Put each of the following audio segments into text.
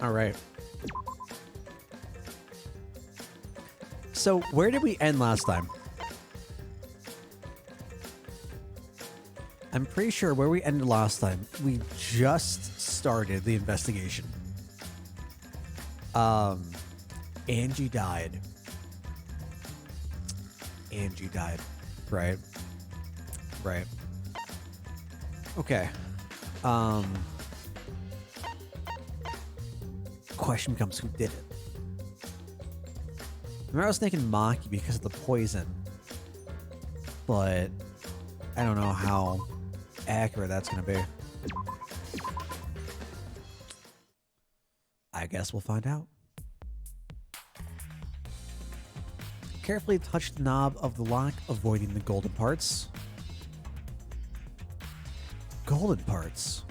Alright. So, where did we end last time? I'm pretty sure where we ended last time, we just started the investigation. Angie died. Angie died. Right. Right. Okay. Question becomes, who did it? Remember I was thinking Maki because of the poison. But I don't know how accurate that's going to be. I guess we'll find out. Carefully touch the knob of the lock, avoiding the golden parts. Golden parts.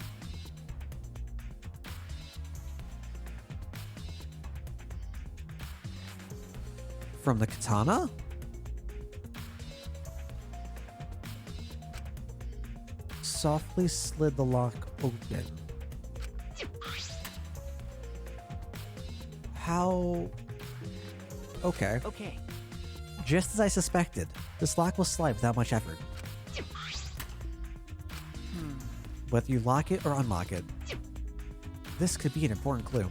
From the katana? Softly slid the lock open. How? Okay. Okay. Just as I suspected, this lock will slide without much effort. Whether you lock it or unlock it, this could be an important clue.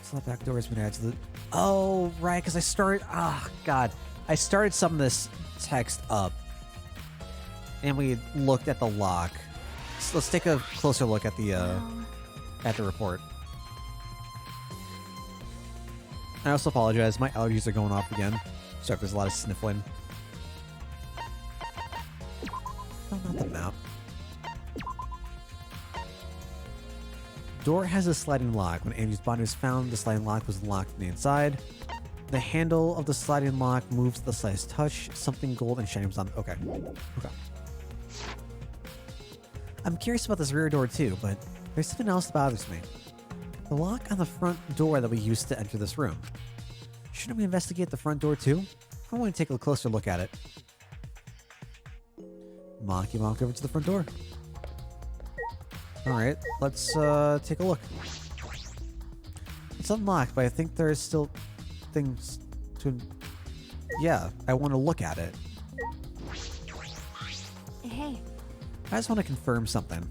So that back door has been added to the... Oh, right, because I started... God. I started some of this text up, and we looked at the lock. So let's take a closer look at the report. I also apologize. My allergies are going off again. So if there's a lot of sniffling. Oh, not the map. Door has a sliding lock. When Angie's body was found, the sliding lock was locked from the inside. The handle of the sliding lock moves to the slightest touch. Something gold and shiny was on. Okay. Okay. I'm curious about this rear door too, but there's something else that bothers me. The lock on the front door that we used to enter this room. Shouldn't we investigate the front door too? I want to take a closer look at it. Maki walked over to the front door. Alright, let's take a look. It's unlocked, but I think there's still things to... Yeah, I want to look at it. Hey. I just want to confirm something.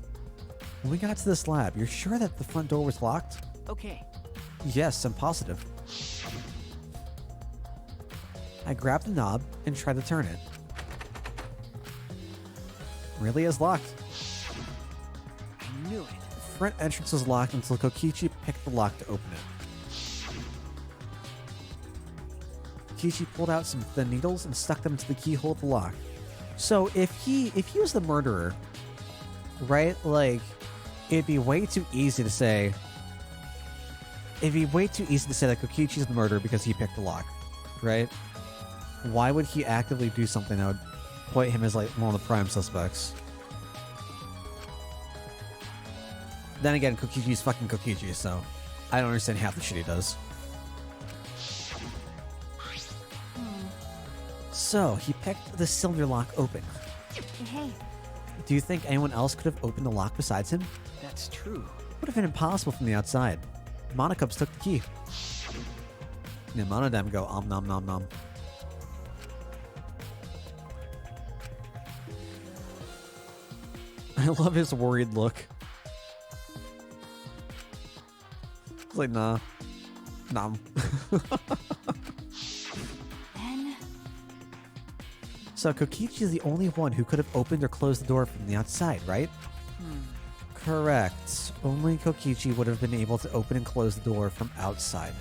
When we got to this lab, you're sure that the front door was locked? Okay. Yes, I'm positive. I grabbed the knob and tried to turn it. Really is locked. I knew it. The front entrance was locked until Kokichi picked the lock to open it. Kokichi pulled out some thin needles and stuck them into the keyhole of the lock. So if he was the murderer, right? Like, it'd be way too easy to say. It'd be way too easy to say that Kokichi's the murderer because he picked the lock, right? Why would he actively do something that would put him as like one of the prime suspects? Then again, Kokichi's fucking Kokichi, so I don't understand half the shit he does. So he picked the cylinder lock open. Hey. Do you think anyone else could have opened the lock besides him? That's true. Would have been impossible from the outside. Monokuma took the key. And none of them go nom nom nom. I love his worried look. It's like, nah. Nom. Then... So Kokichi is the only one who could have opened or closed the door from the outside, right? Correct. Only Kokichi would have been able to open and close the door from outside.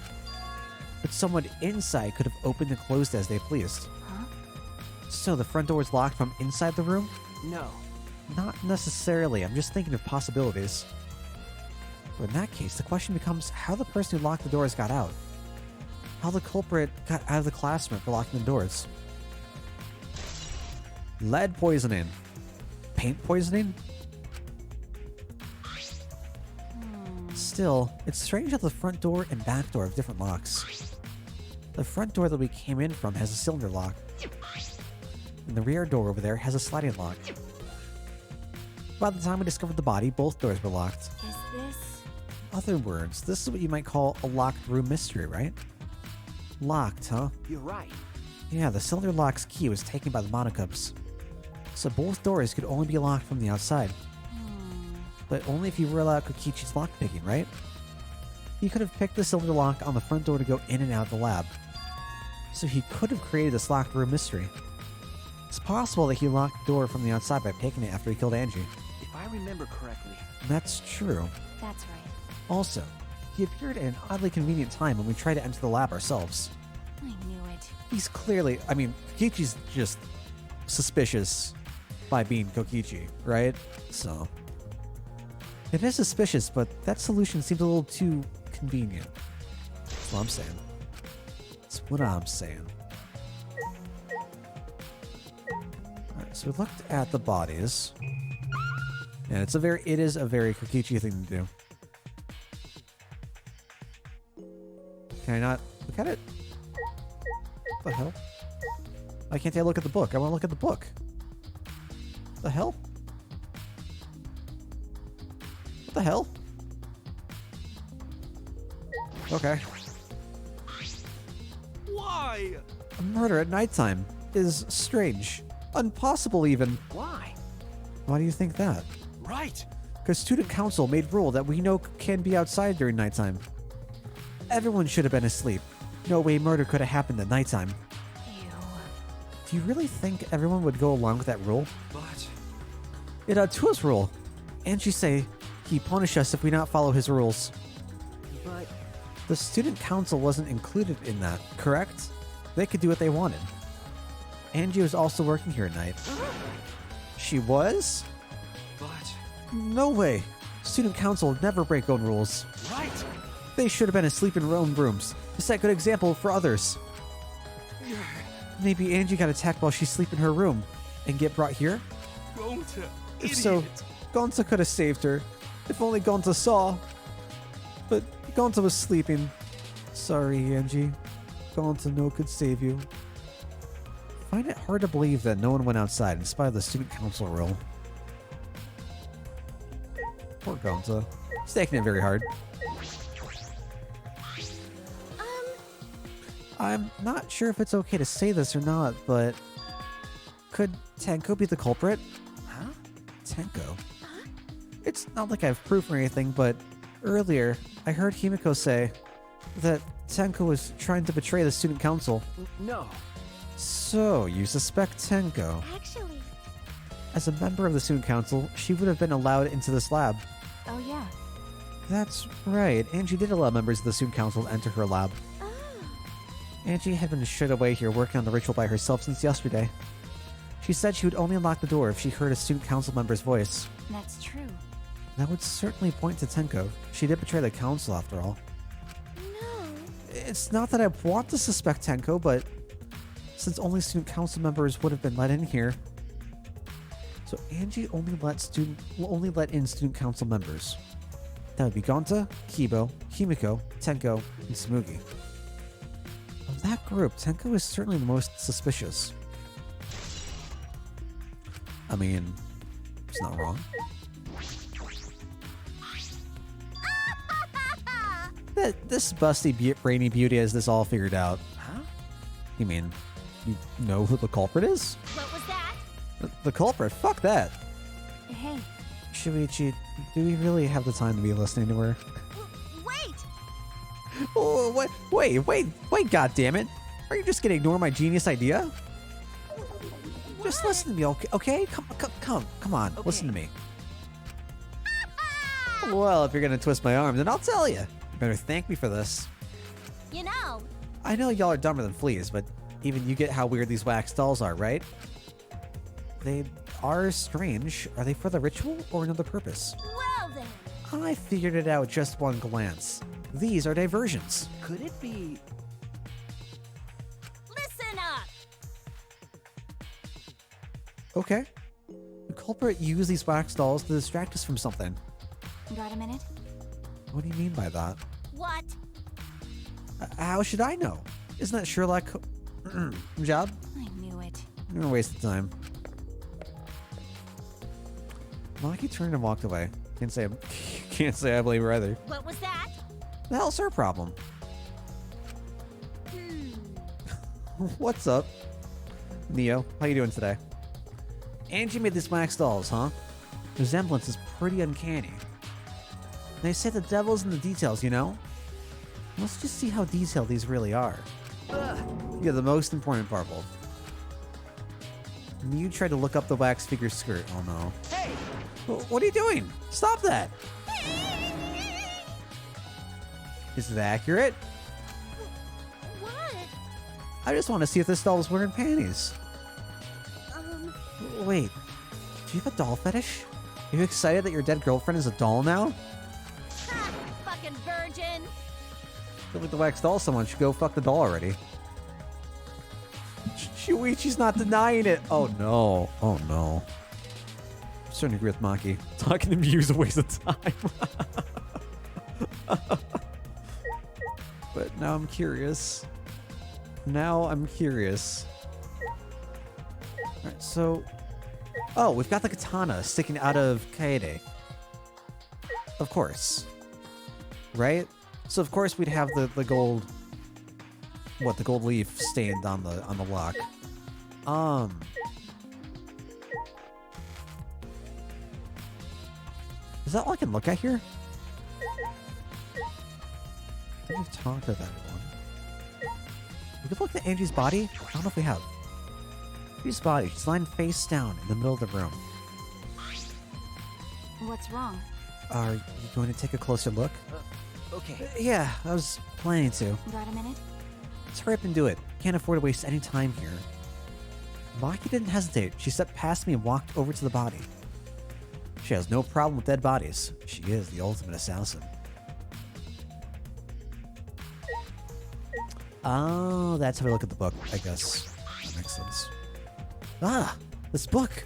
But someone inside could have opened and closed as they pleased. Huh? So the front door was locked from inside the room? No. Not necessarily. I'm just thinking of possibilities. But in that case, the question becomes how the person who locked the doors got out. How the culprit got out of the classroom for locking the doors. Lead poisoning. Paint poisoning? Still, it's strange how the front door and back door have different locks. The front door that we came in from has a cylinder lock. And the rear door over there has a sliding lock. By the time we discovered the body, both doors were locked. Is this? Other words, this is what you might call a locked room mystery, right? Locked, huh? You're right. Yeah, the cylinder lock's key was taken by the Monocups. So both doors could only be locked from the outside. But only if you rule out Kokichi's lockpicking, right? He could have picked the cylinder lock on the front door to go in and out of the lab. So he could have created this locked room mystery. It's possible that he locked the door from the outside by picking it after he killed Angie. If I remember correctly. That's true. That's right. Also, he appeared at an oddly convenient time when we tried to enter the lab ourselves. I knew it. He's clearly, I mean, Kokichi's just suspicious by being Kokichi, right? So, it is suspicious, but that solution seems a little too convenient. That's what I'm saying. That's what I'm saying. Alright, so we looked at the bodies. And it is a very Kokichi thing to do. Can I not look at it? What the hell? Why can't I look at the book? I want to look at the book. What the hell? What the hell? Okay. Why? A murder at nighttime is strange. Impossible even. Why? Why do you think that? Right. Because student council made rule that we know can be outside during nighttime. Everyone should have been asleep. No way murder could have happened at nighttime. Ew. Do you really think everyone would go along with that rule? But It to his rule. Angie say he punish us if we not follow his rules. The student council wasn't included in that, correct? They could do what they wanted. Angie was also working here at night. She was? but No way. Student council never break own rules. right. They should have been asleep in their own rooms to set a good example for others. Maybe Angie got attacked while she's asleep in her room and get brought here? Gonta. If so, Gonta could have saved her. If only Gonta saw. But Gonta was sleeping. Sorry, Angie. Gonta no could save you. Find it hard to believe that no one went outside in spite of the student council rule. Poor Gonta. He's taking it very hard. I'm not sure if it's okay to say this or not, but could Tenko be the culprit? Huh? Tenko? It's not like I have proof or anything, but earlier I heard Himiko say that Tenko was trying to betray the student council. No. So, you suspect Tenko. Actually. As a member of the student council, she would have been allowed into this lab. Oh yeah. That's right, Angie did allow members of the student council to enter her lab. Ah. Angie had been shut away here working on the ritual by herself since yesterday. She said she would only unlock the door if she heard a student council member's voice. That's true. That would certainly point to Tenko. She did betray the council after all. No. It's not that I want to suspect Tenko, but since only student council members would have been let in here, so Angie only let in student council members. That would be Gonta, Kibo, Himiko, Tenko, and Smugi. Of that group, Tenko is certainly the most suspicious. I mean, it's not wrong. This busty brainy beauty has this all figured out. Huh? You mean, you know who the culprit is? What was that? The culprit? Fuck that. Hey. Shuichi, do we really have the time to be listening to her? Wait. Oh, wait, goddammit. Are you just gonna ignore my genius idea? Just listen to me, okay? Come on, Okay. listen to me. Well, if you're gonna twist my arm, then I'll tell you. You better thank me for this. You know. I know y'all are dumber than fleas, but even you get how weird these wax dolls are, right? They are strange. Are they for the ritual or another purpose? Well then. I figured it out with just one glance. These are diversions. Could it be? Listen up. Okay. The culprit used these wax dolls to distract us from something. Got a minute? What do you mean by that? What? How should I know? Isn't that Sherlock job? I knew it. You're a waste of time. Maki turned and walked away. Can't say can't say I blame her either. What was that? The hell's her problem? Hmm. What's up, Neo? How you doing today? Angie made these wax dolls, huh? The resemblance is pretty uncanny. They say the devil's in the details, you know? Let's just see how detailed these really are. Yeah, the most important part, Wolf. You tried to look up the wax figure skirt. Oh no. Hey! What are you doing? Stop that! Is it accurate? What? I just want to see if this doll was wearing panties. Wait, do you have a doll fetish? Are you excited that your dead girlfriend is a doll now? Ha! Fucking virgin! Feel like the wax doll someone should go fuck the doll already. Shuichi's not denying it. Oh no. Oh no. I'm starting to agree with Maki. Talking to Mew is a waste of time. But now I'm curious. Alright, so... Oh, we've got the katana sticking out of Kaede. Of course. Right? So of course we'd have the gold... What, the gold leaf stained on the lock. Is that all I can look at here? I think we've talked about that one. We could look at Angie's body? I don't know if we have. Angie's body, she's lying face down in the middle of the room. What's wrong? Are you going to take a closer look? Okay. Yeah, I was planning to. Got a minute? Let's hurry up and do it. Can't afford to waste any time here. Maki didn't hesitate. She stepped past me and walked over to the body. She has no problem with dead bodies. She is the ultimate assassin. Oh, that's how we look at the book, I guess. That makes sense. Ah, this book!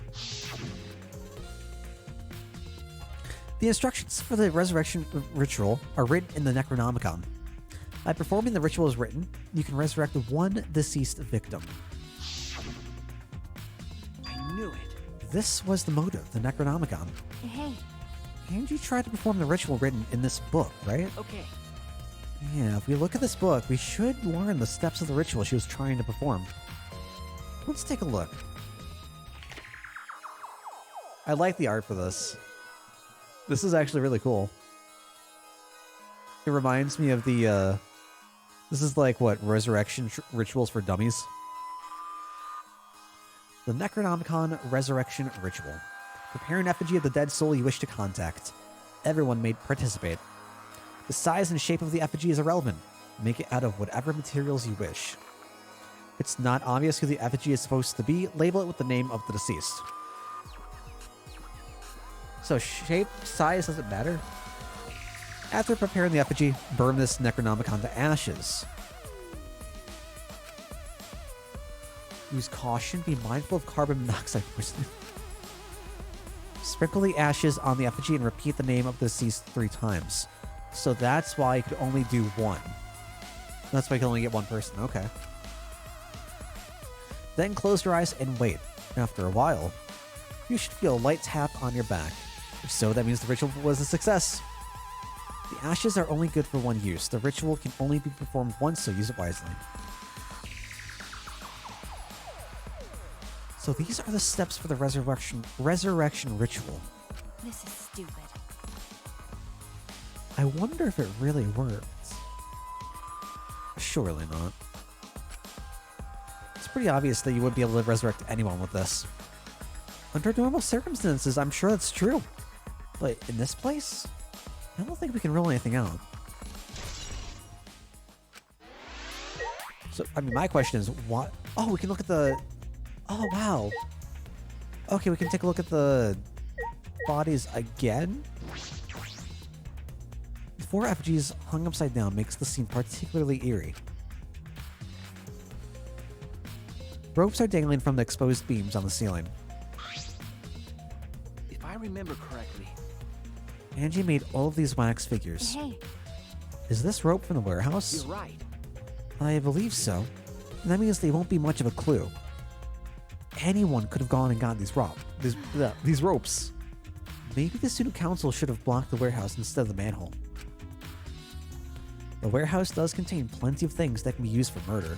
The instructions for the resurrection ritual are written in the Necronomicon. By performing the ritual as written, you can resurrect one deceased victim. I knew it. This was the motive, the Necronomicon. Hey, Angie tried to perform the ritual written in this book, right? Okay. Yeah, if we look at this book, we should learn the steps of the ritual she was trying to perform. Let's take a look. I like the art for this. This is actually really cool. It reminds me of the, this is like, what, resurrection rituals for dummies? The Necronomicon Resurrection Ritual. Prepare an effigy of the dead soul you wish to contact. Everyone may participate. The size and shape of the effigy is irrelevant. Make it out of whatever materials you wish. If it's not obvious who the effigy is supposed to be, label it with the name of the deceased. So shape, size doesn't matter. After preparing the effigy, burn this Necronomicon to ashes. Use caution, be mindful of carbon monoxide poisoning. Sprinkle the ashes on the effigy and repeat the name of the deceased 3 times. So that's why you could only do one. That's why you can only get one person. Okay. Then close your eyes and wait. After a while, you should feel a light tap on your back. If so, that means the ritual was a success. The ashes are only good for one use. The ritual can only be performed once, so use it wisely. So these are the steps for the resurrection ritual. this is stupid. I wonder if it really works. Surely not. It's pretty obvious that you wouldn't be able to resurrect anyone with this. Under normal circumstances, I'm sure that's true. But in this place, I don't think we can rule anything out. So, I mean, my question is, what? Oh, we can look at the... Oh, wow. Okay, we can take a look at the bodies again. 4 effigies hung upside down makes the scene particularly eerie. Ropes are dangling from the exposed beams on the ceiling. If I remember correctly. Angie made all of these wax figures. Hey, Is this rope from the warehouse? You're right. I believe so. And that means they won't be much of a clue. Anyone could have gone and gotten these ropes. Maybe the student council should have blocked the warehouse instead of the manhole. The warehouse does contain plenty of things that can be used for murder.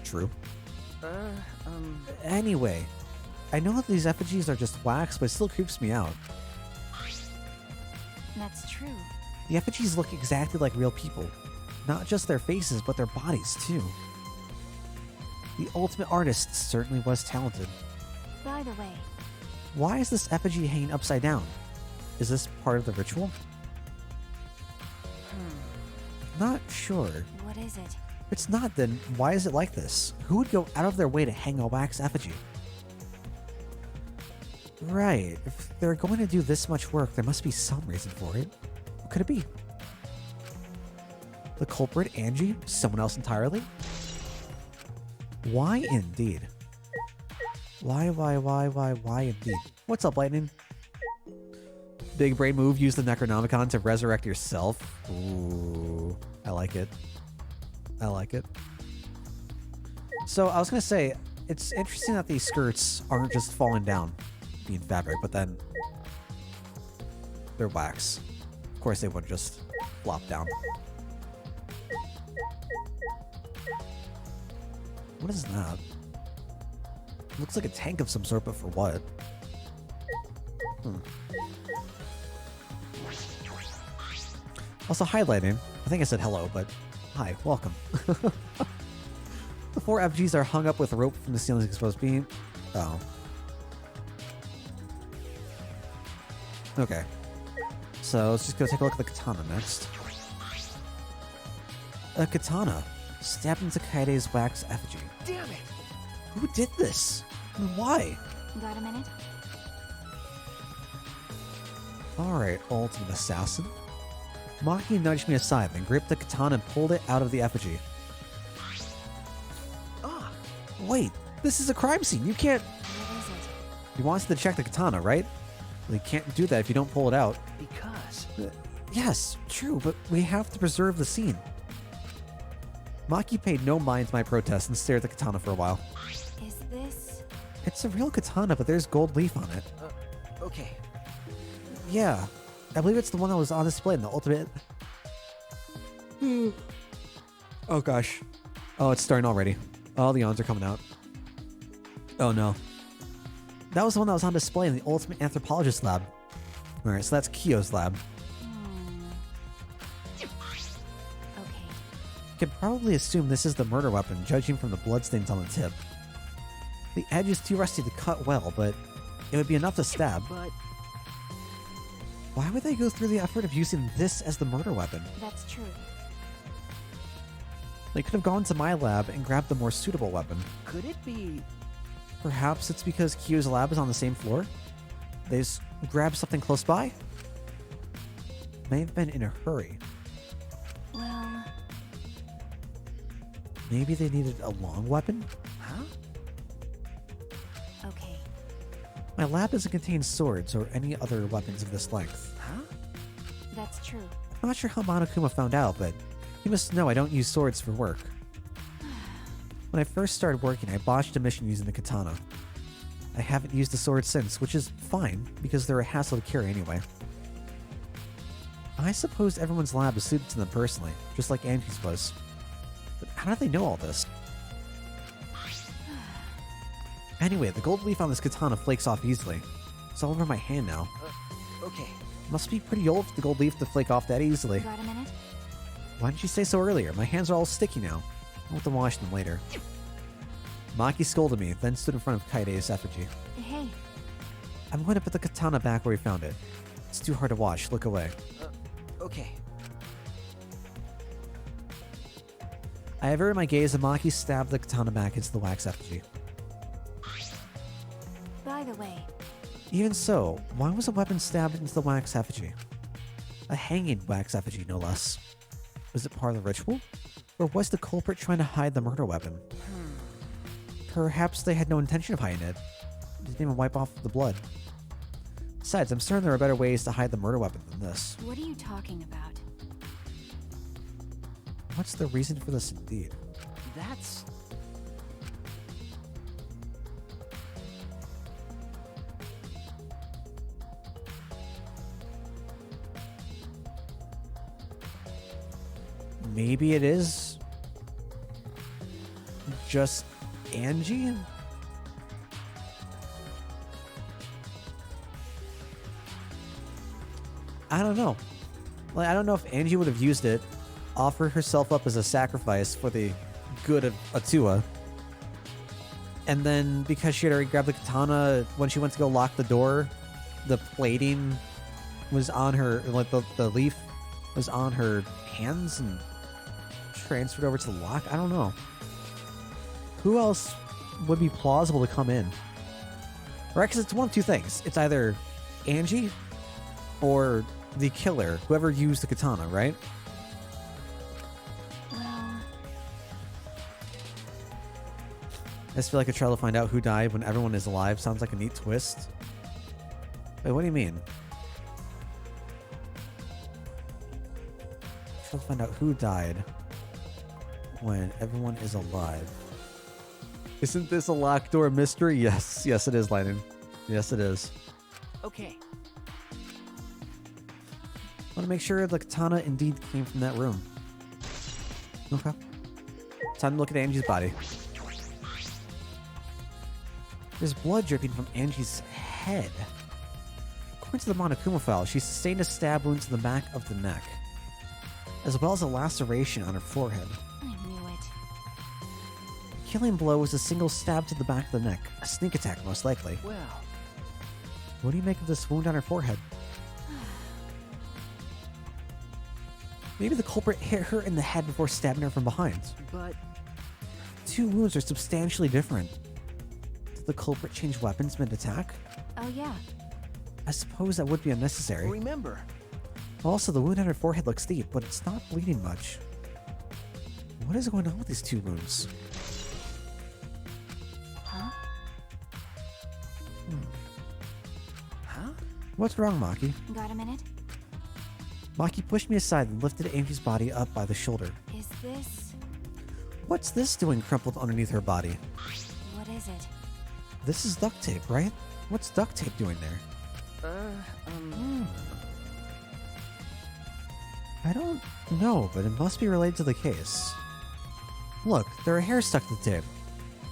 True. Anyway, I know that these effigies are just wax, but it still creeps me out. That's true. The effigies look exactly like real people. Not just their faces, but their bodies, too. The ultimate artist certainly was talented. By the way, Why is this effigy hanging upside down? Is this part of the ritual? Not sure. what is it? If it's not, then why is it like this? Who would go out of their way to hang a wax effigy? Right, if they're going to do this much work, there must be some reason for it. What could it be? The culprit, Angie? Someone else entirely? Why indeed? Why indeed? What's up, Lightning? Big brain move, use the Necronomicon to resurrect yourself. Ooh, I like it. I like it. So I was gonna say, it's interesting that these skirts aren't just falling down, being fabric, but then they're wax. Of course they wouldn't just flop down. What is that? Looks like a tank of some sort, but for what? Also, highlighting. I think I said hello, but hi, welcome. The 4 FGs are hung up with rope from the ceiling's exposed beam. Oh. Okay. So let's just go take a look at the katana next. A katana stabbed into Kaide's wax effigy. Damn it! Who did this? And why? Got a minute? Alright, ultimate assassin. Maki nudged me aside, then gripped the katana and pulled it out of the effigy. Ah, Wait, this is a crime scene. You can't... What is it? You wanted to check the katana, right? Well, you can't do that if you don't pull it out. because... Yes, true, but we have to preserve the scene. Maki paid no mind to my protest and stared at the katana for a while. Is this... It's a real katana, but there's gold leaf on it. Okay. Yeah, I believe it's the one that was on display in the ultimate... Oh gosh. Oh, it's starting already. Oh, the yawns are coming out. Oh no. That was the one that was on display in the ultimate anthropologist lab. Alright, so that's Kyo's lab. Okay. Can probably assume this is the murder weapon, judging from the bloodstains on the tip. The edge is too rusty to cut well, but it would be enough to stab. But... Why would they go through the effort of using this as the murder weapon? That's true. They could have gone to my lab and grabbed the more suitable weapon. could it be... Perhaps it's because Kyo's lab is on the same floor? They just grabbed something close by? May have been in a hurry. Well, Maybe they needed a long weapon? Huh? okay. My lab doesn't contain swords or any other weapons of this length. Huh? That's true. I'm not sure how Monokuma found out, but he must know I don't use swords for work. When I first started working, I botched a mission using the katana. I haven't used the sword since, which is fine, because they're a hassle to carry anyway. I suppose everyone's lab is suited to them personally, just like Angie's was. But how do they know all this? Anyway, the gold leaf on this katana flakes off easily. It's all over my hand now. Okay. Must be pretty old for the gold leaf to flake off that easily. Got a minute? Why didn't you say so earlier? My hands are all sticky now. I'll have to wash them later. Maki scolded me, then stood in front of Kaide's effigy. Hey, I'm going to put the katana back where we found it. It's too hard to watch. Look away. Okay. I averted my gaze and Maki stabbed the katana back into the wax effigy. by the way, Even so, why was a weapon stabbed into the wax effigy? A hanging wax effigy, no less. Was it part of the ritual? Or was the culprit trying to hide the murder weapon? Perhaps they had no intention of hiding it. They didn't even wipe off the blood. Besides, I'm certain there are better ways to hide the murder weapon than this. what are you talking about? What's the reason for this indeed? That's... maybe it is just Angie? I don't know. Like, I don't know if Angie would have used it, offered herself up as a sacrifice for the good of Atua, and then because she had already grabbed the katana, when she went to go lock the door, the plating was on her, like the leaf was on her hands and transferred over to the lock. I don't know. Who else would be plausible to come in? Right, because it's one of two things. It's either Angie or the killer, whoever used the katana, right? Well, I just feel like a trial to find out who died when everyone is alive sounds like a neat twist. Wait, what do you mean? Try to find out who died when everyone is alive. Isn't this a locked door mystery? Yes, yes it is, Lightning. Yes it is. Okay. Want to make sure the katana indeed came from that room. Okay. Time to look at Angie's body. There's blood dripping from Angie's head. According to the Monokuma file, she sustained a stab wound to the back of the neck, as well as a laceration on her forehead. I knew it. The killing blow was a single stab to the back of the neck, a sneak attack most likely. Well, What do you make of this wound on her forehead? Maybe the culprit hit her in the head before stabbing her from behind. but Two wounds are substantially different. Did the culprit change weapons mid-attack? Oh yeah. I suppose that would be unnecessary. remember, Also, the wound on her forehead looks deep, but it's not bleeding much. What is going on with these two wounds? Huh? huh? What's wrong, Maki? Got a minute? Maki pushed me aside and lifted Angie's body up by the shoulder. Is this... What's this doing crumpled underneath her body? What is it? This is duct tape, right? What's duct tape doing there? I don't know, but it must be related to the case. Look, there are hairs stuck to the tape.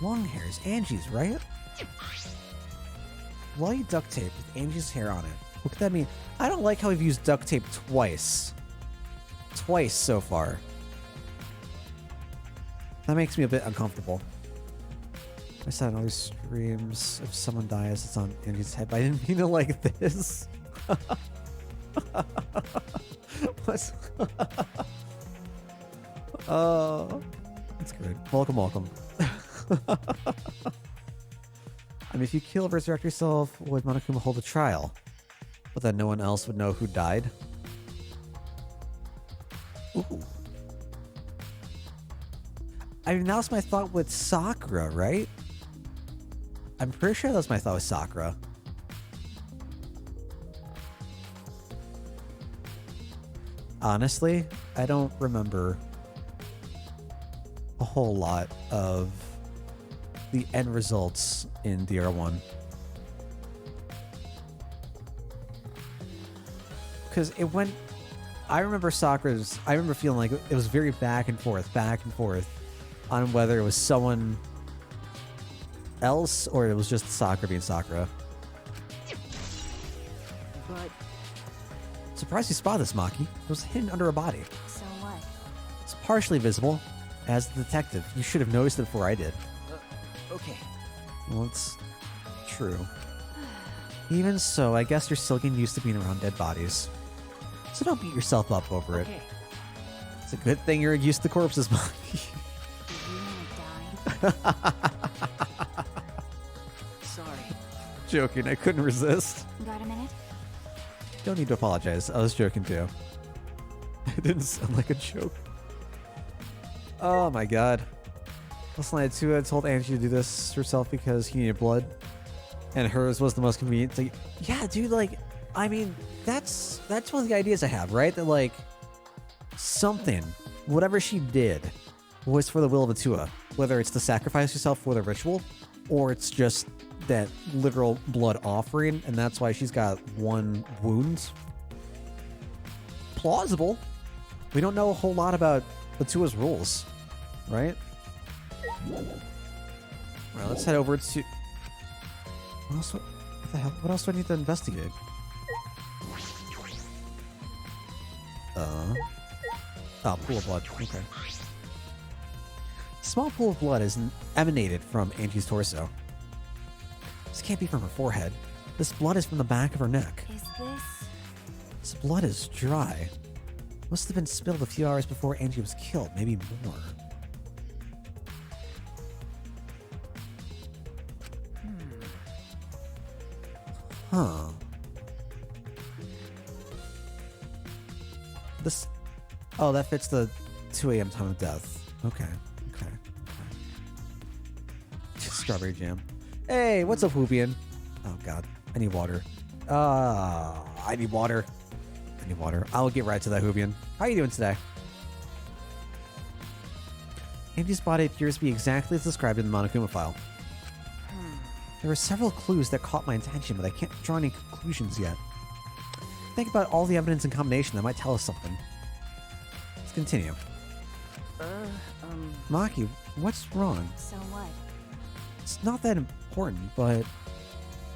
Long hairs, Angie's, right? Bloody duct tape with Angie's hair on it. What could that mean? I don't like how we've used duct tape twice. Twice so far. That makes me a bit uncomfortable. I saw another streams if someone dies, it's on Angie's head, but I didn't mean it like this. What's... Oh, that's good. Welcome, welcome. I mean, if you kill or resurrect yourself, would Monokuma hold a trial? But then no one else would know who died? Ooh. I mean, that was my thought with Sakura, right? I'm pretty sure that was my thought with Sakura. Honestly, I don't remember a whole lot of the end results in DR1. Because it went... I remember Sakura's... I remember feeling like it was very back and forth on whether it was someone else or it was just Sakura being Sakura. But Surprised you spotted this, Maki. It was hidden under a body. So what? It's partially visible. As the detective, you should have noticed it before I did. okay. Well, it's true. Even so, I guess you're still getting used to being around dead bodies. So don't beat yourself up over it. Okay. It's a good thing you're used to corpses, Maki. Did you want to die? Sorry. Joking, I couldn't resist. Got a minute? Don't need to apologize. I was joking too. It didn't sound like a joke. Oh my god. Last night too, I told Angie to do this herself because he needed blood. And hers was the most convenient. It's like, yeah, dude, like, I mean, that's one of the ideas I have, right? That like something, whatever she did, was for the will of Atua. Whether it's to sacrifice herself for the ritual, or it's just that literal blood offering, and that's why she's got one wound. Plausible. We don't know a whole lot about the two as rules, right? Alright, let's head over to... What the hell? What else do I need to investigate? Oh, pool of blood. Okay. Small pool of blood is emanated from Angie's torso. This can't be from her forehead. This blood is from the back of her neck. Is this... This blood is dry. Must have been spilled a few hours before Angie was killed, maybe more. Huh. This... Oh, that fits the 2 a.m. time of death. Okay. Strawberry jam. Hey, what's up, Hoopian? Oh, God. I need water. I need water. I'll get right to that, Hoopian. How are you doing today? Angie's body appears to be exactly as described in the Monokuma file. There were several clues that caught my attention, but I can't draw any conclusions yet. Think about all the evidence in combination that might tell us something. Let's continue. Maki, what's wrong? So what? It's not that important, but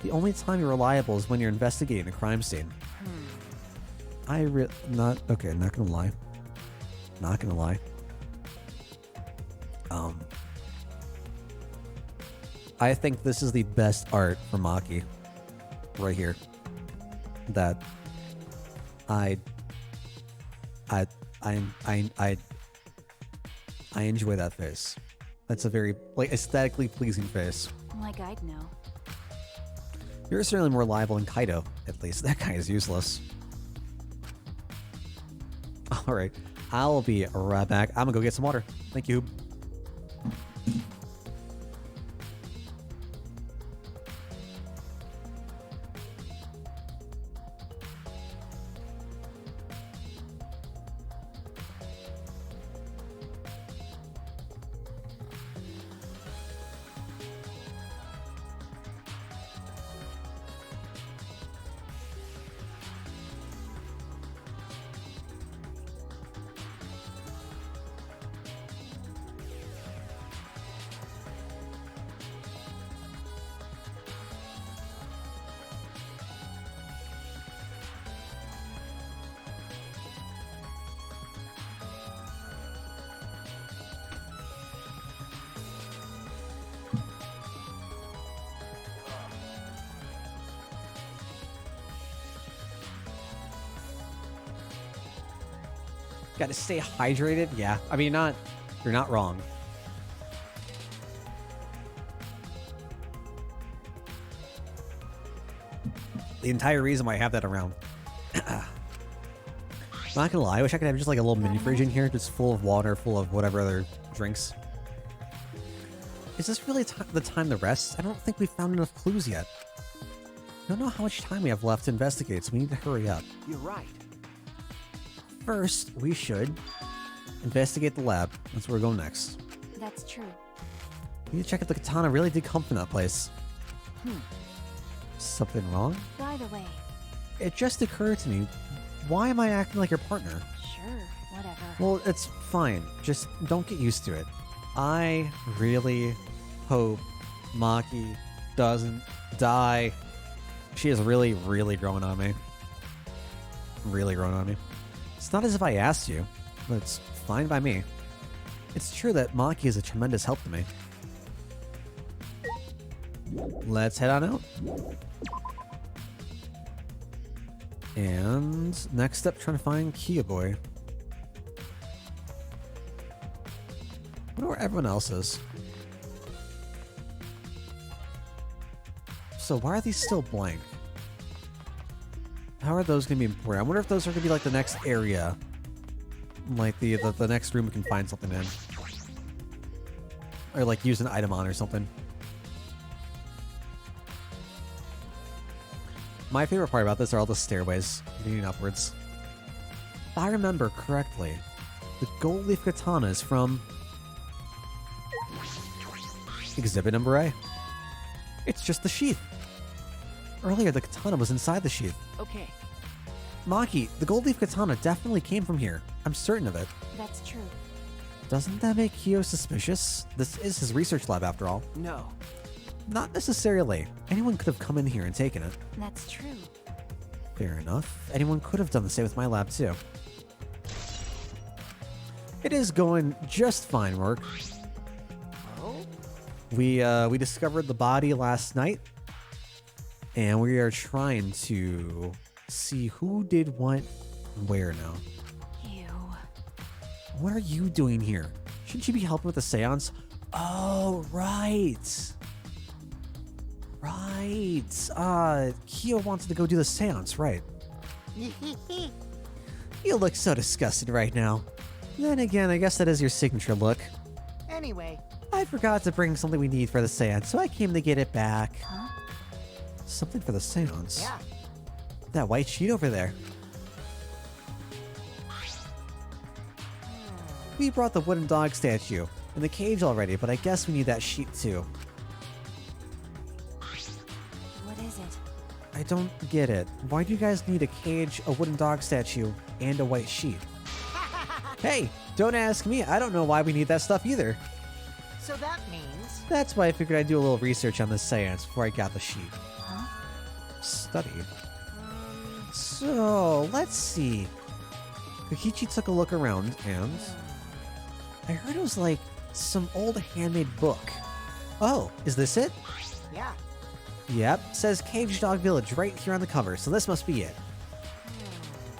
the only time you're reliable is when you're investigating a crime scene. Not gonna lie. I think this is the best art for Maki right here. That I enjoy that face. That's a very aesthetically pleasing face. Like I'd know. You're certainly more reliable than Kaido, at least. That guy is useless. Alright, I'll be right back. I'm gonna go get some water. Thank you. Got to stay hydrated. Yeah, I mean, you're not wrong. The entire reason why I have that around. Not gonna lie, I wish I could have just like a little mini fridge in here, just full of water, full of whatever other drinks. Is this really the time to rest? I don't think we've found enough clues yet. I don't know how much time we have left to investigate, so we need to hurry up. You're right. First, we should investigate the lab. That's where we're going next. That's true. We need to check if the katana really did come from that place. Something wrong? By the way. It just occurred to me, why am I acting like your partner? Sure, whatever. Well, it's fine. Just don't get used to it. I really hope Maki doesn't die. She is really, really growing on me. Really growing on me. It's not as if I asked you, but it's fine by me. It's true that Maki is a tremendous help to me. Let's head on out. And next up, trying to find Kia Boy. I wonder where everyone else is. So why are these still blank? How are those going to be important? I wonder if those are going to be like the next area. Like the next room we can find something in. Or like use an item on or something. My favorite part about this are all the stairways leading upwards. If I remember correctly, the gold leaf katana is from exhibit number A. It's just the sheath. Earlier, the katana was inside the sheath. Okay. Maki, the gold leaf katana definitely came from here. I'm certain of it. That's true. Doesn't that make Kyo suspicious? This is his research lab after all. No. Not necessarily. Anyone could have come in here and taken it. That's true. Fair enough. Anyone could have done the same with my lab too. It is going just fine, work. Oh? We discovered the body last night, and we are trying to see who did what where now. Ew. What are you doing here? Shouldn't you be helping with the seance? Oh, right. Right. Kyo wanted to go do the seance, right. You look so disgusted right now. Then again, I guess that is your signature look. Anyway. I forgot to bring something we need for the seance, so I came to get it back. Huh? Something for the seance? Yeah. That white sheet over there. We brought the wooden dog statue and the cage already, but I guess we need that sheet too. What is it? I don't get it. Why do you guys need a cage, a wooden dog statue, and a white sheet? Hey, don't ask me. I don't know why we need that stuff either. So that means... That's why I figured I'd do a little research on this seance before I got the sheet. Huh? Study. So, let's see. Kokichi took a look around and... I heard it was like some old handmade book. Oh, is this it? Yeah. Yep, says Cage Dog Village right here on the cover, so this must be it.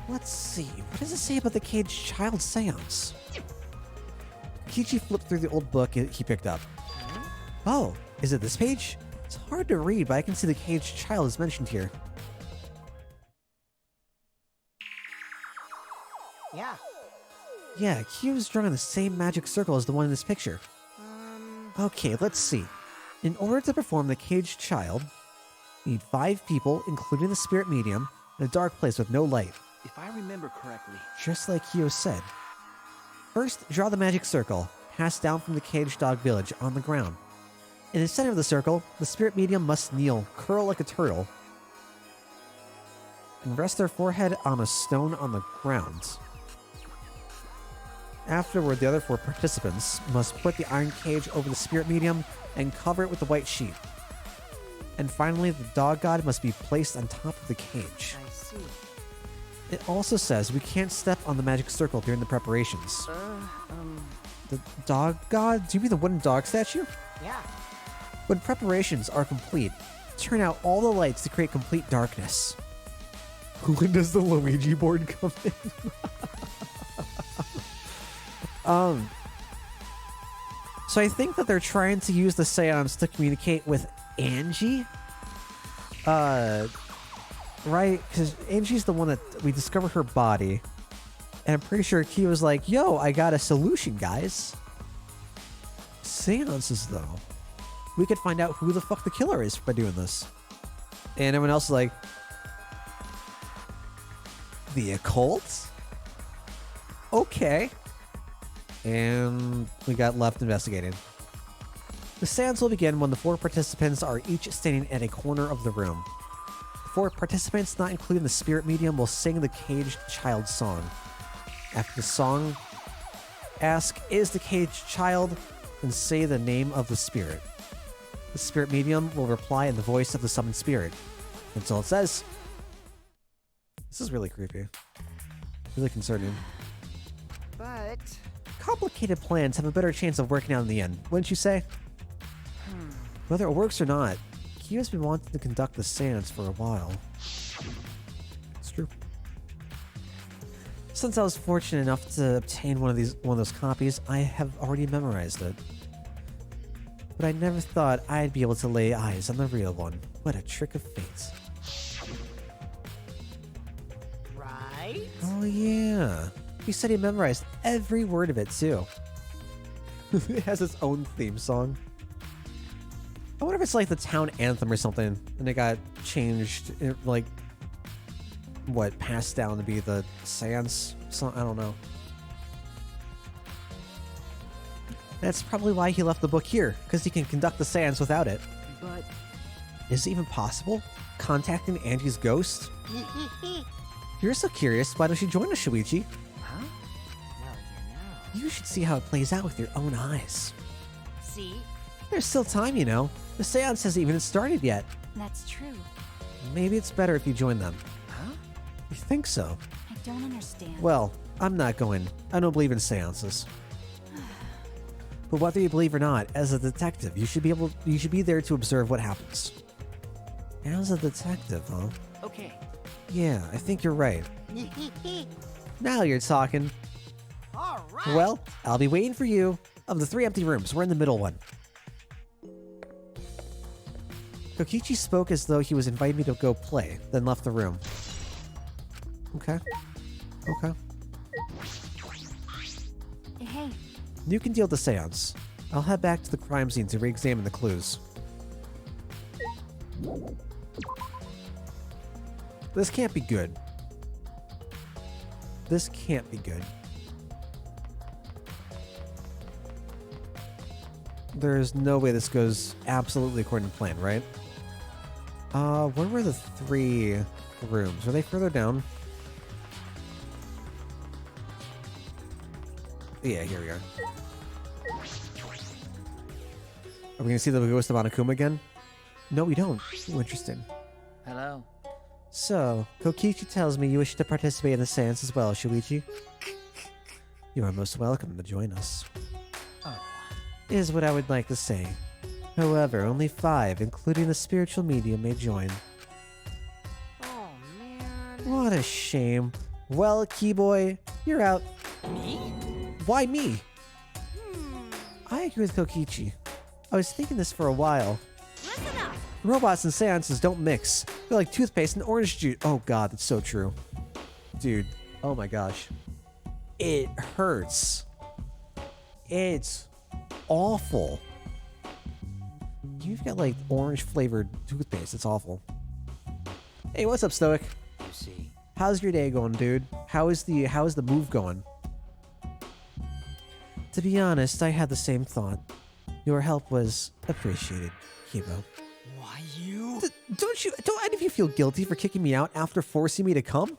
Let's see, what does it say about the Caged Child seance? Kichi flipped through the old book he picked up. Oh, is it this page? It's hard to read, but I can see the Caged Child is mentioned here. Yeah. Yeah, Kyo's drawing the same magic circle as the one in this picture. Okay, let's see. In order to perform the Caged Child, you need 5 people, including the spirit medium, in a dark place with no light. If I remember correctly. Just like Kyo said. First, draw the magic circle, passed down from the Caged Dog Village, on the ground. In the center of the circle, the spirit medium must kneel, curl like a turtle, and rest their forehead on a stone on the ground. Afterward, the other 4 participants must put the iron cage over the spirit medium and cover it with the white sheet. And finally, the dog god must be placed on top of the cage. I see. It also says we can't step on the magic circle during the preparations. The dog god? Do you mean the wooden dog statue? Yeah. When preparations are complete, turn out all the lights to create complete darkness. When does the Luigi board come in? So I think that they're trying to use the seance to communicate with Angie. Right? Because Angie's the one that we discover her body. And I'm pretty sure Kyo was like, yo, I got a solution, guys. Seances, though. We could find out who the fuck the killer is by doing this. And everyone else is like, the occult? Okay. And we got left investigating. The seance will begin when the 4 participants are each standing at a corner of the room. The 4 participants, not including the spirit medium, will sing the Caged Child song. After the song, ask, is the Caged Child? And say the name of the spirit. The spirit medium will reply in the voice of the summoned spirit. Until it says. This is really creepy. Really concerning. But... Complicated plans have a better chance of working out in the end, wouldn't you say? Whether it works or not, Kyo's been wanting to conduct the seance for a while. It's true. Since I was fortunate enough to obtain one of those copies, I have already memorized it. But I never thought I'd be able to lay eyes on the real one. What a trick of fate. Right? Oh yeah. He said he memorized every word of it too. It has its own theme song. I wonder if it's like the town anthem or something, and it got changed, like, what, passed down to be the seance? I don't know. That's probably why he left the book here, because he can conduct the seance without it. But... Is it even possible? Contacting Angie's ghost? If you're so curious, why don't you join us, Shuichi? Huh? Well, You should see how it plays out with your own eyes. See? There's still time, you know. The seance hasn't even started yet. That's true. Maybe it's better if you join them. Huh? You think so? I don't understand. Well, I'm not going. I don't believe in seances. But whether you believe or not, as a detective, you should be there to observe what happens. As a detective, huh? Okay. Yeah, I think you're right. Now you're talking. All right. Well, I'll be waiting for you. Of the 3 empty rooms, we're in the middle one. Kokichi spoke as though he was inviting me to go play, then left the room. Okay. Okay. Hey, You can deal with the seance. I'll head back to the crime scene to re-examine the clues. This can't be good. This can't be good. There's no way this goes absolutely according to plan, right? Where were the 3 rooms? Are they further down? Yeah, here we are. Are we gonna see the ghost of Monokuma again? No, we don't. Ooh, interesting. Hello. So, Kokichi tells me you wish to participate in the seance as well, Shuichi. You are most welcome to join us. Oh. Is what I would like to say. However, only 5, including the spiritual medium, may join. Oh man. What a shame. Well, Keyboy, you're out. Me? Why me? I agree with Kokichi. I was thinking this for a while. listen up. Robots and seances don't mix. They're like toothpaste and orange juice. Oh god, that's so true. Dude, oh my gosh. It hurts. It's awful. You've got like orange flavored toothpaste. It's awful. Hey, what's up, Stoic? You see. How's your day going, dude? How is the move going? To be honest, I had the same thought. Your help was appreciated, Kibo. Why you? Don't any of you feel guilty for kicking me out after forcing me to come?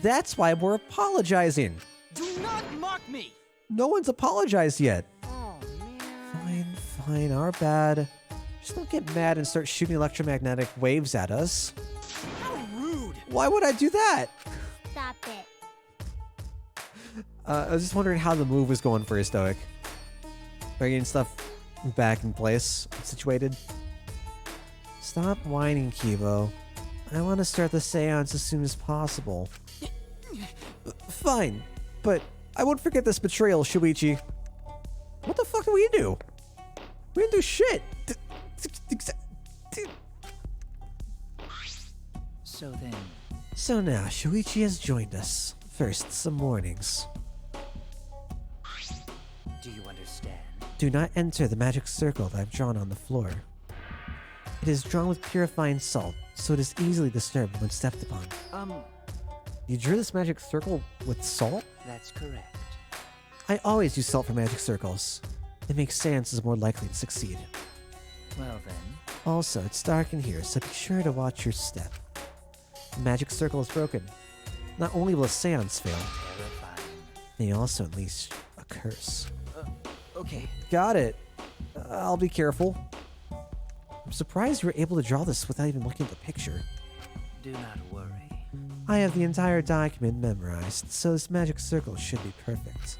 That's why we're apologizing. Do not mock me. No one's apologized yet. Oh man. Fine, our bad. Just don't get mad and start shooting electromagnetic waves at us. How rude. Why would I do that? Stop it. I was just wondering how the move was going for you, Stoic. Are you getting stuff back in place, situated? Stop whining, Kibo. I want to start the seance as soon as possible. Fine, but I won't forget this betrayal, Shuichi. What the fuck did we do? We didn't do shit. So then. So now, Shuichi has joined us. First, some warnings. Do you understand? Do not enter the magic circle that I've drawn on the floor. It is drawn with purifying salt, so it is easily disturbed when stepped upon. You drew this magic circle with salt? That's correct. I always use salt for magic circles. It makes seances more likely to succeed. Well then. Also, it's dark in here, so be sure to watch your step. The magic circle is broken. Not only will a seance fail, Terrifying. it may also unleash a curse. Okay. Got it. I'll be careful. I'm surprised you were able to draw this without even looking at the picture. Do not worry. I have the entire document memorized, so this magic circle should be perfect.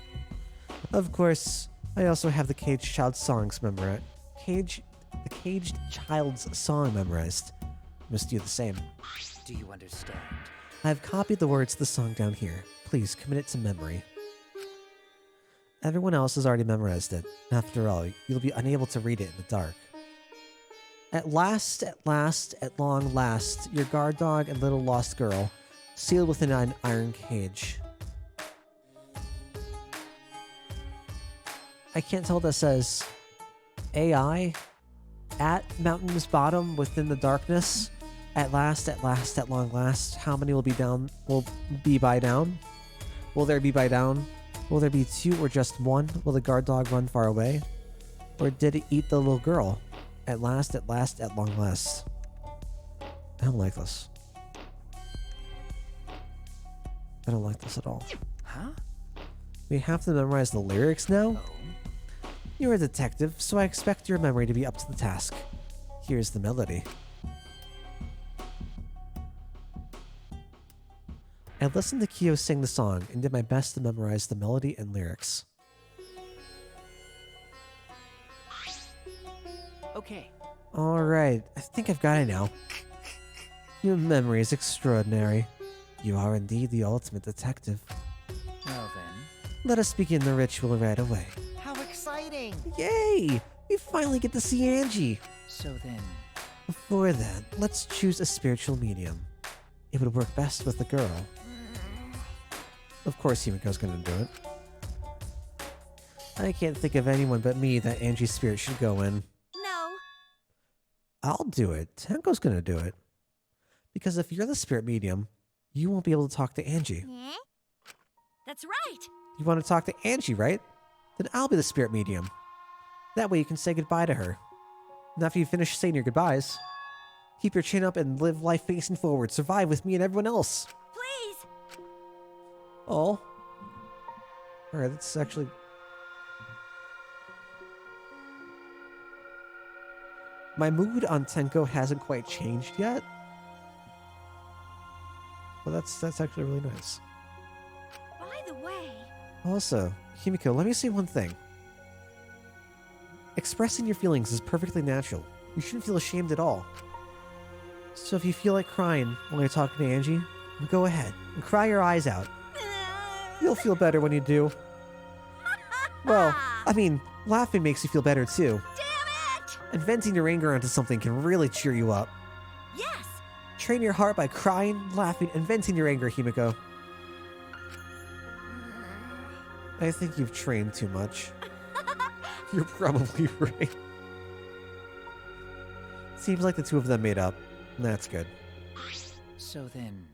Of course, I also have the caged child's songs memorized. The caged child's song memorized. Must do the same. Do you understand? I've copied the words of the song down here. Please commit it to memory. Everyone else has already memorized it. After all, you'll be unable to read it in the dark. At last, at long last, your guard dog and little lost girl, sealed within an iron cage. I can't tell what that says. AI? At mountain's bottom, within the darkness. At last, at long last, how many will be down? Will be by down? Will there be by down? Will there be 2 or just 1? Will the guard dog run far away? Or did it eat the little girl? At last, at long last. I don't like this. I don't like this at all. Huh? We have to memorize the lyrics now? Oh? You're a detective, so I expect your memory to be up to the task. Here's the melody. I listened to Kyo sing the song and did my best to memorize the melody and lyrics. Okay. Alright, I think I've got it now. Your memory is extraordinary. You are indeed the ultimate detective. Well then. Let us begin the ritual right away. How exciting! Yay! We finally get to see Angie! So then, Before that, let's choose a spiritual medium. It would work best with a girl. Of course Himiko's gonna do it. I can't think of anyone but me that Angie's spirit should go in. No. I'll do it. Tenko's gonna do it. Because if you're the spirit medium, you won't be able to talk to Angie. Eh? That's right. You want to talk to Angie, right? Then I'll be the spirit medium. That way you can say goodbye to her. And after you finish saying your goodbyes, keep your chin up and live life facing forward. Survive with me and everyone else. Please. Oh. Alright, that's actually... My mood on Tenko hasn't quite changed yet. Well, that's actually really nice. By the way. Also, Himiko, let me say one thing. Expressing your feelings is perfectly natural. You shouldn't feel ashamed at all. So if you feel like crying while you're talking to Angie, go ahead and cry your eyes out. You'll feel better when you do. Well, I mean, laughing makes you feel better too. Damn it! And venting your anger onto something can really cheer you up. Yes. Train your heart by crying, laughing, and venting your anger, Himiko. I think you've trained too much. You're probably right. Seems like the two of them made up. That's good. so then.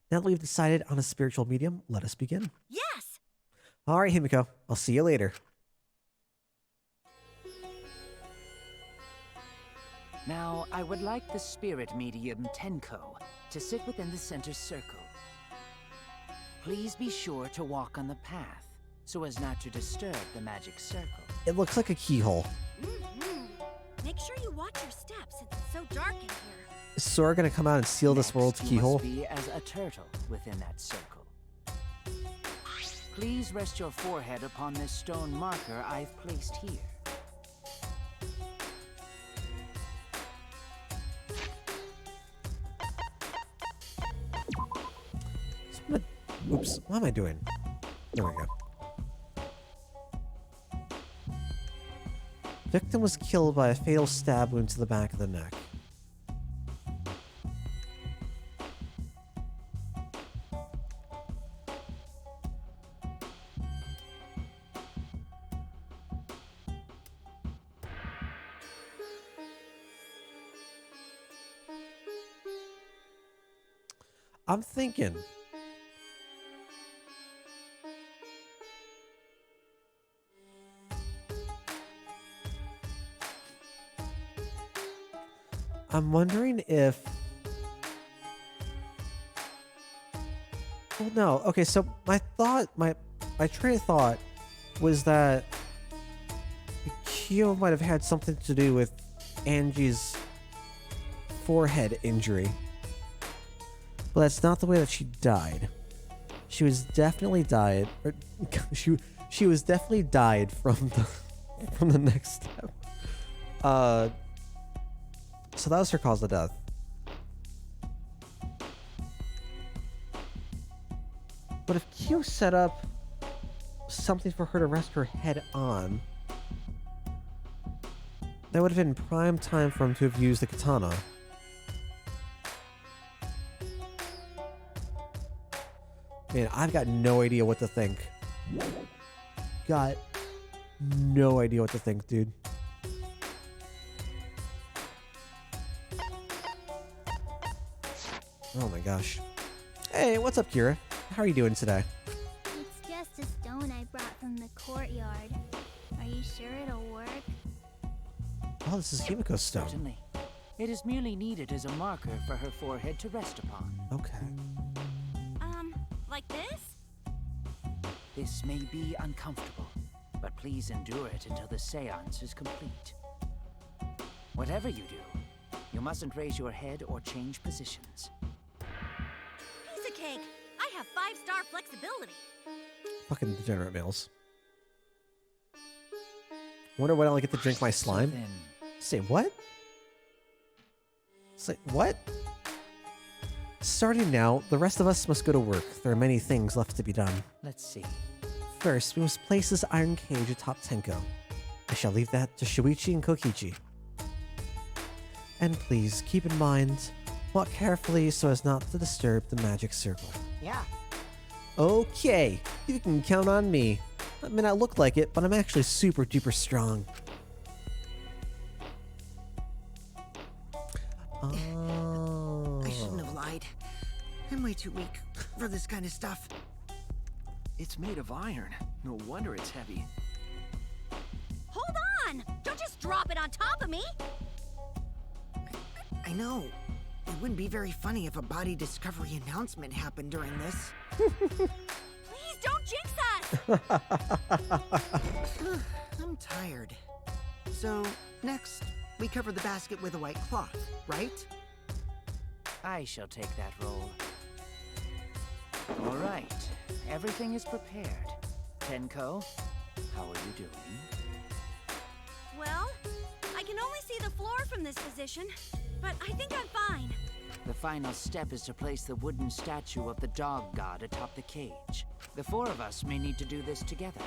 Now that we've decided on a spiritual medium, let us begin. Yes. Alright, Himiko. I'll see you later. Now, I would like the spirit medium Tenko to sit within the center circle. Please be sure to walk on the path so as not to disturb the magic circle. It looks like a keyhole. Make sure you watch your steps. It's so dark in here. Is Sora gonna come out and seal this world's Next, you keyhole? must be as a turtle within that circle. Please rest your forehead upon this stone marker I've placed here. Oops, what am I doing? There we go. Victim was killed by a fatal stab wound to the back of the neck. I'm thinking. I'm wondering if... Well, no. Okay, so my train of thought was that Kyo might have had something to do with Angie's forehead injury. But that's not the way that she died. She was definitely died. Or, she was definitely died from the next step. So that was her cause of death. But if Q set up something for her to rest her head on, that would have been prime time for him to have used the katana. Man, I've got no idea what to think. Got no idea what to think, dude. Oh my gosh. Hey, what's up, Kira? How are you doing today? It's just a stone I brought from the courtyard. Are you sure it'll work? Oh, this is Himiko's stone. Certainly. It is merely needed as a marker for her forehead to rest upon. Okay. Like this? This may be uncomfortable, but please endure it until the seance is complete. Whatever you do, you mustn't raise your head or change positions. Piece of cake. I have 5-star flexibility. Fucking degenerate males. Wonder when I'll get to drink my slime. So then, Say what? Say what? Starting now, the rest of us must go to work. There are many things left to be done. let's see. First, we must place this iron cage atop Tenko. I shall leave that to Shuichi and Kokichi. And please, keep in mind, walk carefully so as not to disturb the magic circle. Yeah. Okay, you can count on me. I may not look like it, but I'm actually super duper strong. Oh. I shouldn't have lied. I'm way too weak for this kind of stuff. It's made of iron. No wonder it's heavy. Hold on! Don't just drop it on top of me! I know. It wouldn't be very funny if a body discovery announcement happened during this. Please don't jinx us! I'm tired. So, next, we cover the basket with a white cloth, right? I shall take that role. All right, everything is prepared. Tenko, how are you doing? Well, I can only see the floor from this position, but I think I'm fine. The final step is to place the wooden statue of the dog god atop the cage. The 4 of us may need to do this together.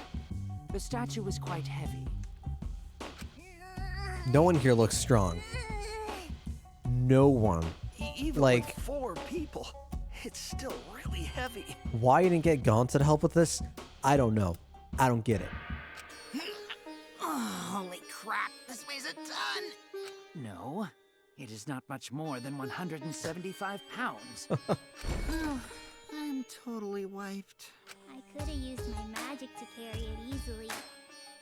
The statue is quite heavy. No one here looks strong. No one. Even Like- with 4 people, it's still really heavy. Why you didn't get Gaunt to help with this? I don't know. I don't get it. Oh, holy crap, this weighs a ton! No, it is not much more than 175 pounds. I'm totally wiped. I could have used my magic to carry it easily,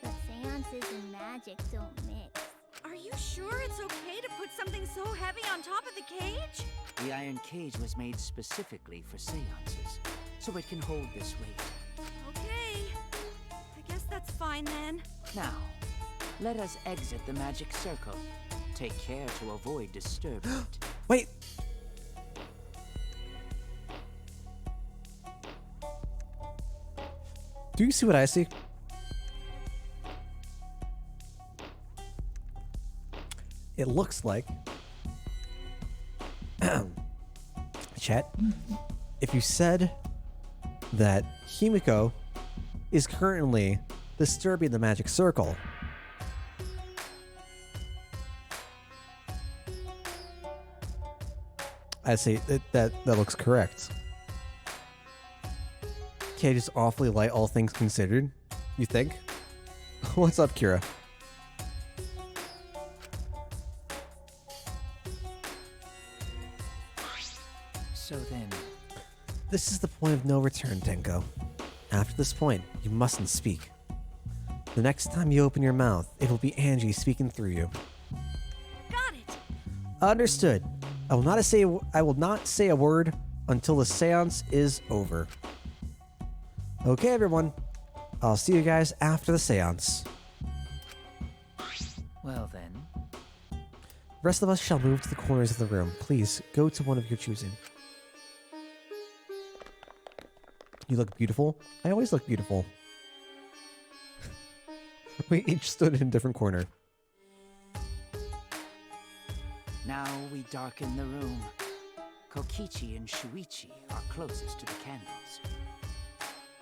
but seances and magic don't mix. Are you sure it's okay to put something so heavy on top of the cage? The iron cage was made specifically for seances, so it can hold this weight. Okay. I guess that's fine then. Now, let us exit the magic circle. Take care to avoid disturbing it. Wait. Do you see what I see? It looks like chat, if you said that Himiko is currently disturbing the magic circle, I say that looks correct. Cage is awfully light, all things considered. You think? What's up, Kira? So then, This is the point of no return, Tenko. After this point, you mustn't speak. The next time you open your mouth, it will be Angie speaking through you. Got it! Understood. I will not say a word until the seance is over. Okay, everyone. I'll see you guys after the seance. well then, The rest of us shall move to the corners of the room. Please, go to one of your choosing. You look beautiful. I always look beautiful. We each stood in a different corner. now we darken the room. Kokichi and Shuichi are closest to the candles.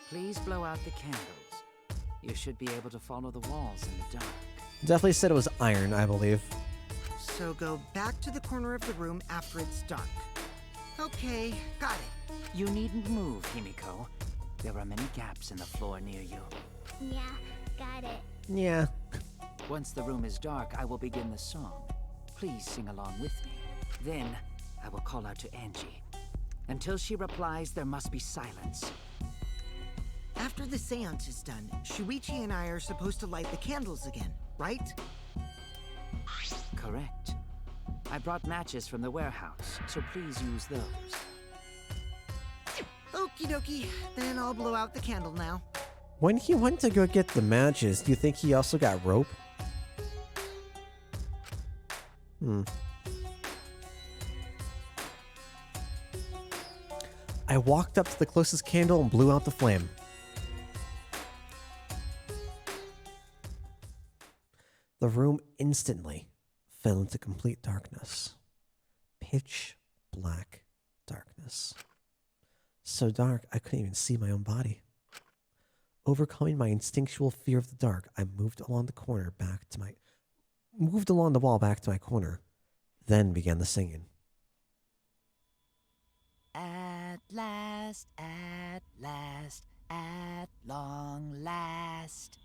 Please blow out the candles. You should be able to follow the walls in the dark. Definitely said it was iron, I believe. So go back to the corner of the room after it's dark. Okay, got it. You needn't move, Himiko. There are many gaps in the floor near you. Yeah, got it. Yeah. Once the room is dark, I will begin the song. Please sing along with me. Then, I will call out to Angie. Until she replies, there must be silence. After the seance is done, Shuichi and I are supposed to light the candles again, right? Correct. I brought matches from the warehouse, so please use those. Okie dokie, then I'll blow out the candle now. When he went to go get the matches, do you think he also got rope? I walked up to the closest candle and blew out the flame. The room instantly fell into complete darkness. Pitch black darkness. So dark I couldn't even see my own body. Overcoming my instinctual fear of the dark, I moved along the wall back to my corner, then began the singing. At last, at long last.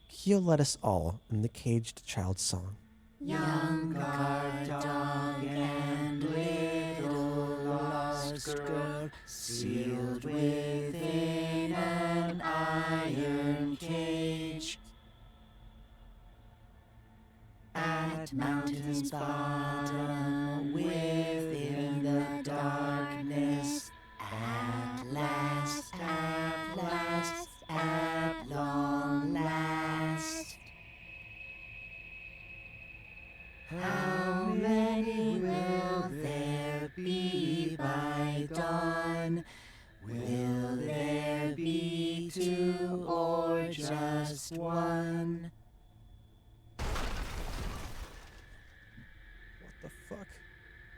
Kyo led us all in the caged child song. Young guard dog and little lost girl, sealed within an iron cage. At mountain's bottom, within the darkness, at last, at long last. How many will there be by dawn? Will there be two or just one? What the fuck?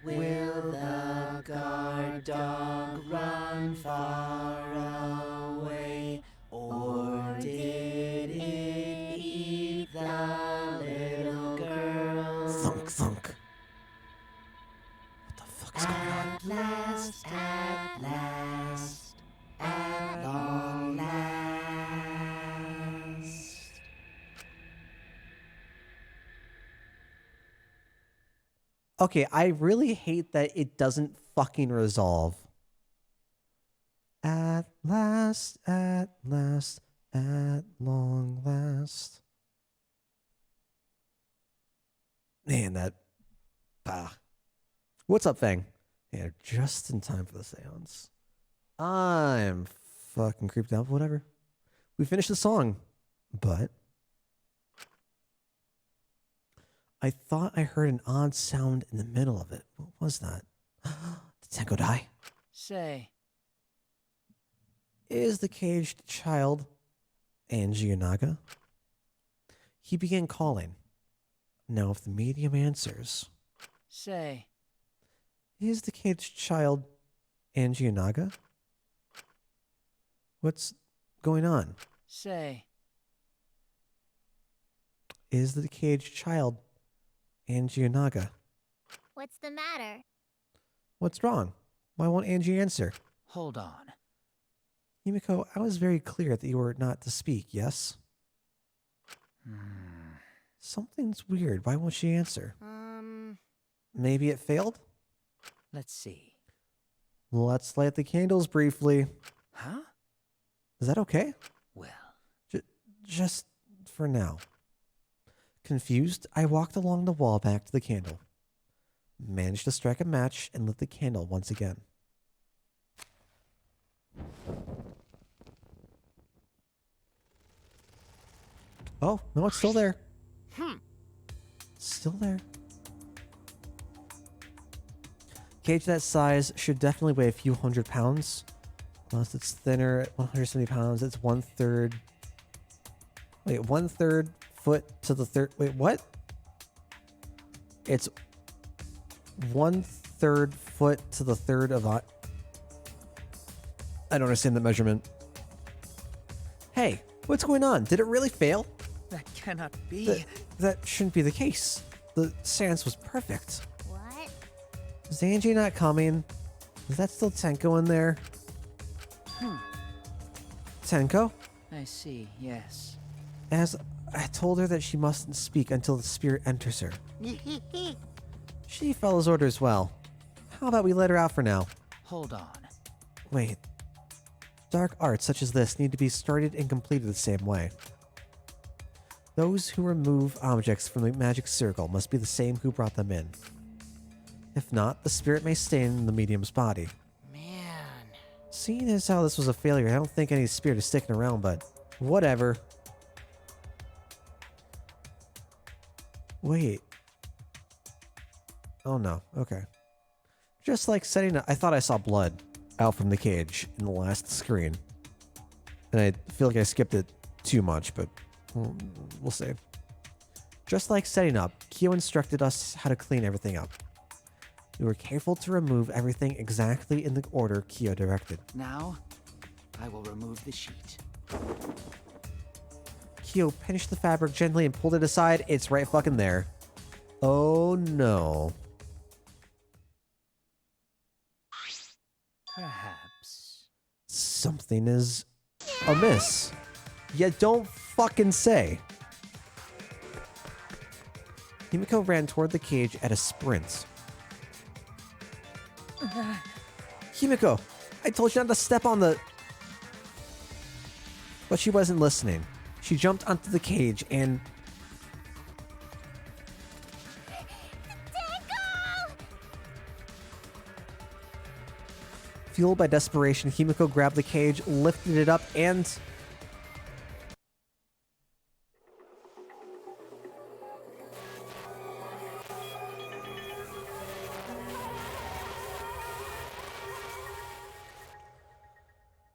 Will the guard dog run far away, or did it eat the little girl? Thunk, thunk. What the fuck is going on? At last, at long last. Okay, I really hate that it doesn't fucking resolve. At last, at long last. Man, that... What's up, Fang? Yeah, just in time for the seance. I'm fucking creeped out, whatever. We finished the song, but... I thought I heard an odd sound in the middle of it. What was that? Did Tenko die? Say, Is the caged child Angie Yanaga? He began calling. Now if the medium answers, say, is the caged child Angie Yanaga? What's going on? say, Is the caged child Angie Yanaga? What's the matter? What's wrong? Why won't Angie answer? hold on. Yumiko, I was very clear that you were not to speak, yes? Something's weird. Why won't she answer? Maybe it failed? Let's see. Let's light the candles briefly. Huh? Is that okay? Well, Just for now. Confused, I walked along the wall back to the candle. Managed to strike a match and lit the candle once again. Oh, no, it's still there. Still there. Cage that size should definitely weigh a few 100 pounds. Unless it's thinner at 170 pounds, it's 1/3. Wait, 1/3 foot to the third. Wait, what? It's 1/3 foot to the third of I don't understand the measurement. Hey, what's going on? Did it really fail? that cannot be. That shouldn't be the case. The seance was perfect. What? Is Angie not coming? Is that still Tenko in there? Tenko? I see, yes. As I told her that she mustn't speak until the spirit enters her. She follows orders well. How about we let her out for now? Hold on. Wait. Dark arts such as this need to be started and completed the same way. Those who remove objects from the magic circle must be the same who brought them in. If not, the spirit may stay in the medium's body. Man. Seeing as how this was a failure, I don't think any spirit is sticking around, but whatever. Wait. Oh no, okay. Just like setting up, I thought I saw blood out from the cage in the last screen. And I feel like I skipped it too much, but we'll see. Just like setting up, Kyo instructed us how to clean everything up. We were careful to remove everything exactly in the order Kyo directed. Now, I will remove the sheet. Kyo pinched the fabric gently and pulled it aside. It's right fucking there. Oh no. Perhaps. Something is amiss. Yet don't fucking say. Himiko ran toward the cage at a sprint. Himiko, I told you not to step on the... But she wasn't listening. She jumped onto the cage and... Fueled by desperation, Himiko grabbed the cage, lifted it up, and...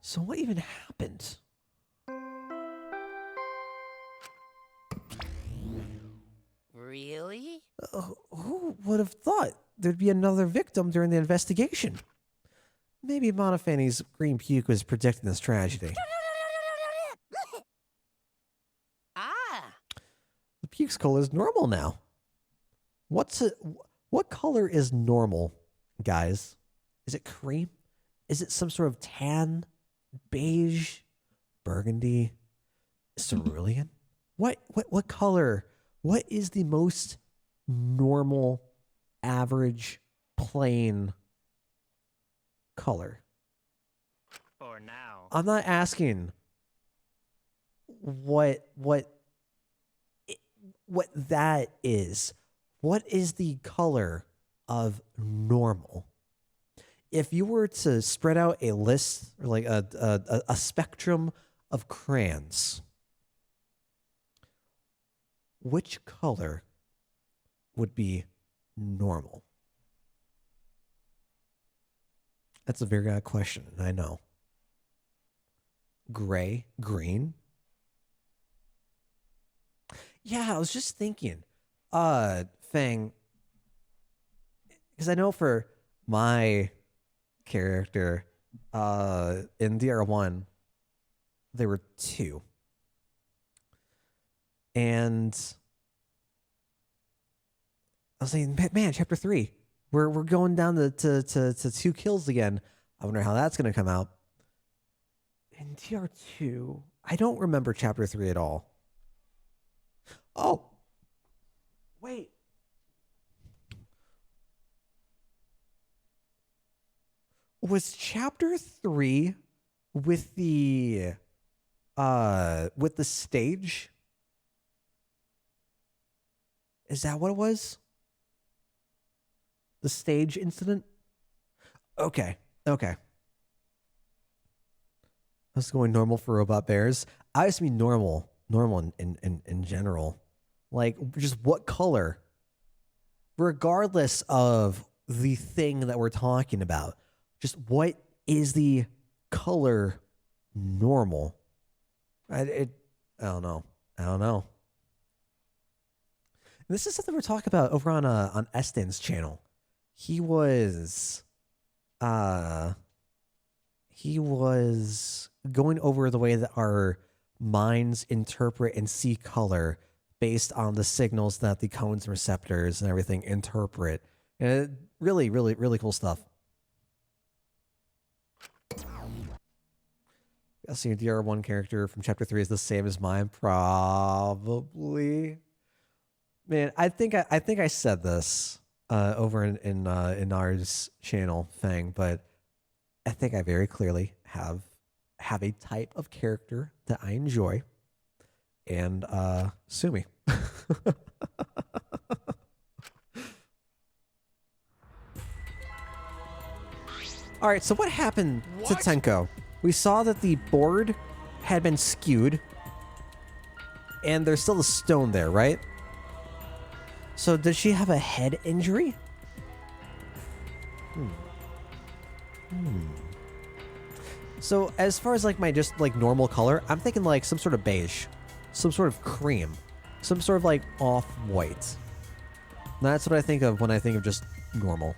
So what even happened? Really? Who would have thought there'd be another victim during the investigation? Maybe Monofani's green puke was predicting this tragedy. Ah! The puke's color is normal now. What color is normal, guys? Is it cream? Is it some sort of tan? Beige? Burgundy? Cerulean? What color? What is the most normal, average, plain color? For now. I'm not asking what that is. What is the color of normal? If you were to spread out a list or like a spectrum of crayons, which color would be normal? That's a very odd question, and I know. Gray, green? Yeah, I was just thinking, Fang, because I know for my character, in DR1, there were two. And I was saying, man, chapter 3, we're going down to 2 kills again. I wonder how that's going to come out. In DR2, I don't remember chapter 3 at all. Oh, wait. Was chapter 3 with the stage? Is that what it was? The stage incident? Okay. I was going normal for robot bears. I just mean normal in general. Like, just what color? Regardless of the thing that we're talking about. Just what is the color normal? I don't know. And this is something we're talking about over on Eston's channel. He was going over the way that our minds interpret and see color based on the signals that the cones and receptors and everything interpret. And really, really, really cool stuff. I'll see a DR1 character from chapter 3 is the same as mine. Probably. Man, I think I said this over in ours channel thing, but I think I very clearly have a type of character that I enjoy, and sue me. All right, so what happened to What? Tenko? We saw that the board had been skewed, and there's still a stone there, right? So did she have a head injury? So as far as like my just like normal color, I'm thinking like some sort of beige, some sort of cream, some sort of like off-white. That's what I think of when I think of just normal.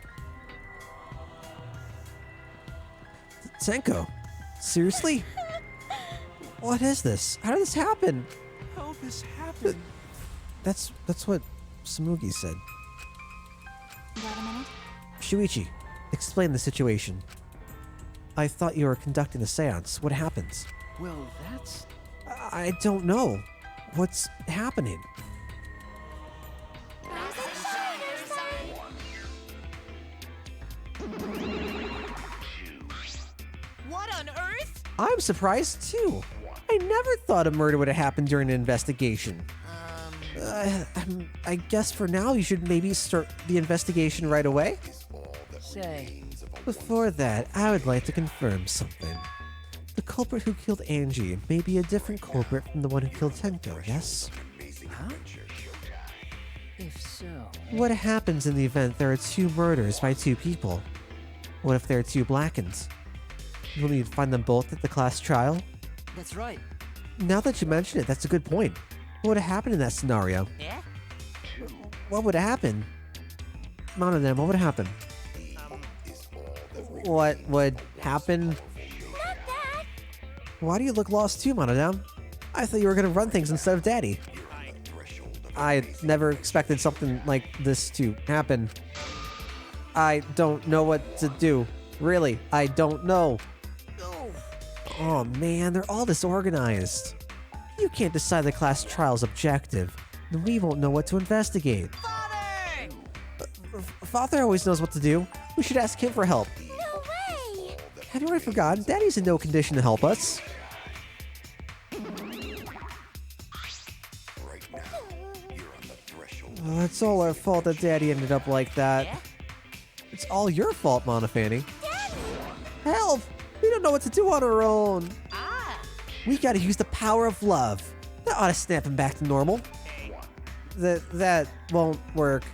Tenko, seriously? What is this? How did this happen? How this happened? That's what Samugi said. Got a minute? Shuichi, explain the situation. I thought you were conducting a seance. What happens? Well, that's... I don't know. What's happening? What on earth? I'm surprised too. I never thought a murder would have happened during an investigation. I guess for now you should maybe start the investigation right away. Say, Before that, I would like to confirm something. The culprit who killed Angie may be a different culprit from the one who killed Tenko, yes? huh? If so... What happens in the event there are two murders by two people? What if there are two Blackens? You'll need to find them both at the class trial? That's right. Now that you mention it, that's a good point. What would have happened in that scenario? Yeah? What would have happened? Monodam, what would happen? What would happen? Not that! Why do you look lost too, Monodam? I thought you were gonna run things instead of Daddy. I never expected something like this to happen. I don't know what to do. Really, I don't know. Oh man, they're all disorganized. You can't decide the class trial's objective, then we won't know what to investigate. Father always knows what to do. We should ask him for help. No way! Have you already forgotten? Daddy's in no condition to help us. Oh, it's all our fault that Daddy ended up like that. It's all your fault, Monofani. Help! We don't know what to do on our own. We gotta use the power of love. That ought to snap him back to normal. That won't work.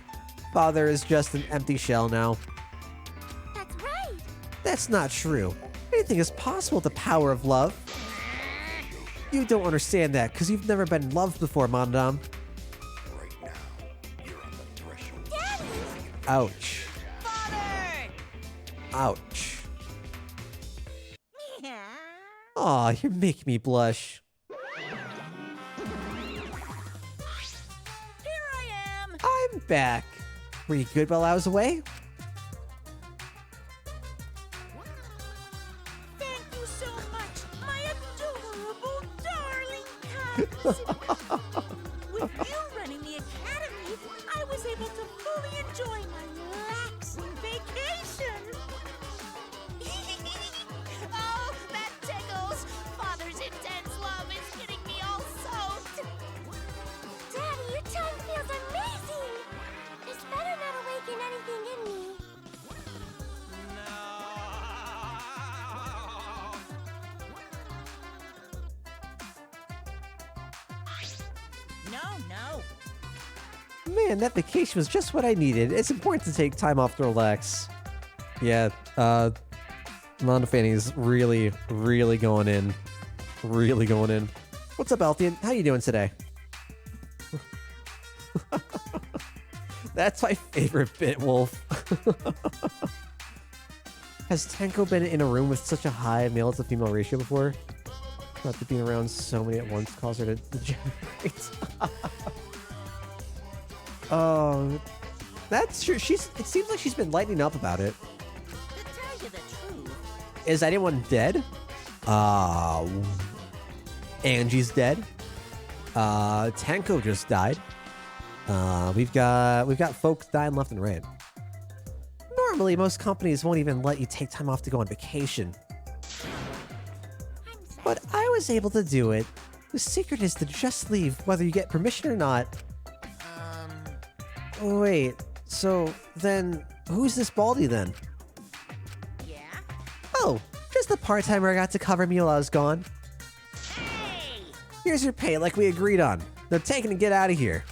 Father is just an empty shell now. That's right! That's not true. Anything is possible with the power of love. You don't understand that because you've never been loved before, Mondam. Ouch. Ouch. Aw, you're making me blush. Here I am! I'm back. Were you good while I was away? Thank you so much, my adorable darling cubs! With you running the academy, I was able to fully enjoy my relaxing vacation! Oh, that tickles! Father's intense love is getting me all soaked! Daddy, your tongue feels amazing! This better not awaken anything in me. No. Man, that vacation was just what I needed. It's important to take time off to relax. Yeah, Mondofanny's really, really going in. Really going in. What's up, Althean? How you doing today? That's my favorite bit, Wolf. Has Tenko been in a room with such a high male to female ratio before? Not to being around so many at once cause her to degenerate. Oh, that's true. It seems like she's been lightening up about it. To tell you the truth, Is anyone dead? Angie's dead. Tenko just died. We've got folks dying left and right. Normally, most companies won't even let you take time off to go on vacation. But I was able to do it. The secret is to just leave, whether you get permission or not. Wait, so then who's this Baldy then? yeah? Oh, just the part-timer I got to cover me while I was gone. Hey! Here's your pay like we agreed on. Now take it and get out of here.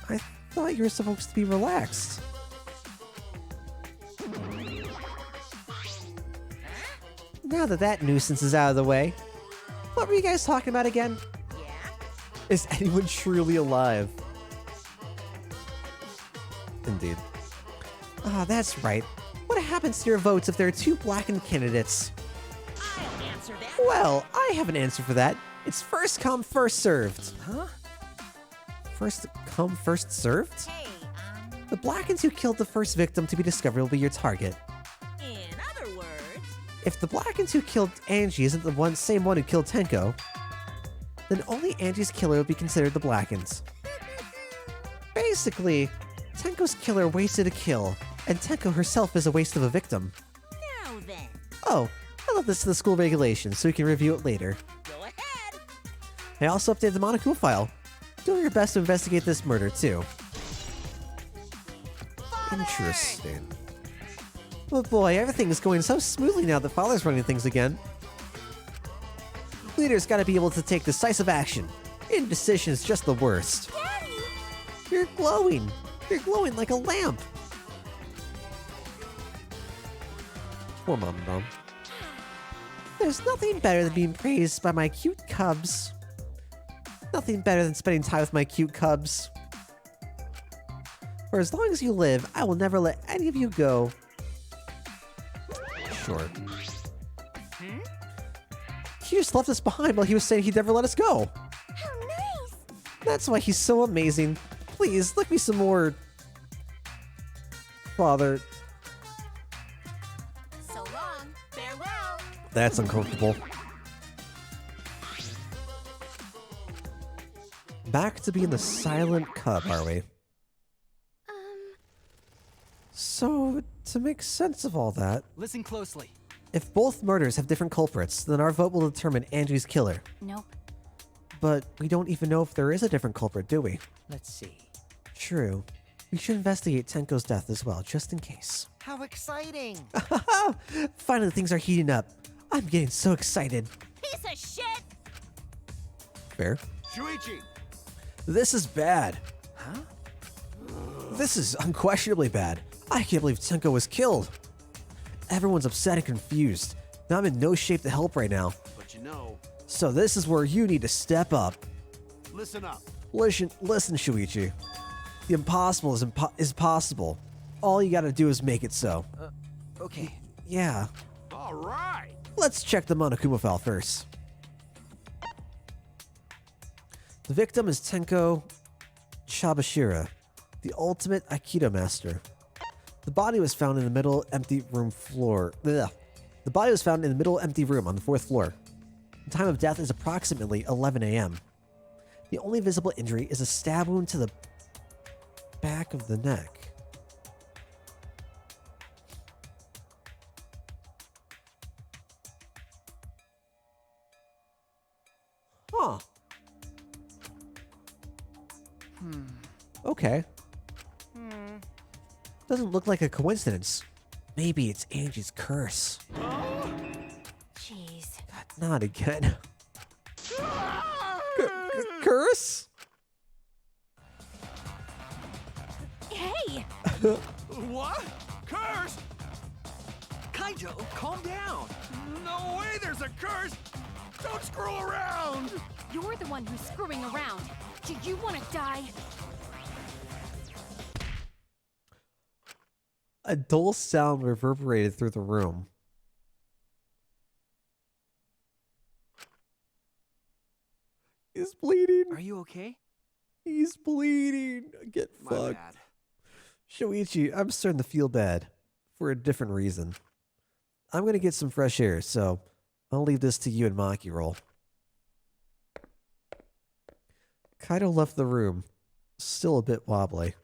Why? I thought you were supposed to be relaxed. Now that that nuisance is out of the way, what were you guys talking about again? Yeah? Is anyone truly alive? Indeed. Ah, that's right. What happens to your votes if there are two blackened candidates? I'll answer that. Well, I have an answer for that. It's first come, first served. Huh? First come, first served? Hey, The Blackens who killed the first victim to be discovered will be your target. in other words, If the Blackens who killed Angie isn't the same one who killed Tenko, then only Angie's killer will be considered the Blackens. Basically, Tenko's killer wasted a kill, and Tenko herself is a waste of a victim. now then, Oh, I left this to the school regulations so we can review it later. go ahead. I also updated the Monokuma file. Do your best to investigate this murder, too. Interesting. Oh boy, everything is going so smoothly now that Father's running things again. Leaders gotta be able to take decisive action. Indecision is just the worst. Daddy! You're glowing. You're glowing like a lamp. Poor Mom and Mom. There's nothing better than being praised by my cute cubs. Nothing better than spending time with my cute cubs. For as long as you live, I will never let any of you go. Sure. He just left us behind while he was saying he'd never let us go. How nice! That's why he's so amazing. Please, lick me some more. Father. So long. Farewell. That's uncomfortable. Back to being the silent cub, are we? So, to make sense of all that, Listen closely. if both murders have different culprits, then our vote will determine Angie's killer. Nope. But we don't even know if there is a different culprit, do we? Let's see. True. We should investigate Tenko's death as well, just in case. How exciting! Finally, things are heating up. I'm getting so excited. Piece of shit! Fair. Shuichi! This is bad. Huh? This is unquestionably bad. I can't believe Tenko was killed. Everyone's upset and confused. And I'm in no shape to help right now. But you know, So this is where you need to step up. listen up. Listen, Shuichi. The impossible is possible. All you gotta do is make it so. Okay. Yeah. All right. Let's check the Monokuma file first. The victim is Tenko Chabashira, the ultimate Aikido master. The body was found in the middle empty room floor. Ugh. The body was found in the middle empty room on the 4th floor. The time of death is approximately 11 a.m. The only visible injury is a stab wound to the back of the neck. Huh. Okay. Doesn't look like a coincidence. Maybe it's Angie's curse. Jeez. Not again. Curse? Hey! What? Curse? Kaijo, calm down. No way there's a curse. Don't screw around. You're the one who's screwing around. Do you want to die? A dull sound reverberated through the room. He's bleeding. Are you okay? He's bleeding. Get My fucked. bad. Shuichi, I'm starting to feel bad. For a different reason. I'm gonna get some fresh air, so I'll leave this to you and Maki roll. Kaido left the room. Still a bit wobbly.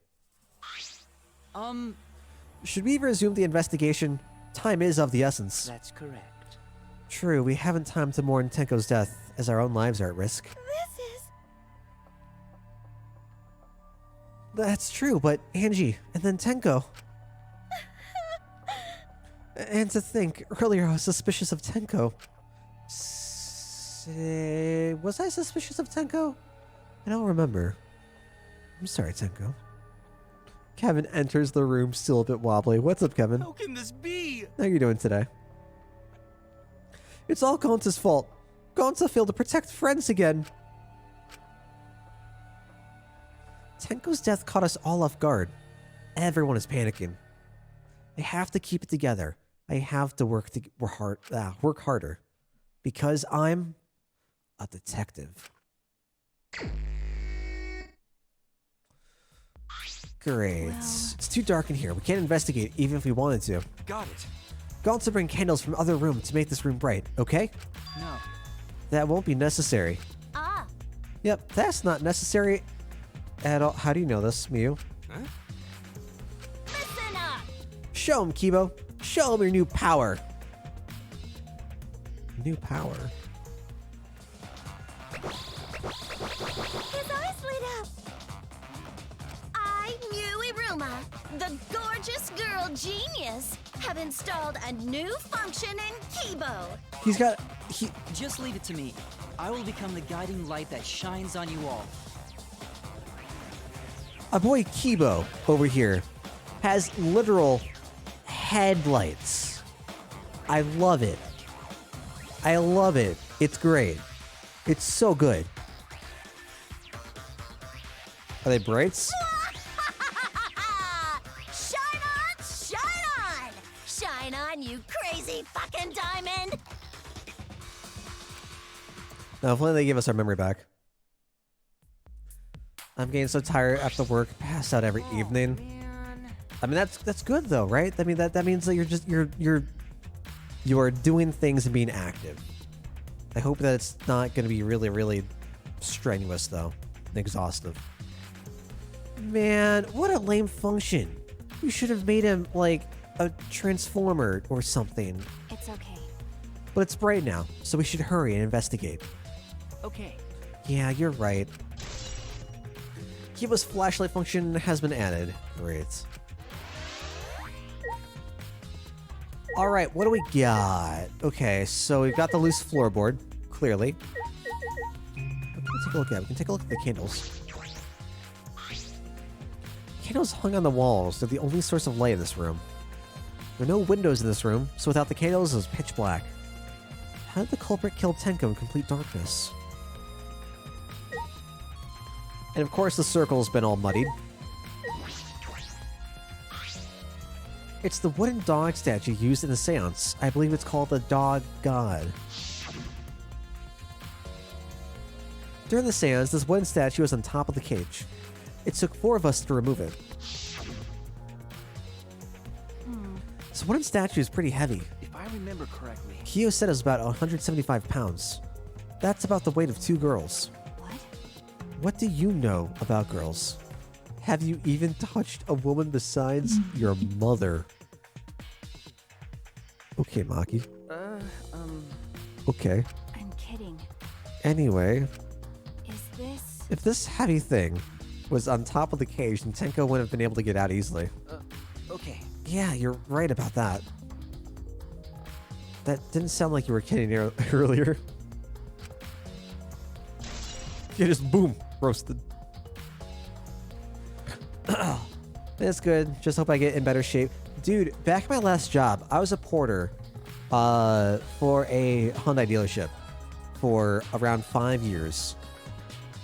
Should we resume the investigation? Time is of the essence. That's correct. True, we haven't time to mourn Tenko's death, as our own lives are at risk. This is... That's true, but Angie, and then Tenko. And to think, earlier I was suspicious of Tenko. Was I suspicious of Tenko? I don't remember. I'm sorry, Tenko. Kevin enters the room, still a bit wobbly. What's up, Kevin? How can this be? How you doing today? It's all Gonza's fault. Gonza failed to protect friends again. Tenko's death caught us all off guard. Everyone is panicking. I have to keep it together. I have to work harder. Because I'm a detective. Great. It's too dark in here. We can't investigate even if we wanted to. Got it. Gonza bring candles from other room to make this room bright, okay? No. That won't be necessary. Ah, Yep, that's not necessary at all. How do you know this, Miu? Huh? listen up! Show him, Kibo. Show him your new power. New power. His eyes lit up! I, Miu Iruma, the gorgeous girl genius, have installed a new function in Kibo. He's got... Just leave it to me. I will become the guiding light that shines on you all. A boy Kibo over here has literal headlights. I love it. I love it. It's great. It's so good. Are they brights? Shine on, shine on! Shine on, you crazy fucking diamond! No, hopefully they give us our memory back. I'm getting so tired after work, pass out every evening. Man. I mean, that's good though, right? I mean, that means that you are doing things and being active. I hope that it's not going to be really, really strenuous though, and exhaustive. Man, what a lame function. You should have made him like a transformer or something. It's okay. But it's bright now, so we should hurry and investigate. Okay. Yeah, you're right. Kibo's flashlight function has been added. Great. Alright, what do we got? Okay, so we've got the loose floorboard, clearly. What can we take a look at? We can take a look at the candles. Candles hung on the walls. They're the only source of light in this room. There are no windows in this room, so without the candles, it was pitch black. How did the culprit kill Tenko in complete darkness? And of course, the circle's been all muddied. It's the wooden dog statue used in the seance. I believe it's called the Dog God. During the seance, this wooden statue was on top of the cage. It took 4 of us to remove it. This wooden statue is pretty heavy. If I remember correctly. Kyo said it was about 175 pounds. That's about the weight of 2 girls. What? What do you know about girls? Have you even touched a woman besides your mother? Okay, Maki. Okay. I'm kidding. Anyway, Is this... if this heavy thing was on top of the cage, then Tenko wouldn't have been able to get out easily. Okay. Yeah, you're right about that. That didn't sound like you were kidding earlier. You just boom, roasted. That's good. Just hope I get in better shape. Dude, back at my last job, I was a porter for a Hyundai dealership for around 5 years.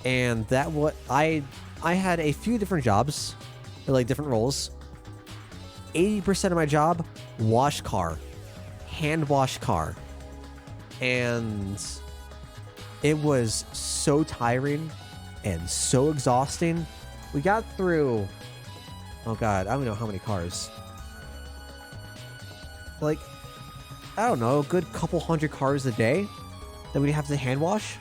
And that what I had a few different jobs, like different roles. 80% of my job, wash car. Hand wash car. And it was so tiring and so exhausting. We got through, oh god, I don't know how many cars. Like, I don't know, a good couple hundred cars a day that we'd have to hand wash.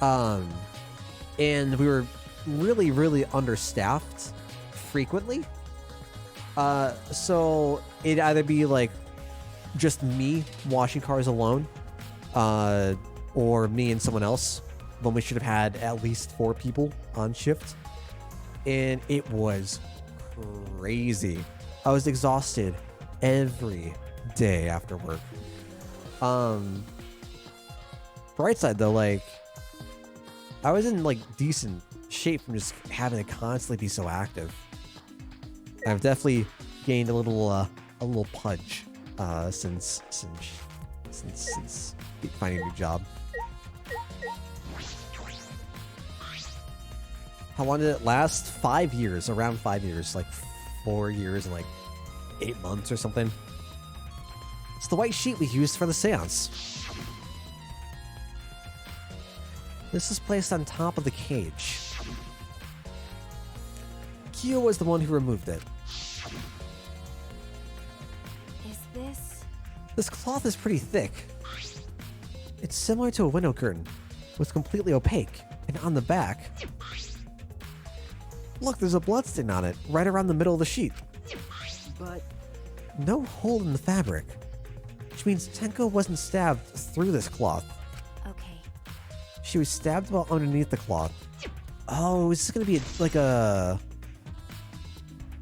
And we were really, really understaffed frequently. So it'd either be like just me washing cars alone, or me and someone else, when we should have had at least 4 people on shift. And it was crazy. I was exhausted every day after work. Bright side though, like, I was in like decent shape from just having to constantly be so active. I've definitely gained a little pudge since finding a new job. How long did it last? 5 years, around 5 years, like 4 years and like 8 months or something. It's the white sheet we used for the seance. This is placed on top of the cage. Kyo was the one who removed it. Is this... This cloth is pretty thick. It's similar to a window curtain, but it's completely opaque, and on the back... Look, there's a bloodstain on it, right around the middle of the sheet. But No hole in the fabric, which means Tenko wasn't stabbed through this cloth. Okay. She was stabbed while underneath the cloth. Oh, is this gonna be like a...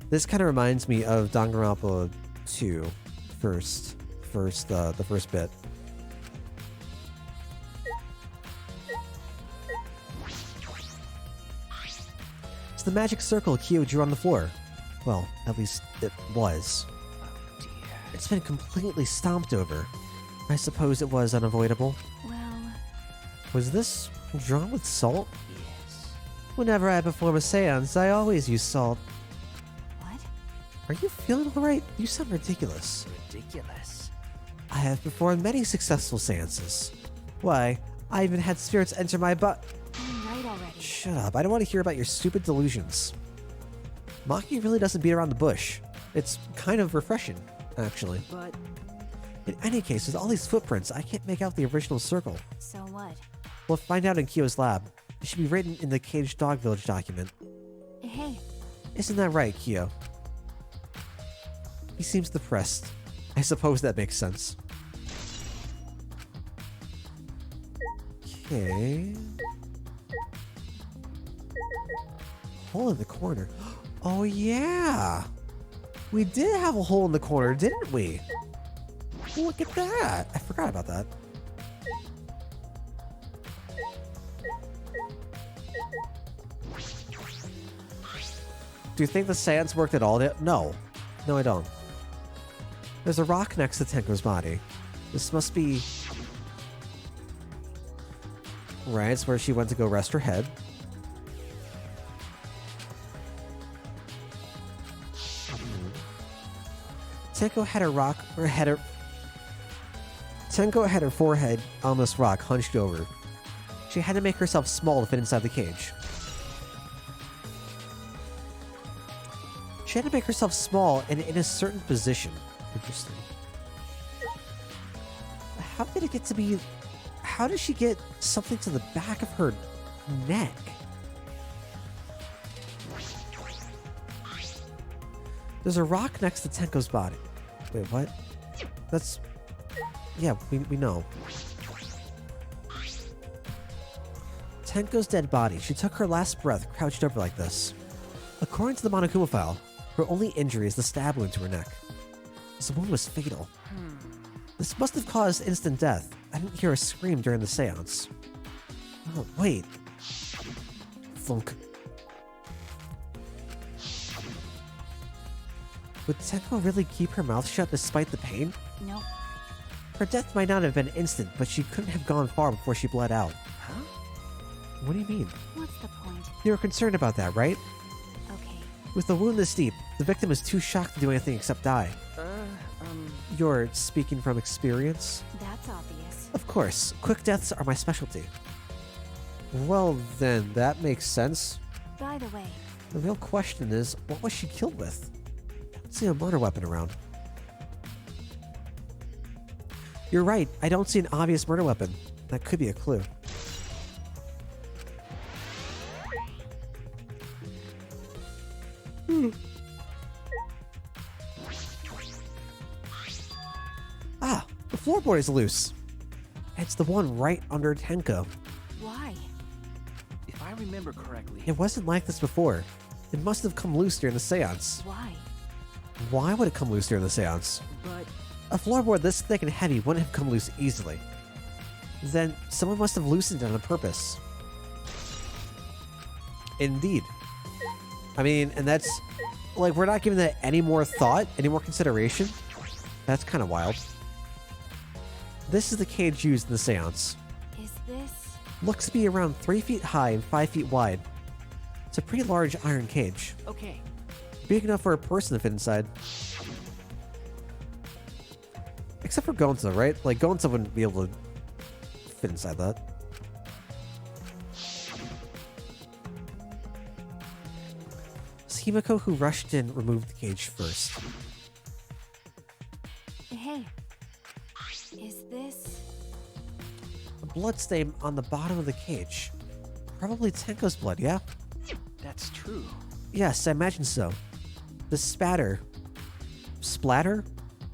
This kind of reminds me of Danganronpa 2, the first bit. It's the magic circle Kyo drew on the floor. Well, at least it was. Oh dear. It's been completely stomped over. I suppose it was unavoidable. Well, Was this drawn with salt? Yes. Whenever I perform a seance, I always use salt. what? Are you feeling alright? You sound ridiculous. Ridiculous. I have performed many successful seances. Why, I even had spirits enter my butt. I'm right already. Shut up, I don't want to hear about your stupid delusions. Maki really doesn't beat around the bush. It's kind of refreshing, actually. but In any case, with all these footprints, I can't make out the original circle. So what? We'll find out in Kyo's lab. It should be written in the Caged Dog Village document. Hey, Isn't that right, Kyo? He seems depressed. I suppose that makes sense. Okay. Hole in the corner. Oh yeah! We did have a hole in the corner, didn't we? Look at that! I forgot about that. Do you think the seance worked at all? No. No, I don't. There's a rock next to Tenko's body. This must be... Right, it's where she went to go rest her head. Tenko had her forehead on this rock hunched over. She had to make herself small to fit inside the cage. She had to make herself small and in a certain position. Interesting. How did it get to be... How did she get something to the back of her neck? There's a rock next to Tenko's body. Wait, what? That's... Yeah, we know. Tenko's dead body. She took her last breath crouched over like this. According to the Monokuma file, her only injury is the stab wound to her neck. This wound was fatal. This must have caused instant death. I didn't hear a scream during the seance. Oh, wait. Thunk. Would Tenko really keep her mouth shut despite the pain? nope. Her death might not have been instant, but she couldn't have gone far before she bled out. Huh? What do you mean? What's the point? You were concerned about that, right? Okay. With the wound this deep, the victim is too shocked to do anything except die. You're speaking from experience? That's obvious. Of course, quick deaths are my specialty. Well then, that makes sense. By the way, The real question is, what was she killed with? I don't see a murder weapon around. You're right, I don't see an obvious murder weapon. That could be a clue. Ah, the floorboard is loose. It's the one right under Tenko. why? If I remember correctly, It wasn't like this before. It must have come loose during the seance. Why? Why would it come loose during the seance? but A floorboard this thick and heavy wouldn't have come loose easily. Then someone must have loosened it on purpose. Indeed. I mean, and that's... Like, we're not giving that any more thought, any more consideration. That's kind of wild. This is the cage used in the seance. Is this... Looks to be around 3 feet high and 5 feet wide. It's a pretty large iron cage. Okay. Big enough for a person to fit inside. Except for Gonza, right? Like, Gonza wouldn't be able to fit inside that. Himiko, who rushed in, removed the cage first. Hey. Is this... A blood stain on the bottom of the cage. Probably Tenko's blood, yeah? That's true. Yes, I imagine so. The splatter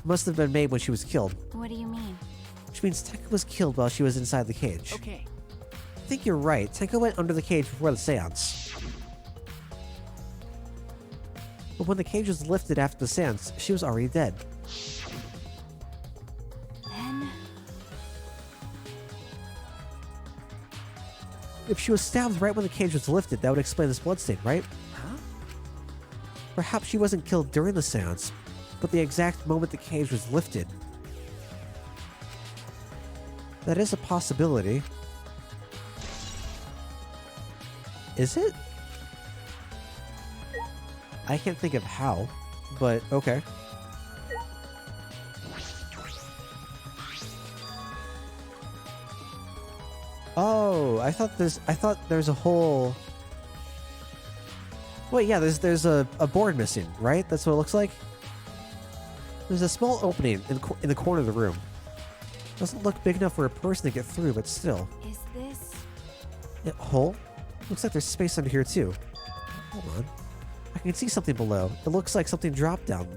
must have been made when she was killed. What do you mean? Which means Tenko was killed while she was inside the cage. Okay. I think you're right. Tenko went under the cage before the seance. But when the cage was lifted after the seance, she was already dead. Then... If she was stabbed right when the cage was lifted, that would explain this bloodstain, right? Huh? Perhaps she wasn't killed during the seance, but the exact moment the cage was lifted. That is a possibility. Is it? I can't think of how, but okay. Oh, I thought there's a whole... Wait, yeah, there's a board missing, right? That's what it looks like? There's a small opening in the corner of the room. Doesn't look big enough for a person to get through, but still. Is this... A hole? Looks like there's space under here too. Hold on. I can see something below. It looks like something dropped down.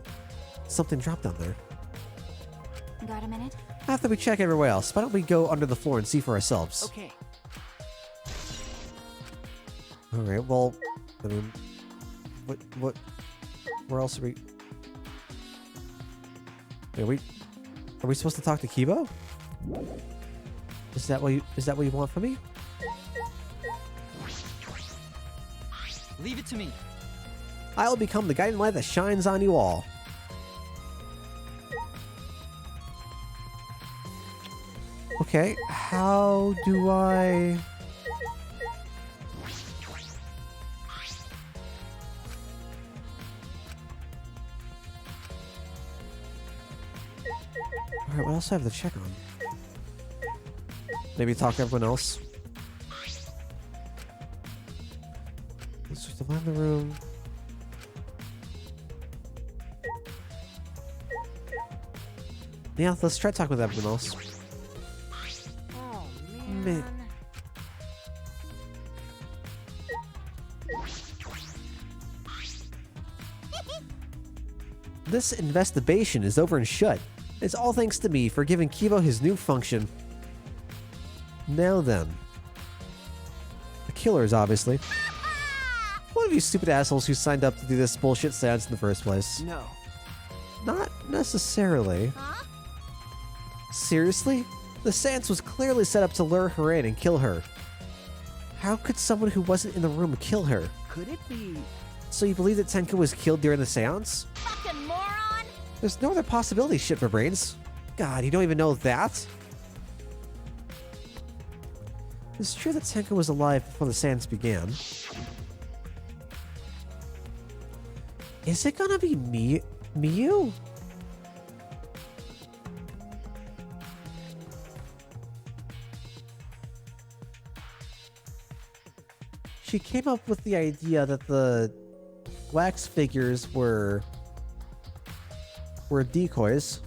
Something dropped down there. Got a minute? After we check everywhere else, why don't we go under the floor and see for ourselves? Okay. Alright, well, I mean, where else are we? Wait, are we supposed to talk to Kibo? Is that what you want from me? Leave it to me. I will become the guiding light that shines on you all. Okay, how do I... Alright, what else do I have to check on? Maybe talk to everyone else? Let's just divide the room. Yeah, let's try talking with everyone else. Oh, Man. This investigation is over and shut. It's all thanks to me for giving Kibo his new function. Now then. The killers, obviously. One of you stupid assholes who signed up to do this bullshit seance in the first place. No. Not necessarily. Huh? Seriously? The seance was clearly set up to lure her in and kill her. How could someone who wasn't in the room kill her? Could it be... So you believe that Tenko was killed during the seance? Fucking moron! There's no other possibility, shit for brains. God, you don't even know that? It's true that Tenko was alive before the seance began. Is it gonna be Miyu? She came up with the idea that the wax figures were decoys.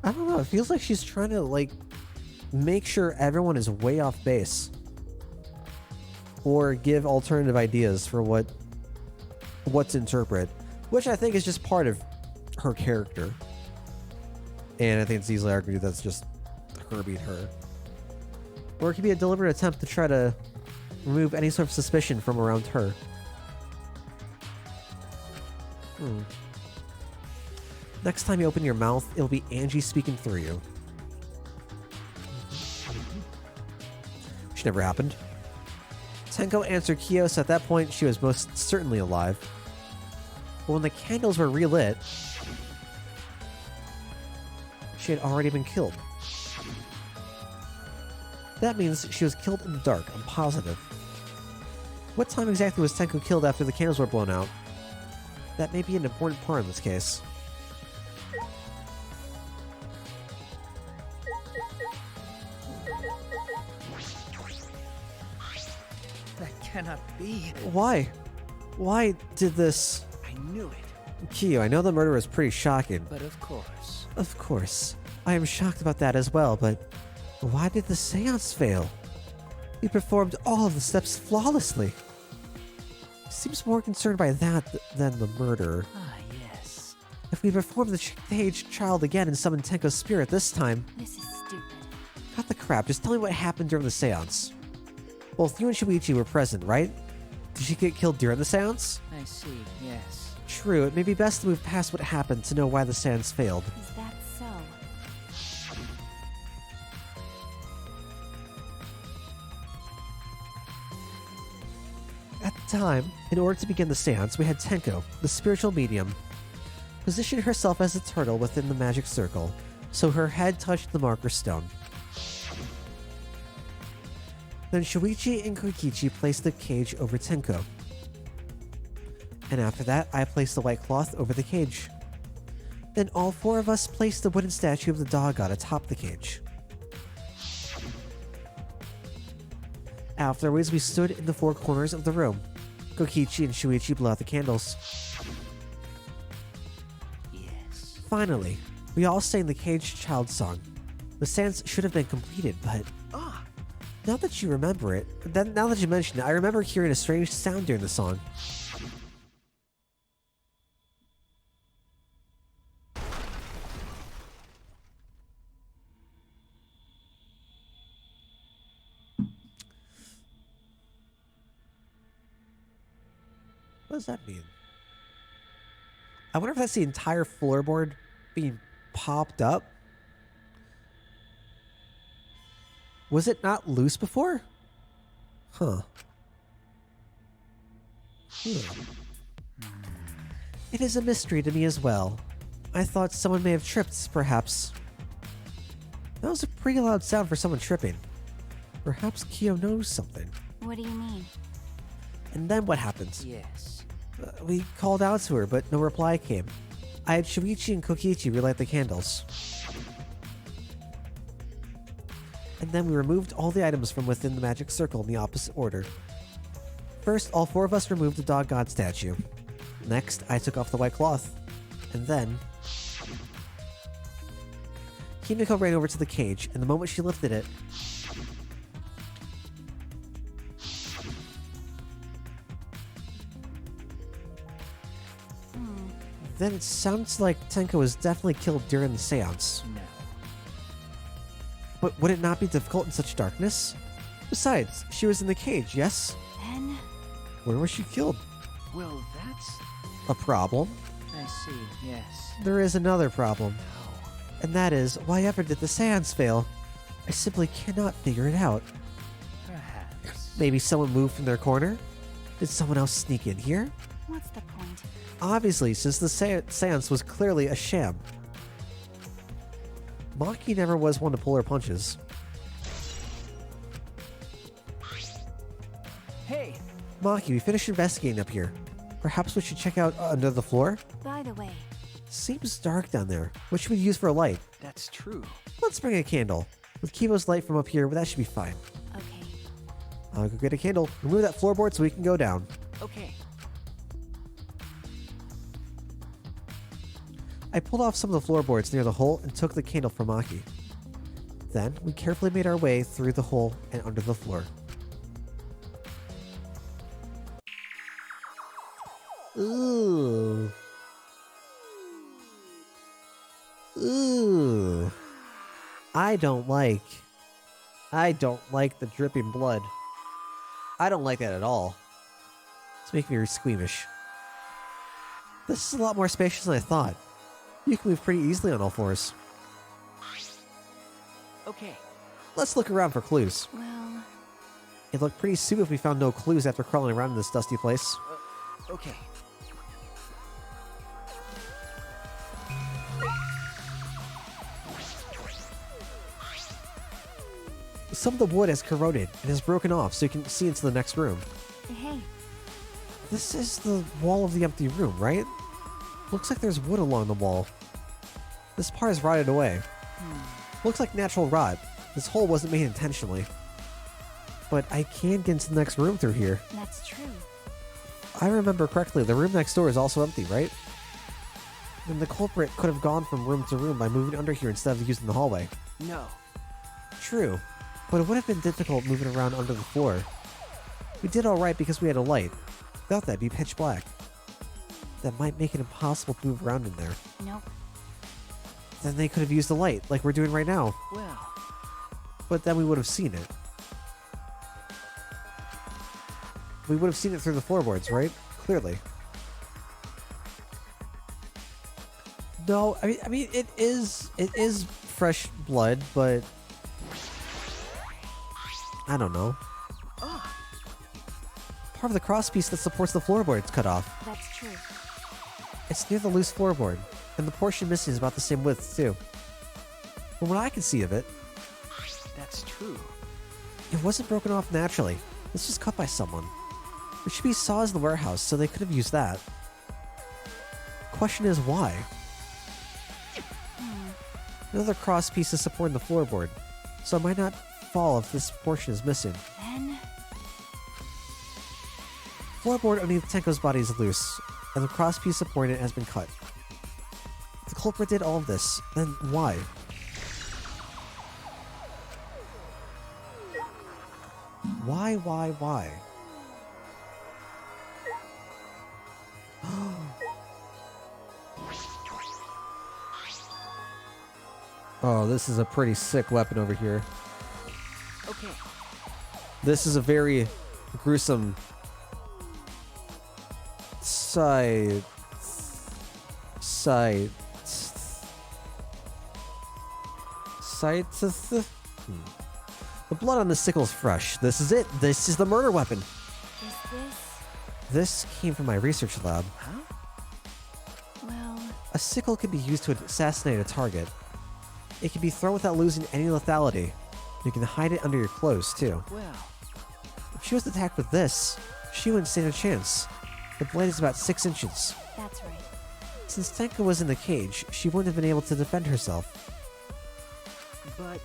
I don't know, it feels like she's trying to, like, make sure everyone is way off base. Or give alternative ideas for what to interpret. Which I think is just part of her character. And I think it's easily argued that's just her being her. Or it could be a deliberate attempt to try to remove any sort of suspicion from around her. Next time you open your mouth, it'll be Angie speaking through you. Which never happened. Tenko answered Kyo, so at that point she was most certainly alive. But when the candles were relit, she had already been killed. That means she was killed in the dark, I'm positive. What time exactly was Tenko killed after the candles were blown out? That may be an important part in this case. That cannot be. Why? Why did this... I knew it. Kyo, I know the murder was pretty shocking. But of course. Of course. I am shocked about that as well, but... why did the seance fail? We performed all of the steps flawlessly. Seems more concerned by that than the murder. Ah, yes. If we perform the caged child again and summon Tenko's spirit this time... This is stupid. Cut the crap, just tell me what happened during the seance. Both you and Shuichi were present, right? Did she get killed during the seance? I see, yes. True, it may be best to move past what happened to know why the seance failed. Is that so? At the time, in order to begin the seance, we had Tenko, the spiritual medium, position herself as a turtle within the magic circle, so her head touched the marker stone. Then Shuichi and Kokichi placed the cage over Tenko. And after that, I placed the white cloth over the cage. Then all four of us placed the wooden statue of the dog god atop the cage. Afterwards, we stood in the four corners of the room. Kokichi and Shuichi blew out the candles. Yes. Finally, we all sang the caged child song. The seance should have been completed, but... now that you remember it, now that you mention it, I remember hearing a strange sound during the song. What does that mean? I wonder if that's the entire floorboard being popped up. Was it not loose before? Huh. It is a mystery to me as well. I thought someone may have tripped, perhaps. That was a pretty loud sound for someone tripping. Perhaps Kyo knows something. What do you mean? And then what happened? Yes. We called out to her, but no reply came. I had Shuichi and Kokichi relight the candles. And then we removed all the items from within the magic circle in the opposite order. First, all four of us removed the dog god statue. Next, I took off the white cloth. And then... Himiko ran over to the cage, and the moment she lifted it... then it sounds like Tenko was definitely killed during the seance. No. But would it not be difficult in such darkness? Besides, she was in the cage, yes? Then... Where was she killed? Well, that's... A problem? I see, yes. There is another problem. And that is, why ever did the seance fail? I simply cannot figure it out. Perhaps. Maybe someone moved from their corner? Did someone else sneak in here? what's the point? Obviously, since the seance was clearly a sham. Maki never was one to pull her punches. Hey! Maki, we finished investigating up here. Perhaps we should check out under the floor? By the way, Seems dark down there. What should we use for a light? That's true. Let's bring a candle. With Kivo's light from up here, that should be fine. okay. I'll go get a candle. Remove that floorboard so we can go down. Okay. I pulled off some of the floorboards near the hole and took the candle from Maki. Then, we carefully made our way through the hole and under the floor. Ooh. Ooh. I don't like the dripping blood. I don't like that at all. It's making me squeamish. This is a lot more spacious than I thought. You can move pretty easily on all fours. Okay. Let's look around for clues. Well, It'd look pretty stupid if we found no clues after crawling around in this dusty place. Okay. Some of the wood has corroded and has broken off so you can see into the next room. hey, This is the wall of the empty room, right? Looks like there's wood along the wall. This part is rotted away. Looks like natural rot. This hole wasn't made intentionally. But I can get into the next room through here. that's true. I remember correctly, the room next door is also empty, right? Then the culprit could have gone from room to room by moving under here instead of using the hallway. No. True, but it would have been difficult moving around under the floor. We did alright because we had a light. Without that, it'd be pitch black. That might make it impossible to move around in there. Nope. Then they could have used the light, like we're doing right now. Well, But then we would have seen it. We would have seen it through the floorboards, right? Clearly. No, I mean it is fresh blood, but I don't know. Part of the crosspiece that supports the floorboard is cut off. That's true. It's near the loose floorboard, and the portion missing is about the same width too. From what I can see of it, that's true. it wasn't broken off naturally. This was cut by someone. There should be saws in the warehouse, so they could have used that. Question is why? Another cross piece is supporting the floorboard, so it might not fall if this portion is missing. Then, Floorboard underneath Tenko's body is loose, and the cross piece supporting it has been cut. If the culprit did all of this, then why? Why? Oh, this is a pretty sick weapon over here. Okay. This is a very gruesome side. The blood on the sickle is fresh. This is it. This is the murder weapon. is this... This came from my research lab. Huh? Well, A sickle can be used to assassinate a target. It can be thrown without losing any lethality. You can hide it under your clothes, too. Well, If she was attacked with this, she wouldn't stand a chance. The blade is about 6 inches. that's right. Since Tenko was in the cage, she wouldn't have been able to defend herself. but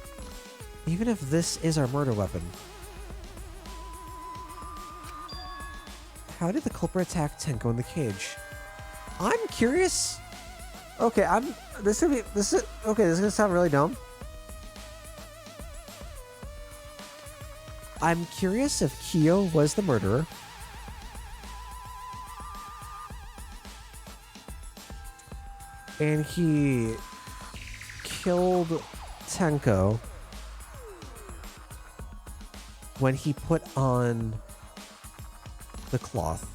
Even if this is our murder weapon. How did the culprit attack Tenko in the cage? I'm curious. Okay, this is gonna sound really dumb. I'm curious if Kyo was the murderer. And he killed Tenko when he put on the cloth.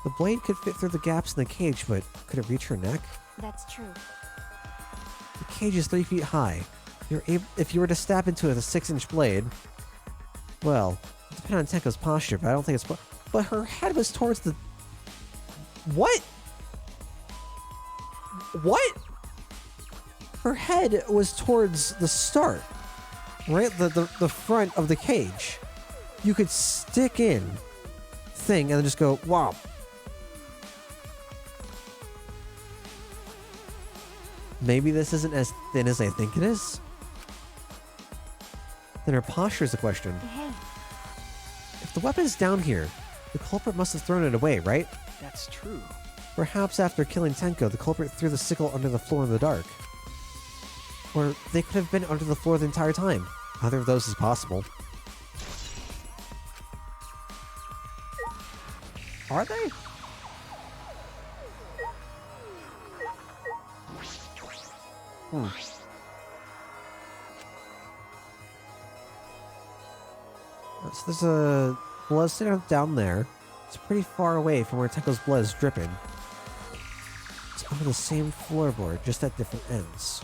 The blade could fit through the gaps in the cage, but could it reach her neck? That's true. The cage is 3 feet high. If you were to stab into it with a 6-inch blade, well, it depends on Tenko's posture, but I don't think it's... But her head was towards the... What? What? Her head was towards the start, right? The front of the cage. You could stick in thing and then just go, wow. Maybe this isn't as thin as I think it is. Then her posture is the question. Hey, If the weapon is down here, the culprit must have thrown it away, right? that's true. Perhaps after killing Tenko, the culprit threw the sickle under the floor in the dark. Or they could have been under the floor the entire time. Either of those is possible. Are they? So there's a blood stain down there. It's pretty far away from where Tenko's blood is dripping. over the same floorboard, just at different ends.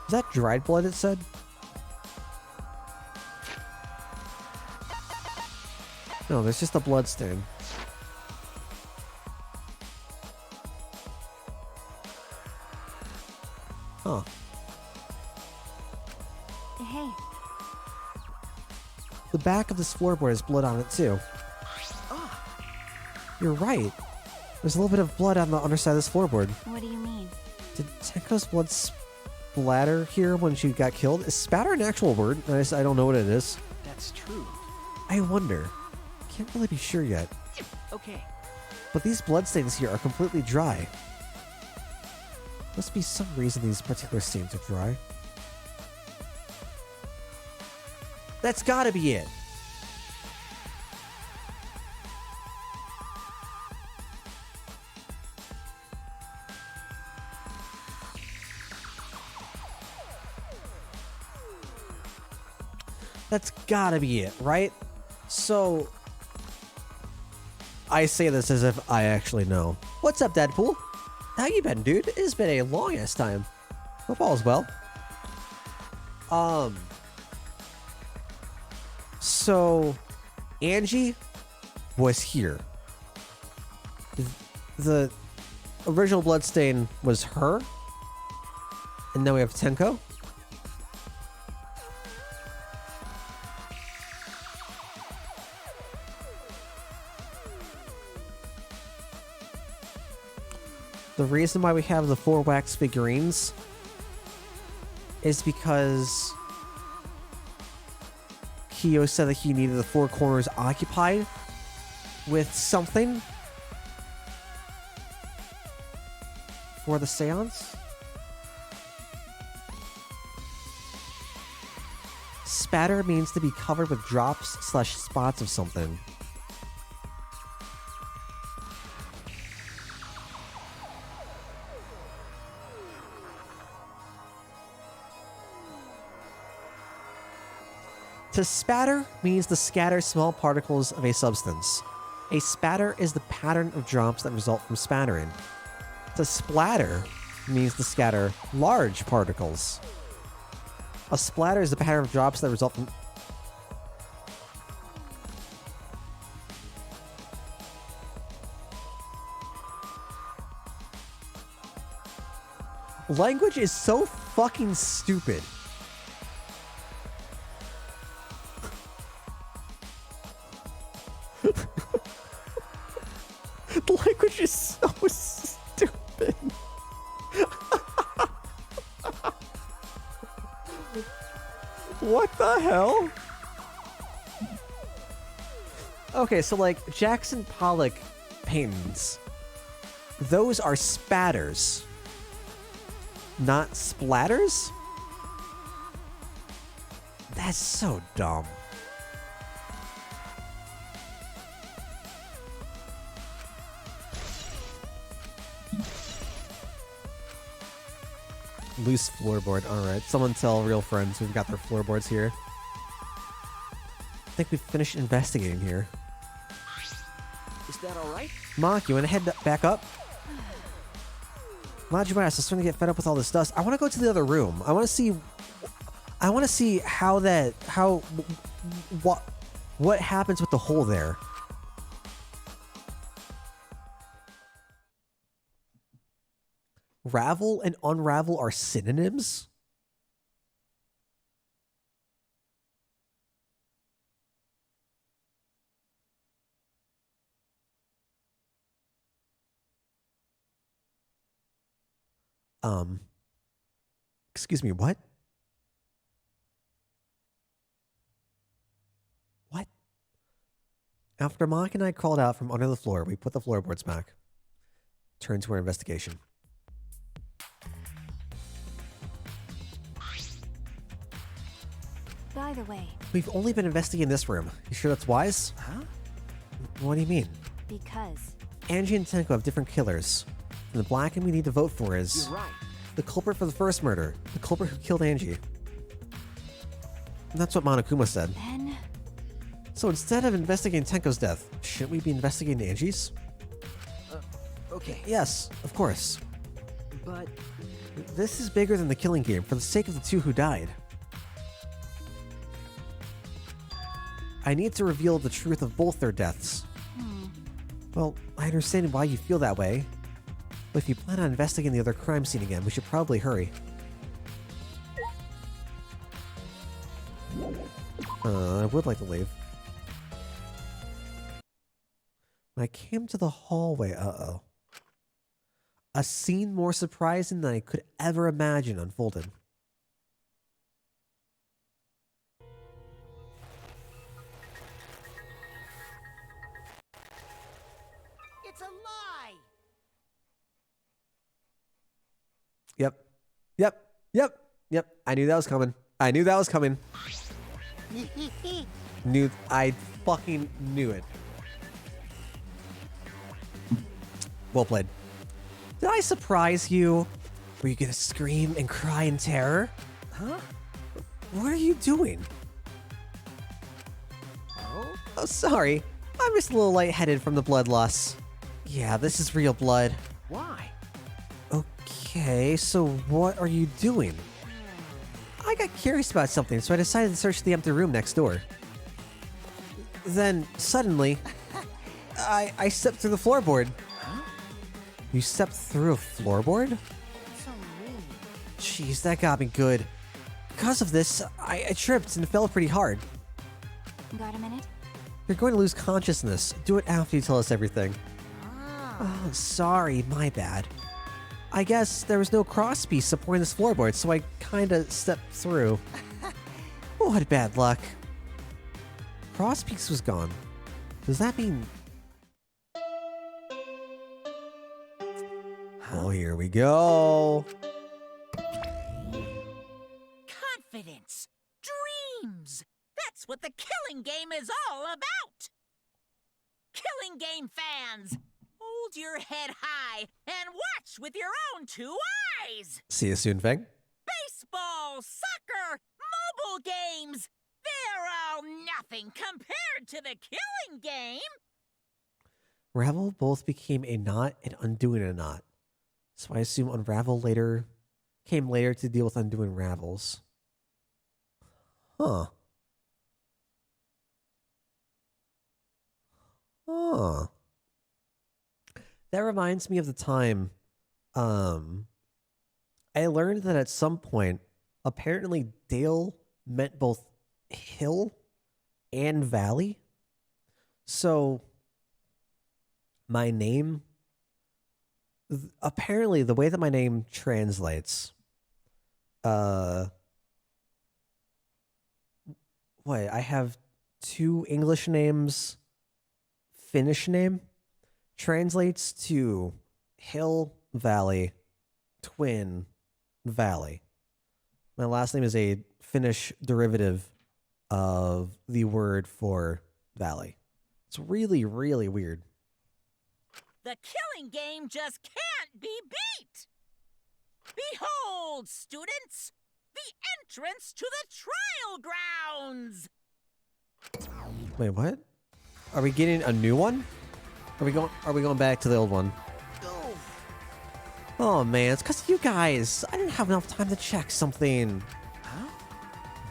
Is that dried blood, it said? No, there's just a blood stain. Huh. Hey. The back of this floorboard has blood on it, too. You're right. There's a little bit of blood on the underside of this floorboard. What do you mean? Did Tenko's blood splatter here when she got killed? Is spatter an actual word? I don't know what it is. That's true. I wonder. Can't really be sure yet. Okay. But these bloodstains here are completely dry. Must be some reason these particular stains are dry. That's gotta be it. That's gotta be it, right? So, I say this as if I actually know. What's up, Deadpool? How you been, dude? It's been a long-ass time. Hope all is well. So, Angie was here. The original bloodstain was her. And now we have Tenko. The reason why we have the 4 wax figurines is because Kyo said that he needed the 4 corners occupied with something for the seance. Spatter means to be covered with drops/spots of something. To spatter means to scatter small particles of a substance. A spatter is the pattern of drops that result from spattering. To splatter means to scatter large particles. A splatter is the pattern of drops that result from... Language is so fucking stupid. The language is so stupid. What the hell? Okay, so like Jackson Pollock paintings, those are spatters, not splatters? That's so dumb. Loose floorboard. Alright, someone tell real friends we've got their floorboards here. I think we've finished investigating here. Is that alright? Mock, you wanna head back up? Majimaras, I'm starting to get fed up with all this dust. I wanna go to the other room. I wanna see what happens with the hole there. Ravel and unravel are synonyms? Excuse me, what? What? After Mock and I crawled out from under the floor, we put the floorboards back. Turned to our investigation. By the way, We've only been investigating this room. You sure that's wise? Huh? What do you mean? because Angie and Tenko have different killers. And the black and we need to vote for is You're right. the culprit for the first murder, the culprit who killed Angie. That's what Monokuma said. Then... So instead of investigating Tenko's death, shouldn't we be investigating Anji's? Okay, Yes, of course. but This is bigger than the killing game for the sake of the two who died. I need to reveal the truth of both their deaths. Well, I understand why you feel that way. But if you plan on investigating the other crime scene again, we should probably hurry. I would like to leave. When I came to the hallway, uh-oh. A scene more surprising than I could ever imagine unfolded. It's a lie! Yep. I knew that was coming. I fucking knew it. Well played. Did I surprise you? Were you gonna scream and cry in terror? huh? What are you doing? Oh, sorry. I'm just a little lightheaded from the blood loss. Yeah, this is real blood. Why? Okay, so what are you doing? I got curious about something, so I decided to search the empty room next door. Then, suddenly, I stepped through the floorboard. You stepped through a floorboard? So mean. Jeez, that got me good. Because of this, I tripped and fell pretty hard. Got a minute? You're going to lose consciousness. Do it after you tell us everything. Ah. Oh, sorry, my bad. I guess there was no crosspiece supporting this floorboard, so I kinda stepped through. What bad luck. Crosspiece was gone. Does that mean... Oh, here we go. Confidence. Dreams. That's what the killing game is all about. Killing game fans, hold your head high and watch with your own two eyes. See you soon, Feng. Baseball, soccer, mobile games. They're all nothing compared to the killing game. Ravel both became a knot and undoing a knot. So I assume Unravel came later to deal with undoing Ravels. Huh. That reminds me of the time, I learned that at some point, apparently Dale meant both hill and valley. So, my name, apparently the way that my name translates, I have two English names, Finnish name, translates to hill, valley, twin, valley. My last name is a Finnish derivative of the word for valley. It's really, really weird. The killing game just can't be beat. Behold, students, the entrance to the trial grounds. Wait, what? Are we getting a new one? Are we going back to the old one? Oh man, it's because of you guys. I didn't have enough time to check something. Huh?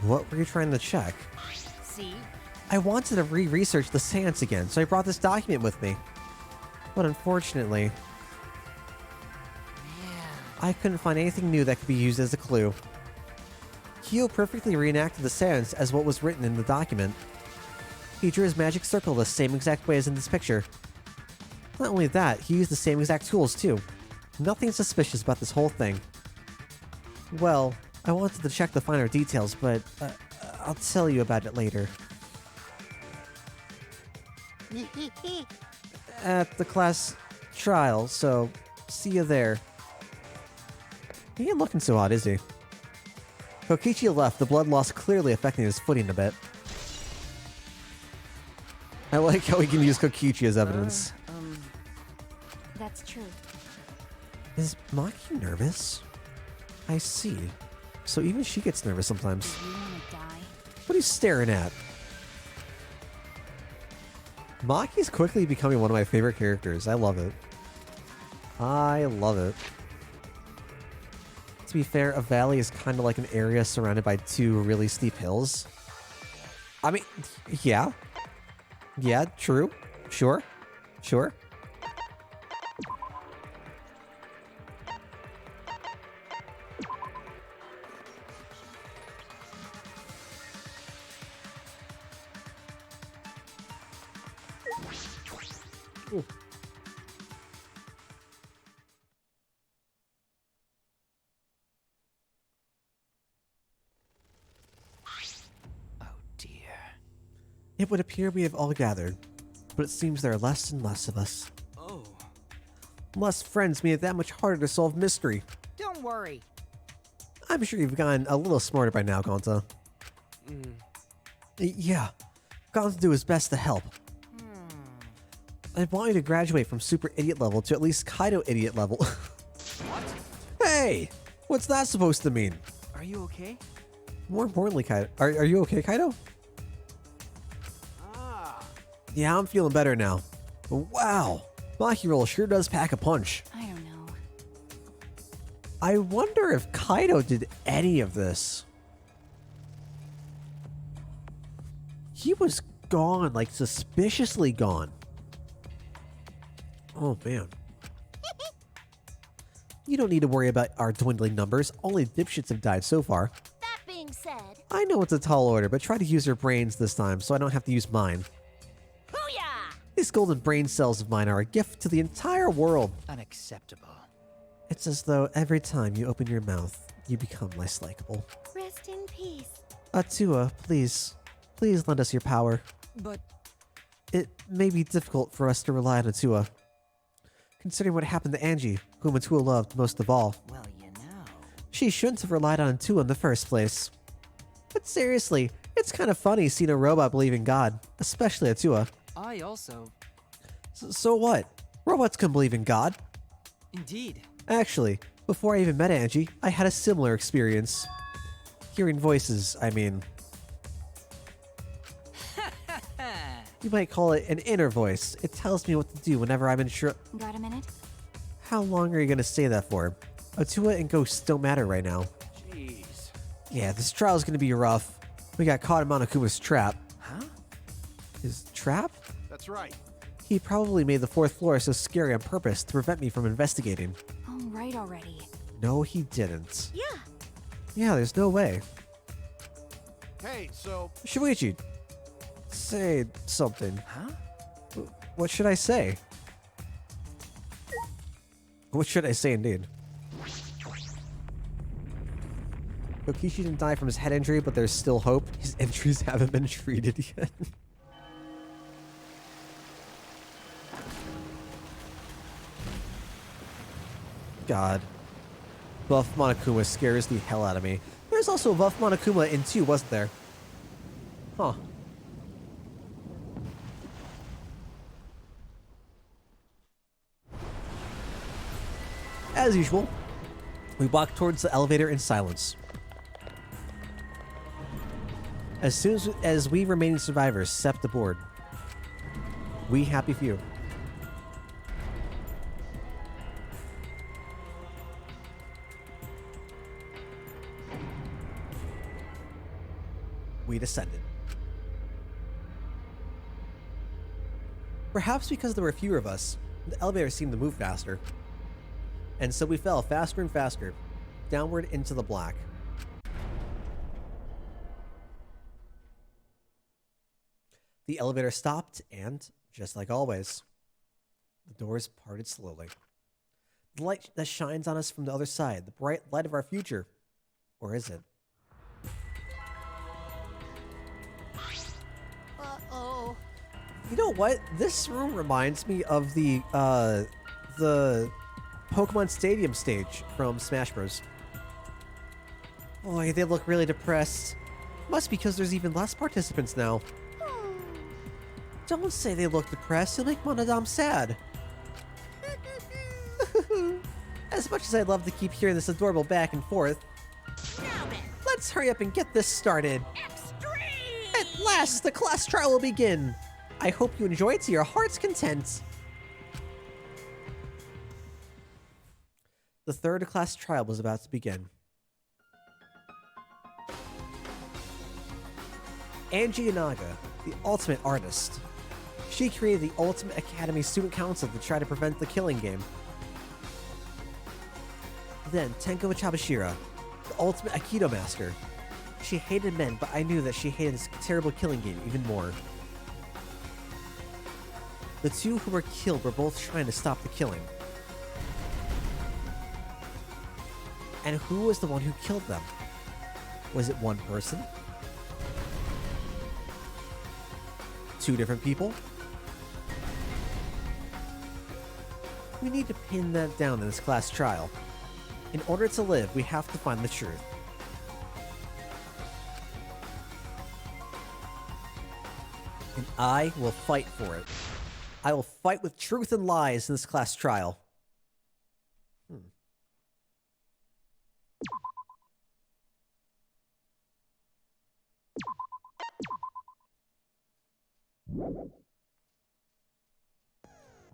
What were you trying to check? See? I wanted to re-research the seance again, so I brought this document with me. But unfortunately, I couldn't find anything new that could be used as a clue. Kyo perfectly reenacted the seance as what was written in the document. He drew his magic circle the same exact way as in this picture. Not only that, he used the same exact tools too. Nothing suspicious about this whole thing. Well, I wanted to check the finer details, but I'll tell you about it later. At the class trial, so see you there. He ain't looking so hot, is he? Kokichi left, the blood loss clearly affecting his footing a bit. I like how we can use Kokichi as evidence. That's true. Is Maki nervous? I see. So even she gets nervous sometimes. Do you want to die? What are you staring at? Maki's quickly becoming one of my favorite characters. I love it. I love it. To be fair, a valley is kind of like an area surrounded by two really steep hills. I mean, yeah. Yeah, true. Sure. Sure. Ooh. Oh dear. It would appear we have all gathered, but it seems there are less and less of us. Oh. Less friends made it that much harder to solve mystery. Don't worry. I'm sure you've gotten a little smarter by now, Gonta. Yeah, Gonta do his best to help. I want you to graduate from super idiot level to at least Kaido idiot level. What? Hey! What's that supposed to mean? Are you okay? More importantly, Kaido. Are you okay, Kaido? Ah. Yeah, I'm feeling better now. But wow! Maki Roll sure does pack a punch. I don't know. I wonder if Kaido did any of this. He was gone, like suspiciously gone. Oh man. You don't need to worry about our dwindling numbers. Only dipshits have died so far. That being said, I know it's a tall order, but try to use your brains this time so I don't have to use mine. booyah! These golden brain cells of mine are a gift to the entire world. Unacceptable. It's as though every time you open your mouth, you become less likable. Rest in peace. Atua, please. Please lend us your power. But It may be difficult for us to rely on Atua, considering what happened to Angie, whom Atua loved most of all. Well, you know. She shouldn't have relied on Atua in the first place. But seriously, it's kind of funny seeing a robot believe in God, especially Atua. I also... So what? Robots can believe in God. Indeed. Actually, before I even met Angie, I had a similar experience. Hearing voices, I mean. You might call it an inner voice. It tells me what to do whenever I'm unsure. Got a minute? How long are you gonna say that for? Atua and ghosts don't matter right now. Jeez. Yeah, this trial's gonna be rough. We got caught in Monokuma's trap. Huh? His trap? That's right. He probably made the 4th floor so scary on purpose to prevent me from investigating. Oh, right already. No, he didn't. Yeah. Yeah, there's no way. Hey, so Shuichi, say something. Huh? What should I say? What should I say indeed? Kokishi didn't die from his head injury, but there's still hope. His injuries haven't been treated yet. God. Buff Monokuma scares the hell out of me. There's also a Buff Monokuma in 2, wasn't there? Huh. As usual, we walk towards the elevator in silence. As soon as we remaining survivors step aboard, we happy few. We descended. Perhaps because there were fewer of us, the elevator seemed to move faster. And so we fell faster and faster, downward into the black. The elevator stopped, and, just like always, the doors parted slowly. The light that shines on us from the other side, the bright light of our future. Or is it? Uh-oh. You know what? This room reminds me of the Pokemon Stadium stage from Smash Bros. Boy, they look really depressed. Must be because there's even less participants now. Don't say they look depressed, you'll make Monodam sad. As much as I'd love to keep hearing this adorable back and forth, Now then, let's hurry up and get this started. extreme! At last, the class trial will begin. I hope you enjoy it to your heart's content. The third class trial was about to begin. Angie Inaga, the ultimate artist. She created the Ultimate Academy Student Council to try to prevent the killing game. Then Tenko Chabashira, the ultimate Aikido master. She hated men, but I knew that she hated this terrible killing game even more. The two who were killed were both trying to stop the killing. And who was the one who killed them? Was it one person? Two different people? We need to pin that down in this class trial. In order to live, we have to find the truth. And I will fight for it. I will fight with truth and lies in this class trial.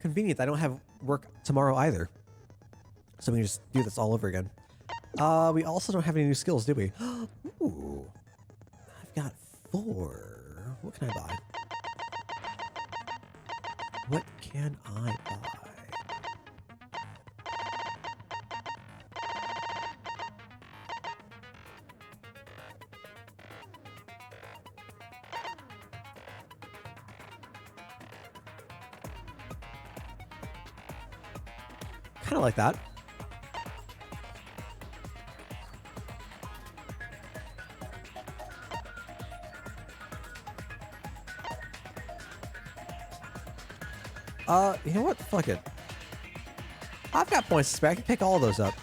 Convenient, I don't have work tomorrow either. So we can just do this all over again. We also don't have any new skills, do we? Ooh. I've got 4. What can I buy? What can I buy? Kind of like that. You know what? Fuck it. I've got points to spare. I can pick all of those up.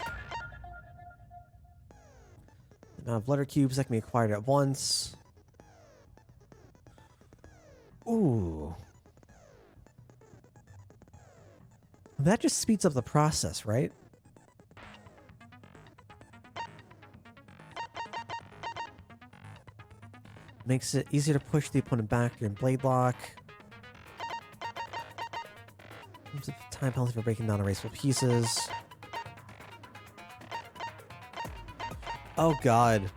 The amount of letter cubes that can be acquired at once. Ooh. That just speeds up the process, right? Makes it easier to push the opponent back in blade lock. Time penalty for breaking non-erasable pieces. Oh god.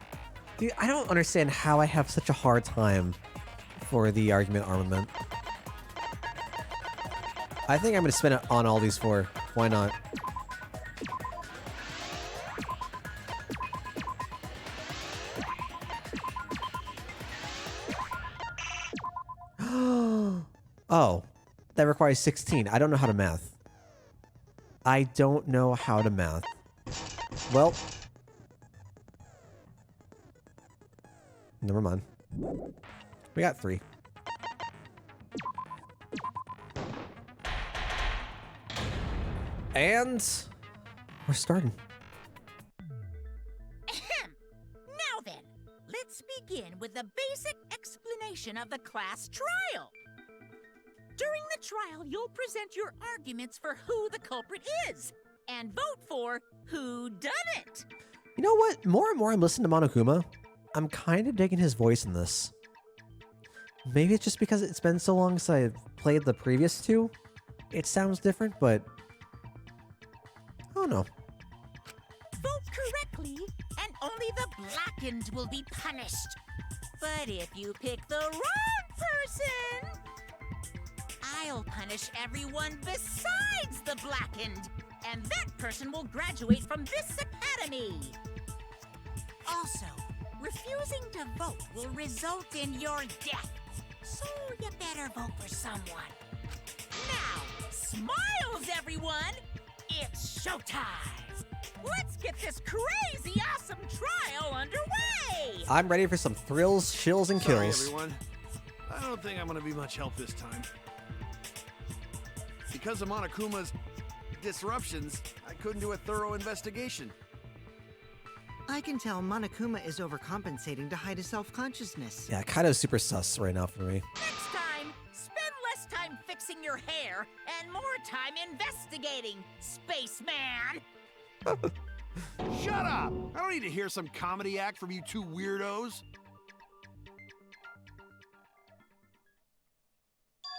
Dude, I don't understand how I have such a hard time for the argument armament. I think I'm gonna spend it on all these 4. Why not? Oh. That requires 16. I don't know how to math. I don't know how to math. Well. Never mind. We got 3. And we're starting. Now then, let's begin with the basic explanation of the class trial. During the trial, you'll present your arguments for who the culprit is, and vote for who done it. You know what? More and more I'm listening to Monokuma, I'm kind of digging his voice in this. Maybe it's just because it's been so long since I played the previous 2. It sounds different, but I don't know. Vote correctly, and only the blackened will be punished. But if you pick the wrong person, I'll punish everyone besides the blackened, and that person will graduate from this academy. Also, refusing to vote will result in your death, so you better vote for someone. Now, smiles, everyone! It's showtime! Let's get this crazy awesome trial underway! I'm ready for some thrills, chills, and kills. Sorry, everyone. I don't think I'm gonna be much help this time. Because of Monokuma's disruptions, I couldn't do a thorough investigation. I can tell Monokuma is overcompensating to hide his self-consciousness. Yeah, Kaido's super sus right now for me. Next time, spend less time fixing your hair and more time investigating, spaceman! Shut up! I don't need to hear some comedy act from you 2 weirdos.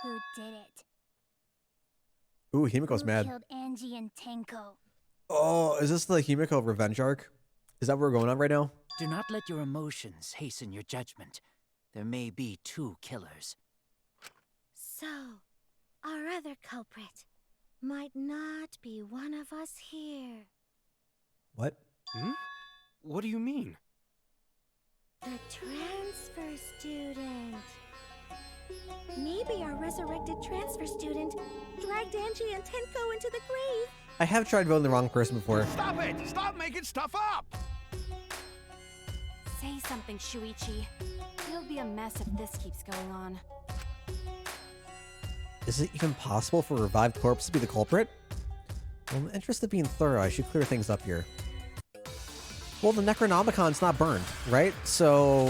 who did it. Ooh, Himiko's Who mad. killed Angie and Tenko. Oh, is this the Himiko revenge arc? Is that what we're going on right now? Do not let your emotions hasten your judgment. There may be two killers. So, our other culprit might not be one of us here. What? Hmm? What do you mean? The transfer student. Maybe our resurrected transfer student dragged Angie and Tenko into the grave. I have tried voting the wrong person before. Stop it! Stop making stuff up! Say something, Shuichi. It'll be a mess if this keeps going on. Is it even possible for a revived corpse to be the culprit? Well, in the interest of being thorough, I should clear things up here. Well, the Necronomicon's not burned, right? So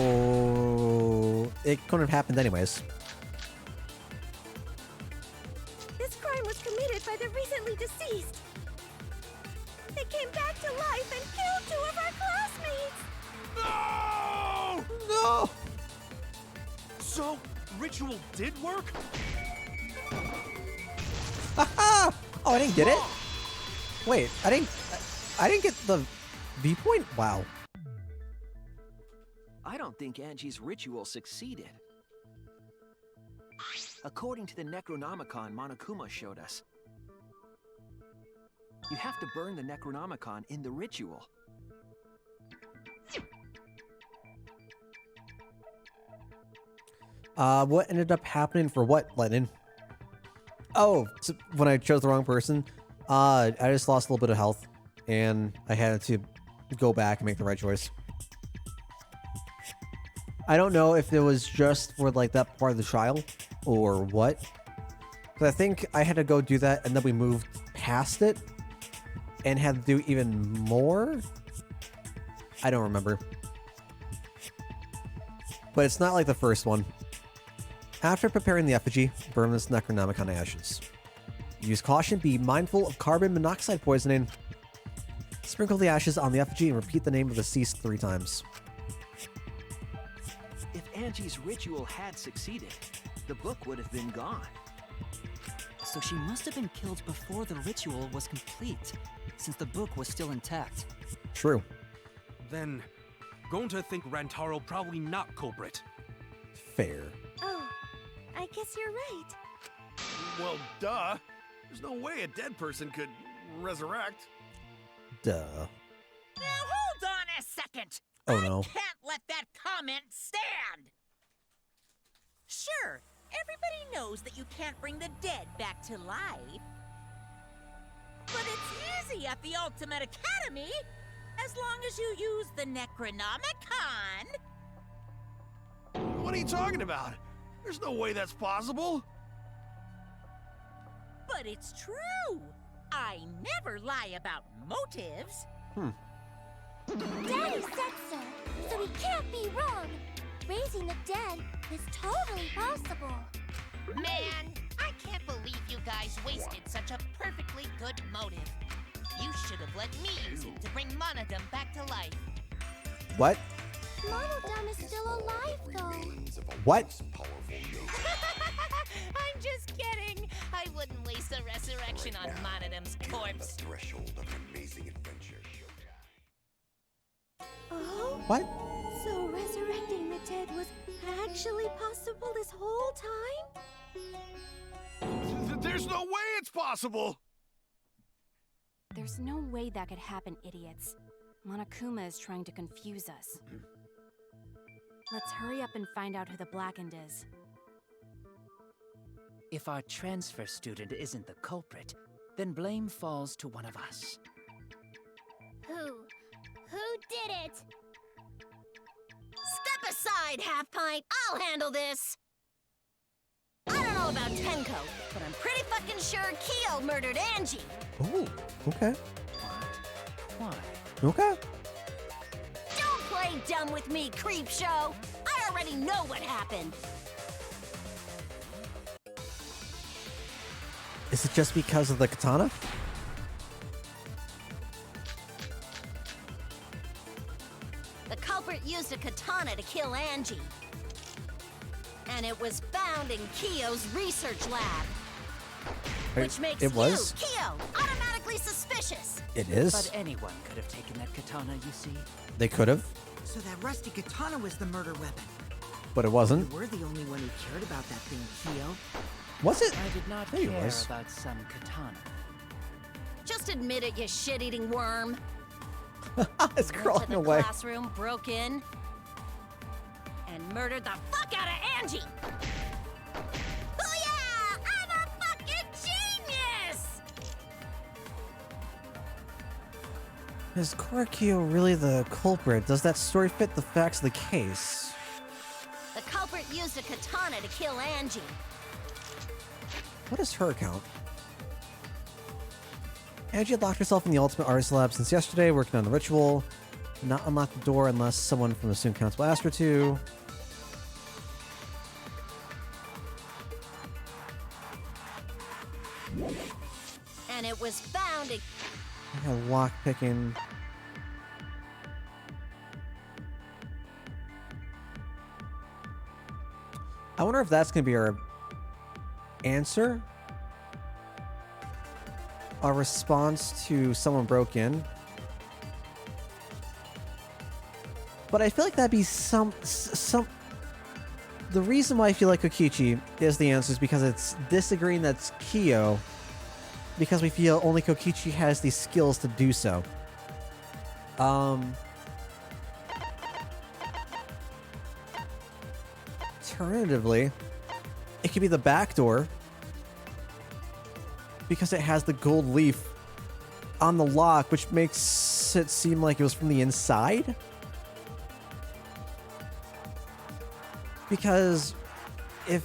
it couldn't have happened anyways. This crime was committed by the recently deceased. They came back to life and killed 2 of our classmates! No! No! So, ritual did work? Haha! Oh, I didn't get it? Wait, I didn't get the viewpoint? Wow. I don't think Angie's ritual succeeded. According to the Necronomicon Monokuma showed us, you have to burn the Necronomicon in the ritual. What ended up happening for what, Lennon? Oh, so when I chose the wrong person, I just lost a little bit of health, and I had to go back and make the right choice. I don't know if it was just for like that part of the trial or what, but I think I had to go do that, and then we moved past it and had to do even more. I don't remember, but it's not like the first one. After preparing the effigy, burn this Necronomicon ashes. Use caution, be mindful of carbon monoxide poisoning. Sprinkle the ashes on the effigy and repeat the name of the deceased 3 times. If Angie's ritual had succeeded, the book would have been gone. So she must have been killed before the ritual was complete, since the book was still intact. True. Then, going to think Rantaro probably not culprit. Fair. Oh, I guess you're right. Well, duh. There's no way a dead person could resurrect. Duh. Now hold on a second. Oh no. Can't let that comment stand. Sure, everybody knows that you can't bring the dead back to life. But it's easy at the Ultimate Academy, as long as you use the Necronomicon. What are you talking about? There's no way that's possible. But it's true. I never lie about motives. Daddy said so, so he can't be wrong. Raising the dead is totally possible. Man, I can't believe you guys wasted such a perfectly good motive. You should have let me use it to bring Monodum back to life. What? Monodum is still alive, though. What? I'm just kidding. I wouldn't waste a resurrection on Monodum's corpse. Oh? What? So resurrecting the dead was actually possible this whole time? There's no way it's possible. There's no way that could happen, idiots. Monokuma is trying to confuse us. Let's hurry up and find out who the Blackened is. If our transfer student isn't the culprit, then blame falls to one of us. Who did it? Step aside, Half Pint. I'll handle this. I don't know about Tenko, but I'm pretty fucking sure Kyo murdered Angie. Oh, okay. Why? Okay. Don't play dumb with me, creep show. I already know what happened. Is it just because of the katana? The culprit used a katana to kill Angie. And it was found in Kyo's research lab. Which makes It was? you, Kyo, automatically suspicious. It is? But anyone could have taken that katana, you see. They could have, So that rusty katana was the murder weapon. but it wasn't. You were the only one who cared about that thing, Kyo. Was it? I did not I think it care was. about some katana. Just admit it, you shit-eating worm. It's Went to crawling the away. classroom, broke in, and murdered the fuck out of Angie. Booyah! I'm a fucking genius! Is Korikyo really the culprit? Does that story fit the facts of the case? The culprit used a katana to kill Angie. What is her account? Angie had locked herself in the Ultimate Artist Lab since yesterday, working on the ritual. Did not unlock the door unless someone from the student council asked her to. And it was found in... I got lock picking. I wonder if that's going to be our answer. Our response to someone broke in. But I feel like that'd be some. The reason why I feel like Kokichi is the answer is because it's disagreeing that's Kyo. Because we feel only Kokichi has the skills to do so. Alternatively, it could be the back door. Because it has the gold leaf on the lock, which makes it seem like it was from the inside. Because if...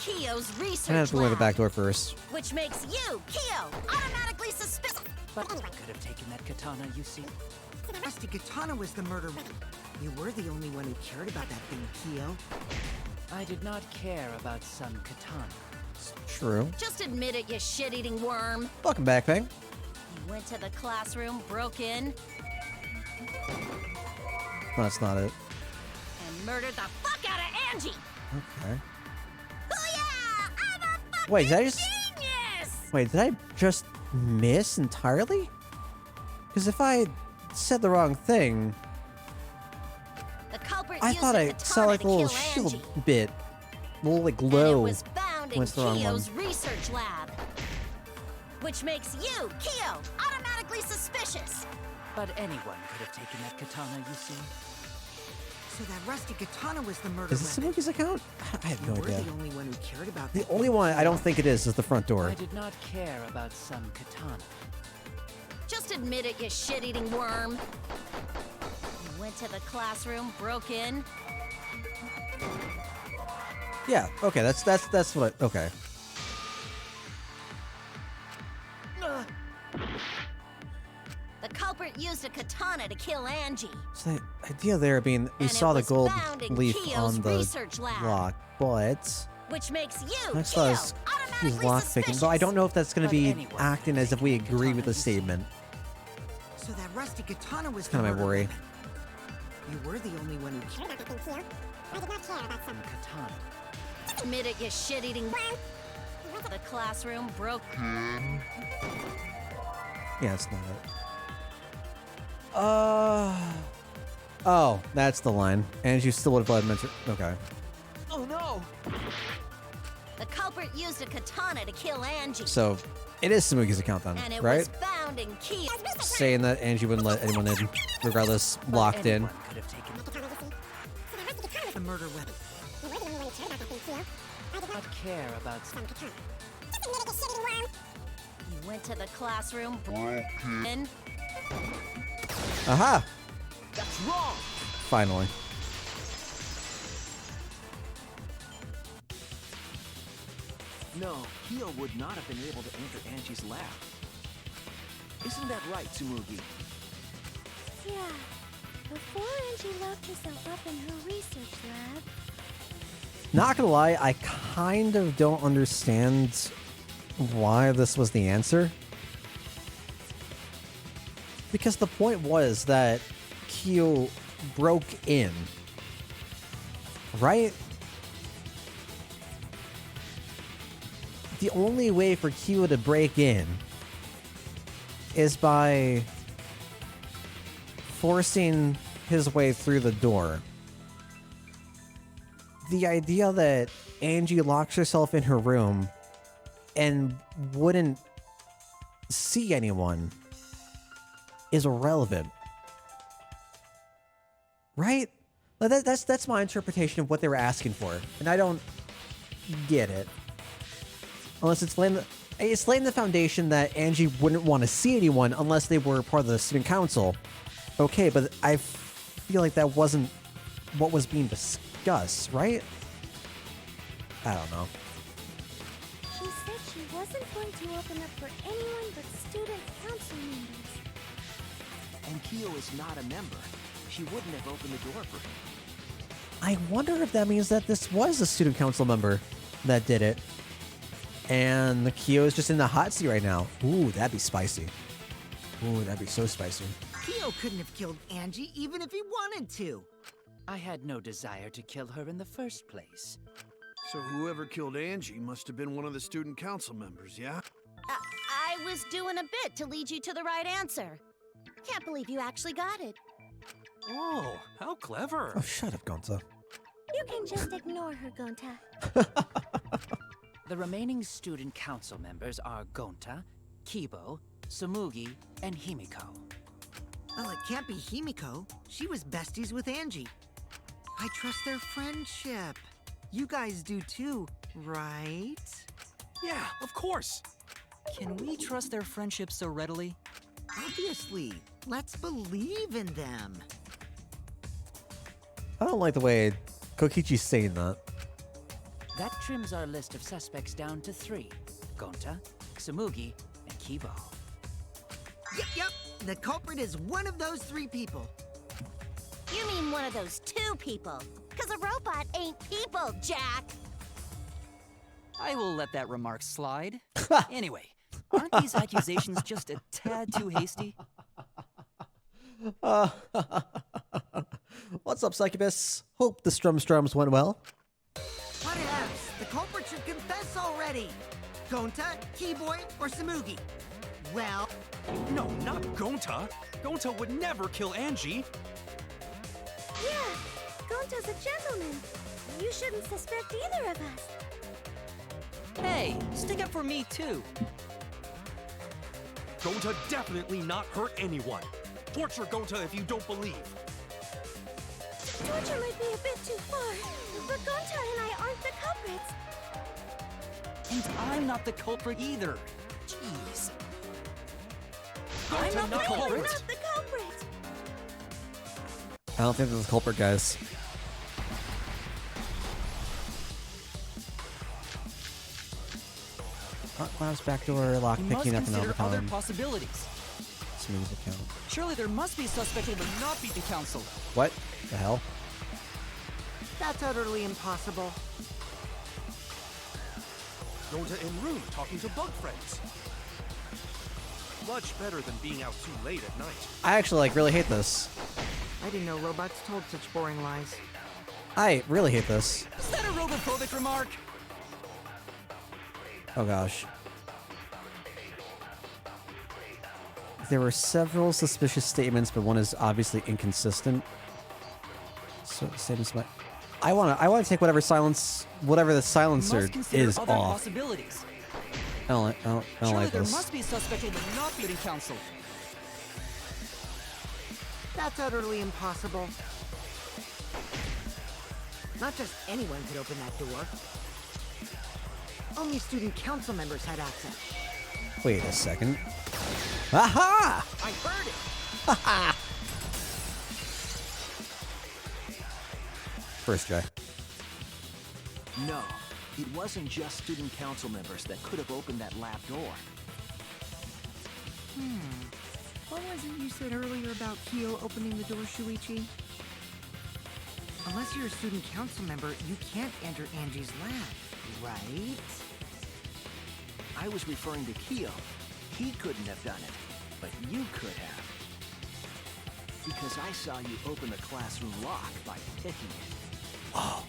Kyo's I research have to go to the lab, back door first. which makes you, Kyo, automatically suspicious. But anyone could have taken that katana, you see. The rusty katana was the murder weapon. You were the only one who cared about that thing, Kyo. I did not care about some katana. True. Just admit it, you shit-eating worm. Welcome back, Peng. You went to the classroom, broke in, That's not it. and murdered the fuck out of Angie. Okay. Booyah! I'm a fucking Wait, did I just... genius! Wait, did I just miss entirely? Because if I said the wrong thing, The culprit I used thought a I katana saw like a to little kill shield Angie. bit. A little like And glow. it was found in What's the wrong one? Kyo's research lab. Which makes you, Kyo, automatically suspicious. But anyone could have taken that katana, you see. So that rusty katana was the murder Is this weapon. Samuki's account? I have You no were idea. the only one who cared about The that only thing, one I Kyo. don't think it is the front door. I did not care about some katana. Just admit it, you shit-eating worm. You went to the classroom, broke in, Yeah, okay, that's what I... Okay. the culprit used a katana to kill Angie. So the idea there being we And saw it the was gold found in leaf Kyo's on the research lab. lock, but Which makes you, I just Kyo, thought he's automatically lock picking. But I don't know if that's going to But be anyone acting as if we agree with the statement. So that rusty katana was Kinda the my murder worry. weapon. You were the only one who cared about that thing, Kyo. I did not care about Some katana. Admit it, you shit-eating worm. The classroom broke. Yeah, it's not it. Oh, that's the line. And you still would have mentioned. Okay. Oh no! The culprit used a katana to kill Angie. So it is Samuki's account then, And it right? was found in Kyo's Saying that Angie wouldn't let anyone in, regardless, But locked in. anyone could have taken the murder weapon. I did not care about some You went to the classroom, broke in, Aha! That's wrong! Finally. No, Kyo would not have been able to enter Angie's lab. Isn't that right, Tsumugi? Yeah. Before Angie locked herself up in her research lab. Not gonna lie, I kind of don't understand why this was the answer. Because the point was that Kyo broke in, right? The only way for Kyo to break in is by forcing his way through the door. The idea that Angie locks herself in her room and wouldn't see anyone is irrelevant. Right? Like that's my interpretation of what they were asking for, and I don't get it. Unless it's laying the foundation that Angie wouldn't want to see anyone unless they were part of the student council. Okay, but I feel like that wasn't what was being discussed, right? I don't know. She said she wasn't going to open up for anyone but student council members. And Kyo is not a member. She wouldn't have opened the door for him. I wonder if that means that this was a student council member that did it. And the Kyo is just in the hot seat right now. Ooh, that'd be spicy. Ooh, that'd be so spicy. Kyo couldn't have killed Angie even if he wanted to. I had no desire to kill her in the first place. So whoever killed Angie must have been one of the student council members, yeah? I was doing a bit to lead you to the right answer. Can't believe you actually got it. Oh, how clever. Oh, shut up, Gonta. You can just ignore her, Gonta. The remaining student council members are Gonta, Kibo, Tsumugi, and Himiko. Well, it can't be Himiko. She was besties with Angie. I trust their friendship. You guys do too, right? Yeah, of course. Can we trust their friendship so readily? Obviously. Let's believe in them. I don't like the way Kokichi's saying that. That trims our list of suspects down to 3. Gonta, Tsumugi, and Kibo. Yep. The culprit is one of those 3 people. You mean one of those 2 people? Because a robot ain't people, Jack! I will let that remark slide. Anyway, aren't these accusations just a tad too hasty? What's up, Succubus? Hope the Strums went well. What else? The culprit should confess already. Gonta, Keyboy, or Tsumugi? Well... No, not Gonta. Gonta would never kill Angie. Yeah, Gonta's a gentleman. You shouldn't suspect either of us. Hey, stick up for me too. Gonta definitely not hurt anyone. Torture Gonta if you don't believe. Torture might be a bit too far, but Gonta and I aren't the culprits. And I'm not the culprit either. Jeez. I'm not the culprit. I don't think this is the culprit, guys. Lab's backdoor lock picking up consider another other time. possibilities. Smooth account. Surely there must be a suspect who would not be the council. What the hell? That's utterly impossible. Gonta in room talking to bug friends. Much better than being out too late at night. I actually really hate this. I didn't know robots told such boring lies. I really hate this. Is that a robophobic remark? Oh gosh. There were several suspicious statements, but one is obviously inconsistent. So statements might. I want to take whatever the silencer is off. Possibilities. I don't like Surely there this. must be a suspect who would not be in council. That's utterly impossible. Not just anyone could open that door. Only student council members had access. Wait a second. Aha! I heard it! Haha! First try. No, it wasn't just student council members that could have opened that lab door. What was it you said earlier about Kyo opening the door, Shuichi? Unless you're a student council member, you can't enter Angie's lab, right? I was referring to Kyo. He couldn't have done it, but you could have. Because I saw you open the classroom lock by picking it. Oh.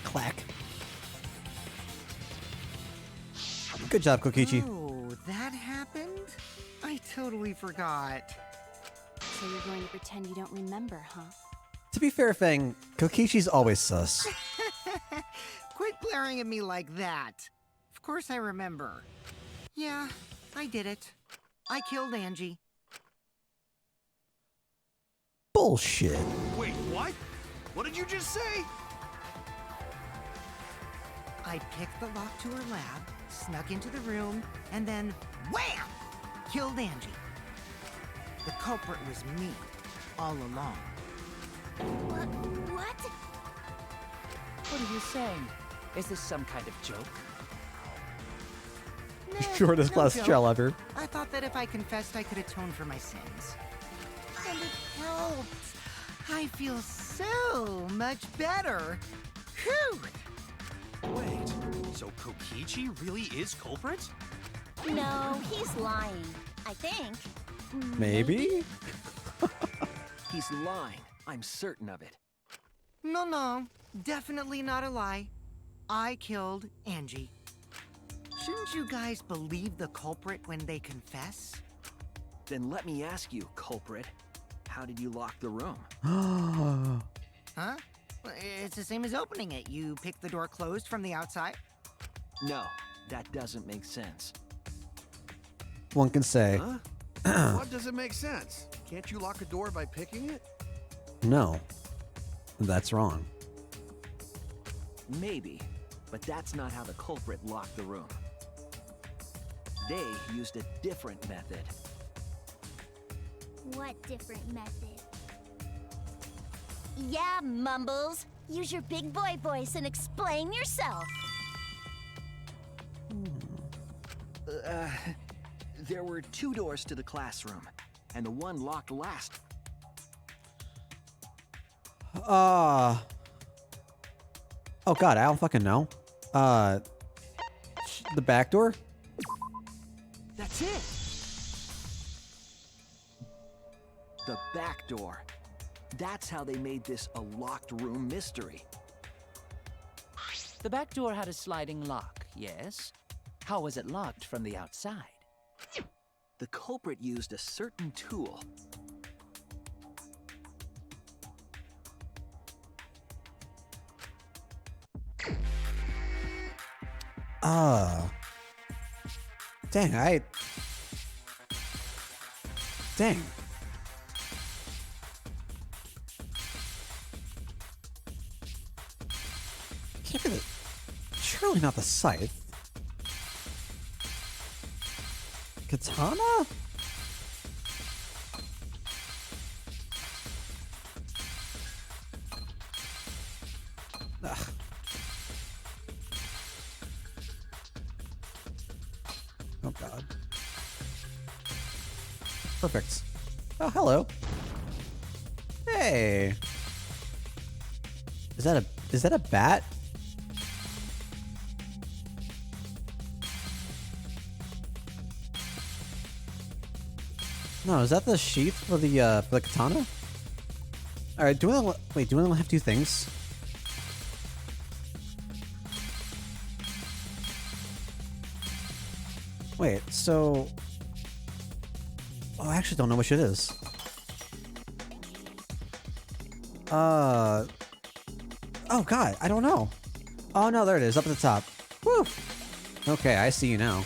Clack. Good job, Kokichi. Oh, that happened? I totally forgot. So you're going to pretend you don't remember, huh? To be fair, Fang, Kokichi's always sus. Quit glaring at me like that. Of course I remember. Yeah, I did it. I killed Angie. Bullshit. Wait, what? What did you just say? I picked the lock to her lab, snuck into the room, and then wham! Killed Angie. The culprit was me, all along. What? What are you saying? Is this some kind of joke? Nah, Shortest no class joke. trail ever. I thought that if I confessed, I could atone for my sins. And it helped. I feel so much better. Whew! Wait, so Kokichi really is culprit? No, he's lying. I think. Maybe? He's lying. I'm certain of it. No, definitely not a lie. I killed Angie. Shouldn't you guys believe the culprit when they confess? Then let me ask you, culprit. How did you lock the room? Huh? It's the same as opening it. You pick the door closed from the outside. No, that doesn't make sense. One can say, Huh? What doesn't make sense? Can't you lock a door by picking it? no, that's wrong. Maybe, but that's not how the culprit locked the room. They used a different method. What different method? Yeah, Mumbles. Use your big boy voice and explain yourself. There were 2 doors to the classroom, and the one locked last. Oh god, I don't fucking know. The back door? That's it! The back door. That's how they made this a locked room mystery. The back door had a sliding lock, yes? How was it locked from the outside? The culprit used a certain tool. Dang, Dang. Can't be the... Surely not the scythe. Katana? Ugh. Oh god. Perfect. Oh, hello. Hey. Is that a bat? No, is that the sheath for the katana? All right, do we only have 2 things? Wait, so... Oh, I actually don't know which it is. Oh god, I don't know. Oh no, there it is, up at the top. Woo! Okay, I see you now.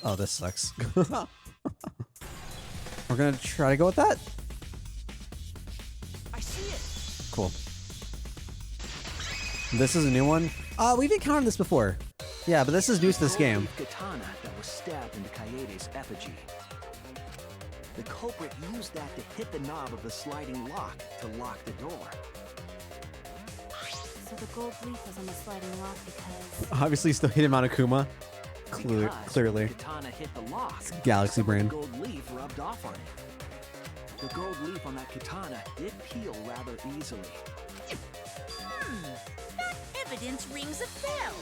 Oh, this sucks. We're gonna try to go with that? I see it! Cool. This is a new one? We've encountered this before. Yeah, but this is new to this game. Katana that was stabbed into Kaede's effigy. The culprit used that to hit the knob of the sliding lock to lock the door. So the gold leaf was on the sliding lock because... Obviously still hitting Monokuma. Because Clearly. Katana hit the lock. Galaxy some of the brain. gold leaf rubbed off on it. The gold leaf on that katana did peel rather easily. That evidence rings a bell.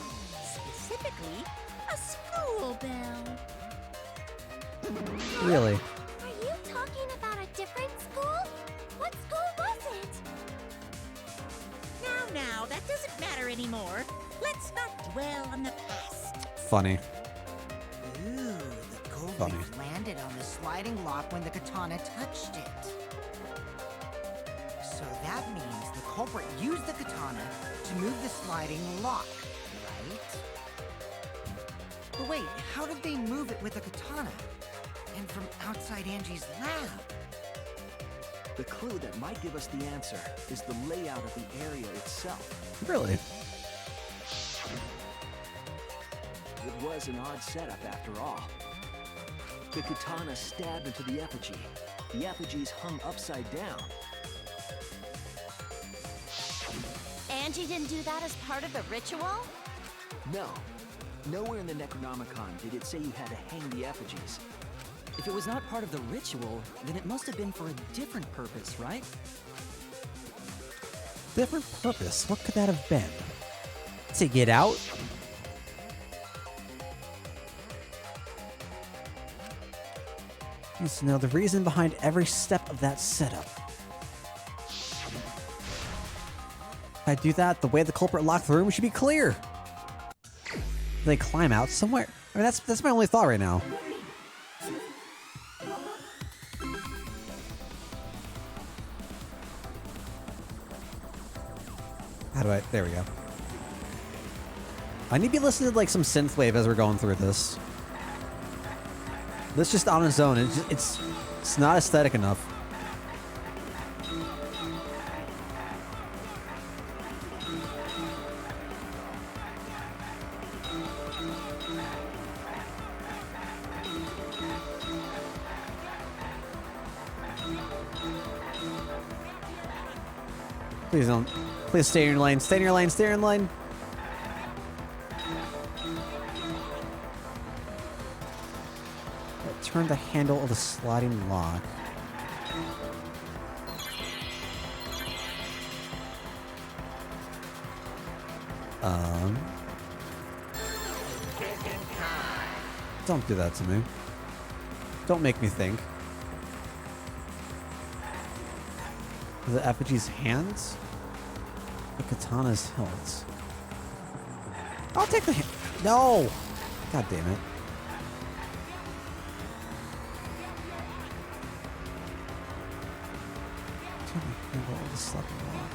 Specifically, a school bell. Really? Are you talking about a different school? What school was it? Now, that doesn't matter anymore. Let's not dwell on the past. Funny. Ooh, the gold Funny. leaf landed on the sliding lock when the katana touched it. So that means the culprit used the katana to move the sliding lock, right? But wait, how did they move it with a katana? And from outside Angie's lab? The clue that might give us the answer is the layout of the area itself. Really? It was an odd setup after all. The katana stabbed into the effigy. The effigies hung upside down. Angie didn't do that as part of the ritual? No. Nowhere in the Necronomicon did it say you had to hang the effigies. If it was not part of the ritual, then it must have been for a different purpose, right? Different purpose? What could that have been? To get out? Needs to know the reason behind every step of that setup. If I do that, the way the culprit locked the room should be clear. They climb out somewhere. I mean, that's my only thought right now. How do I? There we go. I need to be listening to like some synthwave as we're going through this. This just on its own, it's not aesthetic enough. Please don't. Please stay in your lane. Stay in your lane. Stay in your lane. Turn the handle of the sliding lock. Don't do that to me. Don't make me think. The effigy's hands? The katana's hilt. I'll take the hand. No! God damn it. Turn the handle of the sliding lock.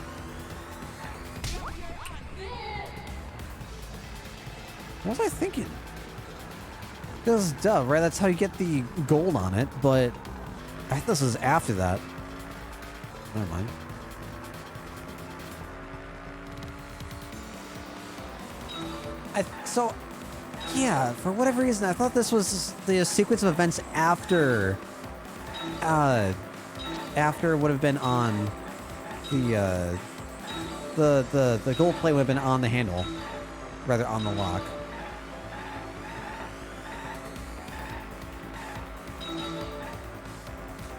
What was I thinking? This is duh, right? That's how you get the gold on it, but I think this is after that. Never mind. So, yeah, for whatever reason, I thought this was the sequence of events after would have been on the gold plate would have been on the handle, rather on the lock.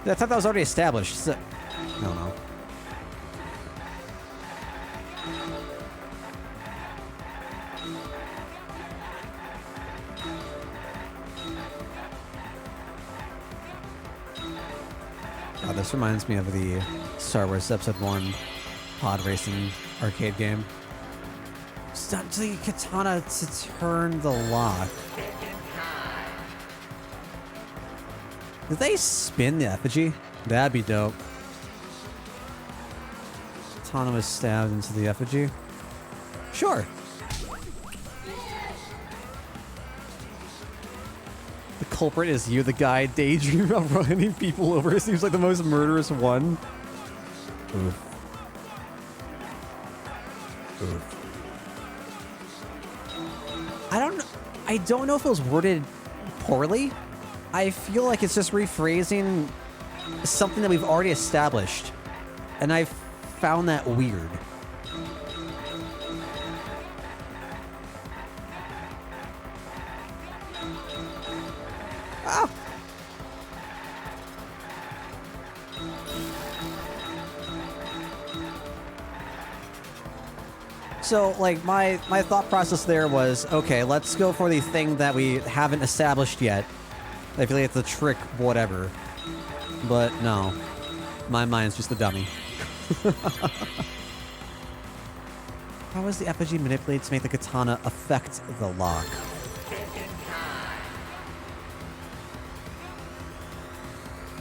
I thought that was already established. So, I don't know. God, this reminds me of the Star Wars Episode 1 pod racing arcade game. Stop the katana to turn the lock. Did they spin the effigy? That'd be dope. Katana was stabbed into the effigy. Sure. The culprit is you, the guy daydreaming about running people over. It seems like the most murderous one. Oof. Oof. I don't know if it was worded poorly. I feel like it's just rephrasing something that we've already established. And I found that weird. Ah! So, like, my thought process there was, okay, let's go for the thing that we haven't established yet. I feel like it's a trick, whatever. But no. My mind's just a dummy. How is the effigy manipulated to make the katana affect the lock?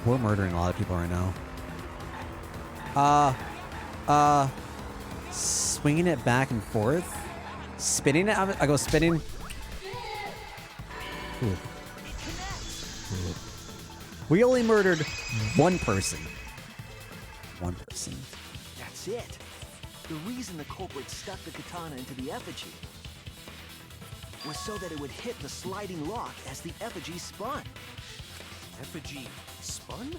We're murdering a lot of people right now. Swinging it back and forth? Spinning it? I go spinning. Ooh. Ooh. We only murdered one person. One person. That's it. The reason the culprit stuck the katana into the effigy was so that it would hit the sliding lock as the effigy spun. Effigy spun?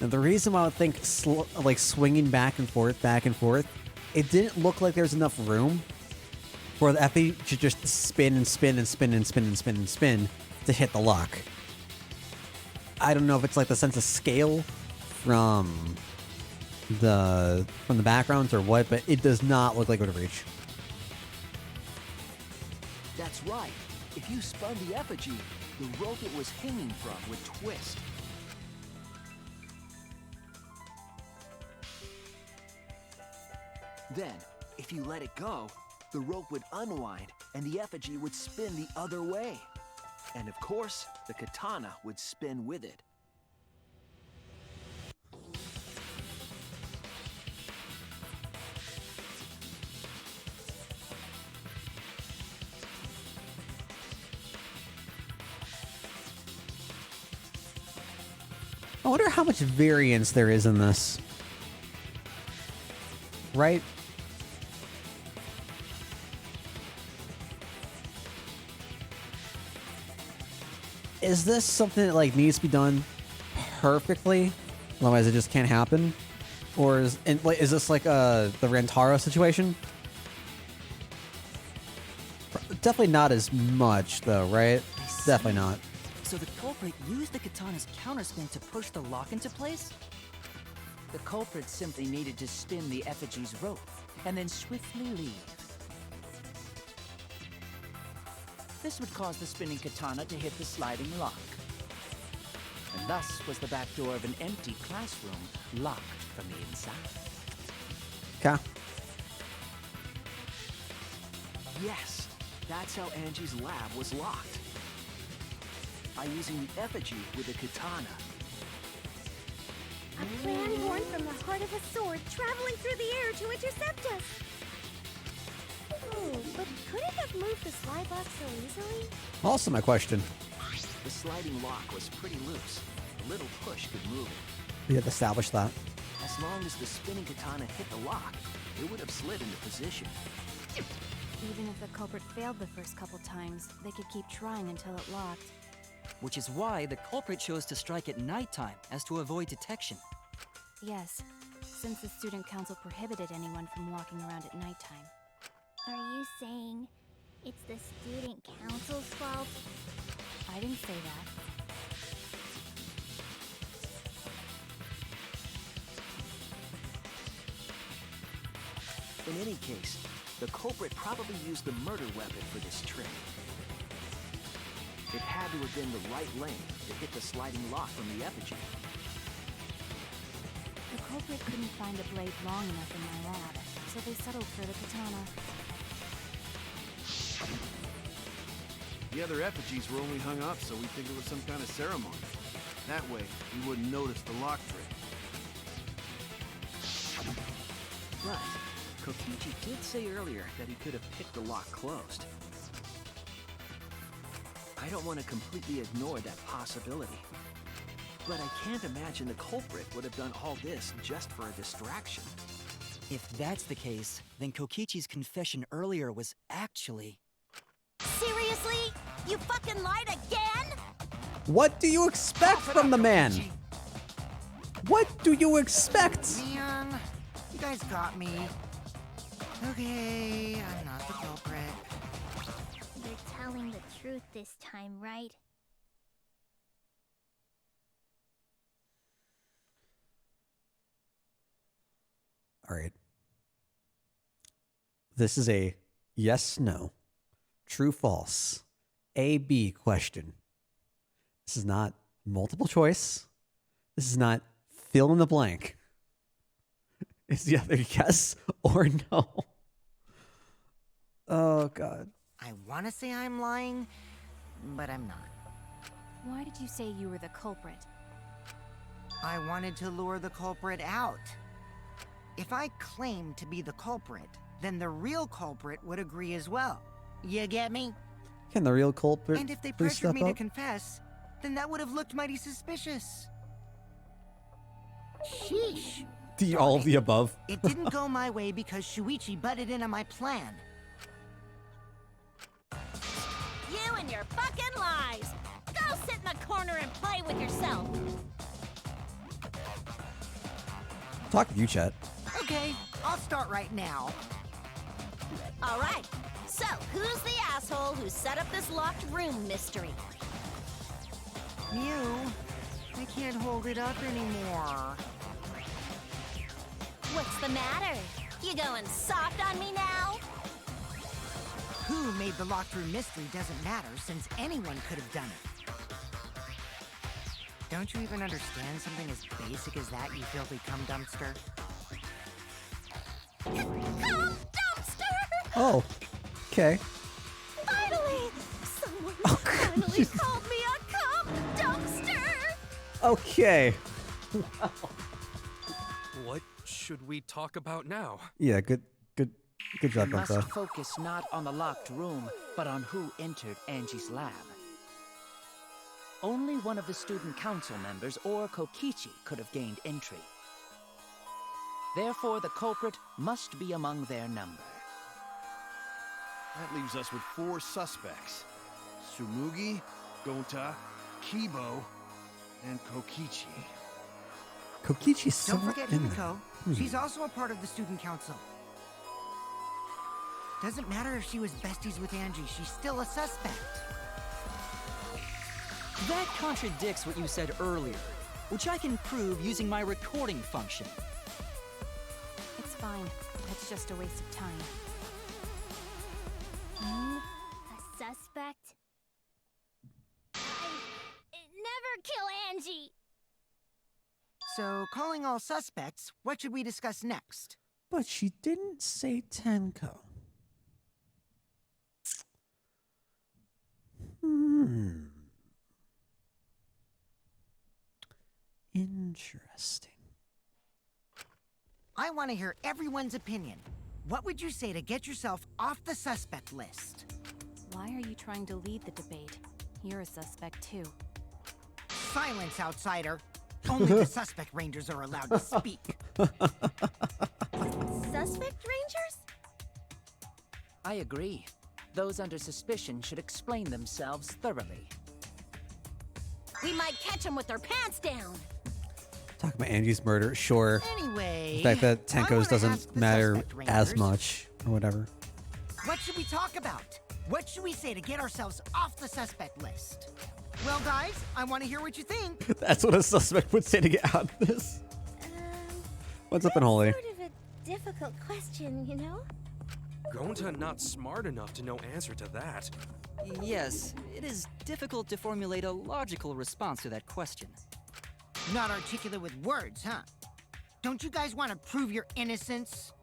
And the reason why I would think like swinging back and forth, it didn't look like there's enough room for the effigy to just spin and spin and spin and spin and spin and spin to hit the lock. I don't know if it's like the sense of scale from the backgrounds or what, but it does not look like it would reach. That's right. If you spun the effigy, the rope it was hanging from would twist. Then, if you let it go, the rope would unwind and the effigy would spin the other way. And of course, the katana would spin with it. I wonder how much variance there is in this. Right? Is this something that like needs to be done perfectly? Otherwise it just can't happen? Or is this like the Rantaro situation? Definitely not as much though, right? Definitely not. So the culprit used the katana's counterspin to push the lock into place? The culprit simply needed to spin the effigy's rope and then swiftly leave. This would cause the spinning katana to hit the sliding lock. And thus was the back door of an empty classroom locked from the inside. Okay. Yes, that's how Angie's lab was locked. By using the effigy with a katana. A plan born from the heart of a sword traveling through the air to intercept us. Oh, but could it have moved the slide lock so easily? Also my question. The sliding lock was pretty loose. A little push could move it. We had to establish that. As long as the spinning katana hit the lock, it would have slid into position. Even if the culprit failed the first couple times, they could keep trying until it locked. Which is why the culprit chose to strike at nighttime, as to avoid detection. Yes, since the student council prohibited anyone from walking around at nighttime. Are you saying it's the student council's fault? I didn't say that. In any case, the culprit probably used the murder weapon for this trick. It had to have been the right length to hit the sliding lock from the effigy. The culprit couldn't find a blade long enough in my lab, so they settled for the katana. The other effigies were only hung up so we think it was some kind of ceremony. That way, we wouldn't notice the lock trick. But Kokichi did say earlier that he could have picked the lock closed. I don't want to completely ignore that possibility. But I can't imagine the culprit would have done all this just for a distraction. If that's the case, then Kokichi's confession earlier was actually... Seriously? You fucking lied again? What do you expect from the man? What do you expect? Man, you guys got me. Okay, I'm not the culprit. You're telling the truth this time, right? All right. This is a Yes, no. True, false. A, B question. This is not multiple choice. This is not fill in the blank. It's either yes or no. Oh, God. I want to say I'm lying, but I'm not. Why did you say you were the culprit? I wanted to lure the culprit out. If I claimed to be the culprit, then the real culprit would agree as well. You get me? Can the real culprit And if they please pressured step me to up? confess, then that would have looked mighty suspicious. Sheesh. All of the above. It didn't go my way because Shuichi butted in on my plan. You and your fucking lies! Go sit in the corner and play with yourself! Talk to you, Chet. Okay, I'll start right now. Alright, so who's the asshole who set up this locked room mystery? You, I can't hold it up anymore. What's the matter? You going soft on me now? Who made the locked room mystery doesn't matter since anyone could have done it. Don't you even understand something as basic as that, you filthy cum dumpster? Come, dumpster! Oh, okay. Finally! Someone Oh, finally Jesus. called me a cum dumpster! Okay. What should we talk about now? Yeah, good job, We must Danganronpa. focus not on the locked room, but on who entered Angie's lab. Only one of the student council members or Kokichi could have gained entry. Therefore, the culprit must be among their number. That leaves us with 4 suspects. Tsumugi, Gonta, Kibo, and Kokichi. Kokichi's so Don't forget in there. Himiko. She's also a part of the student council. Doesn't matter if she was besties with Angie, she's still a suspect. That contradicts what you said earlier, which I can prove using my recording function. It's fine. It's just a waste of time. You, a suspect? I never kill Angie! So, calling all suspects, what should we discuss next? But she didn't say Tenko. Interesting. I want to hear everyone's opinion. What would you say to get yourself off the suspect list? Why are you trying to lead the debate? You're a suspect too. Silence, outsider. Only the suspect rangers are allowed to speak. Suspect rangers? I agree. Those under suspicion should explain themselves thoroughly. We might catch them with their pants down! Talk about Angie's murder, sure. Anyway, The fact that I Tenko's wanna doesn't ask the matter suspect as rangers, much, or whatever. What should we talk about? What should we say to get ourselves off the suspect list? Well, guys, I want to hear what you think. That's what a suspect would say to get out of this. What's up in Holy? Sort of a difficult question, you know? Gonta not smart enough to know answer to that. Yes, it is difficult to formulate a logical response to that question. Not articulate with words, huh? Don't you guys want to prove your innocence?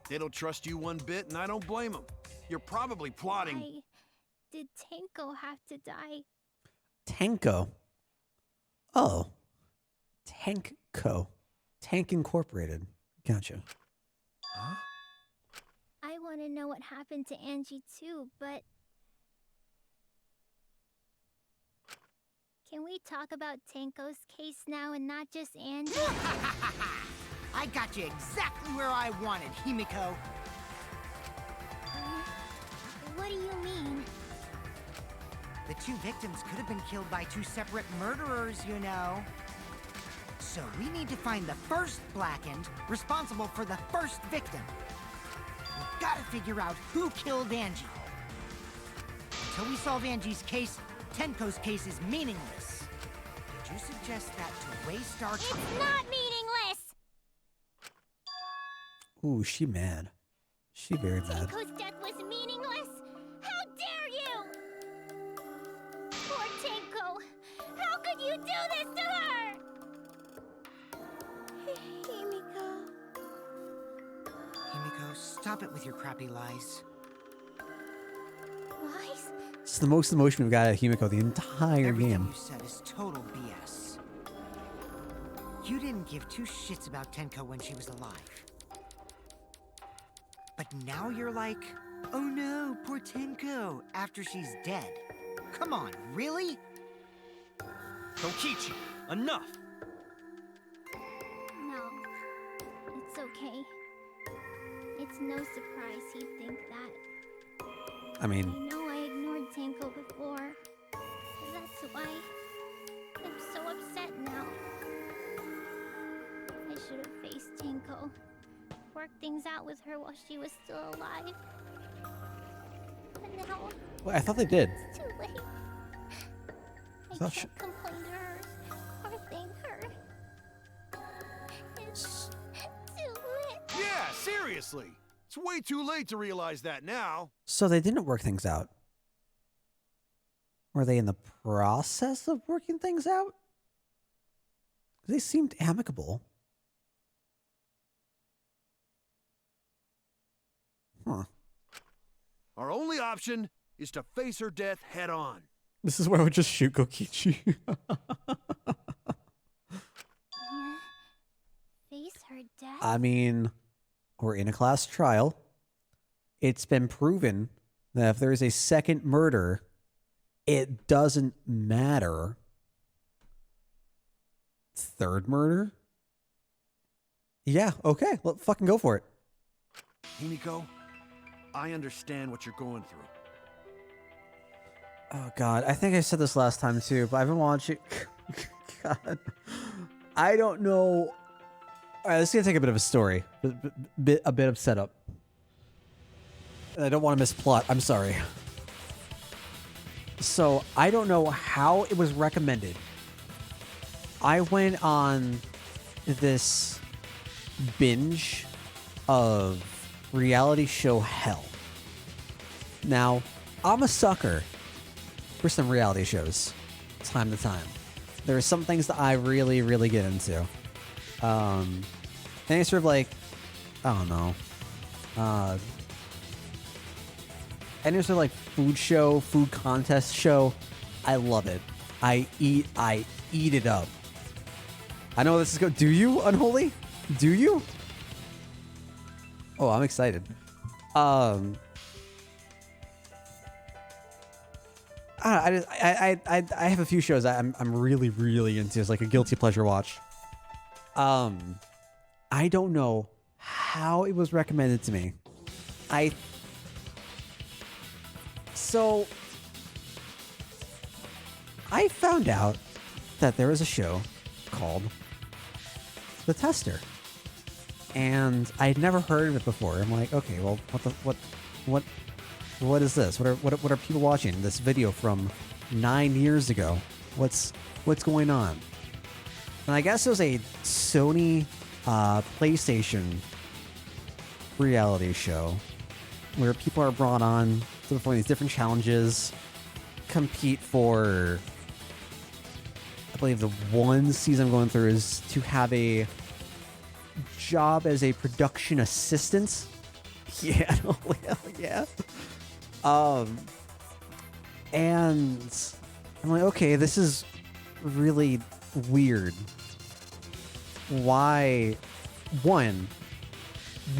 They don't trust you one bit, and I don't blame them. You're probably plotting. Why did Tenko have to die? Tenko. Oh. Tankco. Tank Incorporated. Gotcha. Huh? I want to know what happened to Angie too, but... Can we talk about Tenko's case now and not just Angie? I got you exactly where I wanted, Himiko. What do you mean? The 2 victims could have been killed by 2 separate murderers, you know. So we need to find the first Blackened responsible for the first victim. We've got to figure out who killed Angie. Until we solve Angie's case, Tenko's case is meaningless. Did you suggest that to waste our time? It's not meaningless! Ooh, she mad. She very mad. Tenko's death was Stop it with your crappy lies. Lies? It's the most emotion we've got at Himiko the entire Everything game. you said is total BS. You didn't give two shits about Tenko when she was alive. But now you're like, oh no, poor Tenko, after she's dead. Come on, really? Kokichi, enough! No. It's okay. It's no surprise he'd think that. I mean, I know I ignored Tenko before. That's why I'm so upset now. I should have faced Tenko. Worked things out with her while she was still alive. But now well, I thought they did. it's too late. I thought can't complain to her or thank her. It's too late. Yeah, seriously. It's way too late to realize that now. So they didn't work things out. Were they in the process of working things out? They seemed amicable. Huh. Our only option is to face her death head on. This is where I would just shoot Kokichi. Yeah. Face her death? I mean, we're in a class trial. It's been proven that if there's a second murder, it doesn't matter. Third murder? Yeah, okay. Well, fucking go for it. Himiko, I understand what you're going through. Oh, God. I think I said this last time, too, but I've been watching... God. I don't know... All right, this is going to take a bit of a story. A bit of setup. I don't want to miss plot. I'm sorry. So, I don't know how it was recommended. I went on this binge of reality show hell. Now, I'm a sucker for some reality shows, time to time. There are some things that I really, really get into. Any sort of like, I don't know, any sort of like food show, food contest show, I love it. I eat it up. I know this is do you, Unholy? Do you? Oh, I'm excited. I have a few shows I'm really, really into. It's like a guilty pleasure watch. I don't know how it was recommended to me. So I found out that there was a show called The Tester. And I'd never heard of it before. I'm like, okay, well, what is this? What are people watching? This video from 9 years ago. What's going on? And I guess it was a Sony PlayStation reality show where people are brought on to perform these different challenges, compete for. I believe the one season I'm going through is to have a job as a production assistant. Yeah, yeah. And I'm like, okay, this is really weird. Why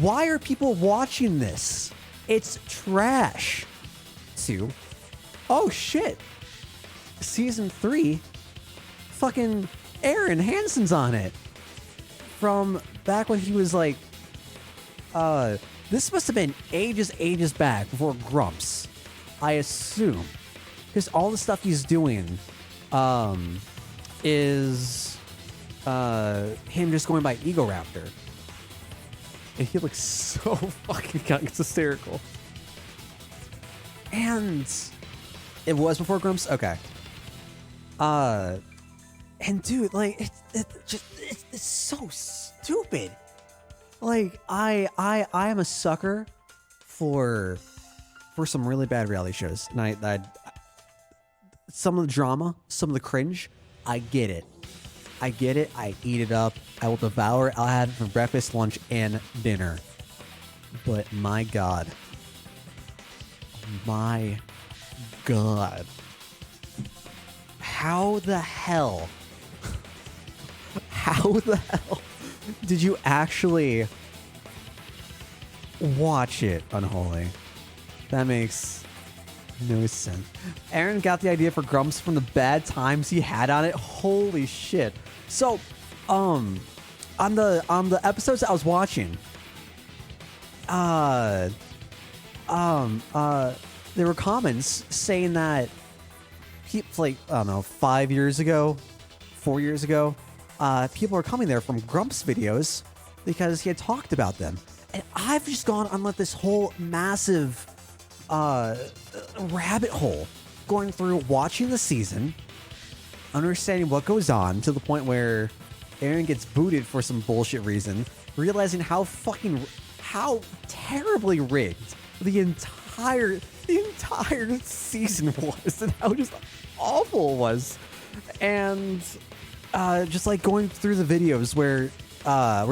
are people watching this? It's trash. 2, oh shit. Season 3, fucking Aaron Hansen's on it. From back when he was like, this must have been ages back before Grumps, I assume. Because all the stuff he's doing is him just going by Ego Raptor. And he looks so fucking young. It's hysterical. And it was before Grumps? Okay. And dude, like, it's so stupid. Like, I am a sucker for some really bad reality shows. And I some of the drama, some of the cringe, I get it. I eat it up. I will devour it. I'll have it for breakfast, lunch, and dinner. but my God. My God. How the hell did you actually watch it, Unholy? That makes no sense. Aaron got the idea for Grumps from the bad times he had on it. Holy shit. So, on the episodes I was watching, there were comments saying that like, I don't know, 5 years ago, 4 years ago, people were coming there from Grumps videos because he had talked about them. And I've just gone on like this whole massive rabbit hole going through watching the season, understanding what goes on to the point where Aaron gets booted for some bullshit reason, realizing how terribly rigged the entire season was and how just awful it was. And just like going through the videos where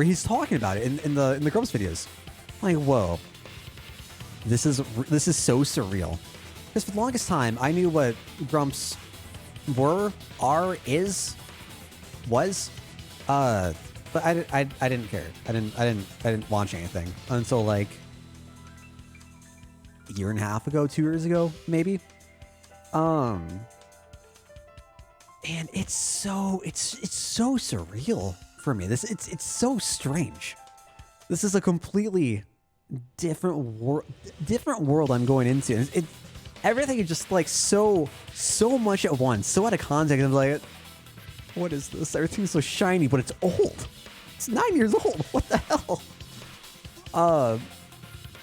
he's talking about it in the Grumps videos. Like, whoa. This is so surreal. Because for the longest time I knew what Grumps was. But I didn't care. I didn't watch anything until like a year and a half ago, 2 years ago, maybe. And it's so surreal for me. It's so strange. This is a completely different world I'm going into. Everything is just like so much at once, so out of context. I'm like, what is this? Everything's so shiny, but it's old. It's 9 years old. What the hell?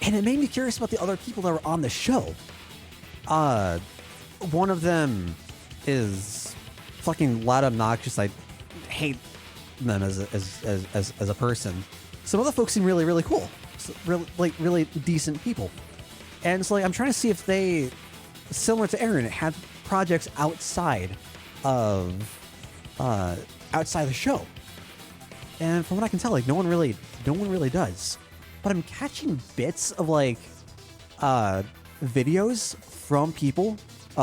And it made me curious about the other people that were on the show. One of them is fucking loud, obnoxious. I hate them as a person. Some other folks seem really, really cool. So, really decent people. And so like I'm trying to see if they, similar to Aaron, had projects outside of the show. And from what I can tell, like no one really does. But I'm catching bits of like videos from people,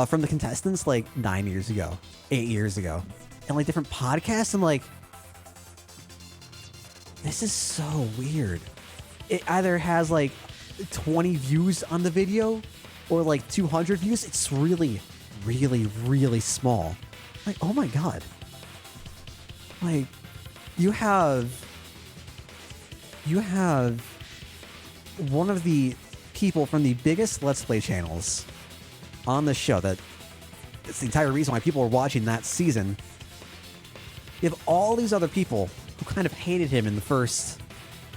from the contestants like 9 years ago, 8 years ago, and like different podcasts. I'm like, this is so weird. It either has like 20 views on the video or like 200 views. It's really, really, really small. Like, oh my God. Like, you have one of the people from the biggest Let's Play channels on the show. That it's the entire reason why people are watching that season. You have all these other people who kind of hated him in the first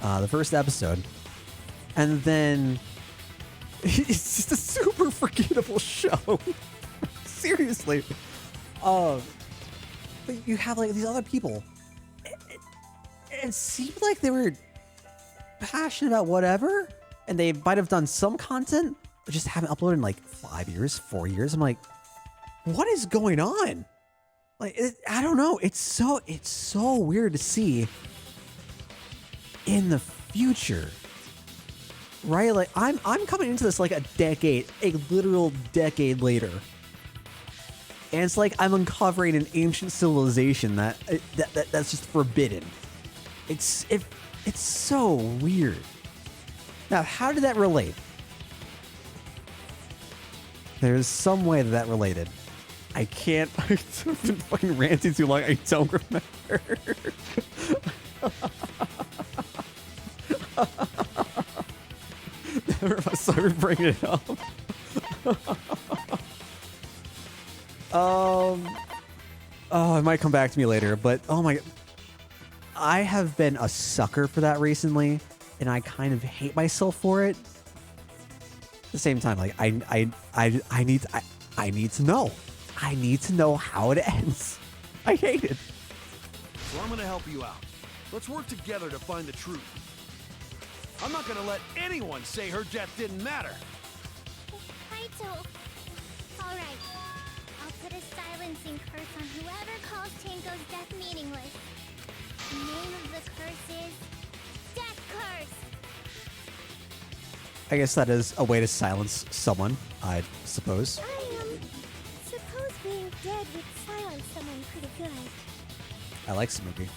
episode, and then it's just a super forgettable show. Seriously. But you have like these other people. It seemed like they were passionate about whatever, and they might have done some content, but just haven't uploaded in like 5 years, 4 years. I'm like, what is going on? Like, I don't know. It's so weird to see in the future, right? Like I'm coming into this like a literal decade later. And it's like I'm uncovering an ancient civilization that's just forbidden. It's so weird. Now, how did that relate? There's some way that related. I can't. I've been fucking ranting too long. I don't remember. Never mind. Sorry for bringing it up. Oh, it might come back to me later, but oh my, I have been a sucker for that recently, and I kind of hate myself for it. At the same time, like I need to know. I need to know how it ends. I hate it. So I'm gonna help you out. Let's work together to find the truth. I'm not gonna let anyone say her death didn't matter. Kaito. All right. I'll put a silencing curse on whoever calls Tango's death meaningless. The name of the curse is Death Curse. I guess that is a way to silence someone, I suppose. Suppose being dead would silence someone pretty good. I like this movie.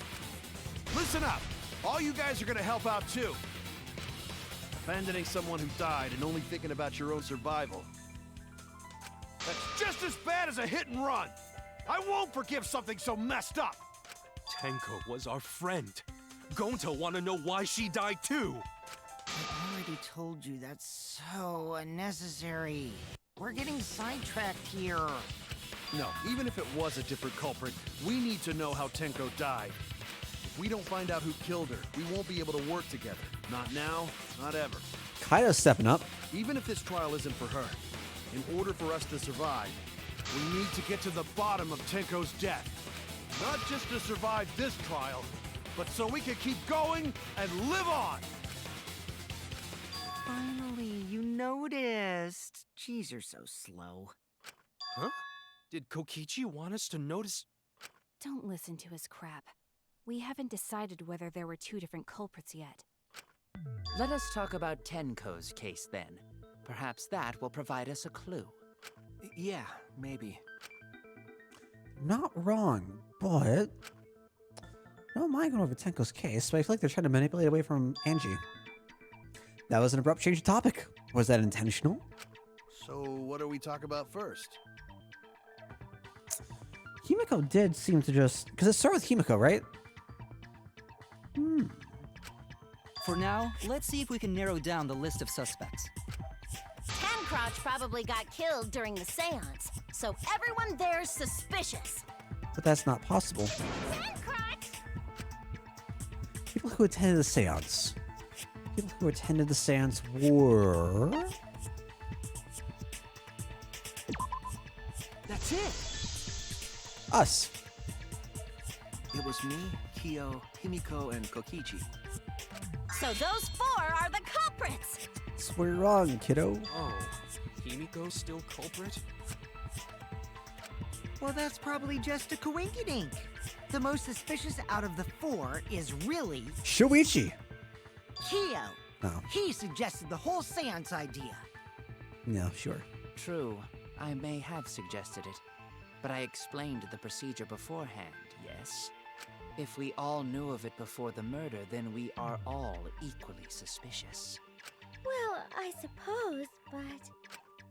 Listen up! All you guys are gonna help out too. Abandoning someone who died and only thinking about your own survival. That's just as bad as a hit and run! I won't forgive something so messed up! Tenko was our friend. Gonta wanna know why she died too. I already told you that's so unnecessary. We're getting sidetracked here. No, even if it was a different culprit, we need to know how Tenko died. If we don't find out who killed her, we won't be able to work together. Not now, not ever. Kaido's stepping up. Even if this trial isn't for her, in order for us to survive, we need to get to the bottom of Tenko's death. Not just to survive this trial, but so we can keep going and live on! Finally, you noticed. Jeez, you're so slow. Huh? Did Kokichi want us to notice? Don't listen to his crap. We haven't decided whether there were two different culprits yet. Let us talk about Tenko's case then. Perhaps that will provide us a clue. Yeah, maybe. Not wrong, but I don't mind going over Tenko's case, but I feel like they're trying to manipulate away from Angie. That was an abrupt change of topic. Was that intentional? So what do we talk about first? Himiko did seem to just... Because it started with Himiko, right? For now, let's see if we can narrow down the list of suspects. Tancrotch probably got killed during the seance, so everyone there's suspicious. But that's not possible. Tancrotch! People who attended the seance. People who attended the seance were... That's it! Us. It was me, Kyo, Himiko, and Kokichi. So those four are the culprits! So you're wrong, kiddo. Oh, Himiko's still culprit? Well, that's probably just a coinkydink. The most suspicious out of the four is really Shuichi. Kyo. Oh. He suggested the whole seance idea. Yeah, sure. True, I may have suggested it, but I explained the procedure beforehand, yes? If we all knew of it before the murder, then we are all equally suspicious. Well, I suppose, but...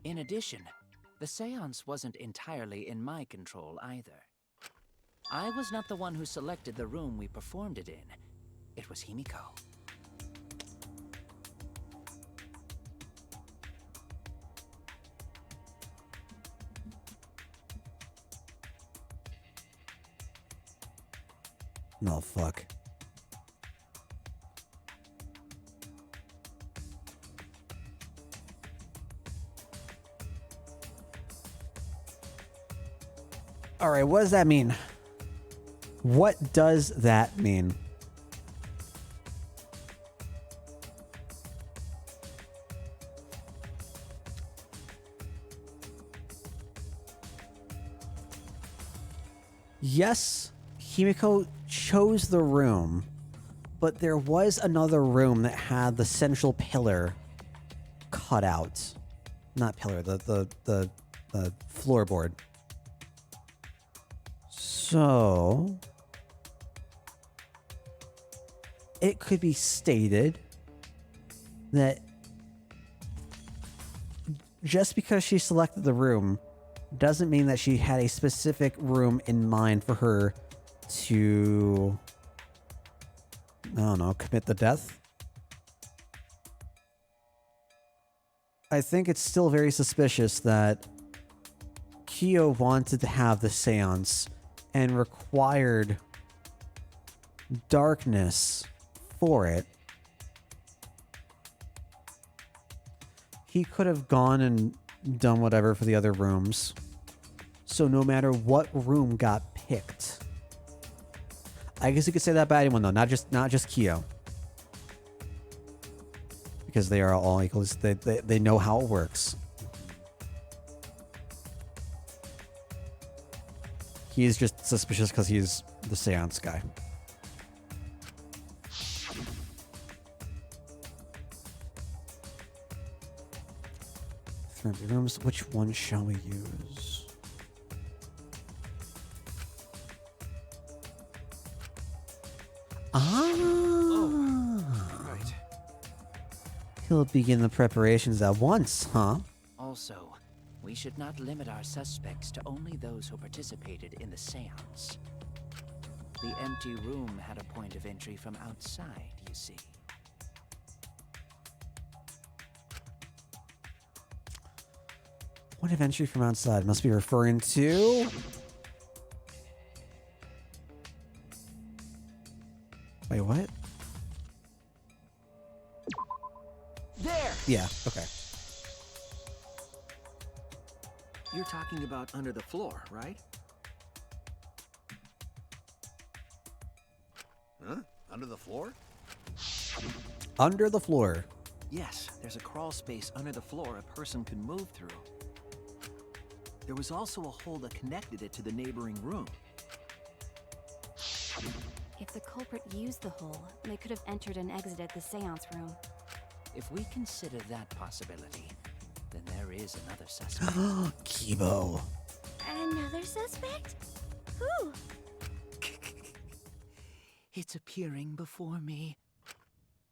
In addition, the seance wasn't entirely in my control either. I was not the one who selected the room we performed it in. It was Himiko. No, fuck. All right, what does that mean? What does that mean? Yes, Himiko chose the room, but there was another room that had the central pillar cut out. Not pillar, the floorboard. So it could be stated that just because she selected the room doesn't mean that she had a specific room in mind for her to, I don't know, commit the death. I think it's still very suspicious that Kyo wanted to have the seance and required darkness for it. He could have gone and done whatever for the other rooms. So no matter what room got picked, I guess you could say that about anyone though, not just Kyo, because they are all equals. They know how it works. He's just suspicious because he's the seance guy. for empty rooms. Which one shall we use? Right. He'll begin the preparations at once, huh? Also, we should not limit our suspects to only those who participated in the seance. The empty room had a point of entry from outside, you see. Point of entry from outside must be referring to... Wait, what? There! Yeah, okay. You're talking about under the floor, right? Huh? Under the floor? Under the floor. Yes, there's a crawl space under the floor a person can move through. There was also a hole that connected it to the neighboring room. If the culprit used the hole, they could have entered and exited the seance room. If we consider that possibility, then there is another suspect. Kibo. Another suspect? Who? It's appearing before me.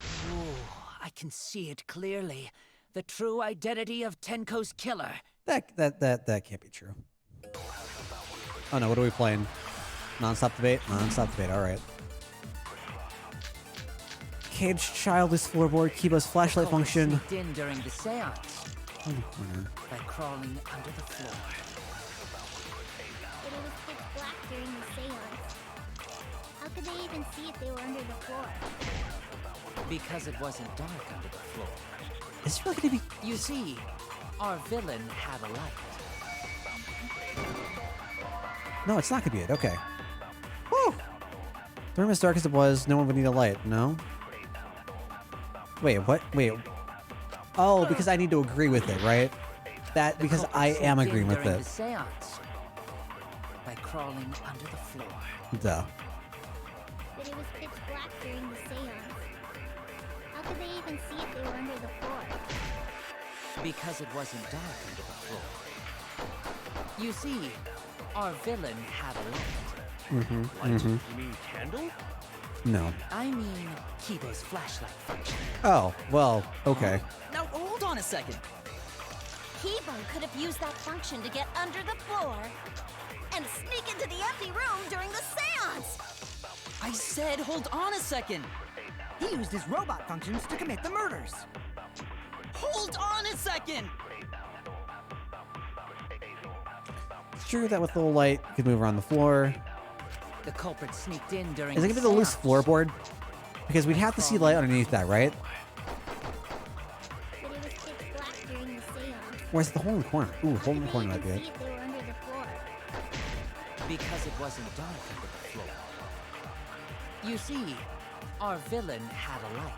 Oh, I can see it clearly. The true identity of Tenko's killer. That can't be true. Oh no, what are we playing? Non-stop debate? Non-stop debate, alright. Caged child is floorboard, Kibo's flashlight function. Sneaked in during the seance On the corner. by crawling under the floor. But it was pitch black during the seance. How could they even see if they were under the floor? Because it wasn't dark under the floor. Is it really gonna be... You see, our villain had a light. No, it's not gonna be it, okay. Woo! The room as dark as it was, no one would need a light, no? Wait, what? Wait. Oh, because I need to agree with it, right? That, because I am agreeing with during it. the seance by crawling under the floor. Duh. But it was pitch black during the seance. How could they even see if they were under the floor? Because it wasn't dark under the floor. You see, our villain had a light. Light? You mean candle? No. I mean, Kibo's flashlight function. Oh, well, okay. Now, hold on a second. Kibo could have used that function to get under the floor and sneak into the empty room during the seance! I said hold on a second. He used his robot functions to commit the murders. Hold on a second. It's true that with a little light, you could move around the floor. The culprit sneaked in during Is it the gonna be the loose seance. floorboard? Because we'd have to see light underneath that, right? But it was pitch black during the seance. Or is it the hole in the corner? Ooh, How hole in could the corner they might be even it. see if they were under the floor? Because it wasn't dark under the floor. You see, our villain had a light.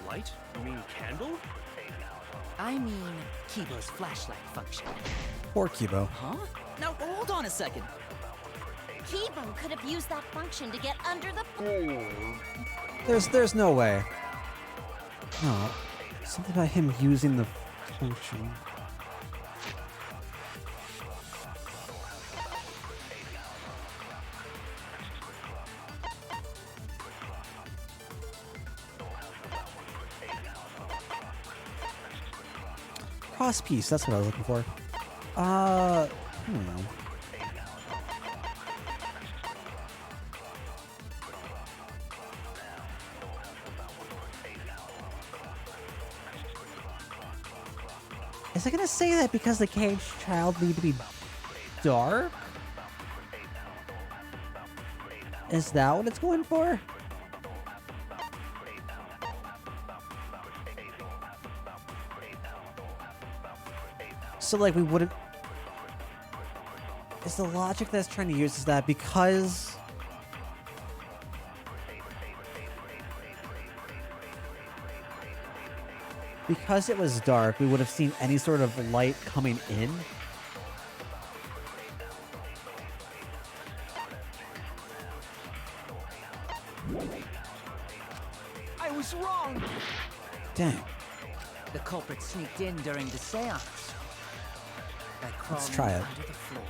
Light? You mean candle? I mean, Kibo's flashlight function. Poor Kibo. Huh? Now, hold on a second. Kibo could have used that function to get under the floor. There's no way. No. Something about him using the function. Cross piece, that's what I was looking for. I don't know. Is it gonna say that because the caged child need to be dark? Is that what it's going for? So like we wouldn't... Is the logic that's trying to use is that because... Because it was dark, we would have seen any sort of light coming in? I was wrong! Dang. The culprit sneaked in during the seance by crawling try it. under the floor.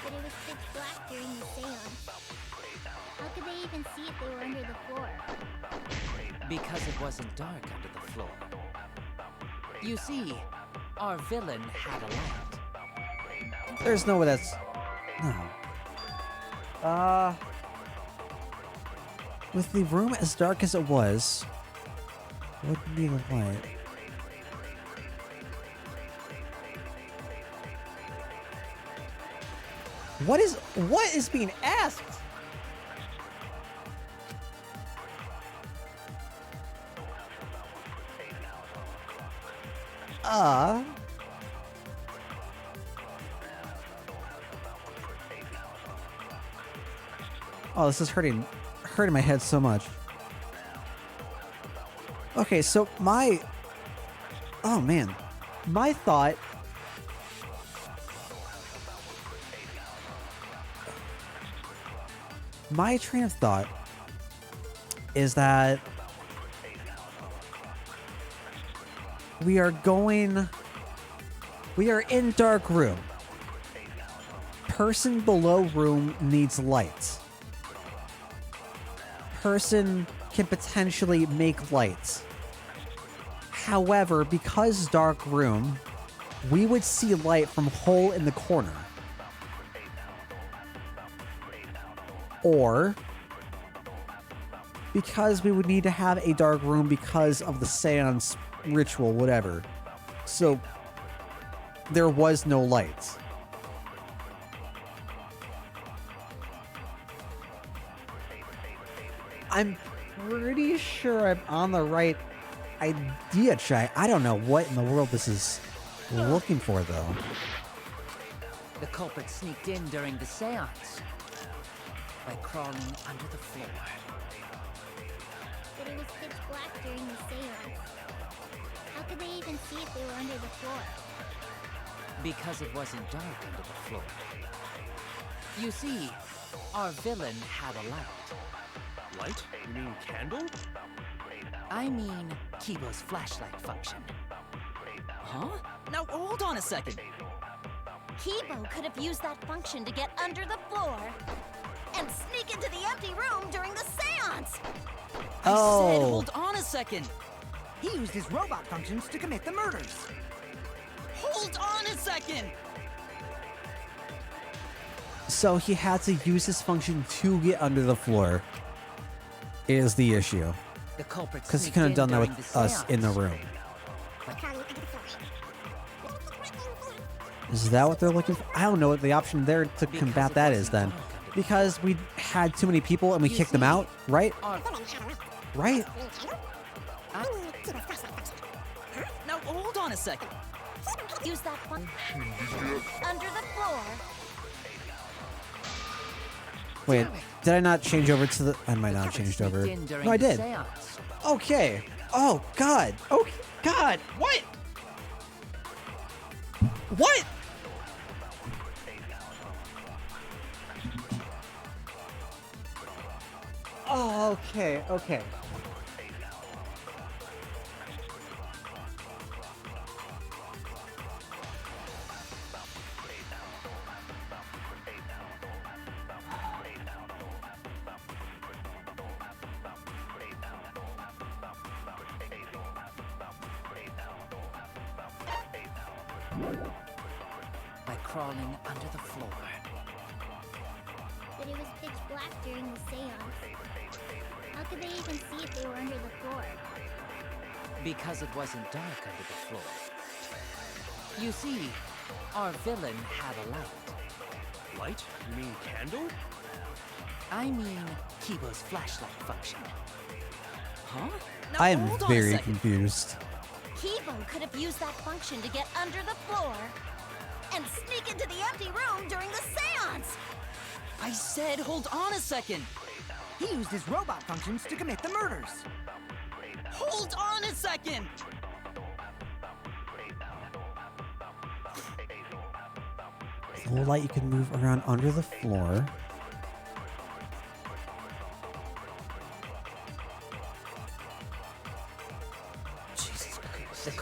But it was pitch black during the seance. How could they even see if they were under the floor? Because it wasn't dark under the floor. You see, our villain had a light. There's no way that's... No. With the room as dark as it was, what would be the light? What is being asked? Oh, this is hurting my head so much. Okay, so oh man, my thought. My train of thought is that we are in dark room. Person below room needs light. Person can potentially make lights. However, because dark room, we would see light from hole in the corner. Or because we would need to have a dark room because of the seance ritual, whatever. So there was no light. I'm pretty sure I'm on the right idea, Chai. I don't know what in the world this is looking for, though. The culprit sneaked in during the seance by crawling under the floor. But it was pitch black during the seance. How could they even see if they were under the floor? Because it wasn't dark under the floor. You see, our villain had a light. Light? You mean candle? I mean Kibo's flashlight function. Huh? Now hold on a second. Kibo could have used that function to get under the floor and sneak into the empty room during the seance. I said Oh. hold on a second. He used his robot functions to commit the murders. Hold on a second. So he had to use his function to get under the floor. Is the issue. The culprit Because he sneaked couldn't have in done that during with the us in the seance. room. Is that what they're looking for? I don't know what the option there to Because combat it that is wasn't then. dark under the Because we had too many people and we You kicked them see, out, right? Our Right? Now hold on a second. Use that function under the floor. Wait, did I not change over to the... I might not have changed over. in during No, I the did. seance. Okay. Oh, God. Okay. God. What? What? Oh, okay. Okay. By crawling under the floor. But it was pitch black during the seance. How could they even see if they were under the floor? Because it wasn't dark under the floor. You see, our villain had a light. Light? You mean candle? I mean Kibo's flashlight function. Huh? Now I am hold on a very second. confused. Kibo could have used that function to get under the floor and sneak into the empty room during the seance. I said hold on a second. He used his robot functions to commit the murders. Hold on a second. The whole light you can move around under the floor.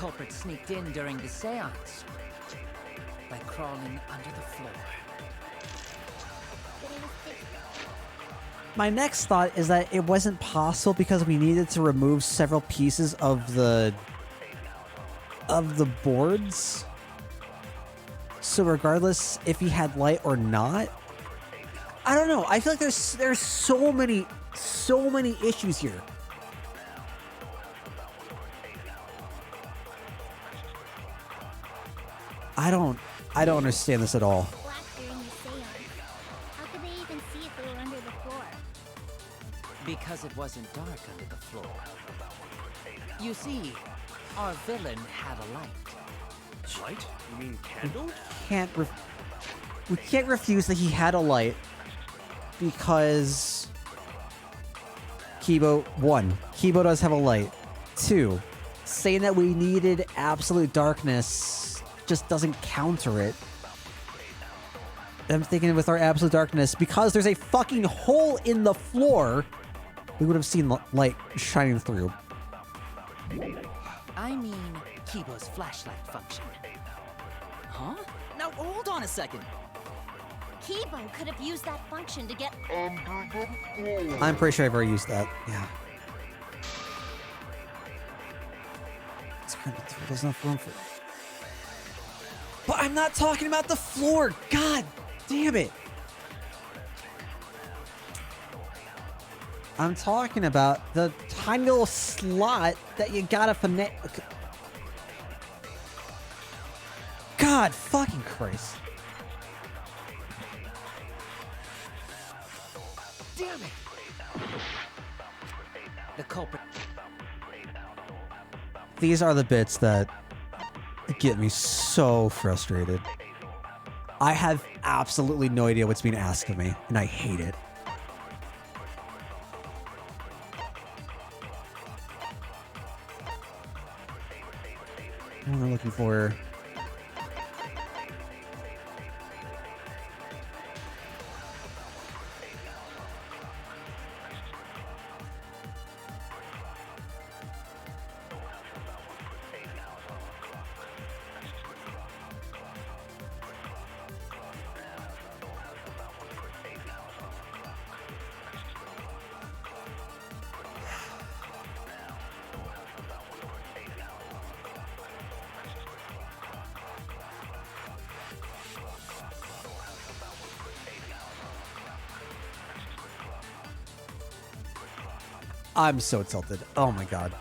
culprit sneaked in during the seance by crawling under the floor. My next thought is that it wasn't possible because we needed to remove several pieces of the boards. So regardless if he had light or not, I don't know. I feel like there's so many issues here. I don't understand this at all. Black during the seance. How could they even see if they were under the floor? Because it wasn't dark under the floor. You see, our villain had a light. Light? You mean candle? We can't refuse that he had a light because Kibo does have a light. 2, saying that we needed absolute darkness just doesn't counter it. I'm thinking with our absolute darkness, because there's a fucking hole in the floor, we would have seen light shining through. I mean, Kibo's flashlight function. Huh? Now hold on a second. Kibo could have used that function to get I'm pretty sure I've already used that. Yeah. There's enough room for it. But I'm not talking about the floor. God damn it. I'm talking about the tiny little slot that you gotta finesse. God fucking Christ. Damn it! The culprit. These are the bits that get me so frustrated. I have absolutely no idea what's being asked of me, and I hate it. What am I looking for? I'm so tilted. Oh my god.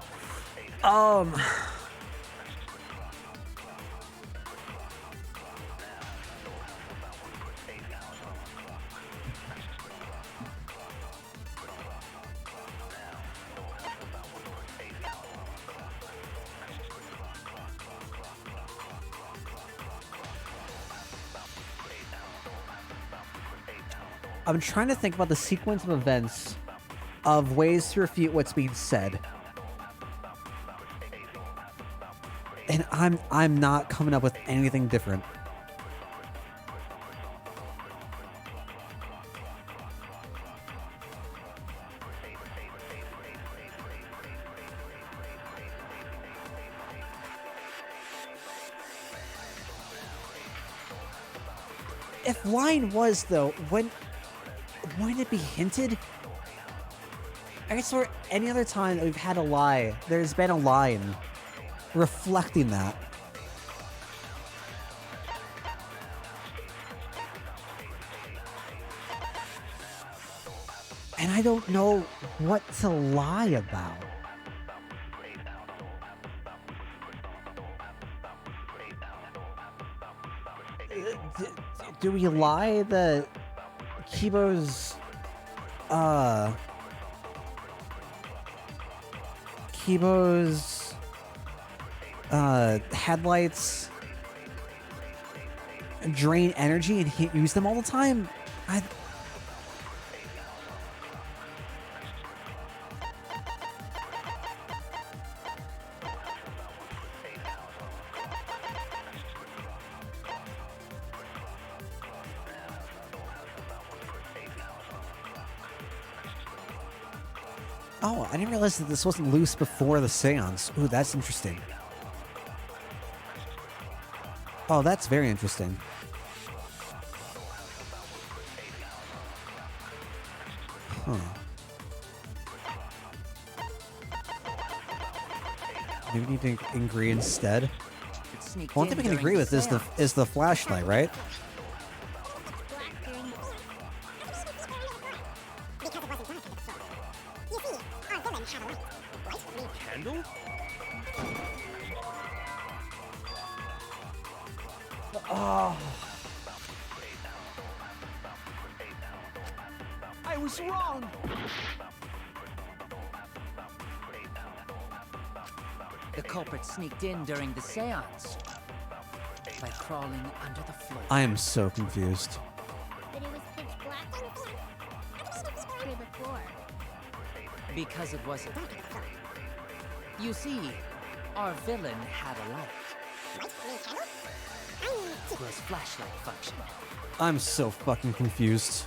I'm trying to think about the sequence of events of ways to refute what's being said. And I'm not coming up with anything different. If line was though, wouldn't it be hinted? I guess for any other time that we've had a lie, there's been a line reflecting that. And I don't know what to lie about. Do we lie that Kibo's headlights drain energy and he use them all the time? Oh, I didn't realize that this wasn't loose before the seance. Ooh, that's interesting. Oh, that's very interesting. Huh. Maybe we need to agree instead. One thing we can agree with is the flashlight, right? Candle? Oh. I was wrong. The culprit sneaked in during the seance by crawling under the floor. I am so confused. But it was pitch black through the floor. Because it wasn't. You see, our villain had a light. It was flashlight function. I'm so fucking confused.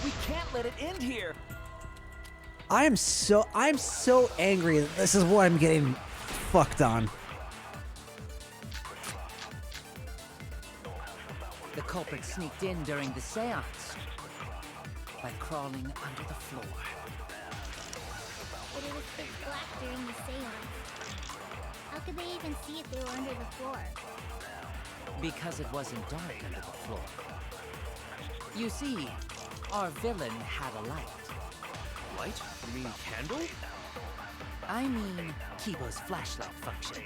We can't let it end here. I'm so angry that this is what I'm getting fucked on. The culprit sneaked in during the seance by crawling under the floor. But it was pitch black during the seance. How could they even see if they were under the floor? Because it wasn't dark under the floor. You see, our villain had a light. Light? You mean candle? I mean, Kibo's flashlight function.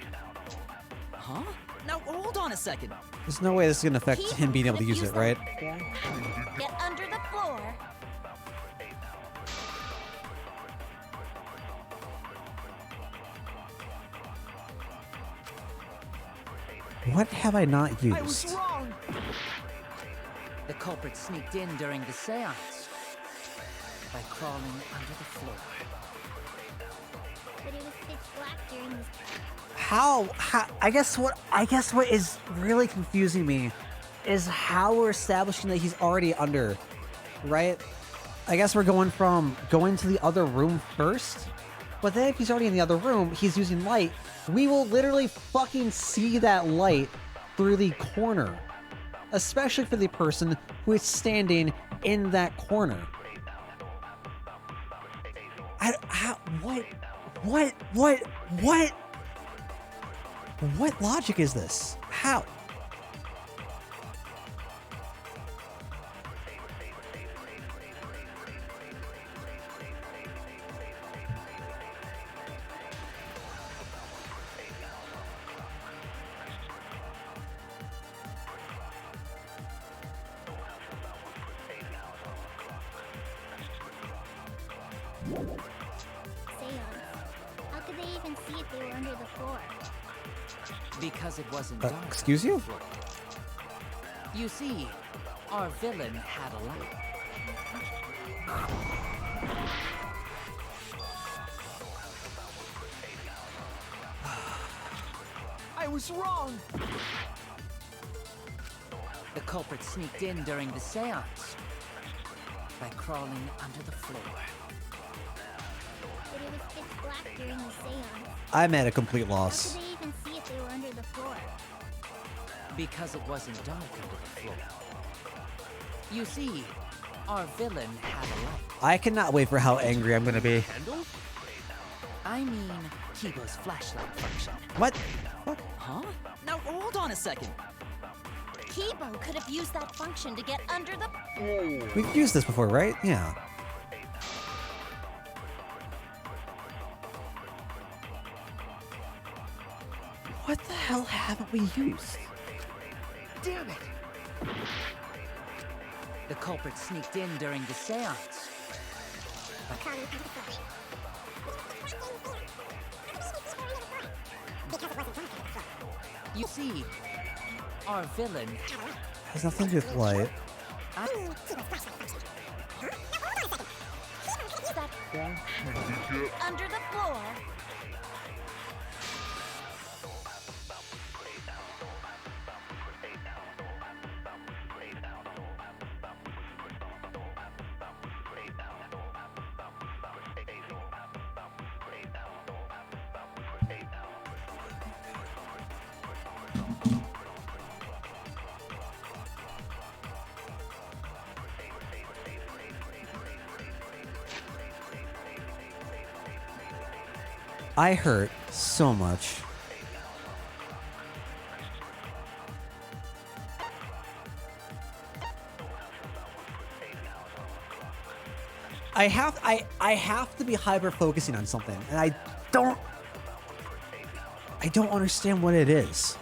Huh? Now hold on a second. There's no way this is gonna affect He him being able to could've use used it, right? Get under the floor. What have I not I was used? wrong. The culprit sneaked in during the seance by crawling under the floor. But it was pitch black during the How I guess what is really confusing me is how we're establishing that he's already under, right? I guess we're going to the other room first, but then if he's already in the other room, he's using light. We will literally fucking see that light through the corner, especially for the person who is standing in that corner. What logic is this? How? seance. How could they even see if they were under the floor? Because it wasn't dark. Excuse you? You see, our villain had a light. I was wrong. The culprit sneaked in during the seance by crawling under the floor. But it was pitch black during the seance. I'm at a complete How loss. could they even see if they were under the floor? Because it wasn't dark under the floor. You see, our villain had a light. I cannot wait for how angry I'm gonna be. Candle? I mean, Kibo's flashlight function. What? Huh? Now hold on a second. Kibo could have used that function to get under the... We've used this before, right? Yeah. What the hell haven't we used? Damn it! The culprit sneaked in during the seance. You see, our villain Has nothing to do with light. Under the floor. I hurt so much. I have to be hyper focusing on something, and I don't understand what it is.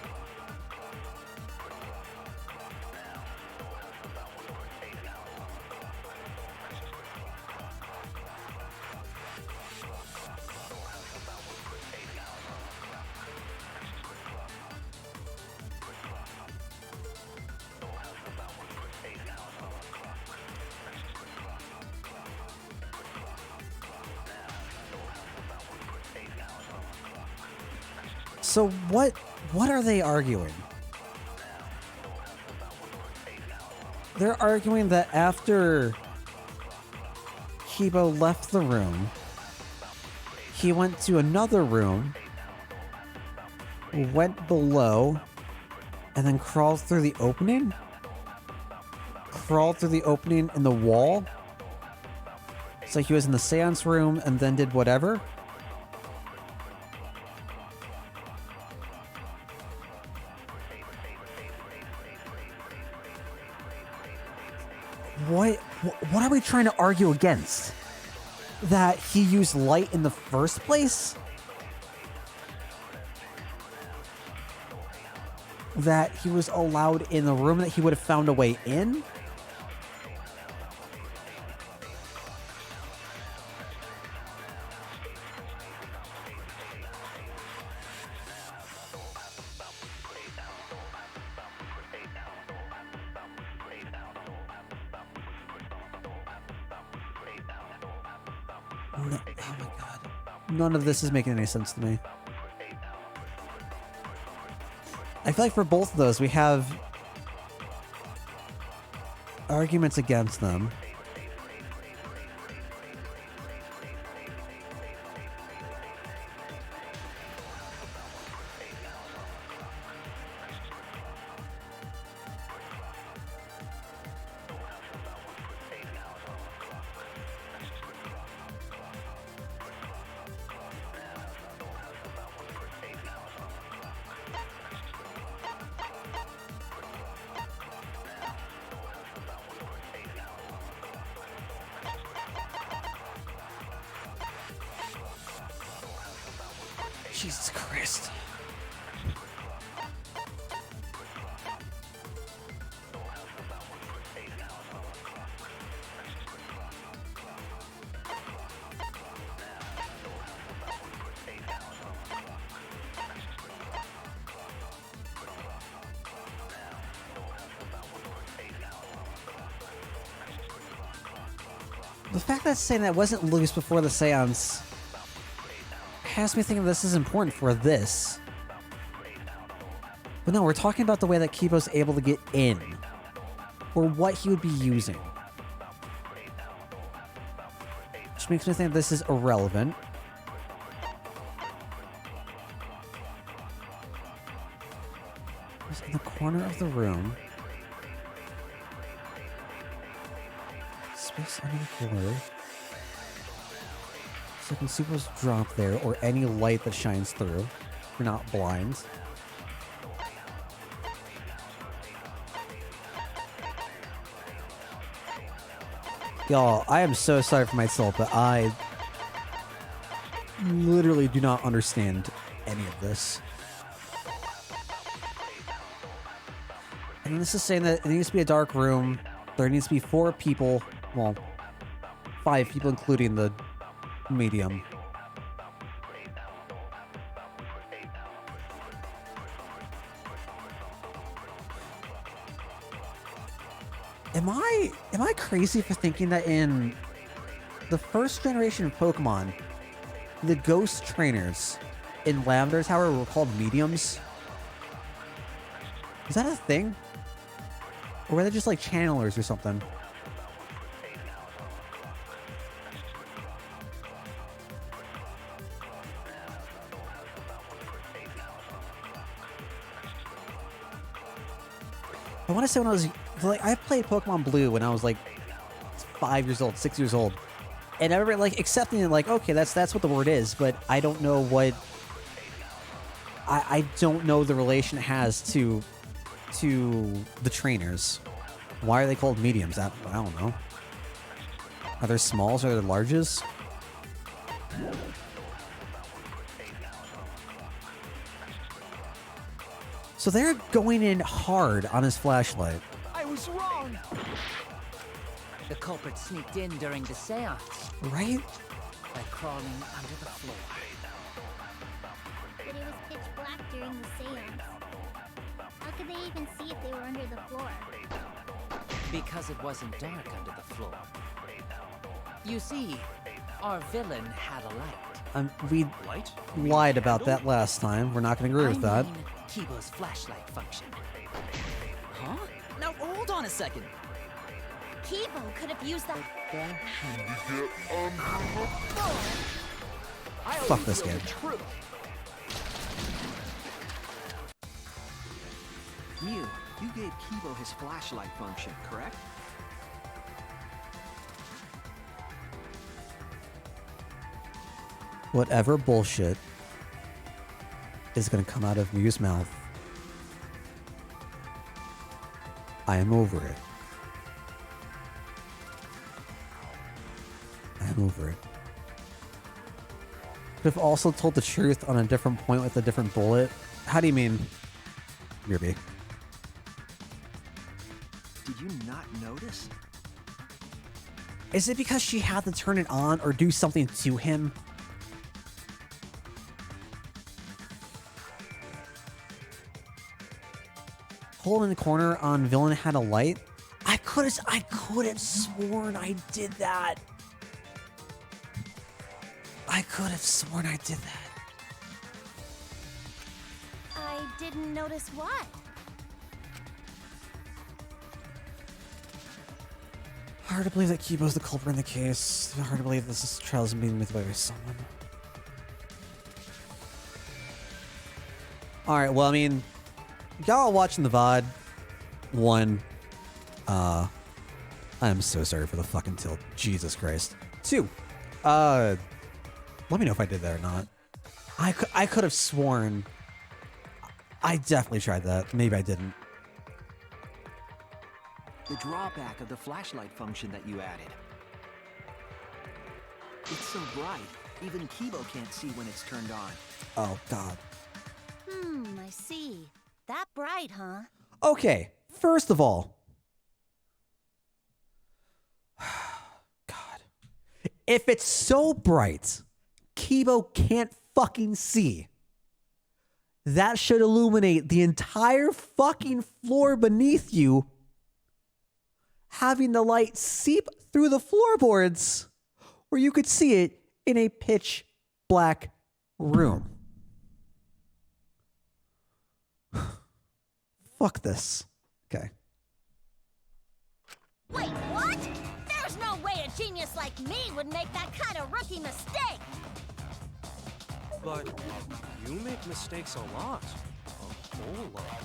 So what are they arguing? They're arguing that after Kibo left the room, he went to another room, went below, and then crawled through the opening? Crawled through the opening in the wall? So he was in the seance room and then did whatever? What are we trying to argue against? That he used light in the first place? That he was allowed in the room, that he would have found a way in? No, oh my god. None of this is making any sense to me. I feel like for both of those, we have arguments against them. Jesus Christ. The fact that it's saying that wasn't loose before the seance has me thinking this is important for this. But no, we're talking about the way that Kibo's able to get in. Or what he would be using. Which makes me think this is irrelevant. It's in the corner of the room. Space under the floor. So I can see what's dropped there, or any light that shines through. You're not blind. Y'all, I am so sorry for myself, but I literally do not understand any of this. And this is saying that it needs to be a dark room. There needs to be 4 people. Well, 5 people, including the medium. Am I crazy for thinking that in the first generation of Pokemon, the ghost trainers in Lavender Tower were called mediums? Is that a thing? Or were they just like channelers or something? I want to say when I was like, I played Pokemon Blue when I was like 5 years old, 6 years old. And everybody like accepting it, like, okay, that's what the word is, but I don't know what I don't know the relation it has to the trainers. Why are they called mediums? I don't know. Are there smalls or are there larges? So they're going in hard on his flashlight. I was wrong. The culprit sneaked in during the seance. Right? By crawling under the floor. But it was pitch black during the seance. How could they even see if they were under the floor? Because it wasn't dark under the floor. You see, our villain had a light. We lied about that last time. We're not going to agree with that. I mean Kibo's flashlight function. Huh? Now hold on a second. Kibo could have used that. Fuck this game. Mew, you gave Kibo his flashlight function, correct? Whatever bullshit is going to come out of Mew's mouth, I am over it. I'm over it. Could have also told the truth on a different point with a different bullet. How do you mean, Ruby? Did you not notice? Is it because she had to turn it on or do something to him? Hole in the corner on villain had a light. I could have sworn I did that. I could have sworn I did that. I didn't notice what. Hard to believe that Kibo's the culprit in the case. Hard to believe this trial is being manipulated by someone. Alright, well, I mean, y'all watching the VOD. One, I'm so sorry for the fucking tilt. Jesus Christ. Two, let me know if I did that or not. I could have sworn I definitely tried that. Maybe I didn't. The drawback of the flashlight function that you added. It's so bright, even Kibo can't see when it's turned on. Oh, God. I see. That bright, huh? Okay, first of all, God, if it's so bright, Kibo can't fucking see. That should illuminate the entire fucking floor beneath you, having the light seep through the floorboards where you could see it in a pitch black room. Fuck this. Okay. Wait, what? There's no way a genius like me would make that kind of rookie mistake! But you make mistakes a lot. A whole lot.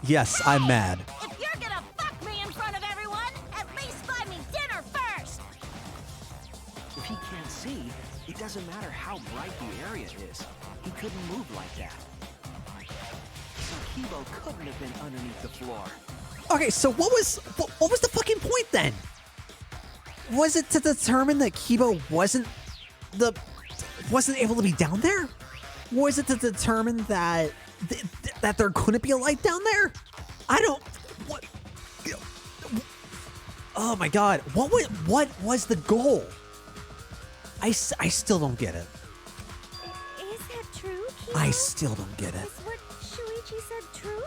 Yes, I'm mad. If you're gonna fuck me in front of everyone, at least buy me dinner first! If he can't see, it doesn't matter how bright the area is. He couldn't move like that. So Kibo couldn't have been underneath the floor. Okay, so what was the fucking point then? Was it to determine that Kibo wasn't able to be down there? Was it to determine that that there couldn't be a light down there? I don't. What? Oh my God! What was the goal? I still don't get it. Is that true, Kibo? I still don't get it. Is what Shuichi said true?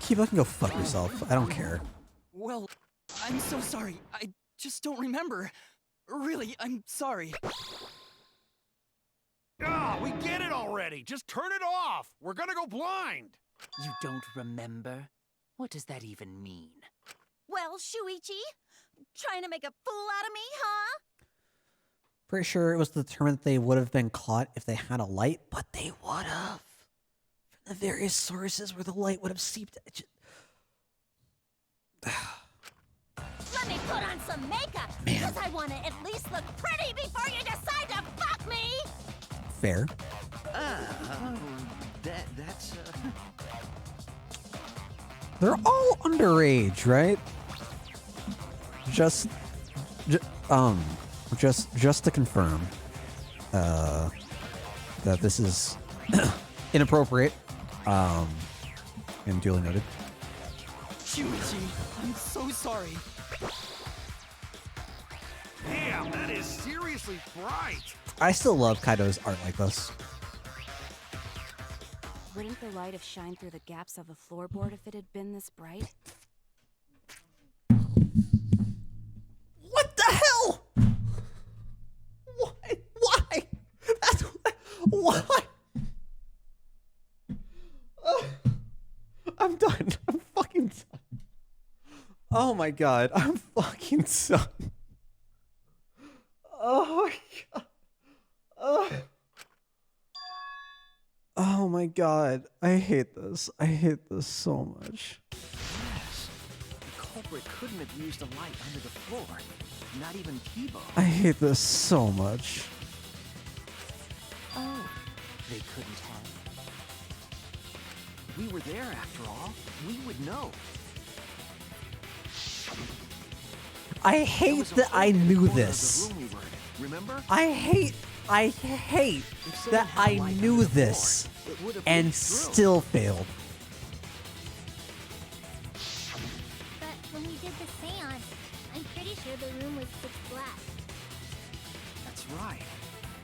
Kibo can go fuck yourself. I don't care. Well, I'm so sorry. I just don't remember. Really, I'm sorry. Ah, we get it already. Just turn it off. We're gonna go blind. You don't remember? What does that even mean? Well, Shuichi, trying to make a fool out of me, huh? Pretty sure it was to determine that they would have been caught if they had a light, but they would have. the various sources where the light would have seeped. Let me put on some makeup, because I want to at least look pretty before you decide to fuck me! Fair. That's They're all underage, right? Just to confirm, that this is inappropriate, and duly noted. Shuichi, I'm so sorry. Damn, that is seriously bright. I still love Kaido's art like this. Wouldn't the light have shined through the gaps of the floorboard if it had been this bright? What the hell? Why? Why? That's why. I'm done. I'm fucking done. Oh my god, I'm fucking done. Oh my god. Oh my god. I hate this. I hate this so much. yes. The culprit couldn't have used a light under the floor. Not even Kibo. I hate this so much. Oh, they couldn't have. We were there after all. We would know. I hate that I knew this. Remember? I hate that I knew this and still failed. But when we did the seance, I'm pretty sure the room was pitch black. That's right.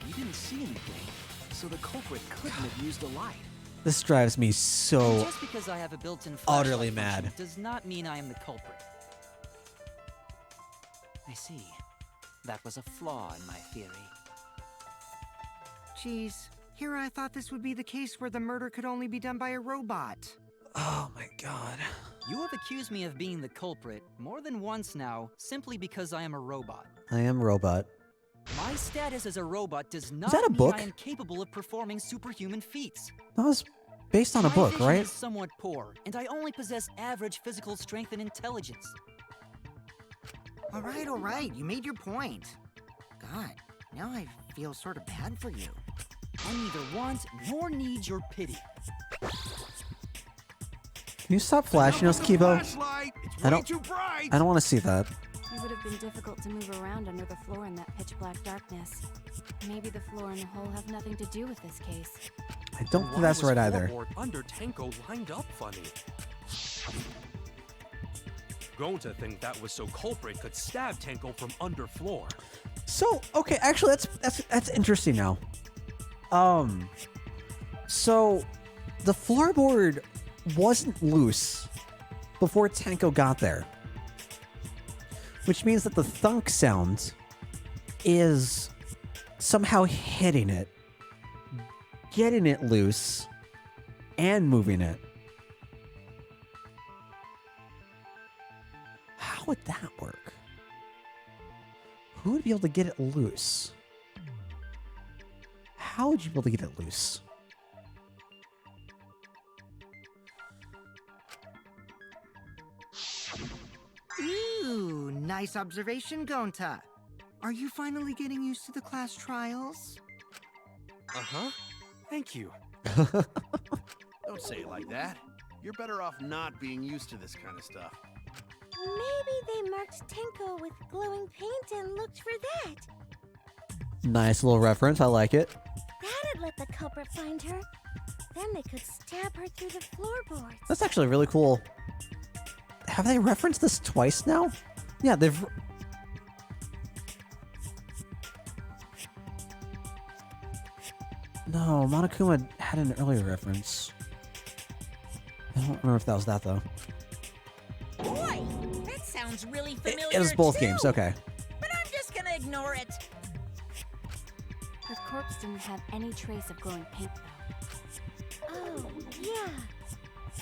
We didn't see anything, so the culprit couldn't have used a light. This drives me And so just because I have a built-in utterly flashlight mad. function does not mean I am the culprit. I see. That was a flaw in my theory. Geez, here I thought this would be the case where the murder could only be done by a robot. Oh my god. You have accused me of being the culprit more than once now, simply because I am a robot. I am robot. My status as a robot does not that a mean book? I am capable of performing superhuman feats. That was based on a My book, vision right? is somewhat poor, and I only possess average physical strength and intelligence. All right, you made your point. God, now I feel sort of bad for you. I neither want nor need your pity. Can you stop flashing us, Kibo? Flashlight. It's I way don't- too bright. I don't want to see that. It would have been difficult to move around under the floor in that pitch black darkness. Maybe the floor and the hole have nothing to do with this case. I don't think that's right either. Under Tenko lined up funny. Gonta think that was so culprit could stab Tenko from under floor. So, okay, actually that's interesting now. So the floorboard wasn't loose before Tenko got there. Which means that the thunk sound is somehow hitting it, getting it loose, and moving it. How would that work? Who would be able to get it loose? How would you be able to get it loose? Ooh, nice observation, Gonta. Are you finally getting used to the class trials? Uh-huh. Thank you. Don't say it like that. You're better off not being used to this kind of stuff. Maybe they marked Tenko with glowing paint and looked for that. Nice little reference. I like it. That'd let the culprit find her. Then they could stab her through the floorboards. That's actually really cool. Have they referenced this twice now? Yeah, they've... No, Monokuma had an earlier reference. I don't remember if that was that, though. Boy, that sounds really familiar. It was both too. games, okay. But I'm just gonna ignore it. Her corpse didn't have any trace of glowing paint, though. Oh, yeah.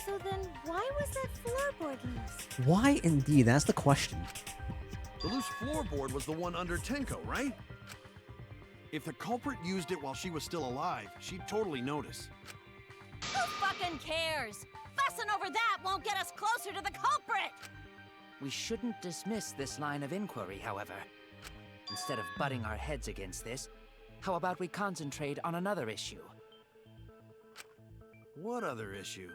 So then why was that floorboard loose? Why indeed? That's the question. The loose floorboard was the one under Tenko, right? If the culprit used it while she was still alive, she'd totally notice. Who fucking frickin' cares? Fussing over that won't get us closer to the culprit! We shouldn't dismiss this line of inquiry, however. Instead of butting our heads against this, how about we concentrate on another issue? What other issue?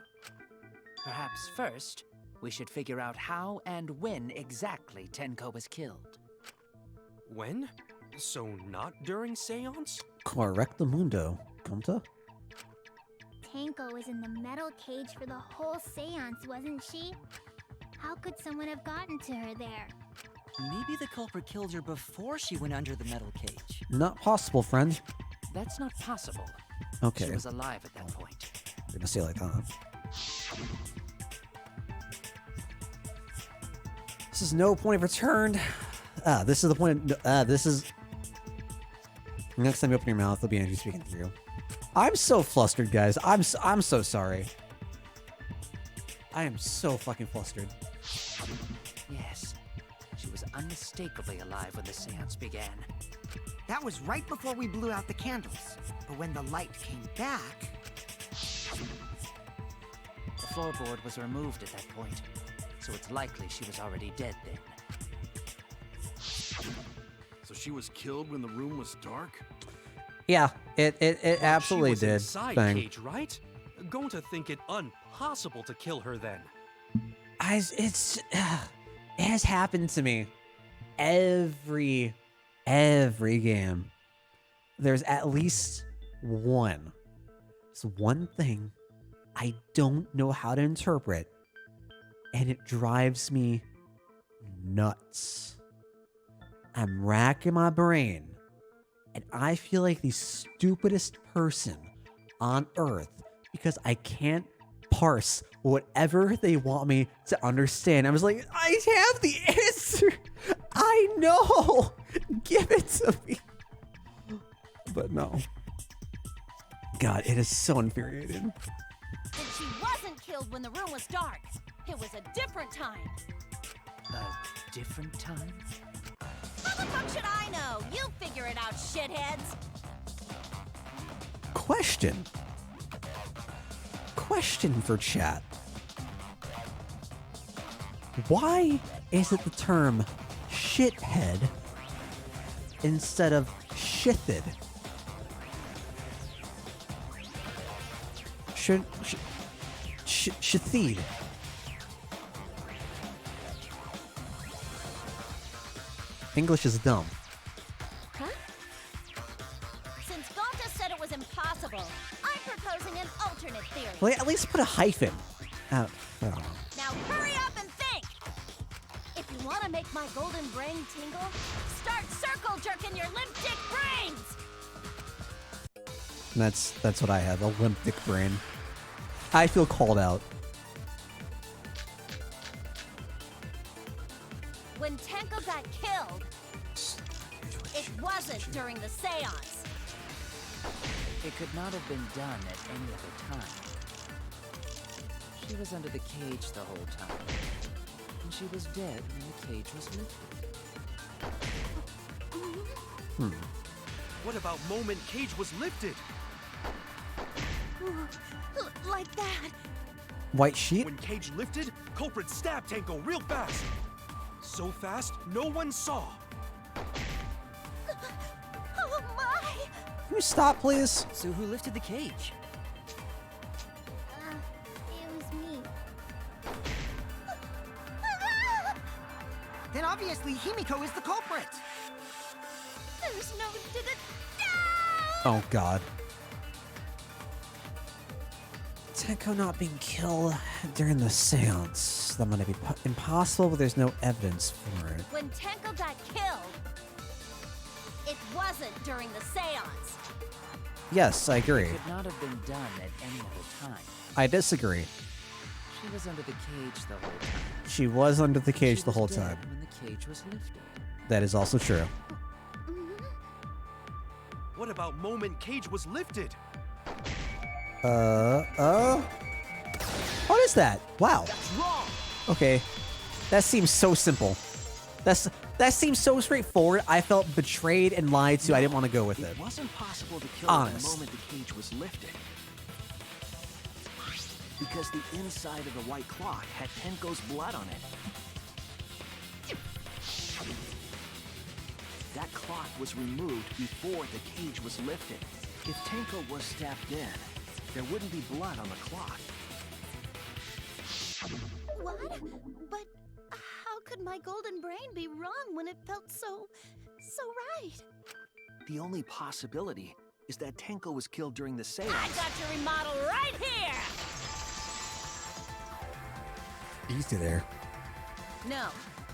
Perhaps first, we should figure out how and when exactly Tenko was killed. When? So not during seance? Correcto mundo. Comta? Tenko was in the metal cage for the whole seance, wasn't she? How could someone have gotten to her there? Maybe the culprit killed her before she went under the metal cage. Not possible, friend. That's not possible. Okay. She was alive at that point. You're gonna say it like that. This is no point of return. This is the point. This is. Next time you open your mouth, there'll be energy speaking through. I'm so flustered, guys. I'm so sorry. I am so fucking flustered. Yes, she was unmistakably alive when the seance began. That was right before we blew out the candles. But when the light came back... The floorboard was removed at that point, so it's likely she was already dead then. So she was killed when the room was dark? Yeah, it absolutely she was did. Inside Bang. cage, right? Going to think it impossible to kill her then. It has happened to me every game. There's at least one. It's one thing I don't know how to interpret, and it drives me nuts. I'm racking my brain, and I feel like the stupidest person on earth because I can't parse whatever they want me to understand. I was like, I have the answer. I know. Give it to me. But no. God, it is so infuriating. And she wasn't killed when the room was dark. It was a different time. A different time? How the fuck should I know? You figure it out, shitheads. Question for chat. Why is it the term shithead instead of shithid? Shithid. English is dumb. Huh? Since Gonta said it was impossible, I'm proposing an alternate theory. Well, at least put a hyphen. I don't know. Now hurry up and think! If you want to make my golden brain tingle, start circle jerking your limp dick brains! And that's what I have, a limp dick brain. I feel called out. When Tenko got killed, it wasn't during the seance. It could not have been done at any other time. She was under the cage the whole time. And she was dead when the cage was lifted. What about moment cage was lifted? Like that. White sheet? When cage lifted, culprit stabbed Tenko real fast. So fast, no one saw. Oh my! Can you stop, please? So who lifted the cage? It was me. Then obviously Himiko is the culprit. There's no... Oh, God. Tenko not being killed during the seance. That might be impossible, but there's no evidence for it. When Tenko got killed, it wasn't during the seance. Yes, I agree. It could not have been done at any other time. I disagree. She was under the cage the whole time. She was under the cage the whole Dead time. when the cage was lifted. That is also true. What about moment cage was lifted? What is that? Wow. That's wrong. Okay. That seems so simple. That seems so straightforward. I felt betrayed and lied to. I didn't want to go with it. It wasn't possible to kill her the Honest. moment the cage was lifted. because the inside of the white cloth had Tenko's blood on it. That cloth was removed before the cage was lifted. If Tenko was stabbed in, there wouldn't be blood on the cloth. What? But how could my golden brain be wrong when it felt so right? The only possibility is that Tenko was killed during the seance. I got your remodel right here! Easy there. No,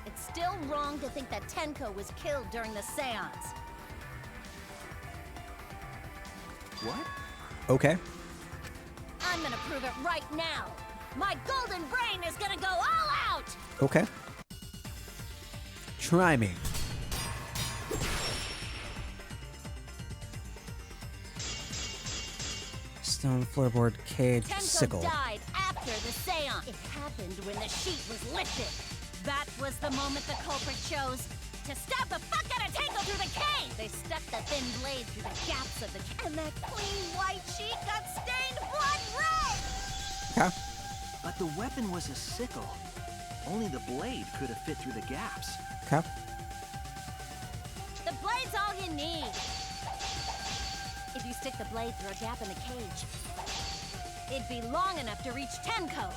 it's still wrong to think that Tenko was killed during the seance. What? Okay. I'm gonna prove it right now. My golden brain is gonna go all out! Okay. Try me. Stone floorboard cage Tenko sickle. died after the seance. It happened when the sheet was lifted. That was the moment the culprit chose to stab the fuck out of Tenko through the cage. They stuck the thin blade through the gaps of the cage, and that clean white sheet got stained blood red. Okay. But the weapon was a sickle. Only the blade could have fit through the gaps. Okay. The blade's all you need. If you stick the blade through a gap in the cage, it'd be long enough to reach Tenko,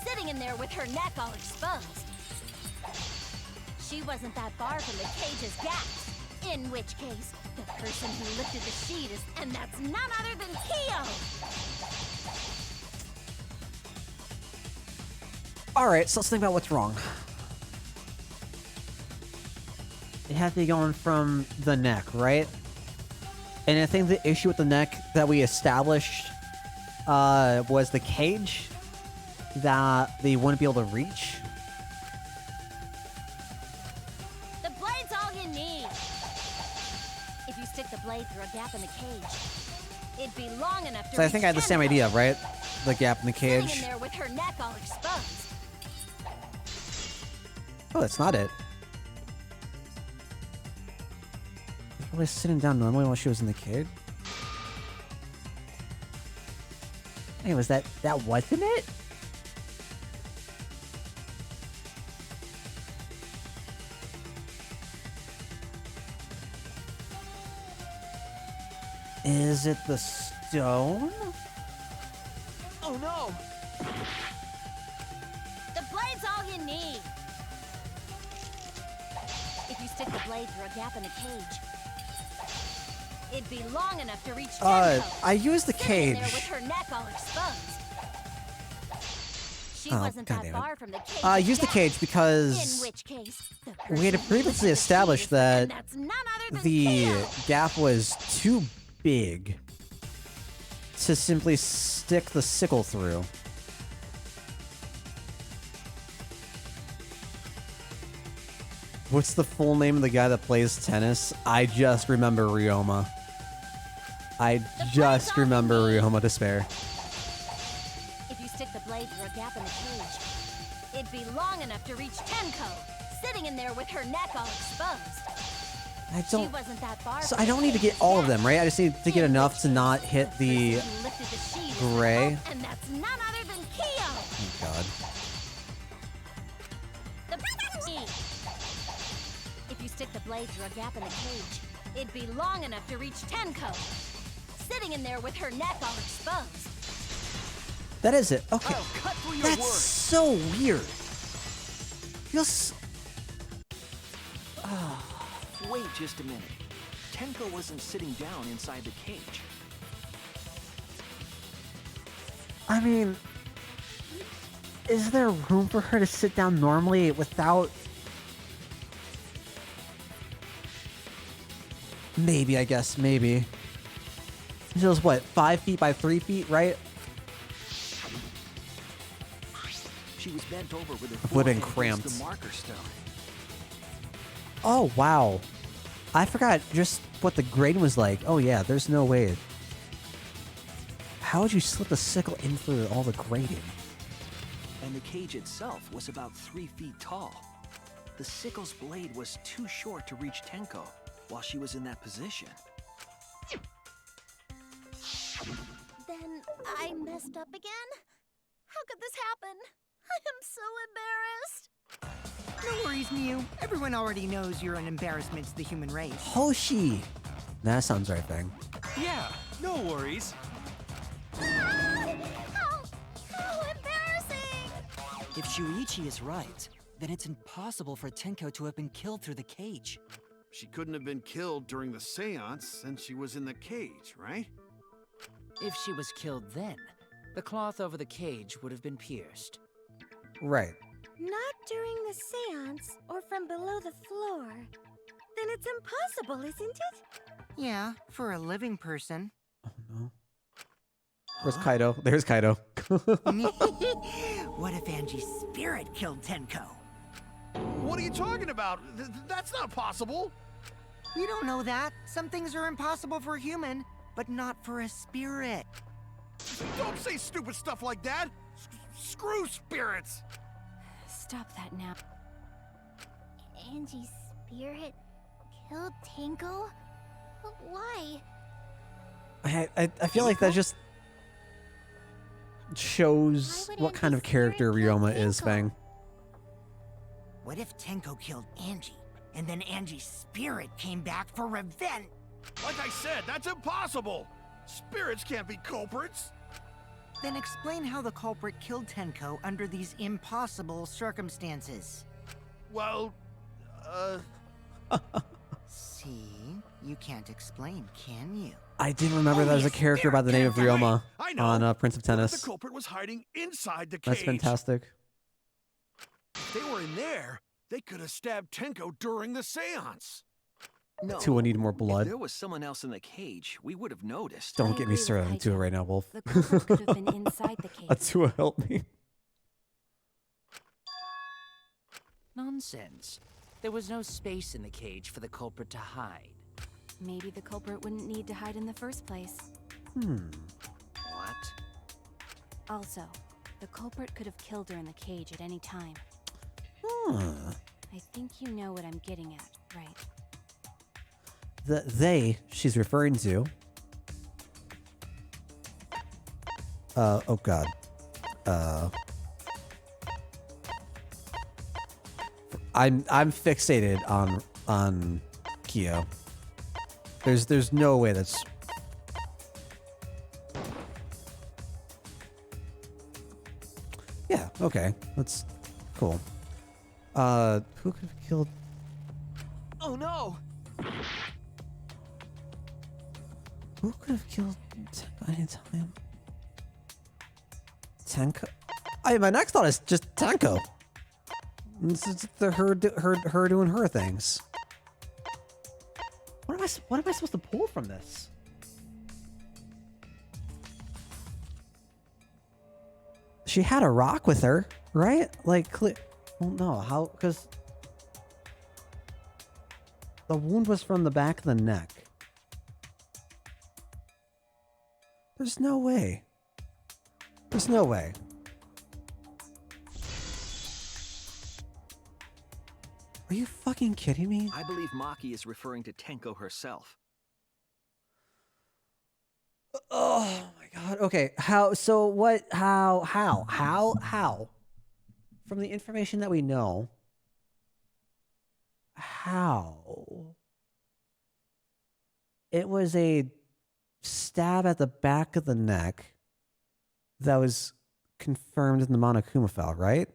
sitting in there with her neck all exposed. She wasn't that far from the cage's gaps, in which case, the person who lifted the sheet is, and that's none other than Kyo! Alright, so let's think about what's wrong. It had to be going from the neck, right? And I think the issue with the neck that we established was the cage that they wouldn't be able to reach. The blade's all you need. If you stick the blade through a gap in the cage, it'd be long enough to So I reach think I had the same Tenko, idea, right? The gap in the sitting in cage. there with her neck all exposed. Oh, that's not it. Probably sitting down normally while she was in the cage. Hey, was that wasn't it? Is it the stone? Oh no! The blade's all you need. If you stick the blade through a gap in the cage, it'd be long enough to reach Tenko, I used the sitting in there cage. with her neck all exposed. She Oh, wasn't that goddammit. far from the cage. I used the cage because In which case, the we had person who previously lifted the established sheet is- and that that's none other than the Kyo. gap was too big to simply stick the sickle through. What's the full name of the guy that plays tennis? I just remember Ryoma. I just remember Ryoma Despair. If you stick the blade through a gap in the cage, it'd be long enough to reach Tenko, sitting in there with her neck all exposed. I She don't. wasn't that far So from I the don't need to get cage's all of gap. them, right? I just need to get In enough which to not case, hit the person who lifted the sheet is the gray. cult, and that's none other than Kyo. Oh God. The If you stick the blade through a gap in the cage, it'd be long enough to reach Tenko, sitting in there with her neck all exposed. That is it. Okay. I'll cut through your That's words. so weird. Feels. Wait just a minute. Tenko wasn't sitting down inside the cage. I mean, is there room for her to sit down normally without? Maybe, I guess, maybe. It was what, 5 feet by 3 feet, right? She was bent over with her Would have been forehead against cramped. the marker stone. Oh, wow. I forgot just what the grade was like. Oh, yeah, there's no way. How would you slip a sickle in through all the grading? And the cage itself was about 3 feet tall. The sickle's blade was too short to reach Tenko while she was in that position. Then I messed up again? How could this happen? I am so embarrassed. No worries, Miu. Everyone already knows you're an embarrassment to the human race. Hoshi. That sounds right thing. Yeah, no worries. How embarrassing! If Shuichi is right, then it's impossible for Tenko to have been killed through the cage. She couldn't have been killed during the seance since she was in the cage, right? If she was killed then, the cloth over the cage would have been pierced. Right. Not during the seance or from below the floor. Then it's impossible, isn't it? Yeah, for a living person. Oh no. Where's Kaido? There's Kaido. What if Angie's spirit killed Tenko? What are you talking about? That's not possible. You don't know that. Some things are impossible for a human, but not for a spirit. Don't say stupid stuff like that. Screw spirits. Stop that now. Angie's spirit killed Tenko? Why? I feel like that just shows what kind of character Ryoma is, Fang. What if Tenko killed Angie, and then Angie's spirit came back for revenge? Like I said, that's impossible. Spirits can't be culprits. Then explain how the culprit killed Tenko under these impossible circumstances. Well, See? You can't explain, can you? I didn't remember that was a character by the name of Ryoma on Prince of Tennis. The culprit was hiding inside the cage. That's fantastic. If they were in there, they could have stabbed Tenko during the seance. No. Tua need more blood. If there was someone else in the cage, we would have noticed. Don't get me started on Tua right now, Wolf. The culprit could have been inside the cage. Tua, help me. Nonsense. There was no space in the cage for the culprit to hide. Maybe the culprit wouldn't need to hide in the first place. What? Also, the culprit could have killed her in the cage at any time. I think you know what I'm getting at, right? The they she's referring to. Oh god. I'm fixated on Kyo. There's no way that's. Yeah, okay. That's cool. Who could have killed? Oh no! Who could have killed Tenko anytime? Tenko? My next thought is just Tenko. It's her doing her things. What am I supposed to pull from this? She had a rock with her, right? Like, well, no, how? Because the wound was from the back of the neck. There's no way. There's no way. Are you fucking kidding me? I believe Maki is referring to Tenko herself. Oh my god. Okay. How? So what? How? From the information that we know, how? It was a stab at the back of the neck that was confirmed in the Monokuma file, right?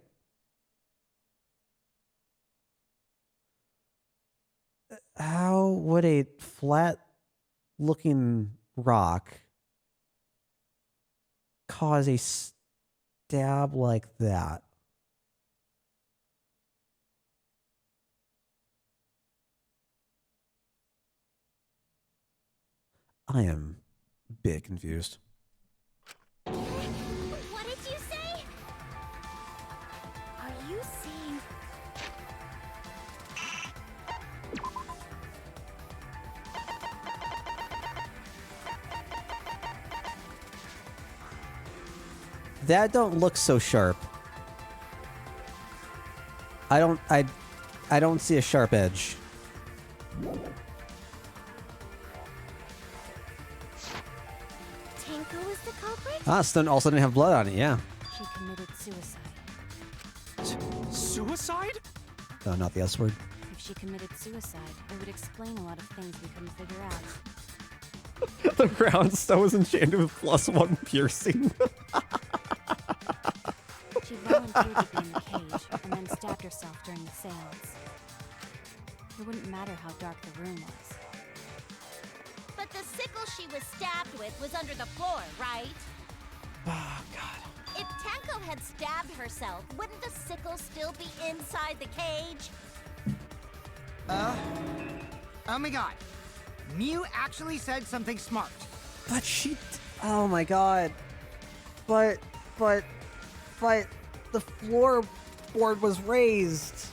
How would a flat-looking rock cause a stab like that? I am a bit confused. What did you say? Are you saying... That don't look so sharp. I don't see a sharp edge. Tenko was the culprit? Ah, Stone also didn't have blood on it, yeah. She committed suicide. Suicide? No, not the S word. If she committed suicide, it would explain a lot of things we couldn't figure out. The ground stone was enchanted with +1 piercing. She volunteered to be in the cage and then stabbed herself during the seance. It wouldn't matter how dark the room was. But the sickle she was stabbed with was under the floor, right? Oh, God. If Tenko had stabbed herself, wouldn't the sickle still be inside the cage? Oh my god. Mew actually said something smart. But she... Oh, my God. But the floorboard was raised.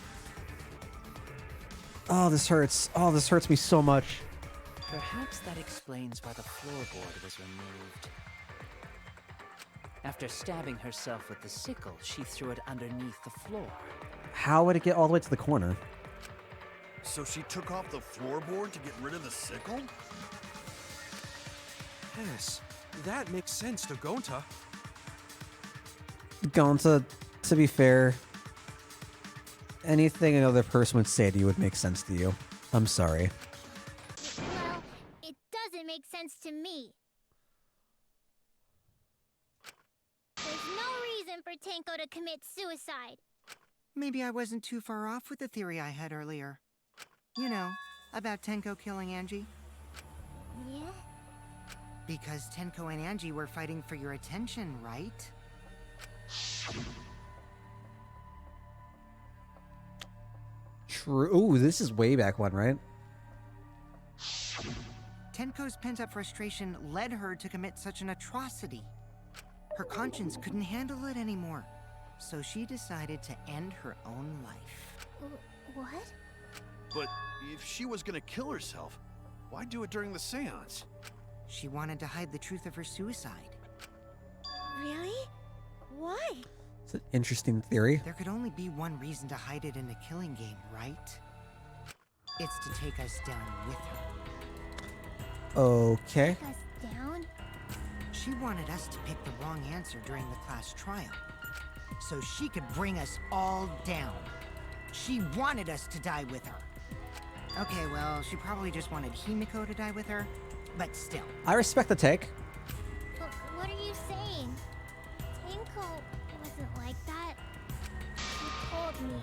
Oh, this hurts. Oh, this hurts me so much. Perhaps that explains why the floorboard was removed. After stabbing herself with the sickle, she threw it underneath the floor. How would it get all the way to the corner? So she took off the floorboard to get rid of the sickle? Yes, that makes sense to Gonta. Gonta, to be fair, anything another person would say to you would make sense to you. I'm sorry. Well, it doesn't make sense to me. There's no reason for Tenko to commit suicide. Maybe I wasn't too far off with the theory I had earlier. You know, about Tenko killing Angie. Yeah? Because Tenko and Angie were fighting for your attention, right? True. Ooh, this is way back one, right? Tenko's pent-up frustration led her to commit such an atrocity. Her conscience couldn't handle it anymore, so she decided to end her own life. What? But if she was gonna kill herself, why do it during the seance? She wanted to hide the truth of her suicide. Really? Why? It's an interesting theory. There could only be one reason to hide it in a killing game, right? It's to take us down with her. Okay. Take us down? She wanted us to pick the wrong answer during the class trial, so she could bring us all down. She wanted us to die with her. Okay, well, she probably just wanted Himiko to die with her, but still. I respect the take. But what are you saying? Tenko wasn't like that. She told me.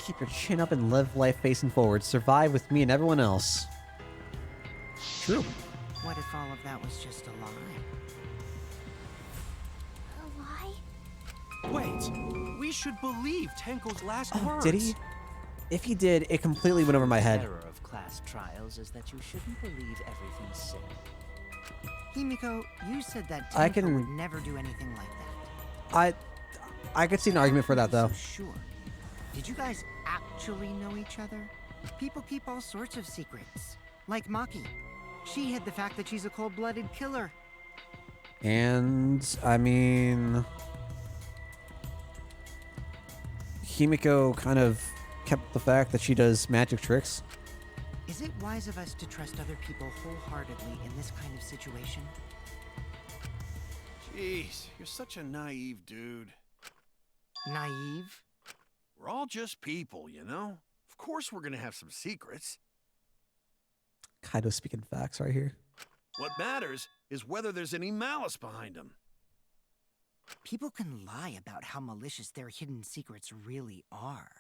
Keep your chin up and live life facing forward. Survive with me and everyone else. True. What if all of that was just a lie? A lie? Wait, we should believe Tenko's last Oh, words. did he? If he did, it completely went over my head. The error of class trials is that you shouldn't believe everything said. Himiko, you said that I Tenko can- would never do anything like that. I could see an argument for that, though. So sure. Did you guys actually know each other? People keep all sorts of secrets. Like Maki. She hid the fact that she's a cold-blooded killer. And, I mean... Himiko kind of kept the fact that she does magic tricks. Is it wise of us to trust other people wholeheartedly in this kind of situation? Jeez, you're such a naive dude. Naive? We're all just people, you know? Of course we're gonna have some secrets. Kind of speaking facts right here. What matters is whether there's any malice behind them. People can lie about how malicious their hidden secrets really are.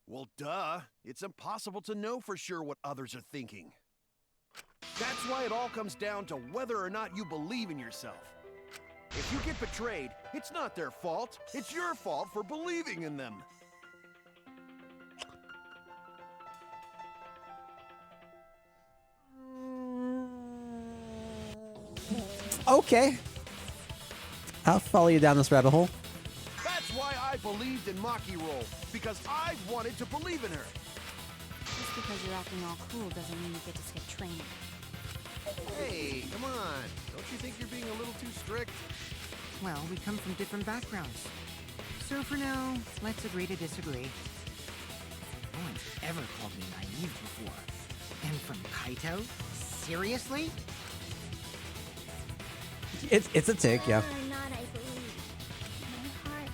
Well, duh. It's impossible to know for sure what others are thinking. That's why it all comes down to whether or not you believe in yourself. If you get betrayed, it's not their fault. It's your fault for believing in them. Okay. I'll follow you down this rabbit hole. That's why I believed in Maki Roll, because I wanted to believe in her. Just because you're acting all cool doesn't mean you get to skip training. Hey, come on. Don't you think you're being a little too strict? Well, we come from different backgrounds. So for now, let's agree to disagree. No one's ever called me naive before. And from Kaito, Seriously? It's a take, yeah. Whether or not I believe, my heart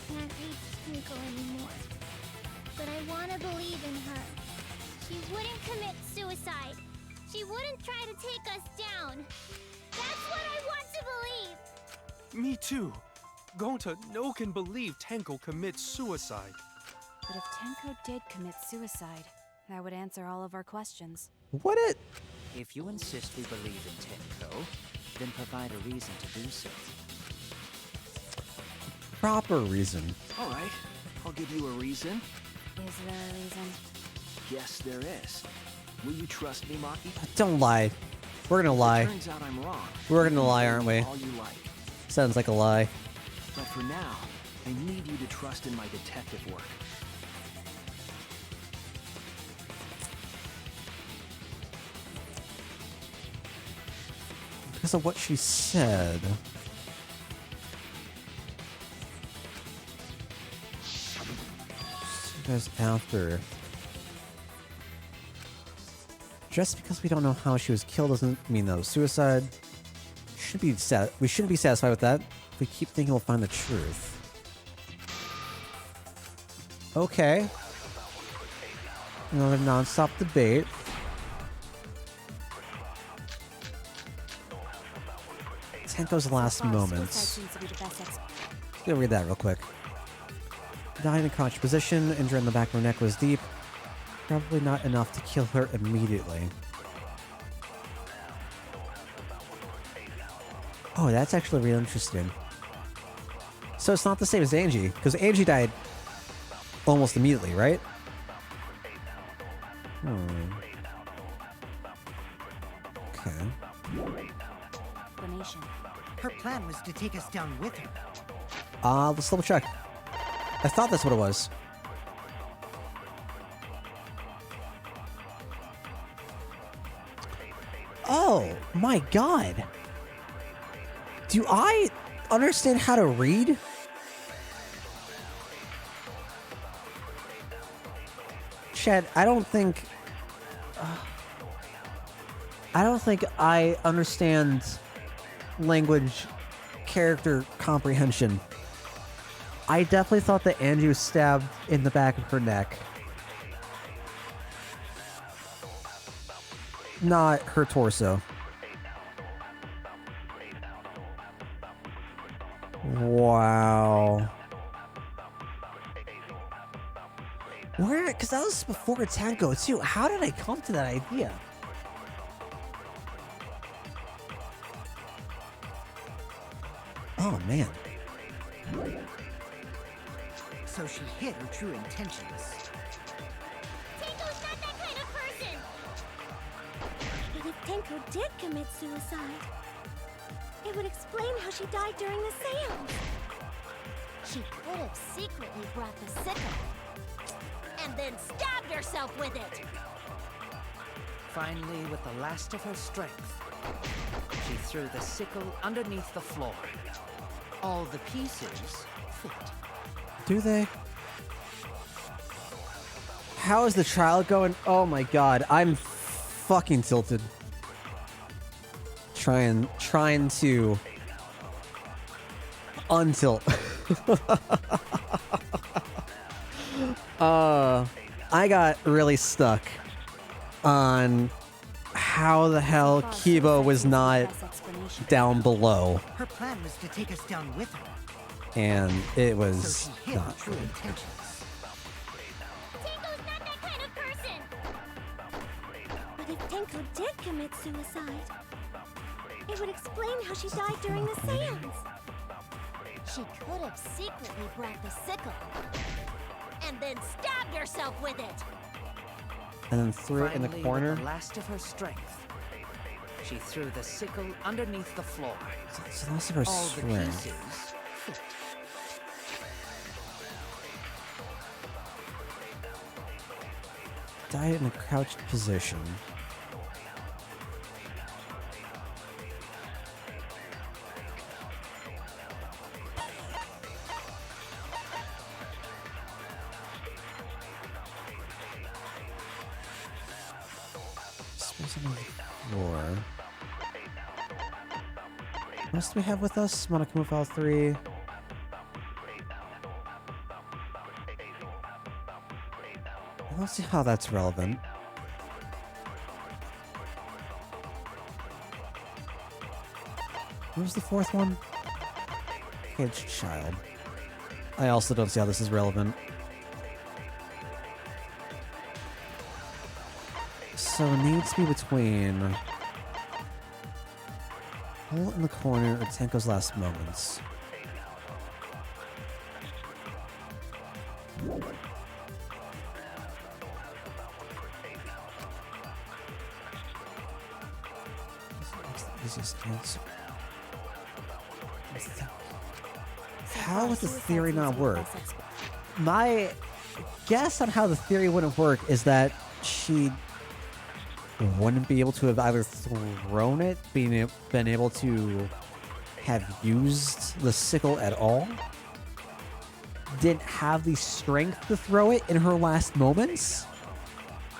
can't reach Tinko anymore. But I want to believe in her. She wouldn't commit suicide. She wouldn't try to take us down. That's what I want to believe. Me too. Gonta no can believe Tenko commits suicide. But if Tenko did commit suicide, that would answer all of our questions. What it? If you insist we believe in Tenko, then provide a reason to do so. Proper reason. All right, I'll give you a reason. Is there a reason? Yes, there is. Will you trust me, Maki? Don't lie. We're gonna lie. Turns out I'm wrong. We're gonna lie, aren't we? All you like. Sounds like a lie. But for now, I need you to trust in my detective work. Because of what she said. Goes after. Just because we don't know how she was killed doesn't mean that was suicide. We shouldn't be satisfied with that. If we keep thinking we'll find the truth. Okay. Another non-stop debate. Tenko's last moments. Let's go read that real quick. Died in a crouched position, injury in the back of her neck was deep. Probably not enough to kill her immediately. Oh, that's actually really interesting. So it's not the same as Angie, because Angie died almost immediately, right? Okay. Explanation. Her plan was to take us down with her. Let's double check. I thought that's what it was. Oh my god. Do I understand how to read? Chad, I don't think I understand language character comprehension. I definitely thought that Angie was stabbed in the back of her neck. Not her torso. Wow. Where? Because that was before Tenko too. How did I come to that idea? Oh man. So she hid her true intentions. Tenko's not that kind of person! But if Tenko did commit suicide, it would explain how she died during the seance. She could have secretly brought the sickle and then stabbed herself with it. Finally, with the last of her strength, she threw the sickle underneath the floor. All the pieces fit. Do they? How is the trial going? Oh my god, I'm fucking tilted. Trying to untilt. I got really stuck on how the hell Kiba was not down below. Her plan was to take us down with her. And it So was she hid her not true good. intentions. Tenko's not that kind of person! But if Tenko did commit suicide, it would explain how she died during the seance. She could have secretly brought the sickle and then stabbed herself with it. And then threw it in the Finally, corner. with the last of her strength, she threw the sickle underneath the floor. It's the last of her All the strength. pieces fit. Died in a crouched position. Suppose I'm floor. What else do we have with us? Monokuma File 3. Let's see how that's relevant. What was the fourth one? Caged Child. I also don't see how this is relevant. So it needs to be between Hole in the Corner or Tenko's Last Moments. What's the easiest answer? How would the theory not work? My guess on how the theory wouldn't work is that she wouldn't be able to have either thrown it, been able to have used the sickle at all, didn't have the strength to throw it in her last moments,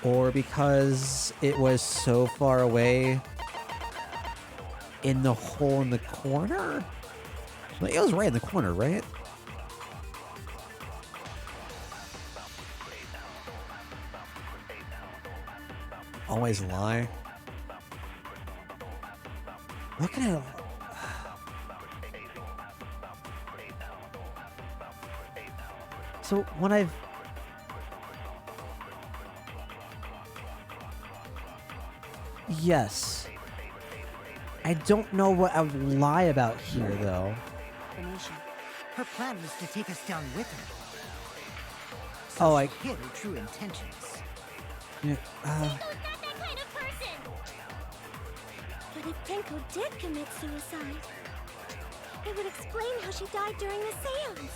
or because it was so far away in the hole in the corner? Like, it was right in the corner, right? Always lie. What can I... So, when I've... Yes. I don't know what I would lie about here, though. Her plan was to take us down with her. Oh, I hid her true intentions. Yeah, Tenko's not that kind of person! But if Tenko did commit suicide, it would explain how she died during the seance.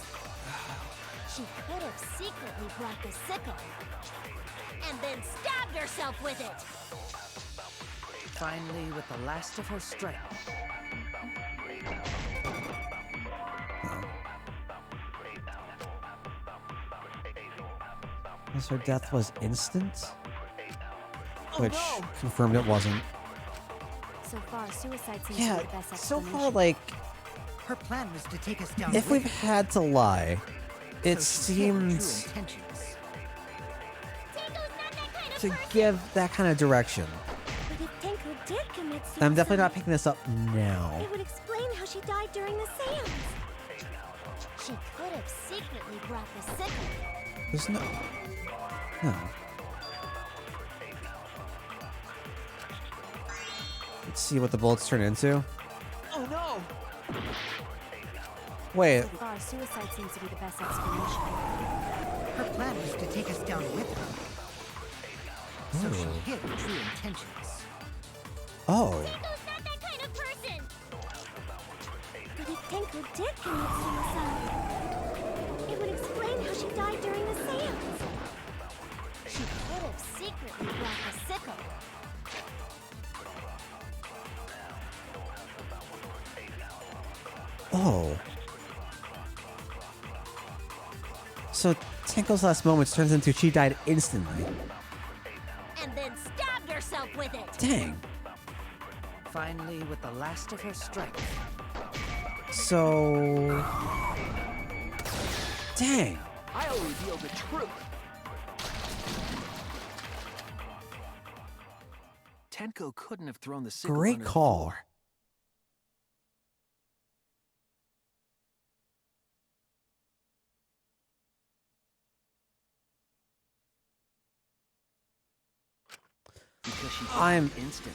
She could have secretly brought the sickle and then stabbed herself with it. Finally, with the last of her strength. Because her death was instant? Which confirmed it wasn't. So far, suicide seems to be Yeah, the best so explanation. far, like, Her plan was to take us down if with we've her. had to lie, it So she hid her true seems intentions. Tenko's not that kind of to person! give that kind of direction. But if Tenko did commit suicide, I'm definitely not picking this up now. it would explain how she died during the seance. She could have secretly brought the sickle. There's no... No. Let's see what the bullets turn into. Oh no! Wait, So far, suicide seems to be the best explanation. Her plan was to take us down with her. So Ooh. she hid her true intentions. oh. Tenko's not that kind of person! But if Tenko did commit suicide, it would explain how she died during the seance. She could have secretly brought the sickle. Oh. So Tenko's Last Moments turns into she died instantly. And then stabbed herself with it. Dang. Finally, with the last of her strength. So... Dang. I'll reveal the truth. Tenko couldn't have thrown the sickle Great under the call. floor. Because she I'm instantly.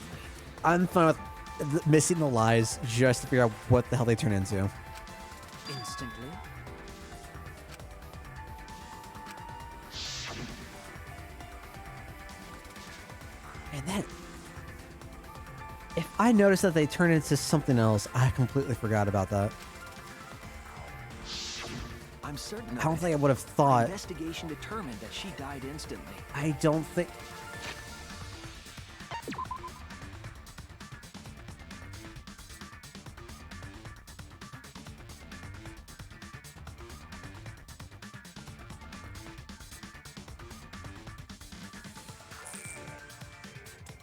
fine with missing the lies just to figure out what the hell they turn into. Instantly. And then... If I noticed that they turn into something else, I completely forgot about that. I'm certain. I don't of it. think I would have Our thought... investigation determined that she died instantly. I don't think...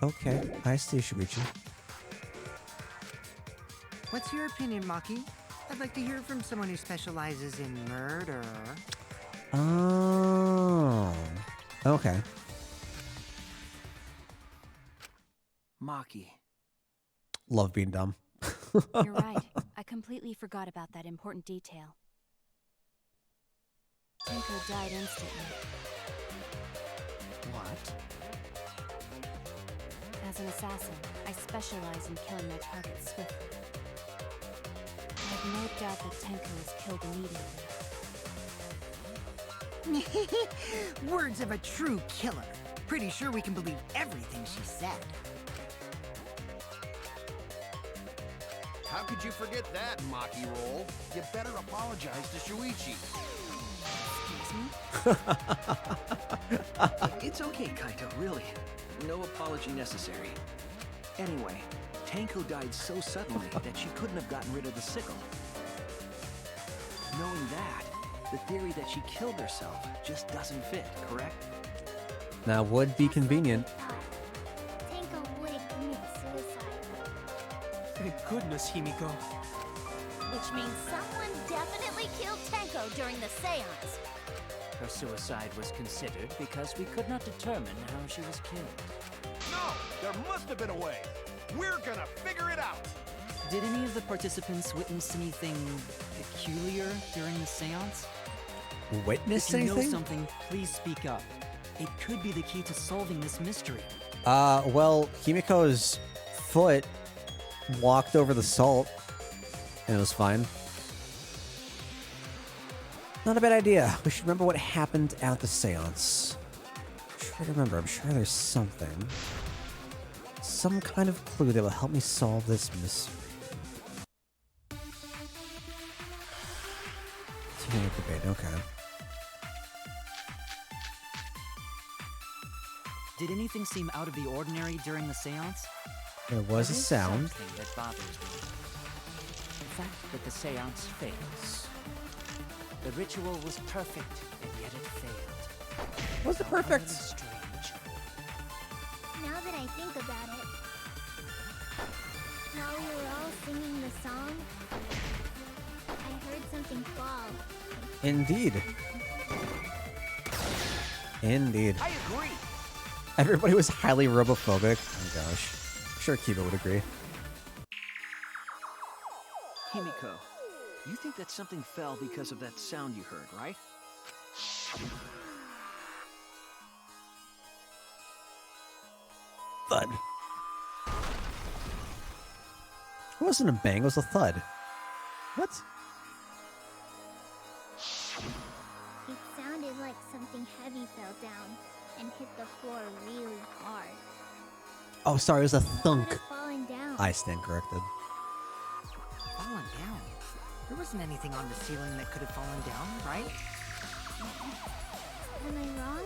Okay, I see, Shuichi. What's your opinion, Maki? I'd like to hear from someone who specializes in murder. Oh. Okay. Maki. Love being dumb. You're right. I completely forgot about that important detail. Tenko died instantly. What? As an assassin, I specialize in killing my targets swiftly. I have no doubt that Tenko was killed immediately. Words of a true killer. Pretty sure we can believe everything she said. How could you forget that, Maki Roll? You better apologize to Shuichi. It's okay, Kaito, really. No apology necessary. Anyway, Tenko died so suddenly that she couldn't have gotten rid of the sickle. Knowing that, the theory that she killed herself just doesn't fit, correct? Now, would be convenient. Tenko wouldn't commit suicide. Thank goodness, Himiko. Which means someone definitely killed Tenko during the seance. Her suicide was considered because we could not determine how she was killed. No! There must have been a way! We're gonna figure it out! Did any of the participants witness anything peculiar during the seance? Witness If you know anything? something, please speak up. It could be the key to solving this mystery. Well, Himiko's foot walked over the salt, and it was fine. Not a bad idea. We should remember what happened at the seance. Try to remember. I'm sure there's something. Some kind of clue that will help me solve this mystery. Teenage debate. Okay. Did anything seem out of the ordinary during the seance? There was a There is sound. something that bothers me. The fact that the seance fails. The ritual was perfect, and yet it failed. Was it How perfect? utterly strange. Now that I think about it, while we were all singing the song, I heard something fall. Indeed. Indeed. I agree! Everybody was highly robophobic. Oh my gosh. I'm sure Kiba would agree. Himiko, you think that something fell because of that sound you heard, right? Thud. It wasn't a bang, it was a thud. What? It sounded like something heavy fell down and hit the floor really hard. Oh, sorry, it was a thunk. Could have fallen down. I stand corrected. Fallen down? There wasn't anything on the ceiling that could have fallen down, right? Am I wrong?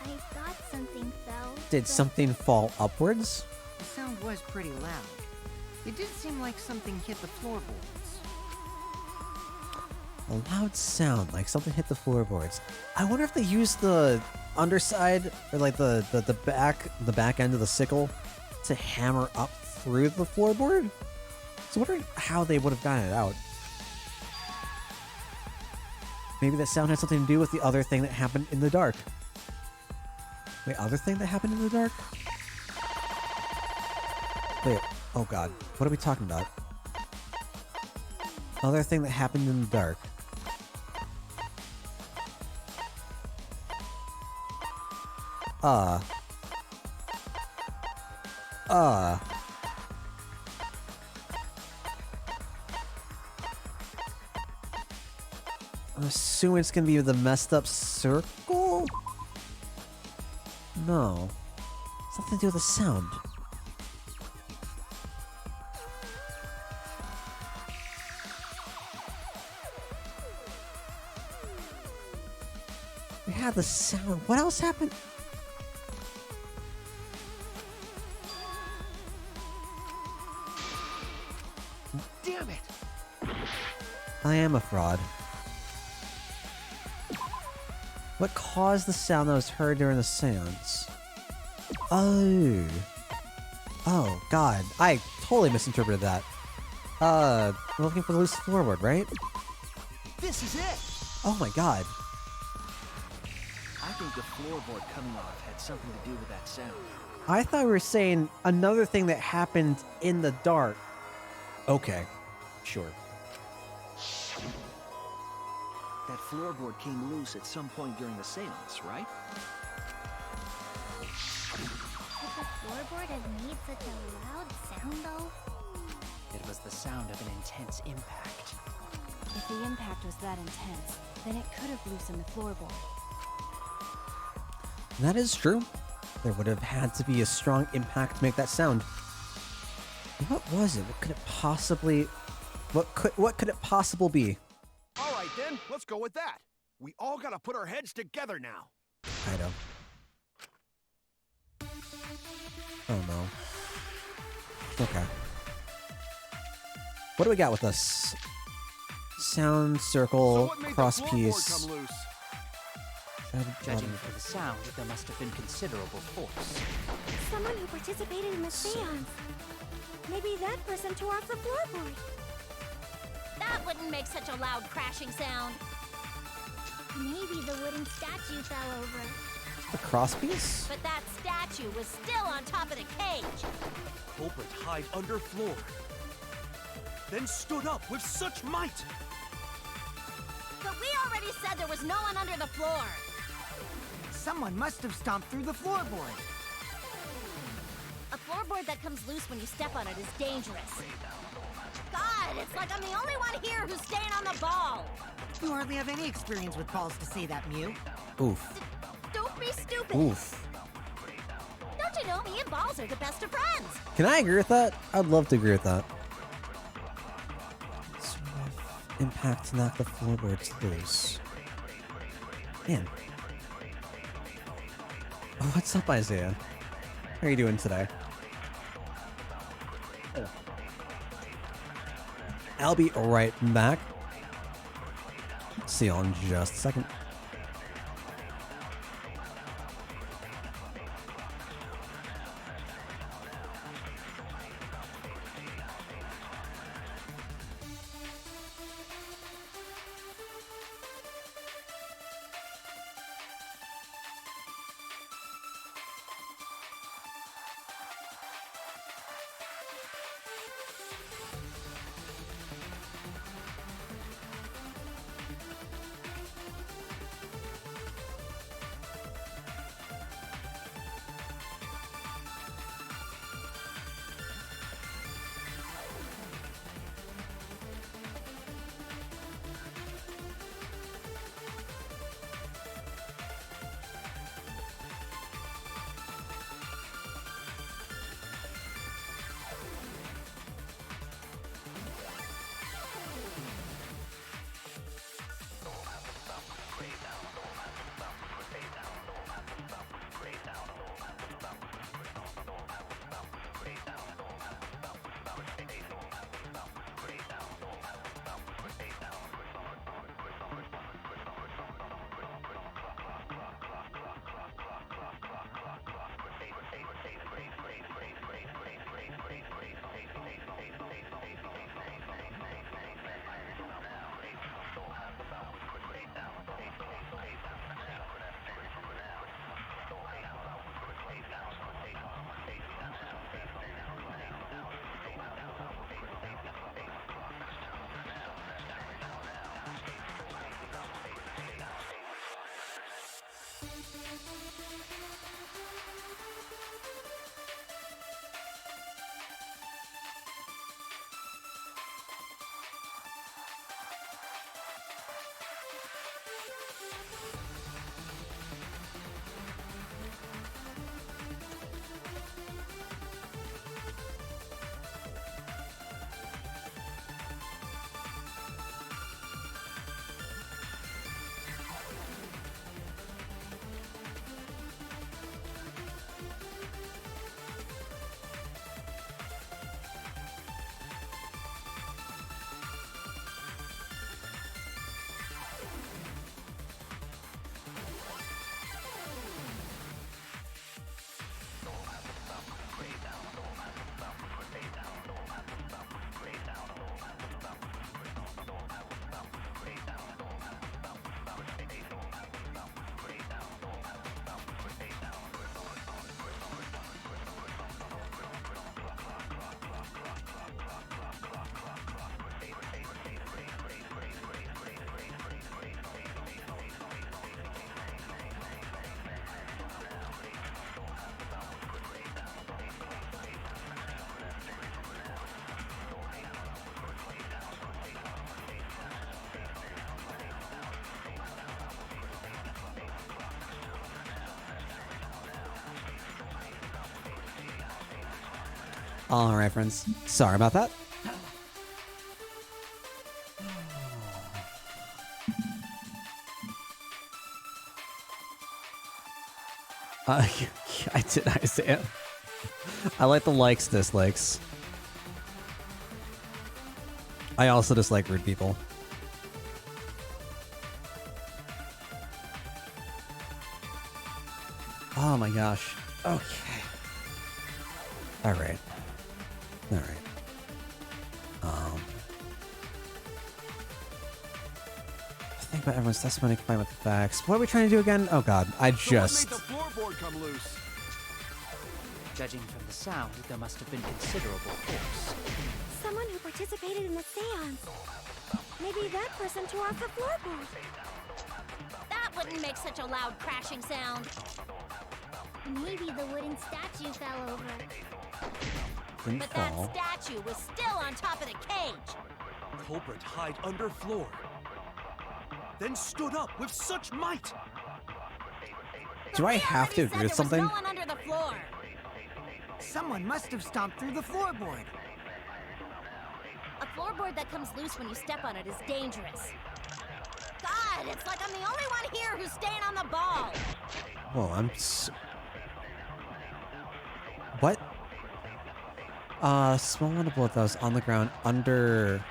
I thought something fell. Did but something fall upwards? The sound was pretty loud. It did seem like something hit the floorboards. A loud sound, like something hit the floorboards. I wonder if they used the underside, or like the back end of the sickle to hammer up through the floorboard? So I'm wondering how they would have gotten it out. Maybe that sound had something to do with the other thing that happened in the dark. Wait, other thing that happened in the dark? Wait, oh god. What are we talking about? Other thing that happened in the dark. I'm assuming it's gonna be the messed up circle? No. Something to do with the sound. We had the sound. What else happened? Damn it! I am a fraud. What caused the sound that was heard during the seance? Oh. Oh, God. I totally misinterpreted that. We're looking for the loose floorboard, right? This is it! Oh my God. I think the floorboard coming off had something to do with that sound. I thought we were saying another thing that happened in the dark. Okay. Sure. That floorboard came loose at some point during the seance, right? Could the floorboard have made such a loud sound, though? It was the sound of an intense impact. If the impact was that intense, then it could have loosened the floorboard. That is true. There would have had to be a strong impact to make that sound. What was it? What could it possibly... What could it possibly be? All right, then. Let's go with that. We all gotta put our heads together now. I know. Oh no. Okay. What do we got with us? Sound, circle, cross piece. Judging from the sound, there must have been considerable force. Someone who participated in the seance. Maybe that person tore off the floorboard. That wouldn't make such a loud crashing sound. Maybe the wooden statue fell over. A cross piece? But that statue was still on top of the cage. Culprit hide under floor. Then stood up with such might. But we already said there was no one under the floor. Someone must have stomped through the floorboard. A floorboard that comes loose when you step on it is dangerous. God, it's like I'm the only one here who's staying on the ball. You hardly have any experience with balls to say that, Mew. Oof. Don't be stupid. Oof. Don't you know me and balls are the best of friends? Can I agree with that? I'd love to agree with that. Sort of impact to knock the floorboards loose. Man. Oh, what's up, Isaiah? How are you doing today? I'll be right back. See you in just a second. Alright, friends. Sorry about that. I say it. I like the likes, dislikes. I also dislike rude people. Oh my gosh. Okay. Alright. Alright. Think about everyone's testimony combined with the facts. What are we trying to do again? Oh god, I just... So what made the floorboard come loose? Judging from the sound, there must have been considerable force. Someone who participated in the seance. Maybe that person tore off the floorboard. That wouldn't make such a loud crashing sound. Maybe the wooden statue fell over. Didn't But fall. that statue was still on top of the cage. Culprit hide under floor. Then stood up with such might. Do I have to agree with something? No one under the floor. Someone must have stomped through the floorboard. A floorboard that comes loose when you step on it is dangerous. God, it's like I'm the only one here who's staying on the ball. Whoa, what? Small amount of blood that was on the ground under...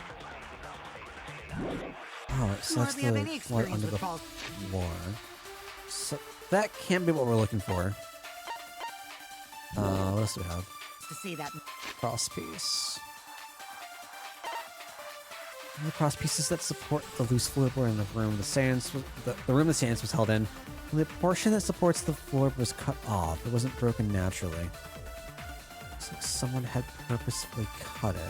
Oh, so that's the blood under the floor. So that can't be what we're looking for. What else do we have? To see that. Cross piece. The cross pieces that support the loose floorboard in the room the room the seance was held in. The portion that supports the floorboard was cut off. It wasn't broken naturally. Looks like someone had purposefully cut it.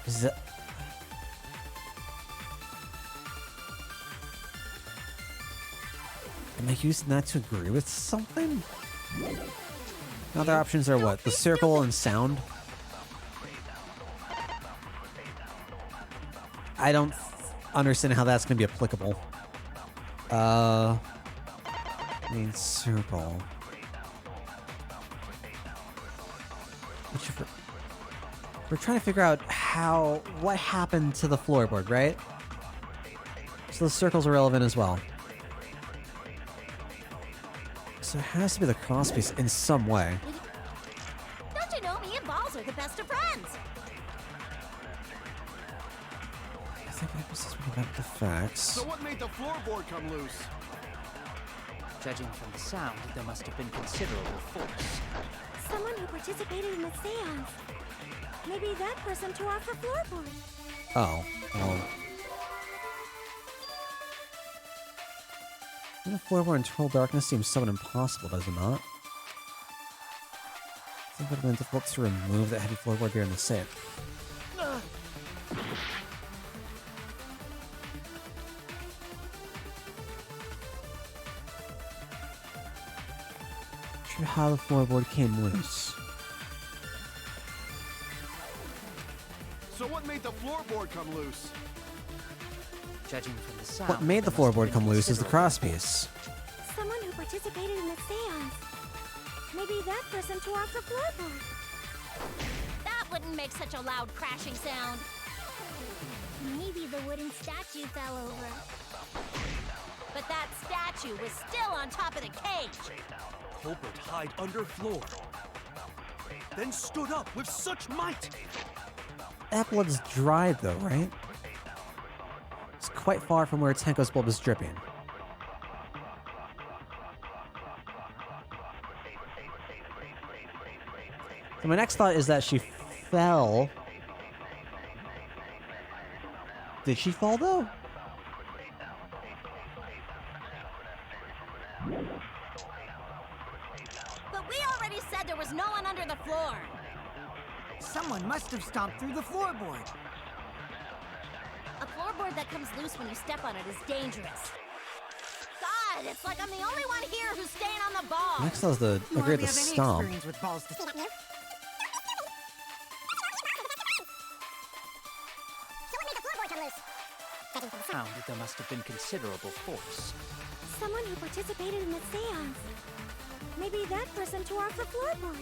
Is that... Am I using that to agree with something? Other options are what? The circle and sound? I don't understand how that's going to be applicable. Main circle. We're trying to figure out what happened to the floorboard, right? So the circles are relevant as well. So it has to be the crosspiece in some way. Don't you know me and Balls are the best of friends? I think I was just reading about the facts. So what made the floorboard come loose? Judging from the sound, there must have been considerable force. Someone who participated in the seance. Maybe that person tore off the floorboard. Oh, well. In a floorboard in total darkness seems somewhat impossible, does it not? I think it would have been difficult to remove that heavy floorboard during the set. Sure how the floorboard came loose. So what made the floorboard come loose? Judging from the sound, What made the floorboard come loose is the crosspiece. Someone who participated in the seance. Maybe that person tore off the floorboard. That wouldn't make such a loud crashing sound. Maybe the wooden statue fell over. But that statue was still on top of the cage. Culprit hide under floor. Then stood up with such might. That blood's dried though, right? It's quite far from where Tenko's blood was dripping. So my next thought is that she fell. Did she fall though? But we already said there was no one under the floor. Someone must have stomped through the floorboard. A floorboard that comes loose when you step on it is dangerous. God, it's like I'm the only one here who's staying on the ball. Next thought is the You agree with hardly the have any stomp. experience with balls to... So what made the floorboard come loose? Found that there must have been considerable force. Someone who participated in the seance. Maybe that person tore off the floorboard.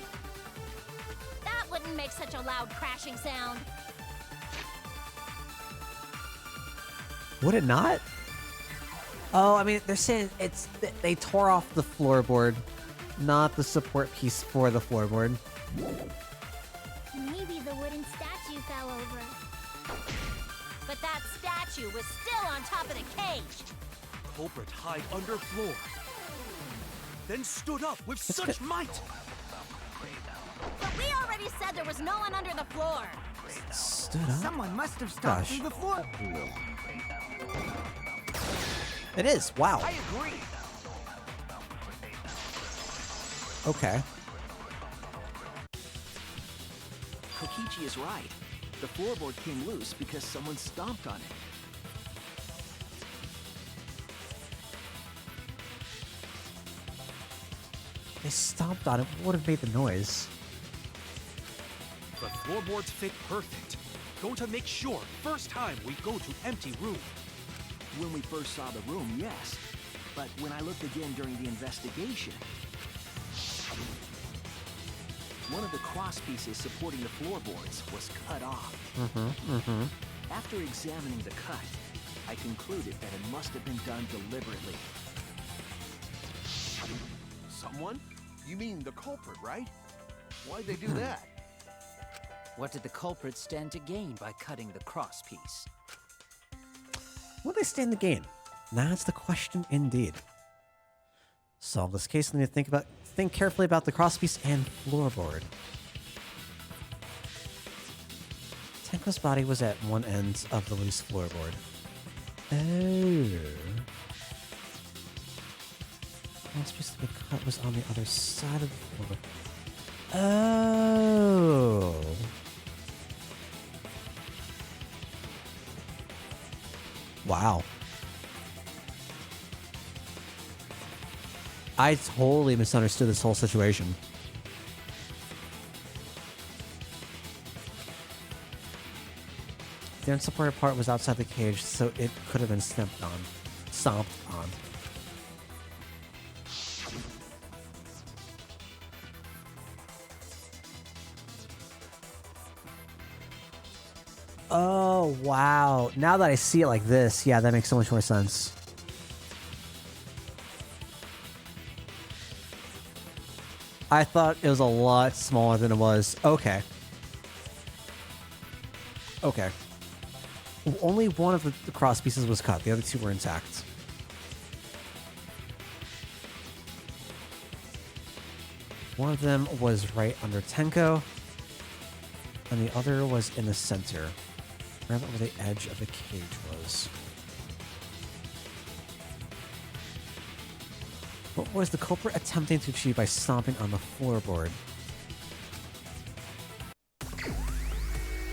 That wouldn't make such a loud crashing sound. Would it not? Oh, I mean, they're saying they tore off the floorboard, not the support piece for the floorboard. Maybe the wooden statue fell over. But that statue was still on top of the cage. Culprit hide under floor. Then stood up with such might. But we already said there was no one under the floor. Stood up? Someone must have stopped Gosh. through the floor. It is. Wow. I agree. Okay. Kokichi is right. The floorboard came loose because someone stomped on it. They stomped on it. What would have made the noise? The floorboards fit perfect. Going to make sure first time we go to empty room. When we first saw the room, yes. But when I looked again during the investigation, one of the cross pieces supporting the floorboards was cut off. After examining the cut, I concluded that it must have been done deliberately. Someone? You mean the culprit, right? Why'd they do that? What did the culprit stand to gain by cutting the cross piece? What do they stand to gain? That's the question indeed. Solve this case and need to think carefully about the crosspiece and floorboard. Tenko's body was at one end of the loose floorboard. Oh. The crosspiece to be cut was on the other side of the floorboard. Oh. Wow. I totally misunderstood this whole situation. The unsupported part was outside the cage, so it could have been stomped on. Oh, wow. Now that I see it like this, yeah, that makes so much more sense. I thought it was a lot smaller than it was. Okay. Okay. Only one of the cross pieces was cut. The other two were intact. One of them was right under Tenko, and the other was in the center, right where the edge of the cage was. What was the culprit attempting to achieve by stomping on the floorboard?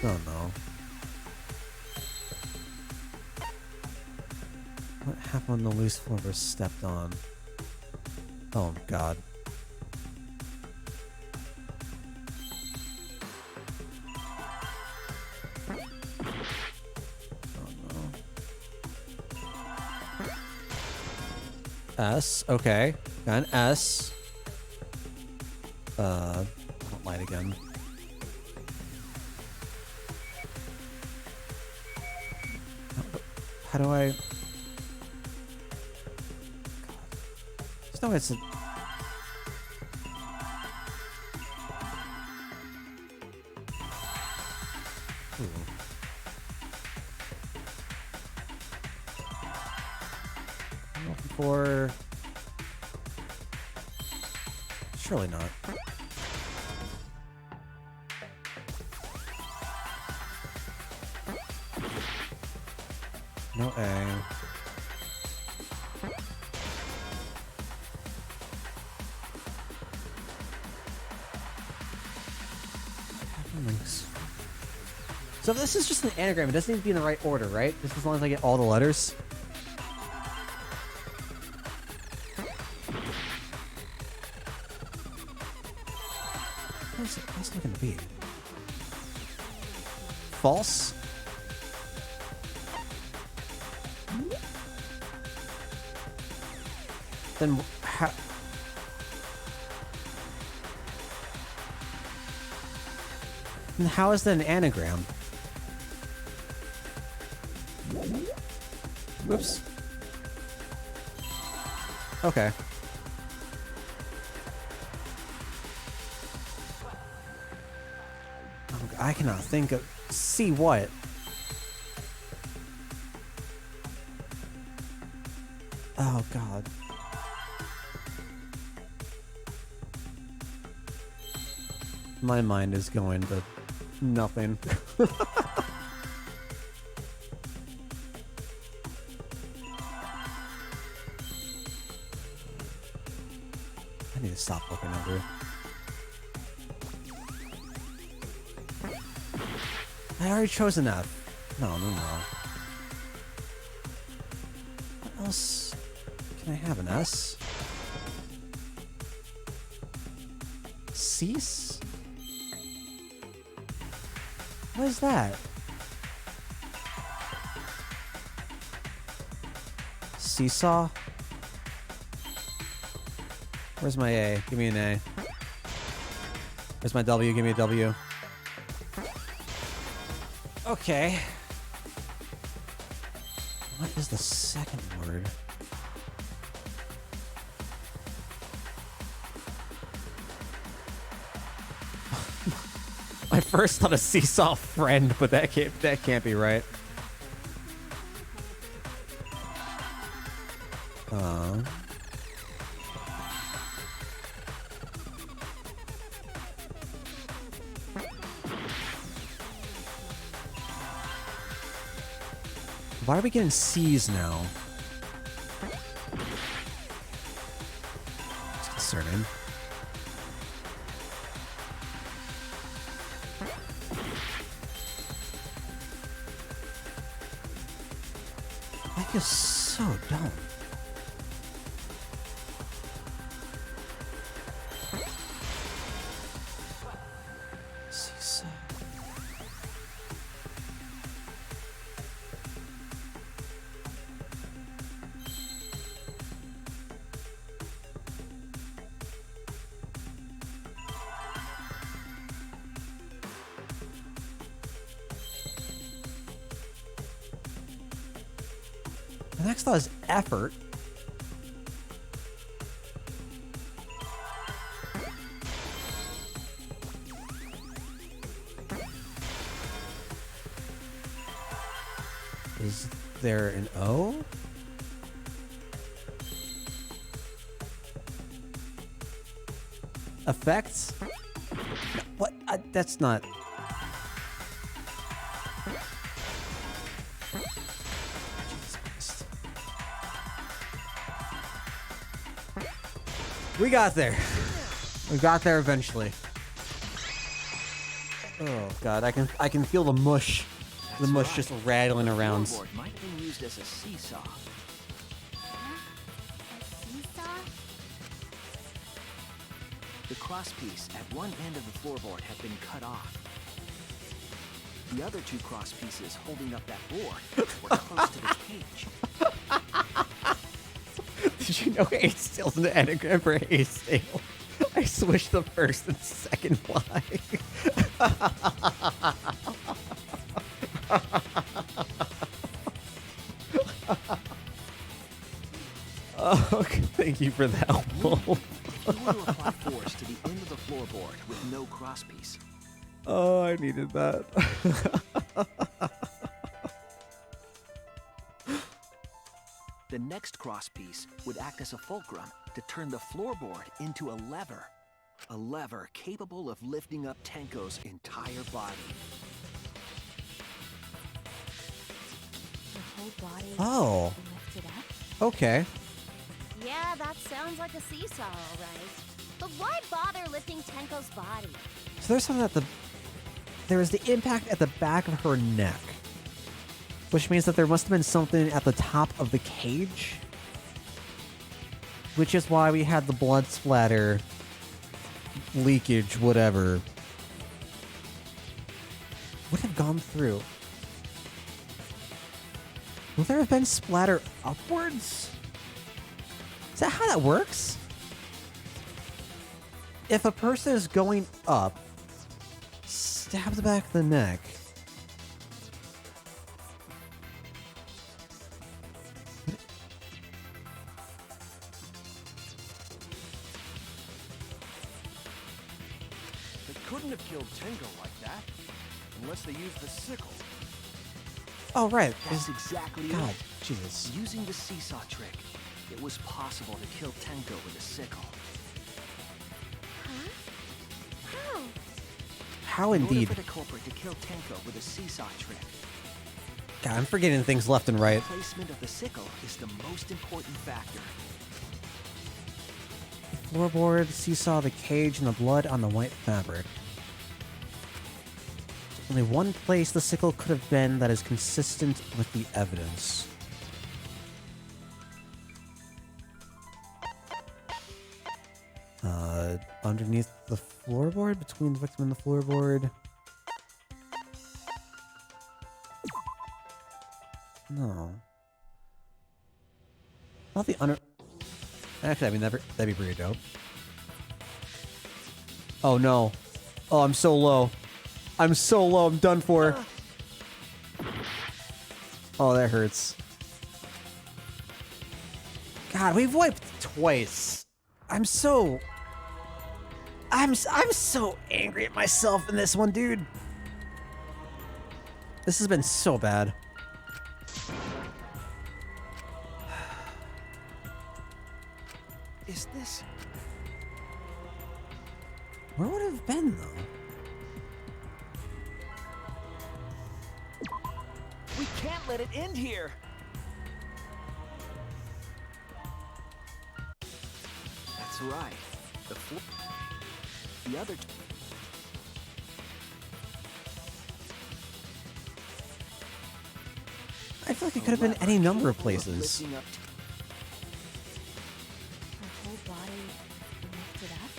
Oh no. What happened when the loose floorboard stepped on? Oh god. S, okay. Got an S. Don't light again. How do I... God. There's no way it's a... Ooh. I'm looking for... Surely not. No A. Links. So if this is just an anagram, it doesn't need to be in the right order, right? Just as long as I get all the letters. What's it going to be? Then how? Then how is that an anagram? Whoops. Okay. I cannot think of... See what? Oh, God. My mind is going to nothing. I need to stop looking over. I already chose an F. No. What else can I have? An S? Cease? What is that? Seesaw? Where's my A? Give me an A. Where's my W? Give me a W. Okay. What is the second word? I first thought a seesaw friend, but that can't be right. Why are we getting C's now? It's concerning. I feel so dumb. Seesaw. The next thought is effort. Is there an O? Effects? No, what? That's not... We got there. We got there eventually. Oh God, I can feel the mush. The mush just rattling around. The floorboard might have been used as a seesaw. A seesaw? The crosspiece at one end of the floorboard had been cut off. The other two crosspieces holding up that board were close to the cage. Did you know Hasteel's an anagram for Hasteel? I switched the first and second Y. Oh, okay. Thank you for that one. You want to apply force to the end of the floorboard with no crosspiece. Oh, I needed that. The next crosspiece would act as a fulcrum to turn the floorboard into a lever. A lever capable of lifting up Tenko's entire body. Her whole body Oh. lifted up? Okay. Yeah, that sounds like a seesaw, all right. But why bother lifting Tenko's body? So there's something at the... There is the impact at the back of her neck. Which means that there must have been something at the top of the cage. Which is why we had the blood splatter, leakage, whatever. Would have gone through. Will there have been splatter upwards? Is that how that works? If a person is going up, stab the back of the neck. They couldn't have killed Tenko like that, unless they used the sickle. Oh, right. That's exactly God, it. Jesus. Using the seesaw trick, it was possible to kill Tenko with a sickle. Huh? How? How In indeed? order for the culprit to kill Tenko with a seesaw trick, God, I'm forgetting things left and right. the placement of the sickle is the most important factor. The floorboard, seesaw, the cage, and the blood on the white fabric. There's only one place the sickle could have been that is consistent with the evidence. Underneath the floorboard? Between the victim and the floorboard? No. Not the under... Actually, I mean, that'd be pretty dope. Oh, no. Oh, I'm so low. I'm so low. I'm done for. Oh, that hurts. God, we've wiped twice. I'm so angry at myself in this one, dude. This has been so bad. Is this... Where would it have been, though? We can't let it end here! That's right. The other... I feel like it could have been any number of places. Her whole body lifted up?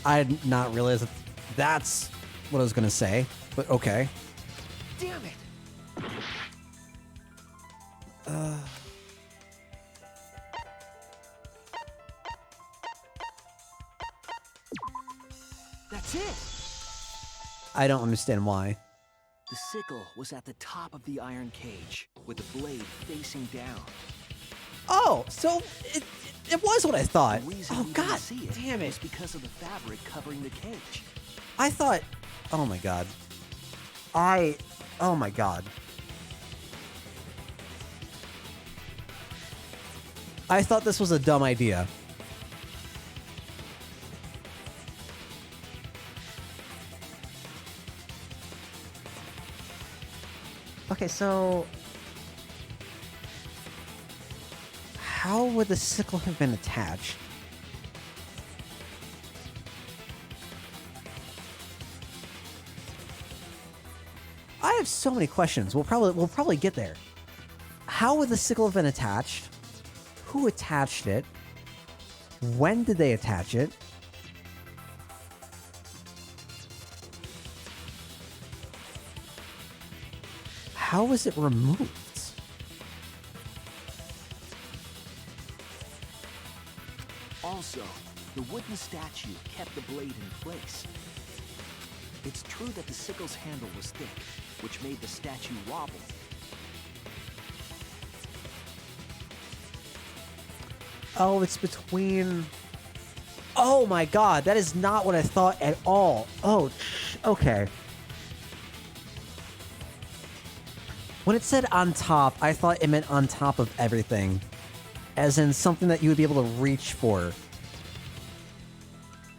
I did not realize that that's what I was going to say, but okay. Damn it! That's it! I don't understand why. The sickle was at the top of the iron cage, with the blade facing down. Oh, so it was what I thought. The reason Oh, you God didn't see it damn it. was because of the fabric covering the cage. I thought... Oh, my God. Oh, my God. I thought this was a dumb idea. Okay, so... How would the sickle have been attached? I have so many questions. We'll probably get there. How would the sickle have been attached? Who attached it? When did they attach it? How was it removed? Also, the wooden statue kept the blade in place. It's true that the sickle's handle was thick, which made the statue wobble. Oh, it's between... Oh my God, that is not what I thought at all. Oh, okay. When it said on top, I thought it meant on top of everything. As in something that you would be able to reach for.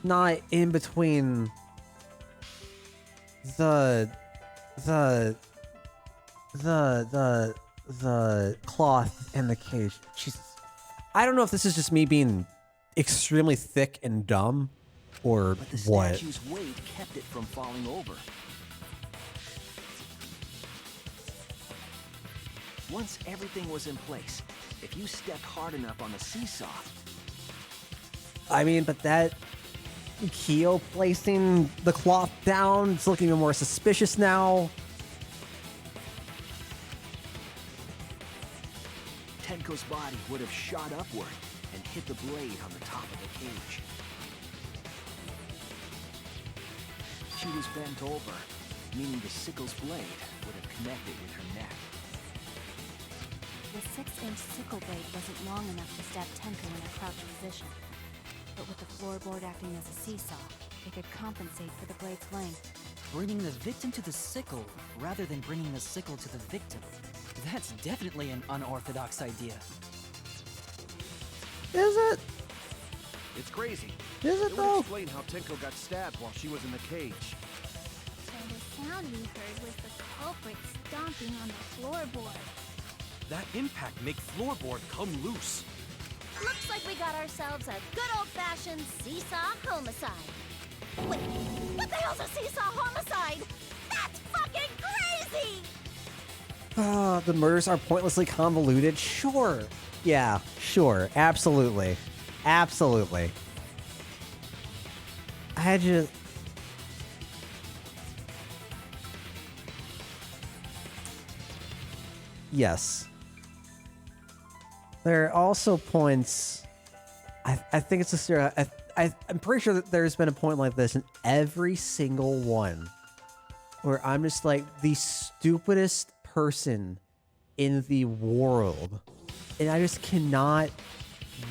Not in between the cloth and the cage. Jesus. I don't know if this is just me being extremely thick and dumb or But the what. statue's weight kept it from falling over. Once everything was in place, if you stepped hard enough on the seesaw... I mean, but that... Kyo placing the cloth down, it's looking even more suspicious now. Tenko's body would have shot upward and hit the blade on the top of the cage. She was bent over, meaning the sickle's blade would have connected with her neck. The 6-inch sickle blade wasn't long enough to stab Tenko in a crouched position. But with the floorboard acting as a seesaw, it could compensate for the blade's length. Bringing the victim to the sickle rather than bringing the sickle to the victim. That's definitely an unorthodox idea. Is it? It's crazy. Is it It would though? explain how Tenko got stabbed while she was in the cage. So the sound we heard was the culprit stomping on the floorboard. That impact make floorboard come loose. Looks like we got ourselves a good old-fashioned seesaw homicide. Wait, what the hell's a seesaw homicide? That's fucking crazy! The murders are pointlessly convoluted. Sure. Yeah, sure. Absolutely. Absolutely. I just... Yes. There are also points... I think it's a... I'm pretty sure that there's been a point like this in every single one where I'm just like the stupidest person in the world, and I just cannot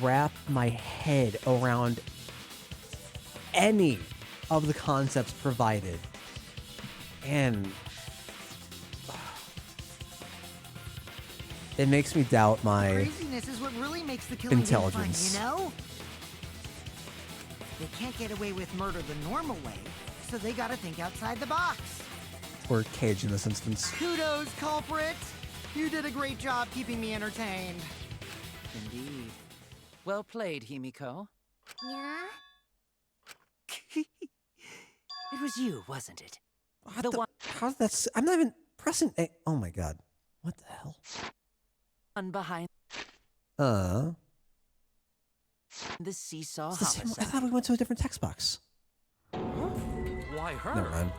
wrap my head around any of the concepts provided. And it makes me doubt my Craziness is what really makes the killing intelligence. game fun, you know? They can't get away with murder the normal way, so they gotta think outside the box. Or cage in this instance. Kudos, culprit! You did a great job keeping me entertained. Indeed. Well played, Himiko. Yeah? It was you, wasn't it? What the, how's that? I'm not even pressing A. Oh my god. What the hell? One behind the seesaw It's the same, I homicide. thought we went to a different text box. Why her? Never mind.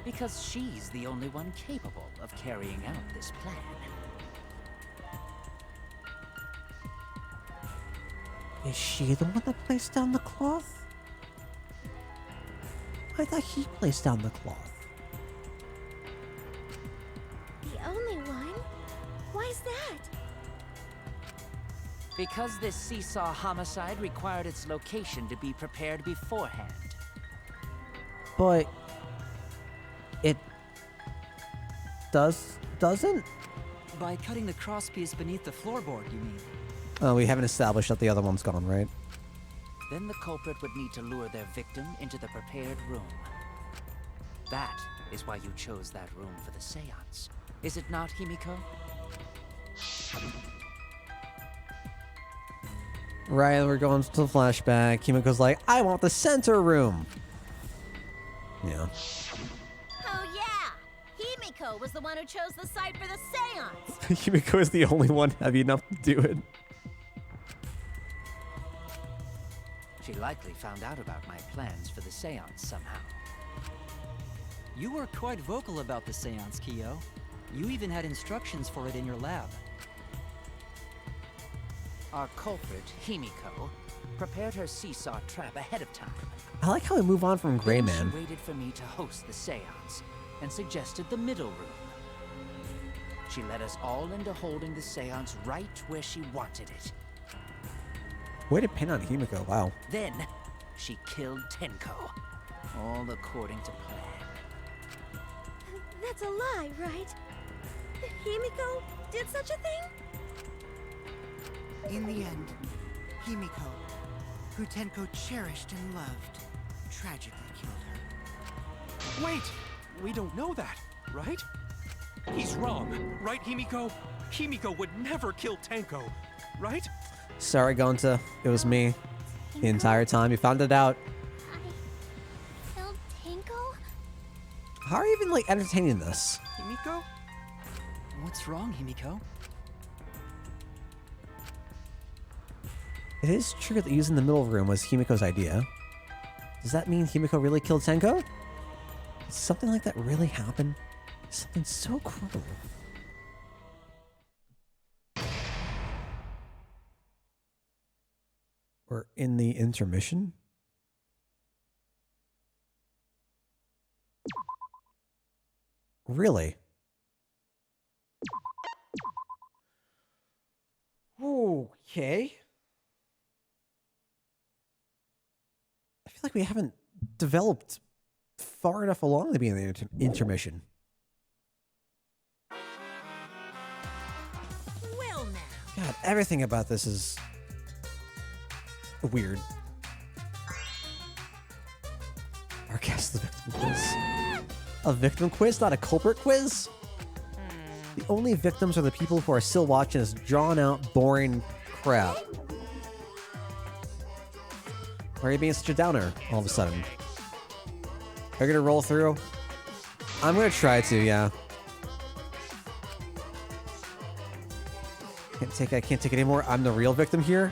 Because she's the only one capable of carrying out this plan. Is she the one that placed down the cloth? I thought he placed down the cloth. The only one? Why's that? Because this seesaw homicide required its location to be prepared beforehand. But it doesn't? By cutting the crosspiece beneath the floorboard, you mean? Oh, we haven't established that the other one's gone, right? Then the culprit would need to lure their victim into the prepared room. That is why you chose that room for the seance. Is it not, Himiko? Right, we're going to the flashback. Himiko's like, I want the center room. Yeah. Oh yeah! Himiko was the one who chose the site for the seance! Himiko is the only one heavy enough to do it. She likely found out about my plans for the seance somehow. You were quite vocal about the seance, Kyo. You even had instructions for it in your lab. Our culprit, Himiko, prepared her seesaw trap ahead of time. I like how we move on from Gray Then Man. She waited for me to host the seance and suggested the middle room. She led us all into holding the seance right where she wanted it. Way to pin on Himiko, wow. Then, she killed Tenko, all according to plan. That's a lie, right? Himiko did such a thing? In the end, Himiko, who Tenko cherished and loved, tragically killed her. Wait! We don't know that, right? He's wrong, right, Himiko? Himiko would never kill Tenko, right? Sorry, Gonta. It was me. The entire time. You found it out. I killed Tenko? How are you even, like, entertaining this? Himiko? What's wrong, Himiko? It is true that using the middle room was Himiko's idea. Does that mean Himiko really killed Tenko? Did something like that really happen? Something so cruel. We're in the intermission? Really? Okay. I feel like we haven't developed far enough along to be in the intermission. Well now. God, everything about this is weird. Our guess the victim quiz. A victim quiz, not a culprit quiz? The only victims are the people who are still watching this drawn-out, boring crap. Why are you being such a downer all of a sudden? Are you gonna roll through? I'm gonna try to, yeah. I can't take it anymore. I'm the real victim here.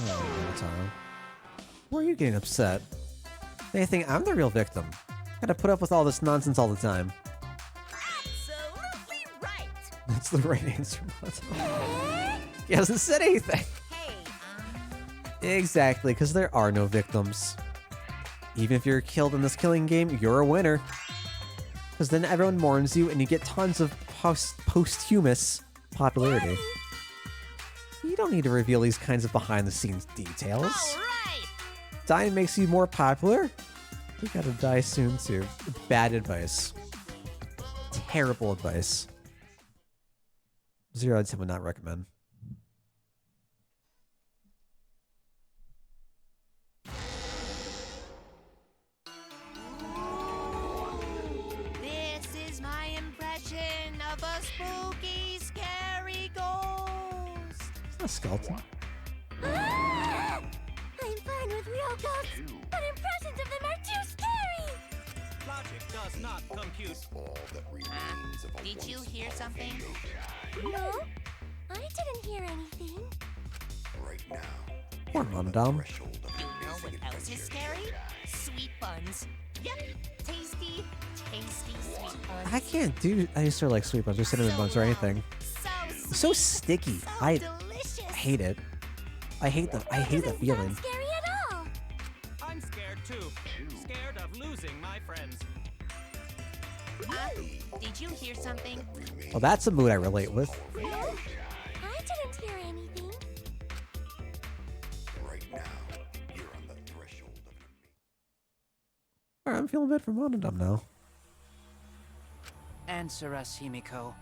Oh, Taro. Why are you getting upset? They think I'm the real victim. Gotta put up with all this nonsense all the time. Absolutely right. That's the right answer. He hasn't said anything. Exactly, because there are no victims. Even if you're killed in this killing game, you're a winner. Because then everyone mourns you and you get tons of posthumous popularity. You don't need to reveal these kinds of behind-the-scenes details. All right. Dying makes you more popular? You gotta die soon too. Bad advice. Terrible advice. 0 out of 10 would not recommend. This is my impression of a spooky, scary ghost. It's not a skeleton. Ah! I'm fine with real ghosts, but impressions of them are too scary! Logic does not compute. Did you hear something? No, I didn't hear anything. Poor Monodam. You know what else is scary? Sweet buns. Yep, tasty, tasty sweet buns. I can't do. I used to like sweet buns or cinnamon buns or anything. So sticky. I hate it. I hate the feeling. Not scary at all. I'm scared too. Scared of losing my friends. Did you hear something? Well, that's a mood I relate with. No, I didn't hear anything. Alright, I'm feeling bad for Monodam now. Answer us, Himiko.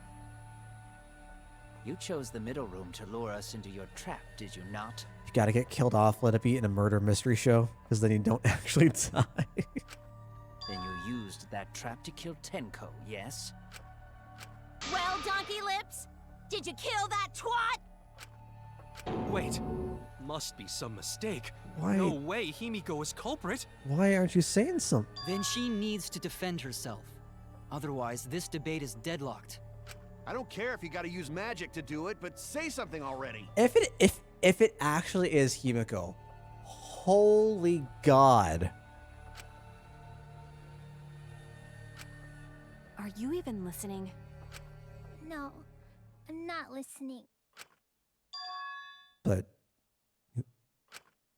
You chose the middle room to lure us into your trap, did you not? You gotta get killed off, let it be in a murder mystery show, because then you don't actually die. Then you used that trap to kill Tenko, yes? Well, Donkey Lips, did you kill that twat? Wait, must be some mistake. Why- No way Himiko is culprit. Why aren't you saying something? Then she needs to defend herself. Otherwise, this debate is deadlocked. I don't care if you gotta use magic to do it, but say something already. If it actually is Himiko, holy God. Are you even listening? No, I'm not listening. But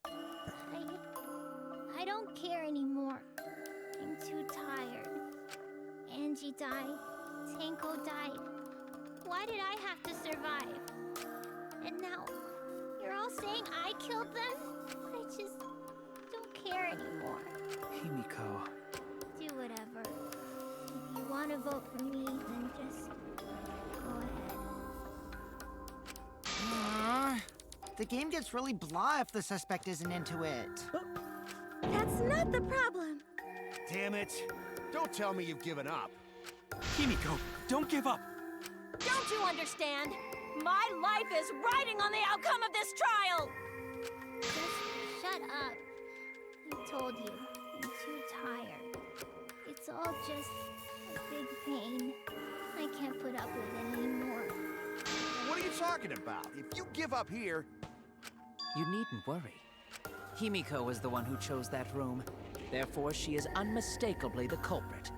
I don't care anymore. I'm too tired. Angie died. Tenko died. Why did I have to survive? And now, you're all saying I killed them? I just don't care anymore. Himiko. Do whatever. If you want to vote for me, then just go ahead. The game gets really blah if the suspect isn't into it. That's not the problem. Damn it. Don't tell me you've given up. Himiko, don't give up. Don't you understand? My life is riding on the outcome of this trial! Just shut up. I told you, I'm too tired. It's all just a big pain. I can't put up with it anymore. talking about? If you give up here... You needn't worry. Himiko was the one who chose that room. Therefore, she is unmistakably the culprit.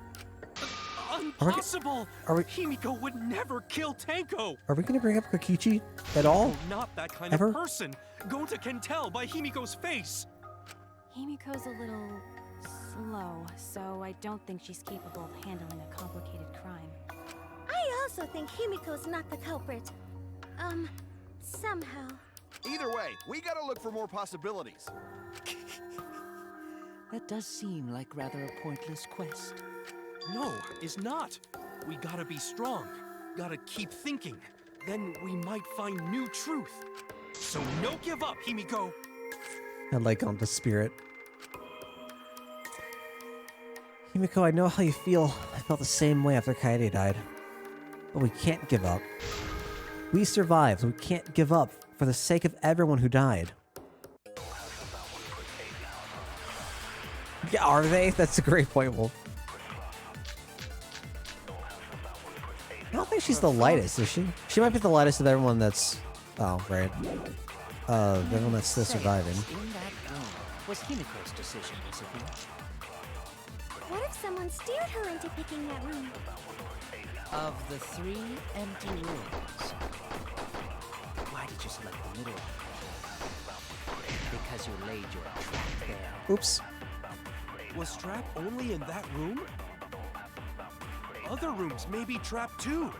Impossible! Are we- Himiko would never kill Tenko! Are we gonna bring up Kokichi at all? Not that kind Ever? of person! Gonta can tell by Himiko's face! Himiko's a little slow, so I don't think she's capable of handling a complicated crime. I also think Himiko's not the culprit. Somehow. Either way, we gotta look for more possibilities. That does seem like rather a pointless quest. No, it's not. We gotta be strong. Gotta keep thinking. Then we might find new truth. So no give up, Himiko! I like on the spirit. Himiko, I know how you feel. I felt the same way after Kaede died. But we can't give up. We survived. We can't give up for the sake of everyone who died. Yeah, are they? That's a great point, Wolf. I don't think she's the lightest, is she? She might be the lightest of everyone that's... Oh, right. Everyone that's still surviving. In that room was Himiko's decision, was it not? What if someone steered her into picking that room? Of the 3 empty rooms, why did you select the middle one? Because you laid your trap there. Oops. Was Trap only in that room? Other rooms may be trapped too.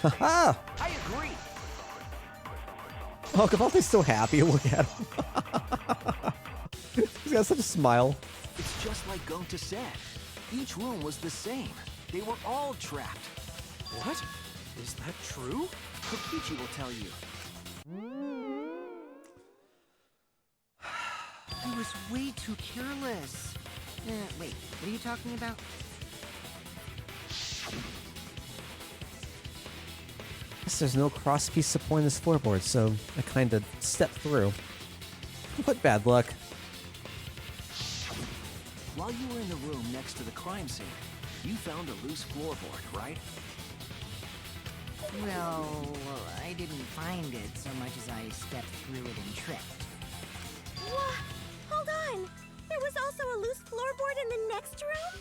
Haha! I agree. Oh, Cavalte's so happy. Look at him. He's got such a smile. It's just like Gonta said. Each room was the same. They were all trapped. What? Is that true? Kokichi will tell you. I was way too careless. Wait, what are you talking about? Guess there's no cross piece supporting this floorboard, so I kind of stepped through. What bad luck. While you were in the room next to the crime scene, you found a loose floorboard, right? Well, I didn't find it so much as I stepped through it and tripped. What? Hold on! There was also a loose floorboard in the next room?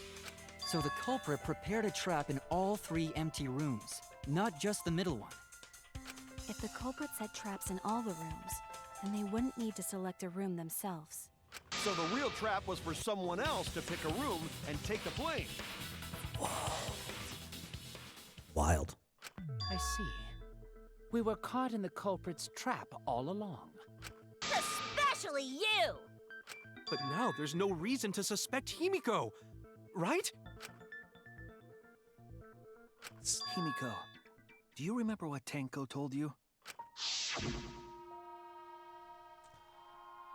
So the culprit prepared a trap in all 3 empty rooms, not just the middle one. If the culprit set traps in all the rooms, then they wouldn't need to select a room themselves. So the real trap was for someone else to pick a room and take the blame. Wild. I see. We were caught in the culprit's trap all along. Especially you! But now there's no reason to suspect Himiko, right? Himiko, do you remember what Tenko told you?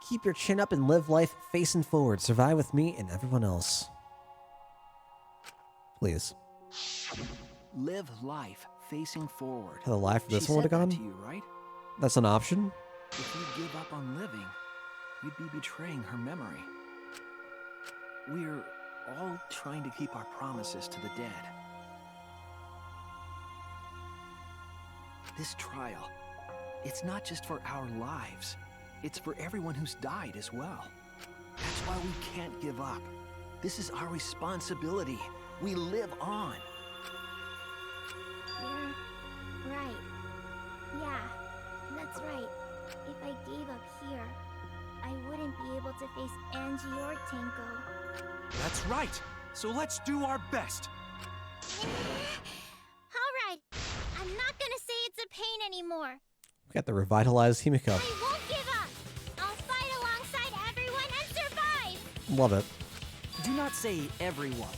Keep your chin up and live life facing forward. Survive with me and everyone else. Please. Live life facing forward. The life of this She one would said have that gone? to you, right? That's an option? If you give up on living, you'd be betraying her memory. We're all trying to keep our promises to the dead. This trial, it's not just for our lives. It's for everyone who's died as well. That's why we can't give up. This is our responsibility. We live on. You're right. Yeah, that's right. If I gave up here, I wouldn't be able to face Angie or Tenko. That's right. So let's do our best. Alright, I'm not gonna say it's a pain anymore. We got the revitalized Himiko. I won't give up. I'll fight alongside everyone and survive. Love it. Do not say everyone.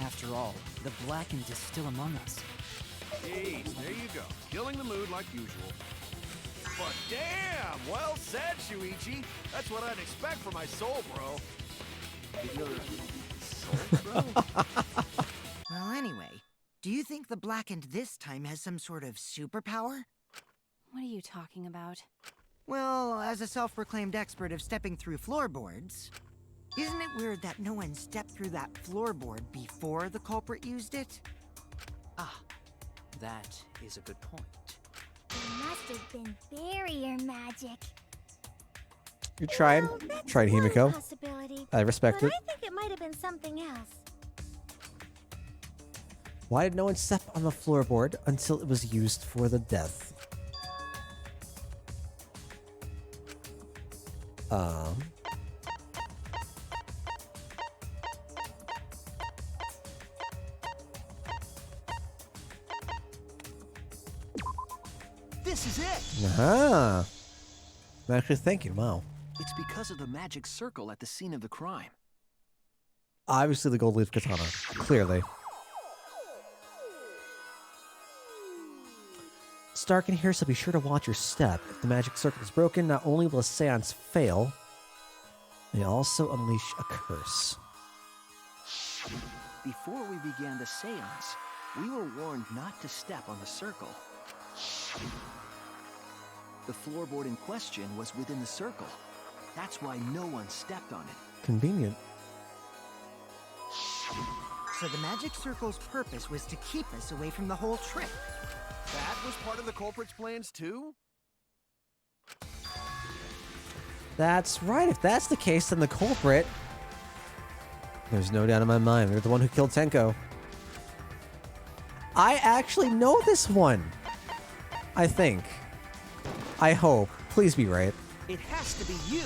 After all, the Blackened is still among us. Jeez, there you go. Killing the mood like usual. But damn, well said, Shuichi. That's what I'd expect from my soul, bro. Your soul, bro? Well, anyway, do you think the Blackened this time has some sort of superpower? What are you talking about? Well, as a self-proclaimed expert of stepping through floorboards, isn't it weird that no one stepped through that floorboard before the culprit used it? Ah, That is a good point. It must have been barrier magic. You're trying. Well, that's Tried one Himiko. possibility, I respect but it. I think it might have been something else. Why did no one step on the floorboard until it was used for the death? This is it! Aha! I'm actually thinking, wow. It's because of the magic circle at the scene of the crime. Obviously the gold leaf katana. Clearly. It's dark in here, so be sure to watch your step. If the magic circle is broken, not only will a seance fail, it may also unleash a curse. Before we began the seance, we were warned not to step on the circle. The floorboard in question was within the circle. That's why no one stepped on it. Convenient. So the magic circle's purpose was to keep us away from the whole trick. That was part of the culprit's plans too? That's right. If that's the case, then the culprit... There's no doubt in my mind. They're the one who killed Tenko. I actually know this one. I think. I hope. Please be right. It has to be you!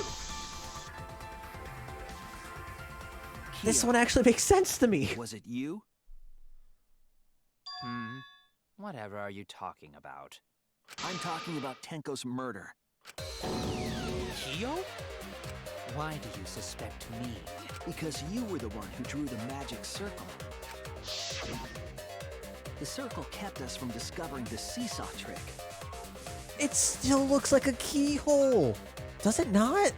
This Kia, one actually makes sense to me. was it you? Whatever are you talking about? I'm talking about Tenko's murder. Kyo? Why do you suspect me? Because you were the one who drew the magic circle. The circle kept us from discovering the seesaw trick. It still looks like a keyhole. Does it not?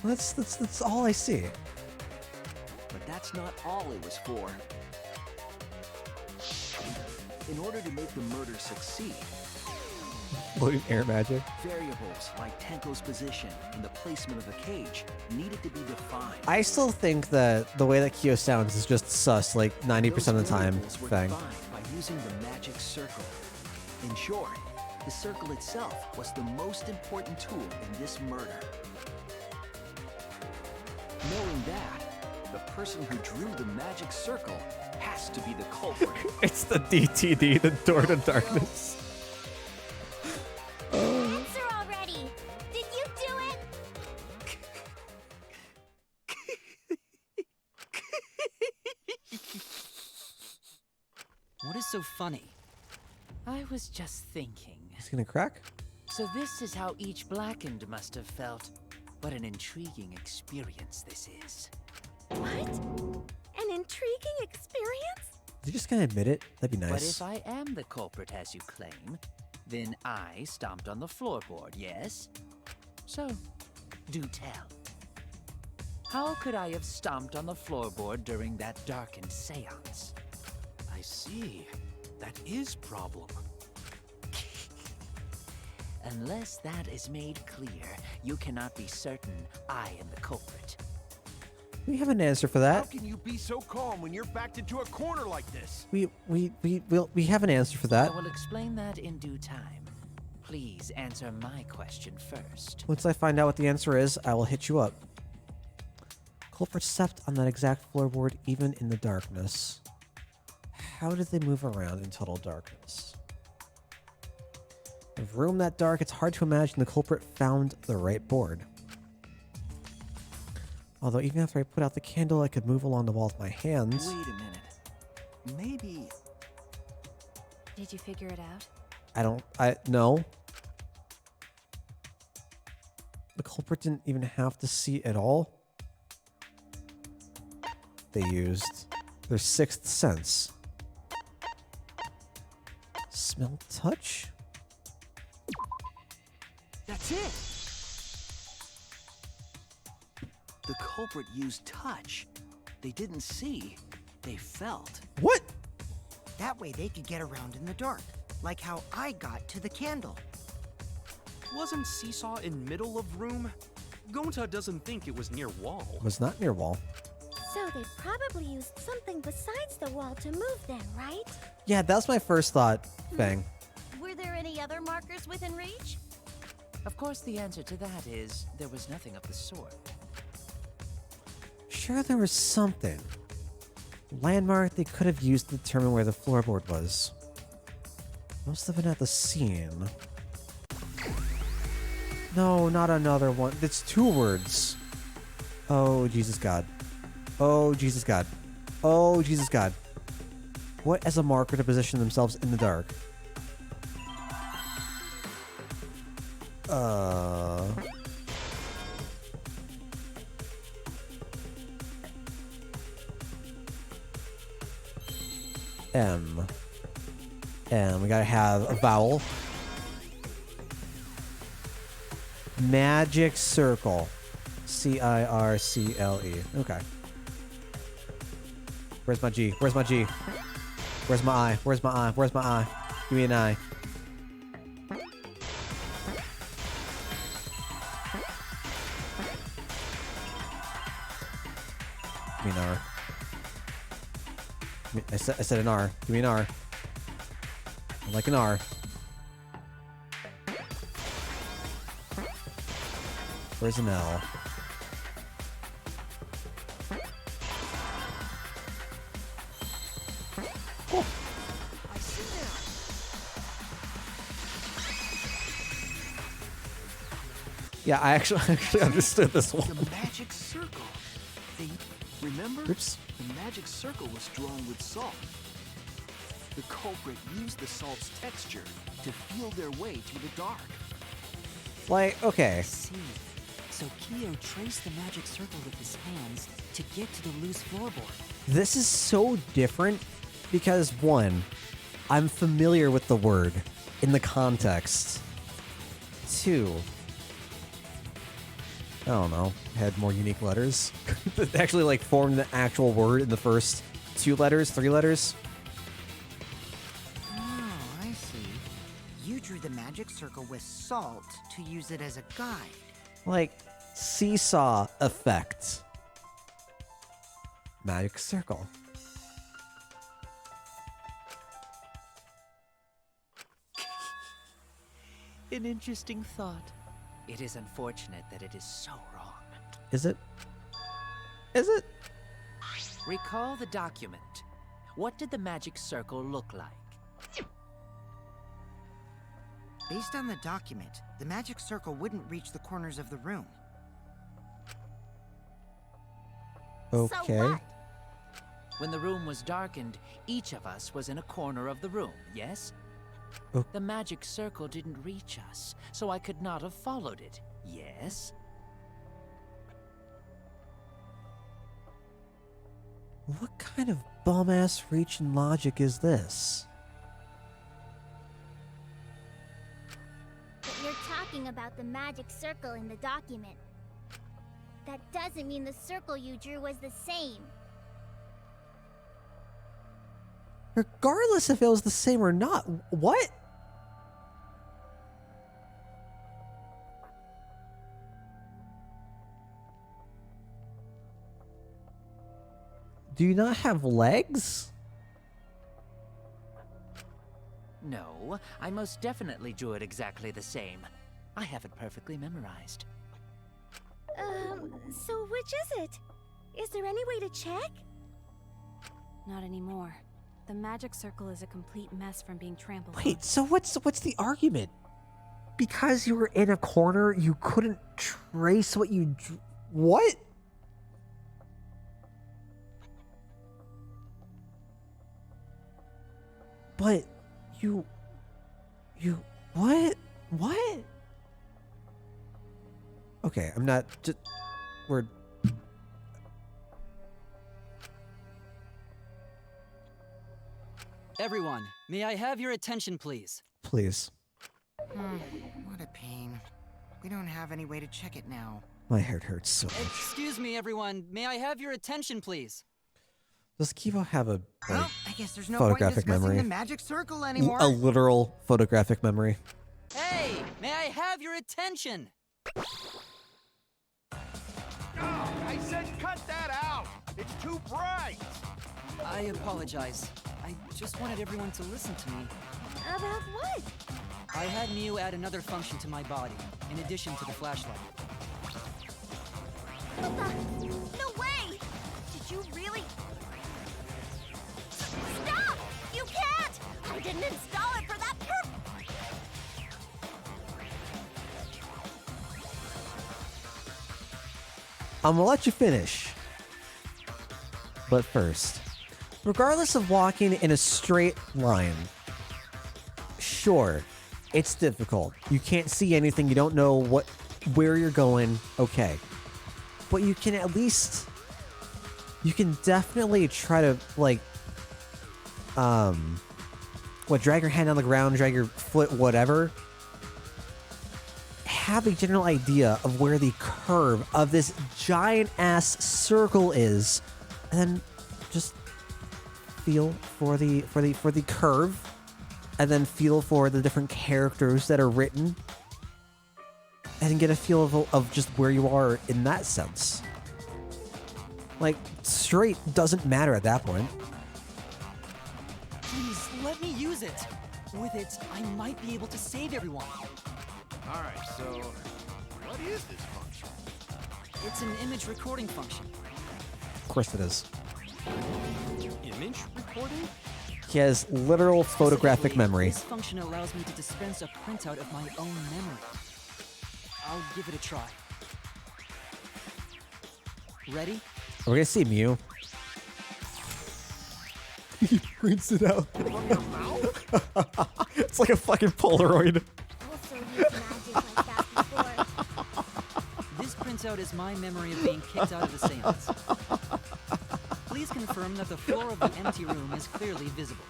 That's all I see. But that's not all it was for. In order to make the murder succeed, Loading air magic. variables like Tenko's position and the placement of the cage needed to be defined. I still think that the way that Kyo sounds is just sus, like 90% of the time. Those variables were Thing. defined by using the magic circle. In short, the circle itself was the most important tool in this murder. Knowing that, the person who drew the magic circle has to be the culprit. It's the DTD, the Door to Darkness. Answer already! Did you do it? What is so funny? I was just thinking. He's gonna crack? So this is how each blackened must have felt. What an intriguing experience this is. What? An intriguing experience? Is he just gonna admit it? That'd be But nice. if I am the culprit as you claim, then I stomped on the floorboard, yes? So, do tell. How could I have stomped on the floorboard during that darkened seance? I see. That is problem. Unless that is made clear, you cannot be certain I am the culprit. We have an answer for How that. can you be so calm when you're backed into a corner like this? We have an answer for that. I will explain that in due time. Please answer my question first. Once I find out what the answer is, I will hit you up. Culprit stepped on that exact floorboard even in the darkness. How did they move around in total darkness? A room that dark, it's hard to imagine the culprit found the right board. Although even after I put out the candle, I could move along the wall with my hands. Wait a minute. Maybe... Did you figure it out? No. The culprit didn't even have to see at all. They used their sixth sense. Smell, touch? That's it! The culprit used touch. They didn't see, they felt. What? That way they could get around in the dark, like how I got to the candle. Wasn't Seesaw in middle of room? Gonta doesn't think it was near wall. Was not near wall. So they probably used something besides the wall to move then, right? Yeah, that's my first thought, Fang. Were there any other markers within reach? Of course, the answer to that is there was nothing of the sort. Sure, there was something. Landmark they could have used to determine where the floorboard was. Must have been at the scene. No, not another one. It's 2 words. Oh, Jesus God. Oh, Jesus God. Oh, Jesus God. What as a marker to position themselves in the dark? M. And we gotta have a vowel. Magic circle. C-I-R-C-L-E. Okay. Where's my G? Where's my G? Where's my I? Where's my I? Where's my I? Give me an I. Give me an R. I said an R. Give me an R. I like an R. Where's an L? Oh. I see now. Yeah, I actually understood this one. The magic circle. Remember? Oops. The magic circle was drawn with salt. The culprit used the salt's texture to feel their way through the dark. Like, okay. I see. So Kyo traced the magic circle with his hands to get to the loose floorboard. This is so different because, one, I'm familiar with the word in the context. 2, I don't know, had more unique letters. That actually, like, formed the actual word in the first 2 letters, 3 letters. Oh, I see. You drew the magic circle with salt to use it as a guide. Like, seesaw effect. Magic circle. An interesting thought. It is unfortunate that it is so wrong. Is it? Is it? Recall the document. What did the magic circle look like? Based on the document, the magic circle wouldn't reach the corners of the room. Okay. So what? When the room was darkened, each of us was in a corner of the room, yes? Oh. The magic circle didn't reach us, so I could not have followed it, yes? What kind of bum-ass reaching logic is this? But you're talking about the magic circle in the document. That doesn't mean the circle you drew was the same. Regardless if it was the same or not, what? Do you not have legs? No, I most definitely drew it exactly the same. I have it perfectly memorized. So which is it? Is there any way to check? Not anymore. The magic circle is a complete mess from being trampled on. Wait, so what's the argument? Because you were in a corner, you couldn't trace what you what? But you what? What? Okay, I'm not just we're Everyone, may I have your attention, please? please. What a pain. We don't have any way to check it now. My head hurts so much. Excuse me, everyone. May I have your attention, please? Does Kivo have a Well, I guess there's no point in photographic discussing memory? the magic circle anymore. A literal photographic memory? Hey, may I have your attention? I said cut that out! It's too bright! I apologize. I just wanted everyone to listen to me. About what? I had Mew add another function to my body, in addition to the flashlight. What the? No way! Did you really? Stop! You can't! I didn't install it for that purpose! I'm gonna let you finish. But first, regardless of walking in a straight line, sure, it's difficult. You can't see anything. You don't know where you're going. Okay. But you can at least, you can definitely try to, like, drag your hand on the ground, drag your foot, whatever. Have a general idea of where the curve of this giant ass circle is, and then just feel for the curve, and then feel for the different characters that are written, and get a feel of just where you are in that sense. Like, straight doesn't matter at that point. Please, let me use it. With it, I might be able to save everyone. Alright, so what is this function? It's an image recording function. Of course it is. Image recording? He has literal photographic Specifically, memory. This function allows me to dispense a printout of my own memory. I'll give it a try. Ready? We're gonna see Mew. He prints it out. It's like a fucking Polaroid. Also used magic like that before. This printout is my memory of being kicked out of the seance. Please confirm that the floor of the empty room is clearly visible.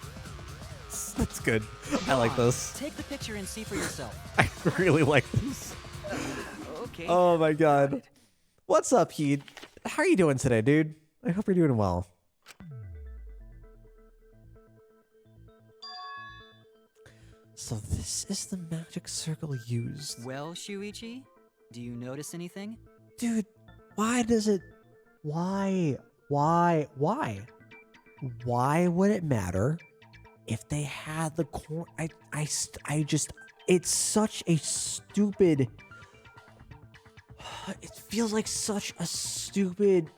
That's good. I like this. Take the picture and see for yourself. I really like this. Okay. Oh my god. What's up, Heed? How are you doing today, dude? I hope you're doing well. So this is the magic circle used. Well, Shuichi, do you notice anything? Dude, why does it... Why would it matter if they had the corn? I just... It's such a stupid... It feels like such a stupid,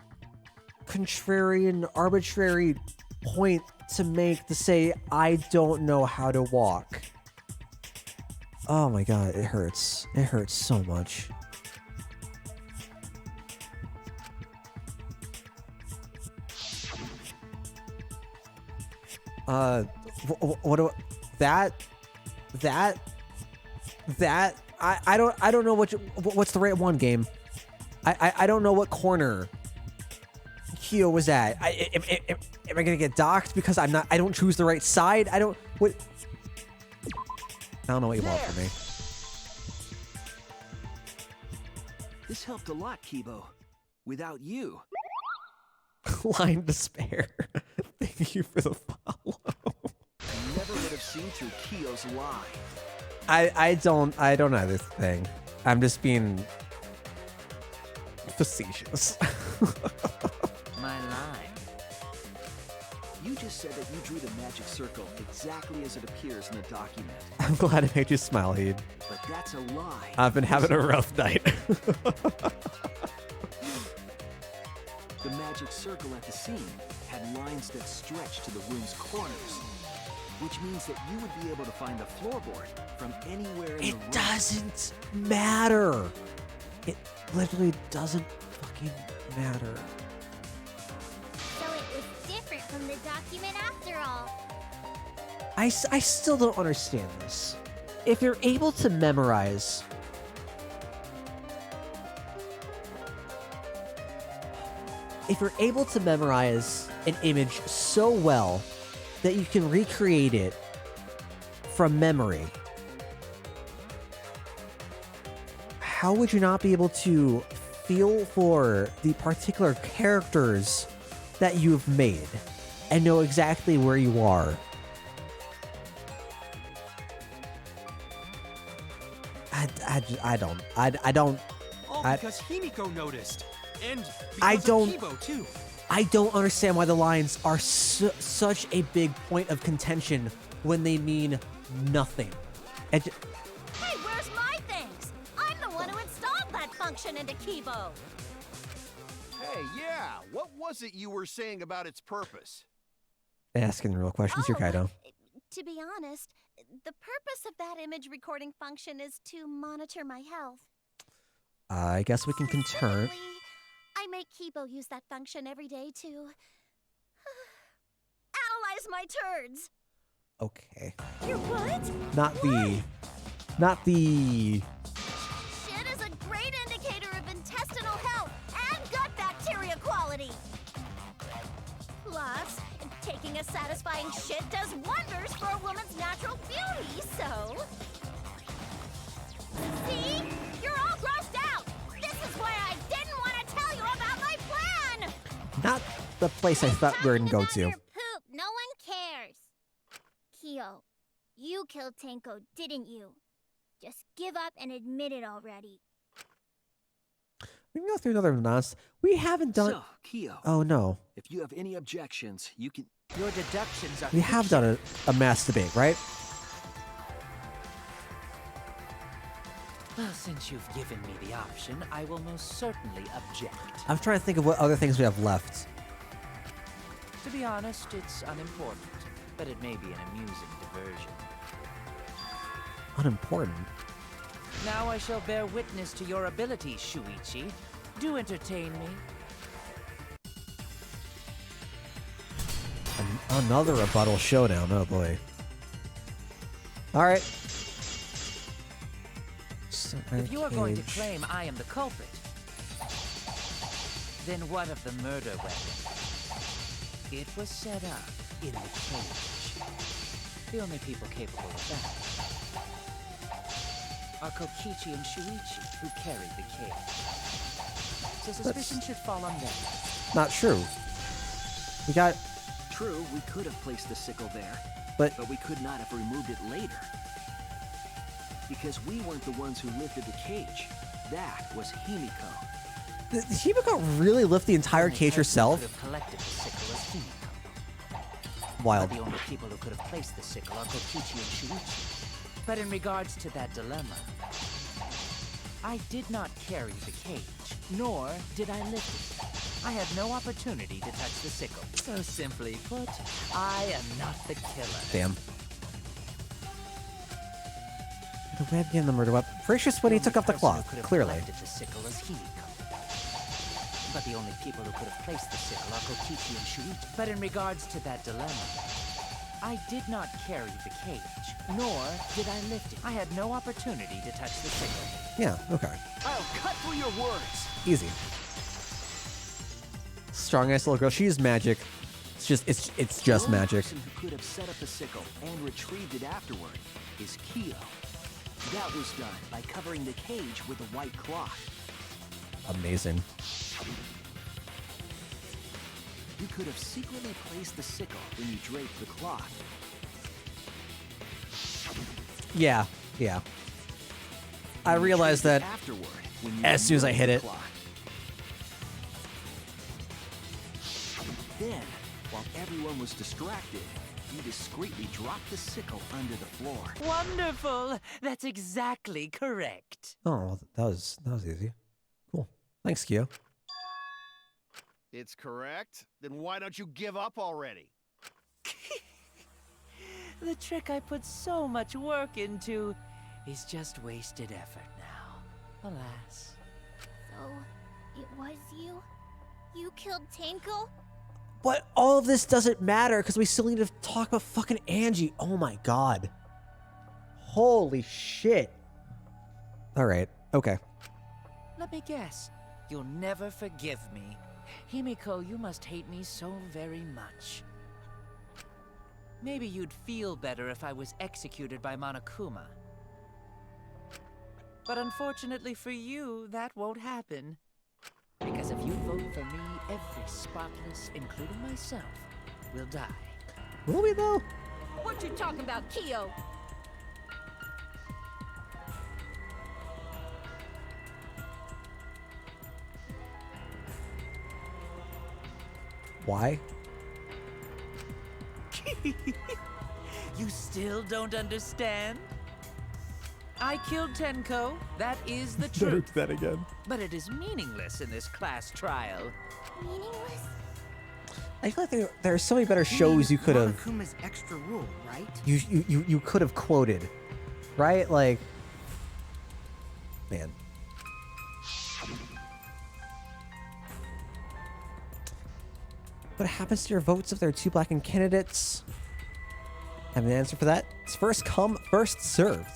contrarian, arbitrary point to make, to say, I don't know how to walk. Oh my god, it hurts. It hurts so much. What do that I don't know what's the right one, game. I don't know what corner Kyo was at. Am I gonna get docked because I don't choose the right side? I don't know what you want from me. This helped a lot, Kibo. Without you. Line despair. Thank you for the follow. You never would have seen through Kyo's lie. I don't know this thing. I'm just being facetious. My line. You just said that you drew the magic circle exactly as it appears in the document. I'm glad it made you smile, Heed. But that's a lie. I've been having a rough night. The magic circle at the scene had lines that stretched to the room's corners, which means that you would be able to find the floorboard from anywhere in the room. It doesn't matter. It literally doesn't fucking matter. So it was different from the document after all. I still don't understand this. If you're able to memorize... If you're able to memorize an image so well that you can recreate it from memory, how would you not be able to feel for the particular characters that you've made and know exactly where you are? I don't. All because Himiko noticed. And I because don't- of Kibo, too. I don't understand why the lines are such a big point of contention when they mean nothing. And Hey, where's my things? I'm the one who installed that function into Kibo. Hey, yeah, what was it you were saying about its purpose? asking real questions here, Kaido. To be honest, the purpose of that image recording function is to monitor my health. I guess we can turn. I make Kibo use that function every day to analyze my turds. Okay. Your what? Not the. Shit is a great indicator of intestinal health and gut bacteria quality. Plus, taking a satisfying shit does wonders for a woman's natural beauty, so... See? You're all grossed out! This is why I didn't want to tell you about my plan! Not the place I thought we were gonna go to. Poop, no one cares. Kyo, you killed Tenko, didn't you? Just give up and admit it already. We can go through another nonsense. We haven't done. So, Kyo. Oh no. If you have any objections, you can. Your deductions are. We have done a mass debate, right? Well, since you've given me the option, I will most certainly object. I'm trying to think of what other things we have left. To be honest, it's unimportant, but it may be an amusing diversion. Unimportant. Now I shall bear witness to your abilities, Shuichi. Do entertain me. Another rebuttal showdown. Oh boy. All right. If you are going to claim I am the culprit, then what of the murder weapon? It was set up in the cage. The only people capable of that are Kokichi and Shuichi, who carried the cage. So suspicion should fall on them. Not true. We got. True, we could have placed the sickle there, but we could not have removed it later. Because we weren't the ones who lifted the cage. That was Himiko. Did Himiko really lift the entire cage herself? Could have collected the sickle as Himiko. Wild. But the only people who could have placed the sickle are Kokichi and Shuichi. But in regards to that dilemma, I did not carry the cage, nor did I lift it. I had no opportunity to touch the sickle. So simply put, I am not the killer. Damn. The web in the murder weapon. Precious when he took off the cloth, clearly. The sickle as Himiko. But the only people who could have placed the sickle are Kokichi and Shuichi. But in regards to that dilemma, I did not carry the cage, nor did I lift it. I had no opportunity to touch the sickle. Yeah, okay. I'll cut through your words. Easy. Strong ass little girl. She used magic. It's just The only magic. person who could have set up the sickle and retrieved it afterward is Kyo. That was done by covering the cage with a white cloth. Amazing. You could have secretly placed the sickle when you draped the cloth. Yeah. I realized that afterward when you as soon as I hit it. Then, while everyone was distracted, you discreetly dropped the sickle under the floor. Wonderful! That's exactly correct. Oh, that was easy. Cool. Thanks, Kyo. It's correct? Then why don't you give up already? The trick I put so much work into is just wasted effort now. Alas. So, it was you? You killed Tenko? But all of this doesn't matter because we still need to talk about fucking Angie. Oh my god. Holy shit. Alright, okay. Let me guess. You'll never forgive me. Himiko, you must hate me so very much. Maybe you'd feel better if I was executed by Monokuma. But unfortunately for you, that won't happen. Because if you vote for me, every spotless, including myself, will die. Will we though? What you talking about, Kyo? Why? You still don't understand? I killed Tenko. That is the truth. that again. But it is meaningless in this class trial. Meaningless? I feel like there are so many better shows you could have. Monokuma's extra rule, right? You could have quoted, right? Like, man. What happens to your votes if there are 2 blackened candidates? I have an answer for that. It's first come, first served.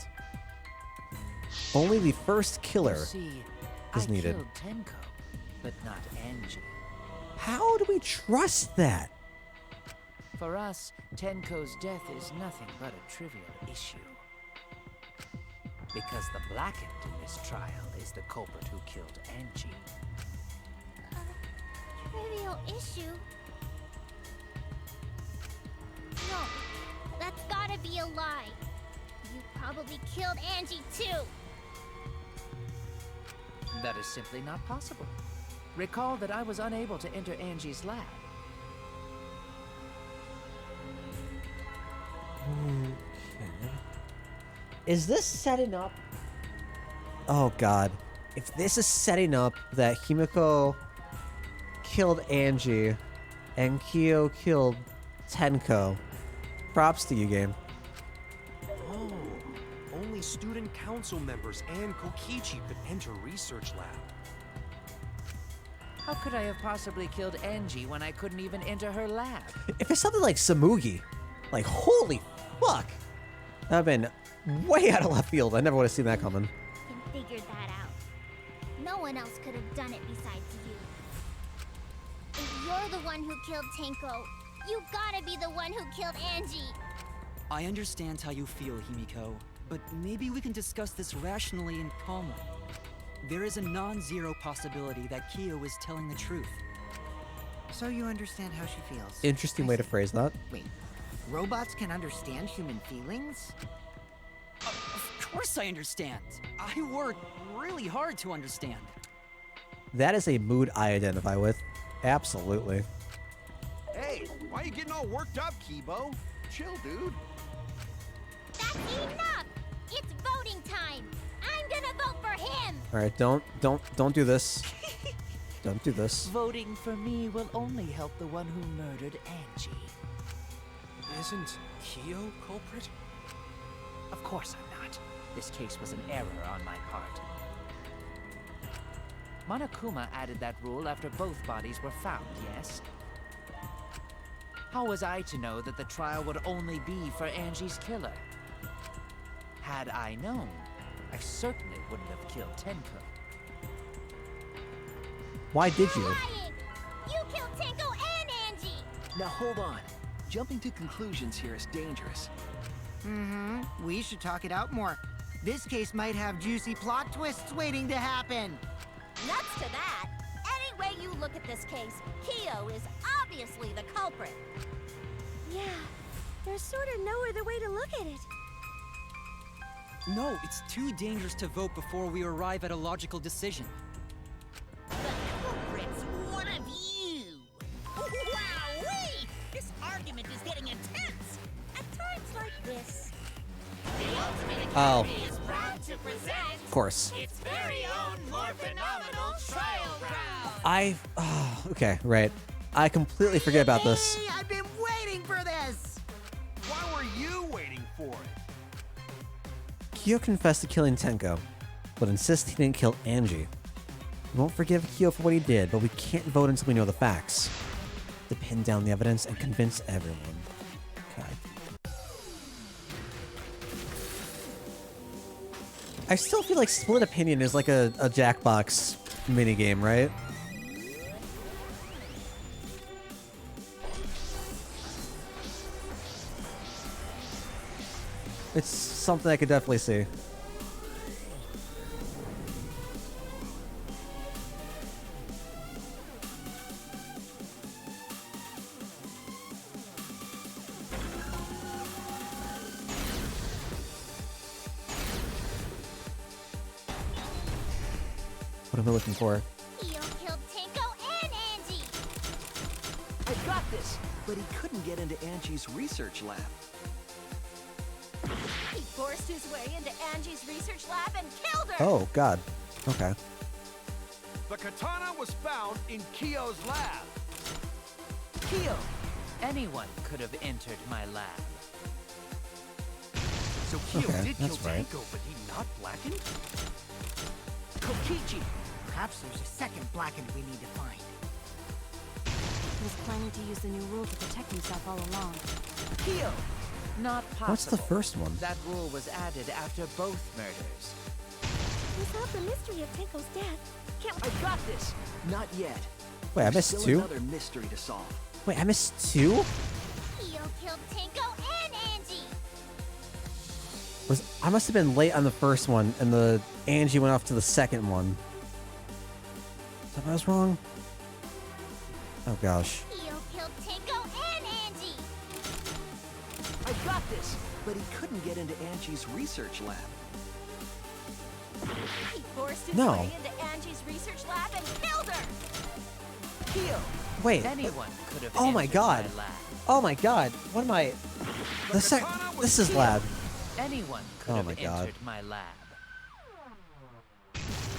Only the first killer See, is needed. I killed Tenko, but not Angie. How do we trust that? For us, Tenko's death is nothing but a trivial issue. Because the blackened in this trial is the culprit who killed Angie. Trivial issue? No, that's gotta be a lie. You probably killed Angie too. That is simply not possible. Recall that I was unable to enter Angie's lab. Okay. Is this setting up? Oh god. If this is setting up that Himiko killed Angie and Kyo killed Tenko, props to you, game. Oh, only student council members and Kokichi could enter research lab. How could I have possibly killed Angie when I couldn't even enter her lab? If it's something like Samugi, like holy fuck, that'd have been way out of left field. I never would have seen that coming. Can figure that out. No one else could have done it besides you. If you're the one who killed Tenko, you gotta be the one who killed Angie. I understand how you feel, Himiko, but maybe we can discuss this rationally and calmly. There is a non-zero possibility that Kyo is telling the truth. So you understand how she feels. Interesting way to phrase that. Wait, robots can understand human feelings? Of course I understand. I worked really hard to understand. That is a mood I identify with. Absolutely. Hey, why are you getting all worked up, Kibo? Chill, dude. That's enough! It's voting time! I'm gonna vote for him! Alright, don't do this. Don't do this. Voting for me will only help the one who murdered Angie. Isn't Kyo culprit? Of course I'm not. This case was an error on my part. Monokuma added that rule after both bodies were found, yes? How was I to know that the trial would only be for Angie's killer? Had I known, I certainly wouldn't have killed Tenko. Why did you? Lying! You killed Tenko and Angie! Now hold on. Jumping to conclusions here is dangerous. Mm-hmm. We should talk it out more. This case might have juicy plot twists waiting to happen. Nuts to that. Any way you look at this case, Kyo is obviously the culprit. Yeah, there's sort of no other way to look at it. No, it's too dangerous to vote before we arrive at a logical decision. The culprit's one of you. Wowee! This argument is getting intense. At times like this, the Ultimate Oh. Academy is proud to present Of course. its very own more phenomenal trial round. Okay, right. I completely forget about this. Hey, I've been waiting for this! Why were you waiting for it? Kyo confessed to killing Tenko, but insists he didn't kill Angie. We won't forgive Kyo for what he did, but we can't vote until we know the facts. To pin down the evidence and convince everyone. Okay. I still feel like split opinion is like a Jackbox minigame, right? It's something I could definitely see. What am I looking for? Kyo killed Tenko and Angie! I this, but he couldn't get into Angie's research lab. He forced his way into Angie's research lab and killed her! Oh, God. Okay. The katana was found in Kyo's lab. Kyo! Anyone could have entered my lab. So Kyo Okay, did kill that's right. Tanko, but he not blackened? Kokichi! Perhaps there's a second blackened we need to find. He was planning to use the new rule to protect himself all along. Kyo! Not possible. What's the first one? That rule was added after both murders. We solved the mystery of Tenko's death. Can't we? I got this! Not yet. Wait, I There's missed still two? another mystery to solve. Wait, I missed two? Kyo killed Tenko and Angie. I must have been late on the first one, and the Angie went off to the second one. Is that what I was wrong? Oh gosh. Kyo killed Tenko and Angie. I got this, but he couldn't get into Angie's research lab. He forced his No. way into Angie's research lab and killed her! Kyo! Wait. Anyone could have Oh my entered God. my lab. Oh my god. What am I? This is lab. Anyone could Oh have my God. entered my lab.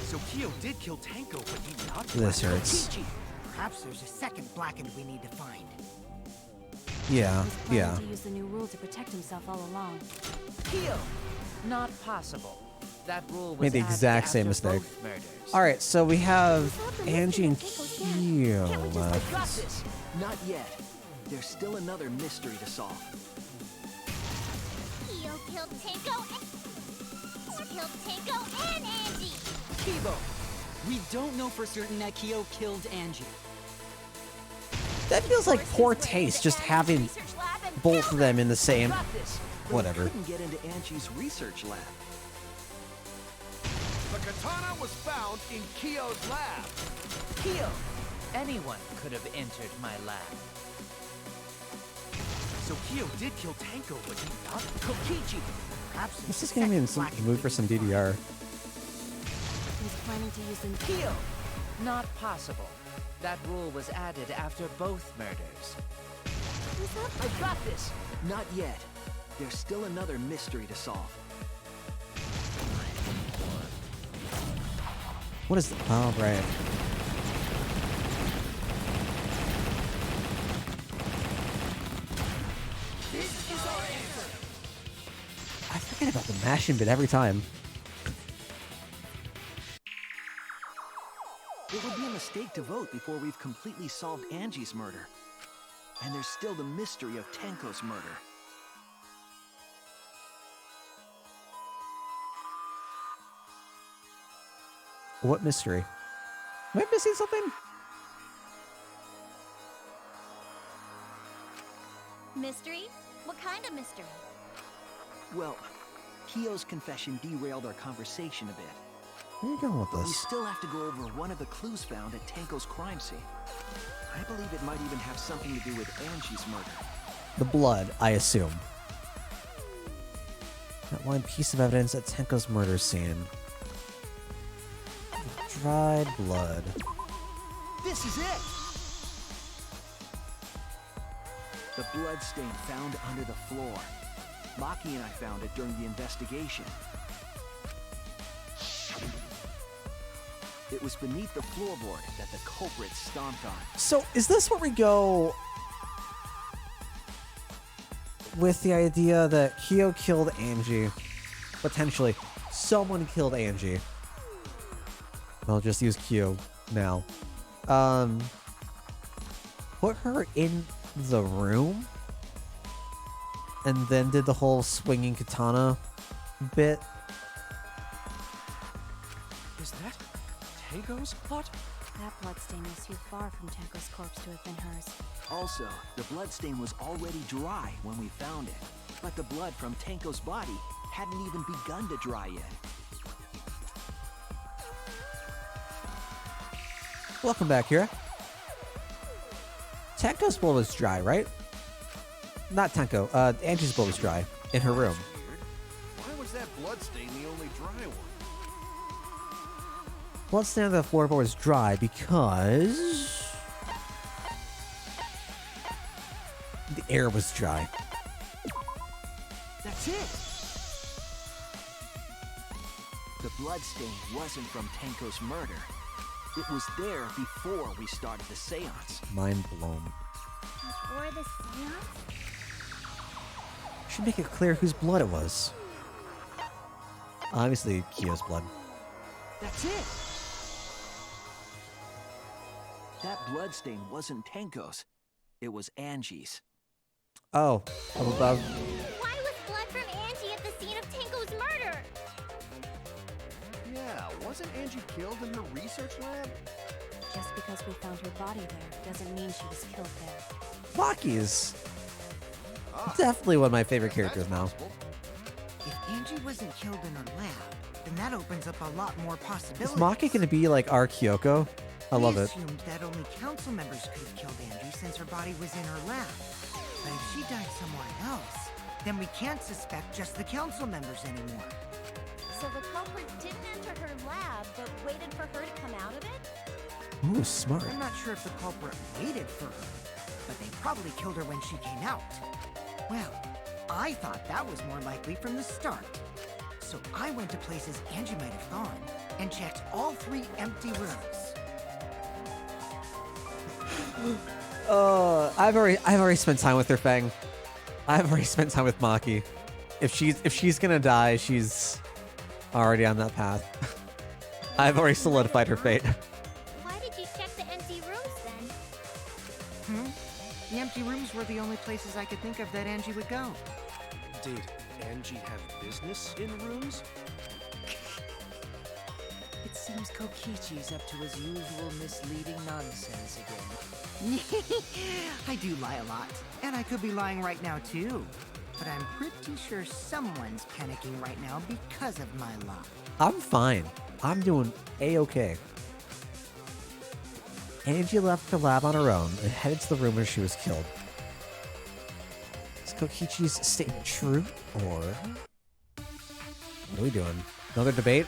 So Kyo did kill Tanko, but he not This blackened? hurts. Kokichi! Perhaps there's a second blackened we need to find. Yeah, He was planning yeah. to use the new rule to protect himself all along. Kyo! Not possible. That rule was Made the added exact same after mistake. both murders. Alright, so we have Angie and Kyo I got left. this. Not yet. There's still another mystery to solve. Kyo killed Tenko and Angie. Kibo! We don't know for certain that Kyo killed Angie. That feels like Forced poor his way taste, into just Angie's having research lab and both killed of them in the I same... got this, but Whatever. he couldn't get into Angie's research lab. The katana was found in Kyo's lab. Kyo! Anyone could have entered my lab. So Kyo did kill Tanko, but he not Kokichi! Perhaps there's This a is gonna be in second some blackened mood we for need some to find. DDR. He was planning to use the Kyo! Not possible. That rule was added after both murders. I got this. Not yet. There's still another mystery to solve. What is the... Oh, right. I forget about the mashing bit every time. It would be a mistake to vote before we've completely solved Angie's murder. And there's still the mystery of Tenko's murder. What mystery? Am I missing something? Mystery? What kind of mystery? Well, Kyo's confession derailed our conversation a bit. Where are you going with We this? still have to go over one of the clues found at Tenko's crime scene. I believe it might even have something to do with Angie's murder. The blood, I assume. That one piece of evidence at Tenko's murder scene. Dried blood. This is it! The blood stain found under the floor. Maki and I found it during the investigation. It was beneath the floorboard that the culprit stomped on. So, is this where we go with the idea that Kyo killed Angie? Potentially, someone killed Angie. I'll just use Kyo now. Put her in the room? And then did the whole swinging katana bit? Is that Tango's plot? That bloodstain was too far from Tenko's corpse to have been hers. Also, the bloodstain was already dry when we found it. But the blood from Tenko's body hadn't even begun to dry yet. Welcome back here. Tenko's blood was dry, right? Not Tenko. Angie's blood was dry in her room. That's weird. Why was that bloodstain the only dry one? Bloodstain on the floorboard was dry because air was dry. That's it! The bloodstain wasn't from Tenko's murder. It was there before we started the seance. Mind blown. Before the seance? Should make it clear whose blood it was. Obviously, Kyo's blood. That's it! That bloodstain wasn't Tenko's. It was Angie's. Oh, up above. Why was blood from Angie at the scene of Tenko's murder? Yeah, wasn't Angie killed in her research lab? Just because we found her body there doesn't mean she was killed there. Maki's definitely one of my favorite characters now. If Angie wasn't killed in her lab, then that opens up a lot more Is possibilities. Maki gonna be like our Kyoko? I love We it. assumed that only council members could have killed Angie since her body was in her lab. But if she died somewhere else, then we can't suspect just the council members anymore. So the culprit didn't enter her lab, but waited for her to come out of it? Ooh, smart. I'm not sure if the culprit waited for her, but they probably killed her when she came out. Well, I thought that was more likely from the start. So I went to places Angie might have gone and checked all 3 empty rooms. I've already spent time with her, Fang. I've already spent time with Maki. If she's gonna die, she's already on that path. I've already solidified her fate. Why did you check the empty rooms then? The empty rooms were the only places I could think of that Angie would go. Did Angie have business in rooms? It seems Kokichi's up to his usual misleading nonsense again. I do lie a lot, and I could be lying right now too. But I'm pretty sure someone's panicking right now because of my lie. I'm fine. I'm doing A-okay. Angie left the lab on her own and headed to the room where she was killed. Is Kokichi's statement true, or what are we doing? Another debate?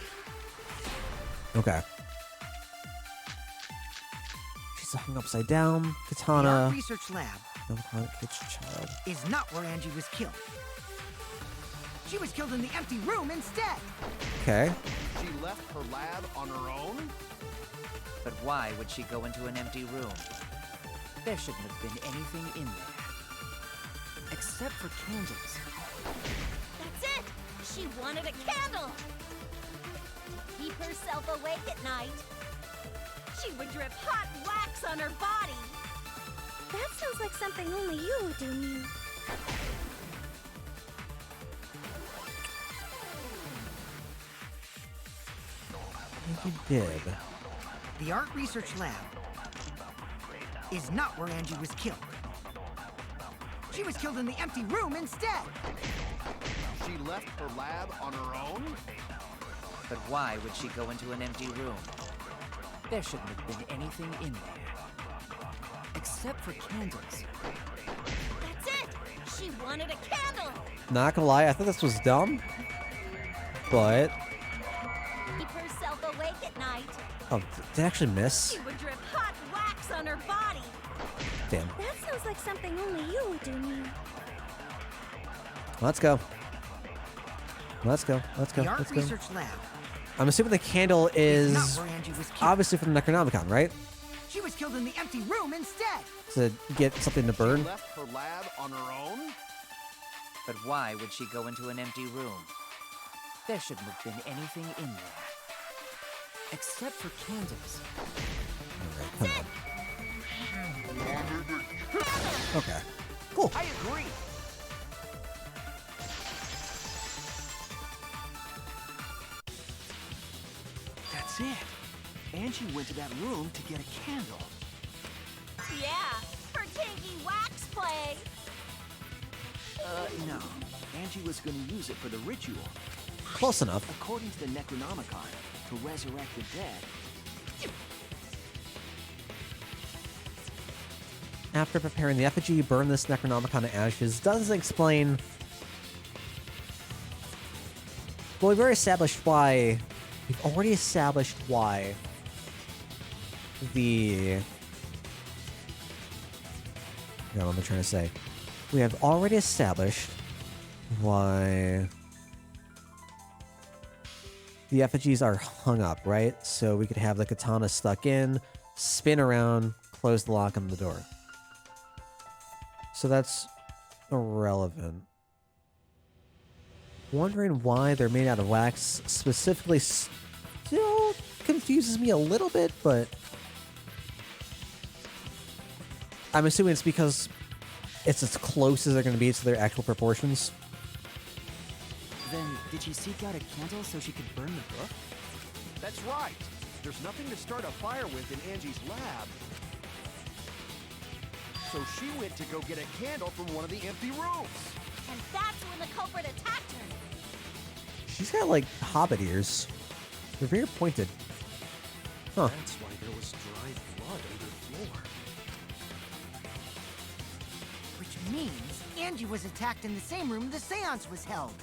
Okay. She's hung upside down. The Katana. art research lab No kitchen child. is not where Angie was killed. She was killed in the empty room instead. Okay. She left her lab on her own? But why would she go into an empty room? There shouldn't have been anything in there. Except for candles. That's it! She wanted a candle! To keep herself awake at night. She would drip hot wax on her body. That sounds like something only you would do, Mew. I think you did. The art research lab is not where Angie was killed. She was killed in the empty room instead. She left her lab on her own? But why would she go into an empty room? There shouldn't have been anything in there. Except for candles. That's it! She wanted a candle! Not gonna lie, I thought this was dumb. But Keep herself awake at night. oh, did I actually miss? She would drip hot wax on her body. Damn. That sounds like something only you would do, Mew. Let's go. Let's go. Let's go. The art Let's go. research lab I'm assuming the candle not is where Angie was killed. obviously from the Necronomicon, right? She was killed in the empty room instead. To get something to burn. She left her lab on her own? But why would she go into an empty room? There shouldn't have been anything in there. Except for candles. All right, come on. Okay. Cool. I agree. That's it. Angie went to that room to get a candle. Yeah, her kinky wax play. No. Angie was going to use it for the ritual. Close enough. According to the Necronomicon, to resurrect the dead. After preparing the effigy, burn this Necronomicon to ashes. Doesn't explain. Well, we've already established why. We've already established why the. Yeah, what am I trying to say? we have already established why the effigies are hung up, right? So we could have the katana stuck in, spin around, close the lock on the door. So that's irrelevant. Wondering why they're made out of wax specifically still confuses me a little bit, but I'm assuming it's because it's as close as they're going to be to their actual proportions. Then, did she seek out a candle so she could burn the book? That's right. There's nothing to start a fire with in Angie's lab. So she went to go get a candle from one of the empty rooms. And that's when the culprit attacked her. She's got, like, hobbit ears. They're very pointed. Huh. That's why there was dried blood under the floor. Which means Angie was attacked in the same room the seance was held.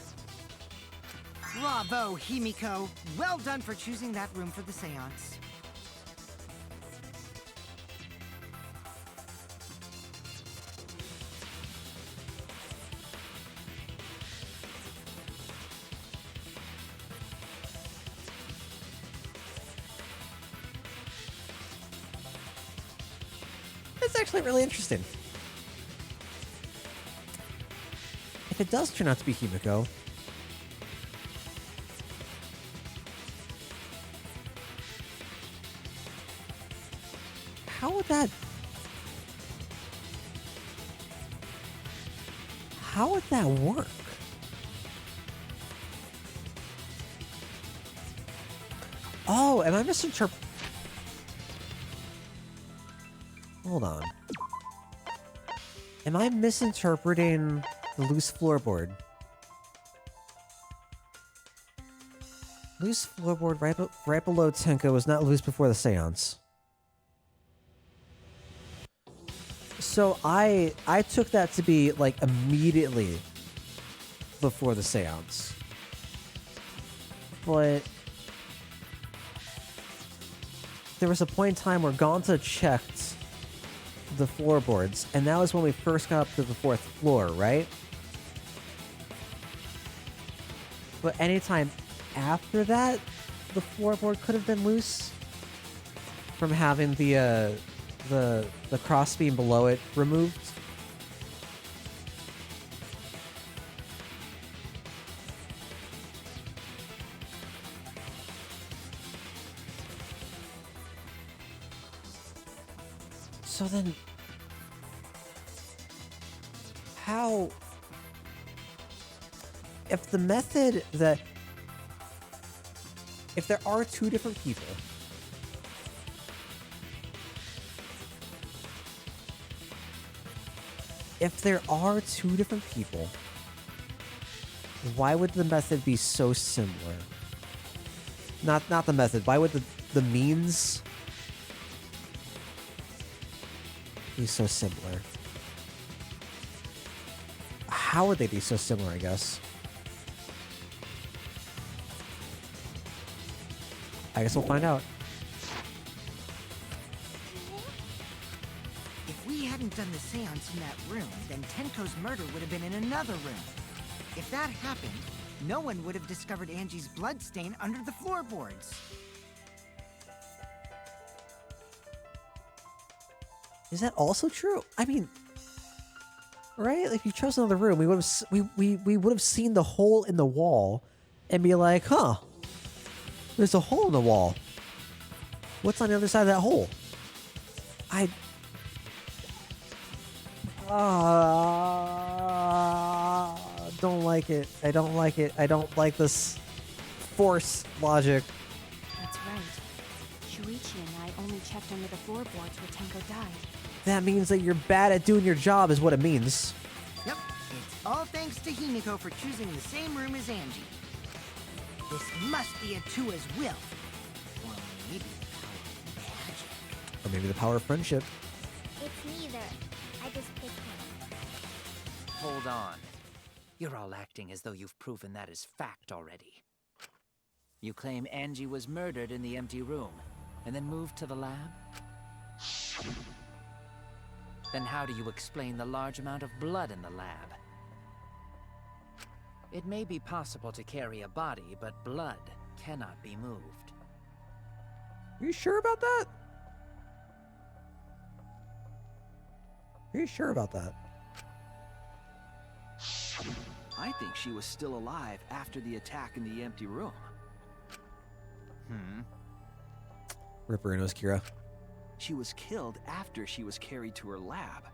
Bravo, Himiko. Well done for choosing that room for the seance. It's actually really interesting. If it does turn out to be Himiko, how would that work? Oh, am I misinterpreting? Hold on. Am I misinterpreting the loose floorboard? Loose floorboard right below Tenko was not loose before the seance. So I took that to be like immediately before the seance. But there was a point in time where Gonta checked the floorboards, and that was when we first got up to the 4th floor, right? But anytime after that, the floorboard could have been loose from having the crossbeam below it removed. So then, how, if the method that, if there are two different people, why would the method be so similar? Not the method, why would the means be so similar? How would they be so similar, I guess? I guess we'll find out. If we hadn't done the seance in that room, then Tenko's murder would have been in another room. If that happened, no one would have discovered Angie's blood stain under the floorboards. Is that also true? I mean, right? If you chose another room, we would have seen the hole in the wall and be like, huh, there's a hole in the wall. What's on the other side of that hole? I don't like it. I don't like it. I don't like this force logic. That's right. Shuichi and I only checked under the floorboards where Tenko died. That means that you're bad at doing your job is what it means. Yep, it's all thanks to Himiko for choosing the same room as Angie. This must be a two as will. Or maybe the power of magic. Or maybe the power of friendship. It's neither. I just picked one. Hold on. You're all acting as though you've proven that as fact already. You claim Angie was murdered in the empty room, and then moved to the lab? Then how do you explain the large amount of blood in the lab? It may be possible to carry a body, but blood cannot be moved. Are you sure about that? Are you sure about that? I think she was still alive after the attack in the empty room. Ripper and Kira. She was killed after she was carried to her lab.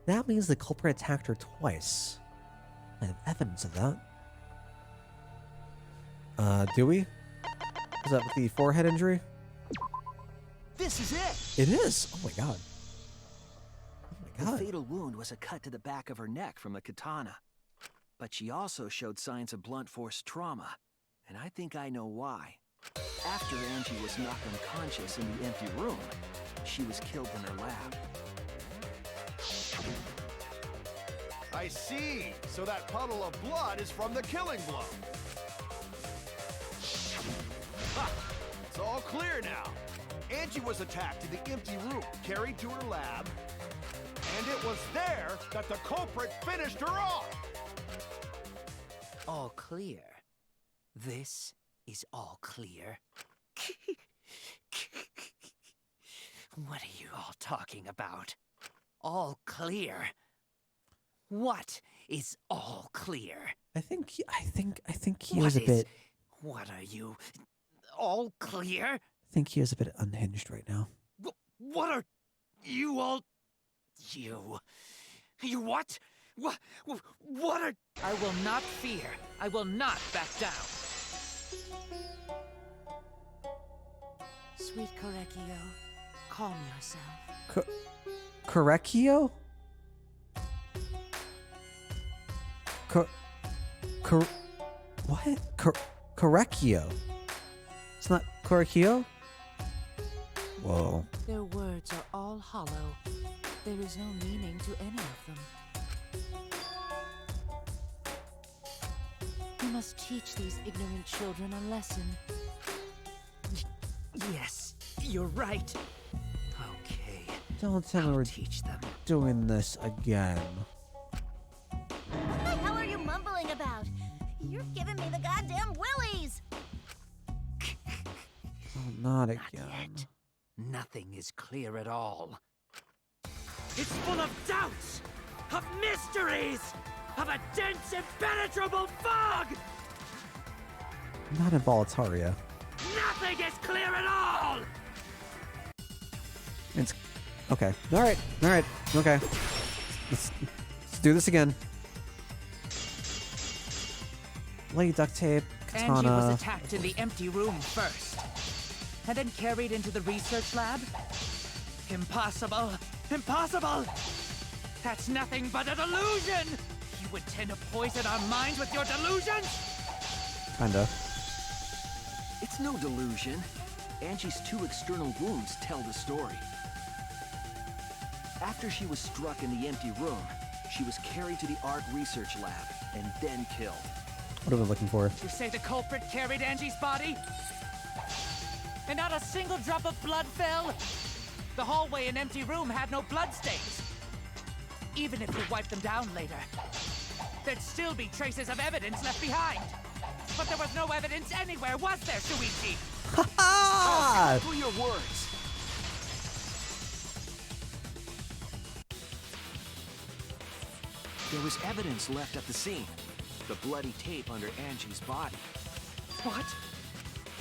That means the culprit attacked her twice. I have evidence of that. Do we? Is that with the forehead injury? This is it! It is! Oh my god. Oh my god. The fatal wound was a cut to the back of her neck from the katana. But she also showed signs of blunt force trauma. And I think I know why. After Angie was knocked unconscious in the empty room, she was killed in her lab. I see. So that puddle of blood is from the killing blow. Ha! It's all clear now. Angie was attacked in the empty room, carried to her lab, and it was there that the culprit finished her off. All clear. This is all clear. What are you all talking about? All clear? What is all clear? I think he was a bit. What are you? All clear? I think he is a bit unhinged right now. What are you all? You what? What are? I will not fear. I will not back down. Sweet Korekio, calm yourself. Korekio? What? Korekio? It's not Korekio? Whoa. Their words are all hollow. There is no meaning to any of them. We must teach these ignorant children a lesson. Yes, you're right. Okay. Don't tell me we're teach them. Doing this again. What the hell are you mumbling about? You're giving me the goddamn willies! Oh, not again. Yet. Nothing is clear at all. It's full of doubts, of mysteries, of a dense, impenetrable fog! Not in Volataria. Nothing is clear at all! It's okay. Alright, okay. Let's do this again. Lady duct tape, katana. Angie was attacked in the empty room first, and then carried into the research lab? Impossible! Impossible! That's nothing but a delusion! You intend to poison our minds with your delusions? Kinda. It's no delusion. Angie's 2 external wounds tell the story. After she was struck in the empty room, she was carried to the art research lab and then killed. What are we looking for? You say the culprit carried Angie's body? And not a single drop of blood fell? The hallway and empty room had no bloodstains. Even if you wipe them down later, there'd still be traces of evidence left behind. But there was no evidence anywhere, was there, Shuichi? Ha For your words. There was evidence left at the scene. The bloody tape under Angie's body. What?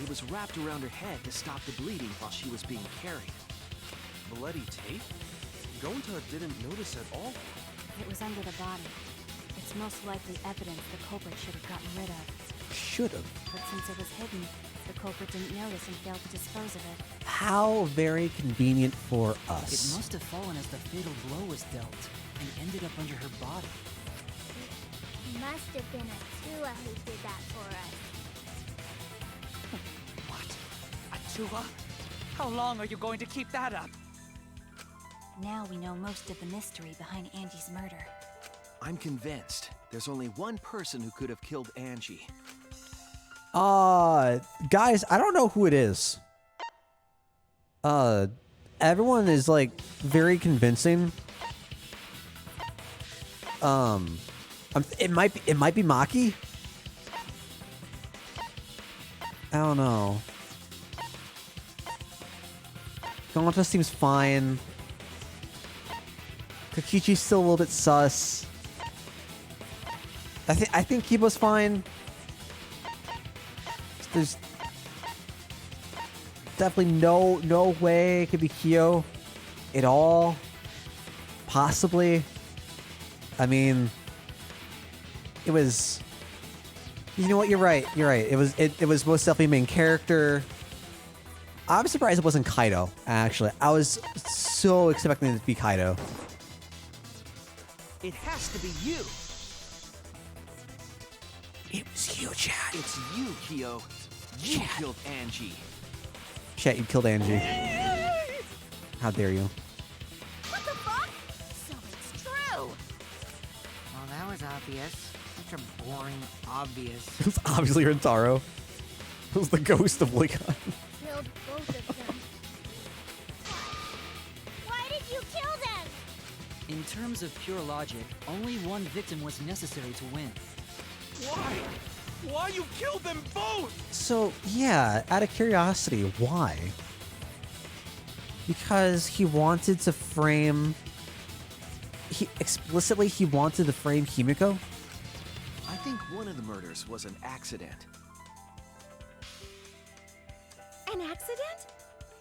It was wrapped around her head to stop the bleeding while she was being carried. Bloody tape? Gonta didn't notice at all. It was under the body. It's most likely evidence the culprit should have gotten rid of. Should have. But since it was hidden, the culprit didn't notice and failed to dispose of it. How very convenient for It us. must have fallen as the fatal blow was dealt and ended up under her body. It must have been Atua who did that for us. What? Atua? How long are you going to keep that up? Now we know most of the mystery behind Angie's murder. I'm convinced there's only one person who could have killed Angie. Guys, I don't know who it is. everyone is like very convincing. It might be Maki. I don't know. Gonta seems fine. Kokichi's still a little bit sus. I think Kibo's fine. There's definitely no way it could be Kyo at all. Possibly. I mean, it was. You know what? You're right. You're right. It was most definitely main character. I'm surprised it wasn't Kaido. Actually, I was so expecting it to be Kaido. It has to be you. It was you, Chad. It's you, Kyo. You killed Angie. Chat, you killed Angie. How dare you? What the fuck? So it's true. Well, that was obvious. Such a boring obvious. It was obviously Rintaro. It was the ghost of Ligon. Killed both of them. Why did you kill them? In terms of pure logic, only one victim was necessary to win. Why? Why you killed them both? So, yeah, out of curiosity, why? Because he wanted to frame... He wanted to frame Himiko? I think one of the murders was an accident. An accident?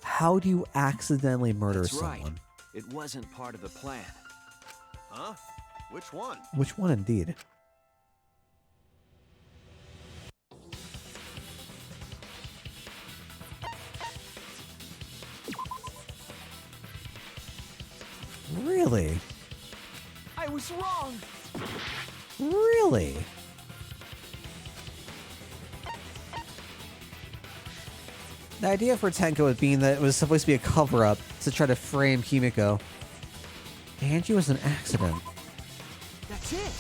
How do you accidentally murder That's someone? right. It wasn't part of the plan. Huh? Which one? Which one, indeed? Really? I was wrong. Really? The idea for Tenko was being that it was supposed to be a cover-up to try to frame Himiko. Angie was an accident. That's it.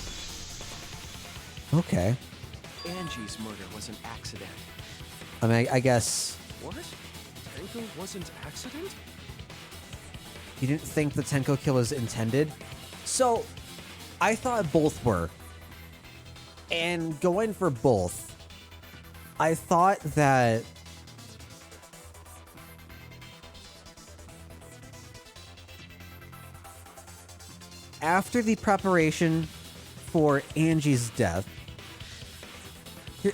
Okay. Angie's murder was an accident. I mean, I guess What? Tenko wasn't accident? you didn't think the Tenko kill was intended? So, I thought both were. And going for both, I thought that after the preparation for Angie's death, I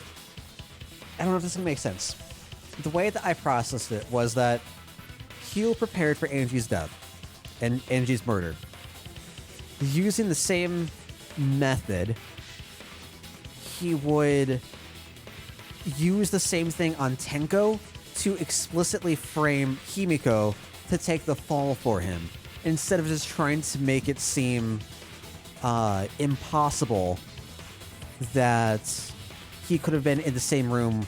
don't know if this is gonna make sense. The way that I processed it was that Hugh prepared for Angie's death and Angie's murder. Using the same method, he would use the same thing on Tenko to explicitly frame Himiko to take the fall for him, instead of just trying to make it seem impossible that he could have been in the same room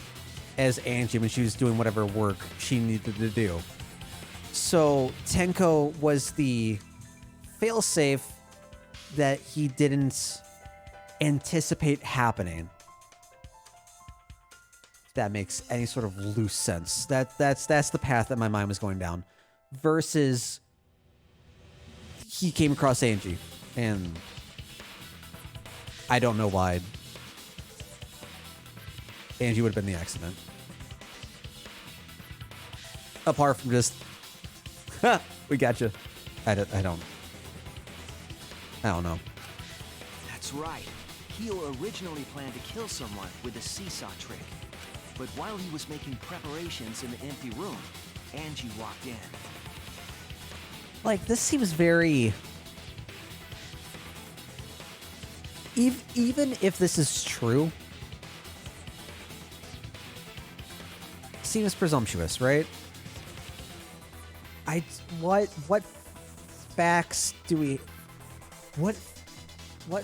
as Angie when she was doing whatever work she needed to do. So Tenko was the failsafe that he didn't anticipate happening. If that makes any sort of loose sense. That's the path that my mind was going down. Versus he came across Angie, and I don't know why Angie would have been the accident. Apart from just, we got you. I don't know. That's right. Kyo originally planned to kill someone with a seesaw trick. But while he was making preparations in the empty room, Angie walked in. Like, this seems very... Even if this is true, seems presumptuous, right? What facts do we... What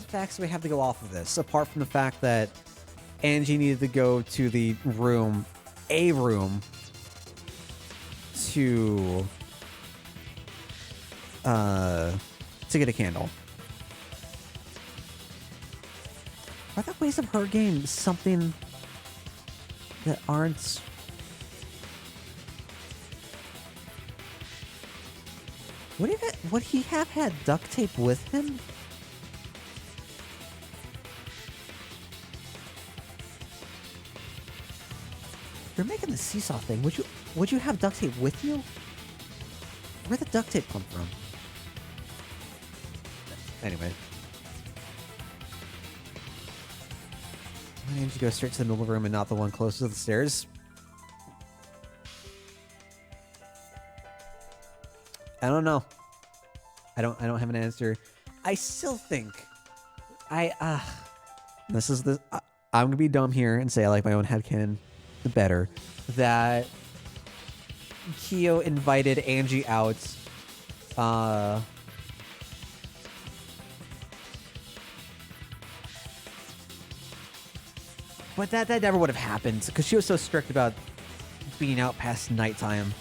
facts do we have to go off of this, apart from the fact that Angie needed to go to the room, to get a candle. Are there ways of her game something that aren't... Would he have had duct tape with him? You're making the seesaw thing. Would you have duct tape with you? Where'd the duct tape come from? Anyway. Why didn't you go straight to the middle room and not the one closest to the stairs? I don't know. I don't have an answer. I still think this is the I'm gonna be dumb here and say I like my own headcanon better. That Kyo invited Angie out but that never would have happened because she was so strict about being out past nighttime.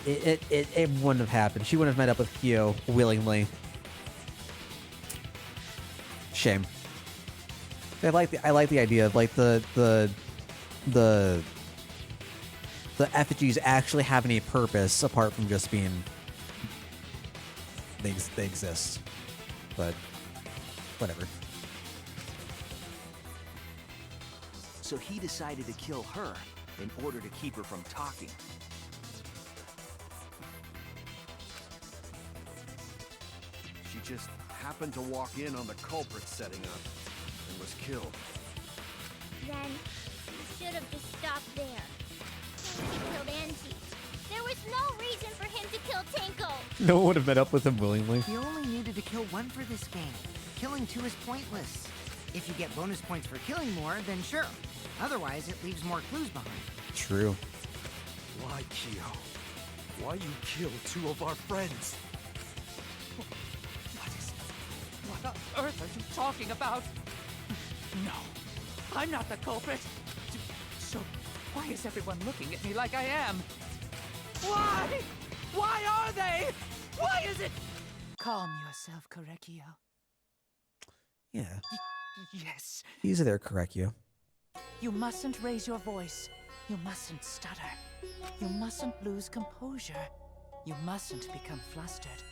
It wouldn't have happened. She wouldn't have met up with Kyo willingly. Shame. I like the idea of like the effigies actually having a purpose apart from just being they exist. But whatever. So he decided to kill her in order to keep her from talking. She just happened to walk in on the culprit setting up and was killed. Then he should have just stopped there. He killed Angie. There was no reason for him to kill Tenko. No one would have met up with him willingly. You only needed to kill one for this game. Killing two is pointless. If you get bonus points for killing more, then sure. Otherwise, it leaves more clues behind. True. Why, Kyo? Why you killed two of our friends? What on earth are you talking about? No, I'm not the culprit. So, why is everyone looking at me like I am? Why? Why are they? Why is it? Calm yourself, Korekio. Yeah. Yes. He's there, Korekio. You mustn't raise your voice. You mustn't stutter. You mustn't lose composure. You mustn't become flustered.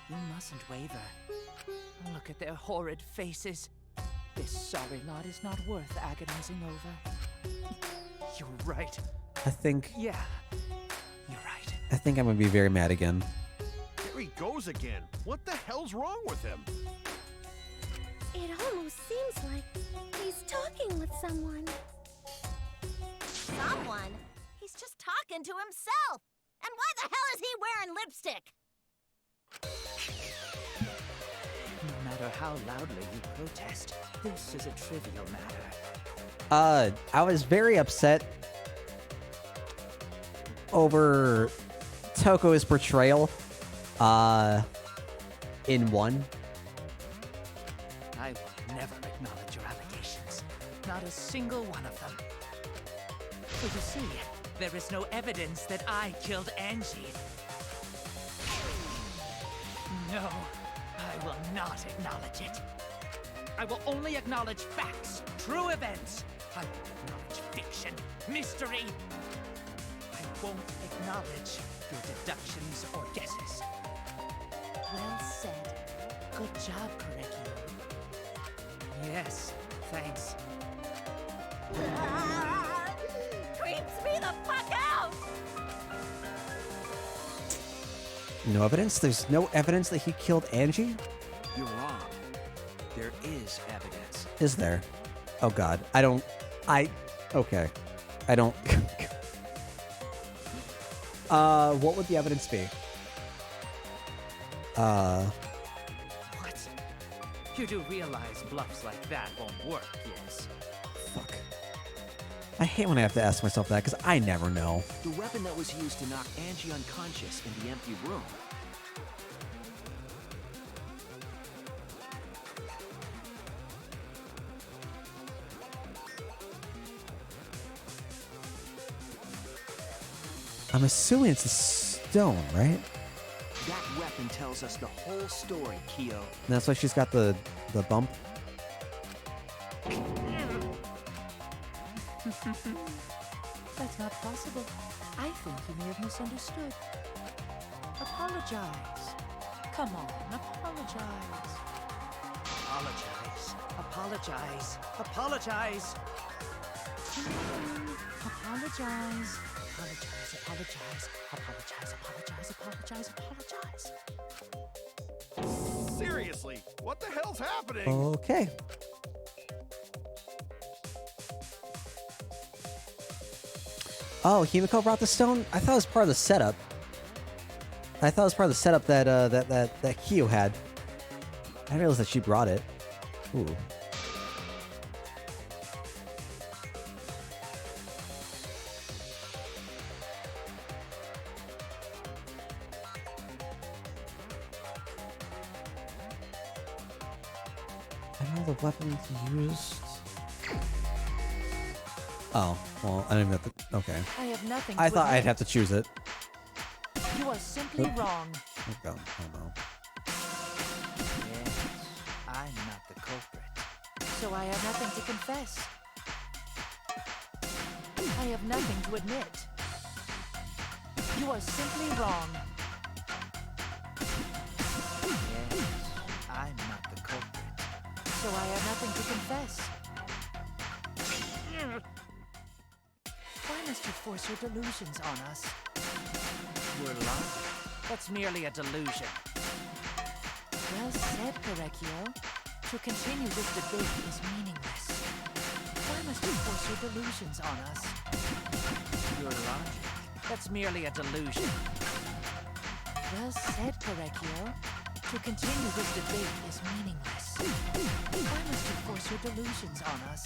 You mustn't waver. Look at their horrid faces. This sorry lot is not worth agonizing over. You're right. I think Yeah, you're right. I think I'm gonna be very mad again. There he goes again. What the hell's wrong with him? It almost seems like he's talking with someone. Someone? He's just talking to himself. And why the hell is he wearing lipstick? No matter how loudly you protest, this is a trivial matter. I was very upset over Toko's portrayal in 1. I will never acknowledge your allegations. Not a single one of them. So you see, there is no evidence that I killed Angie. No, I will not acknowledge it. I will only acknowledge facts, true events. I won't acknowledge fiction, mystery. I won't acknowledge your deductions or guesses. Well said. Good job, Korekio. Yes, thanks. Creeps me the fuck out! No evidence? There's no evidence that he killed Angie? You're wrong. There is evidence. Is there? Oh god. Okay. I don't what would the evidence be? What? You do realize bluffs like that won't work, yes? Fuck. I hate when I have to ask myself that because I never know. The weapon that was used to knock Angie unconscious in the empty room. I'm assuming it's a stone, right? That weapon tells us the whole story, Kyo. And that's why she's got the bump. That's not possible. I think you may have misunderstood. Apologize. Come on, apologize. Apologize. Apologize. Apologize. Apologize. Apologize. Apologize. Apologize. Apologize. Apologize. Apologize. Seriously, what the hell's happening? Okay. Oh, Himiko brought the stone? I thought it was part of the setup. I thought it was part of the setup that that Kyo had. I didn't realize that she brought it. Ooh. I know the weapons used. Oh, well, I didn't have to. Okay. I have nothing. I to thought I'd admit. have to choose it. You are simply Oop. wrong. Oh, God. Oh, no. Yes, I'm not the culprit. So I have nothing to confess. I have nothing to admit. You are simply wrong. Yes, I'm not the culprit. So I have nothing to confess. Why must you force your delusions on us? You're lying. That's merely a delusion. Well said, Correcchio. To continue this debate is meaningless. Why must you force your delusions on us? Your logic. That's merely a delusion. Well said, Correcchio. To continue this debate is meaningless. Why must you force your delusions on us?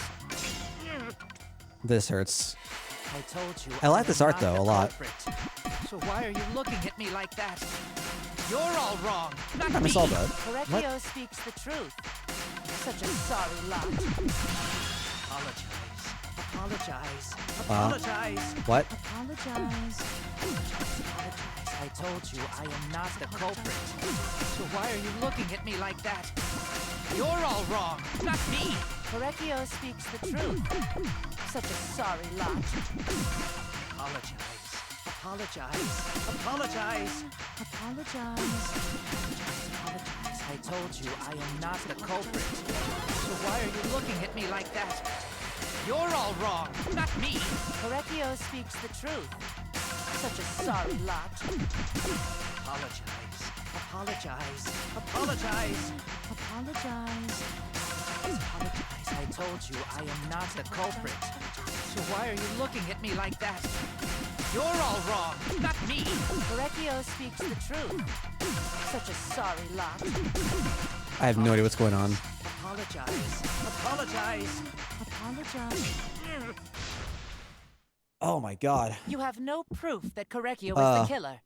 This hurts. I told you. I like am this art, not though, the a lot. culprit. So why are you looking at me like that? You're all wrong, not I me. miss all that. Correcchio speaks the truth. Such a sorry lot. Apologize. Apologize. Apologize. What? Apologize. Apologize. I told you I am not the culprit. So why are you looking at me like that? You're all wrong, not me. Correcchio speaks the truth. Such a sorry lot. Apologize. Apologize. Apologize. Apologize. Apologize. I told you I am not the culprit. So why are you looking at me like that? You're all wrong, not me. Correcchio speaks the truth. Such a sorry lot. Apologize. Apologize. Apologize. Apologize. Apologize. I told you I am not the culprit. So why are you looking at me like that? You're all wrong, not me. Correcchio speaks the truth. Such a sorry lot. I have no idea what's going on. Apologize. Apologize. Apologize. Oh my god. You have no proof that Correcchio is the killer.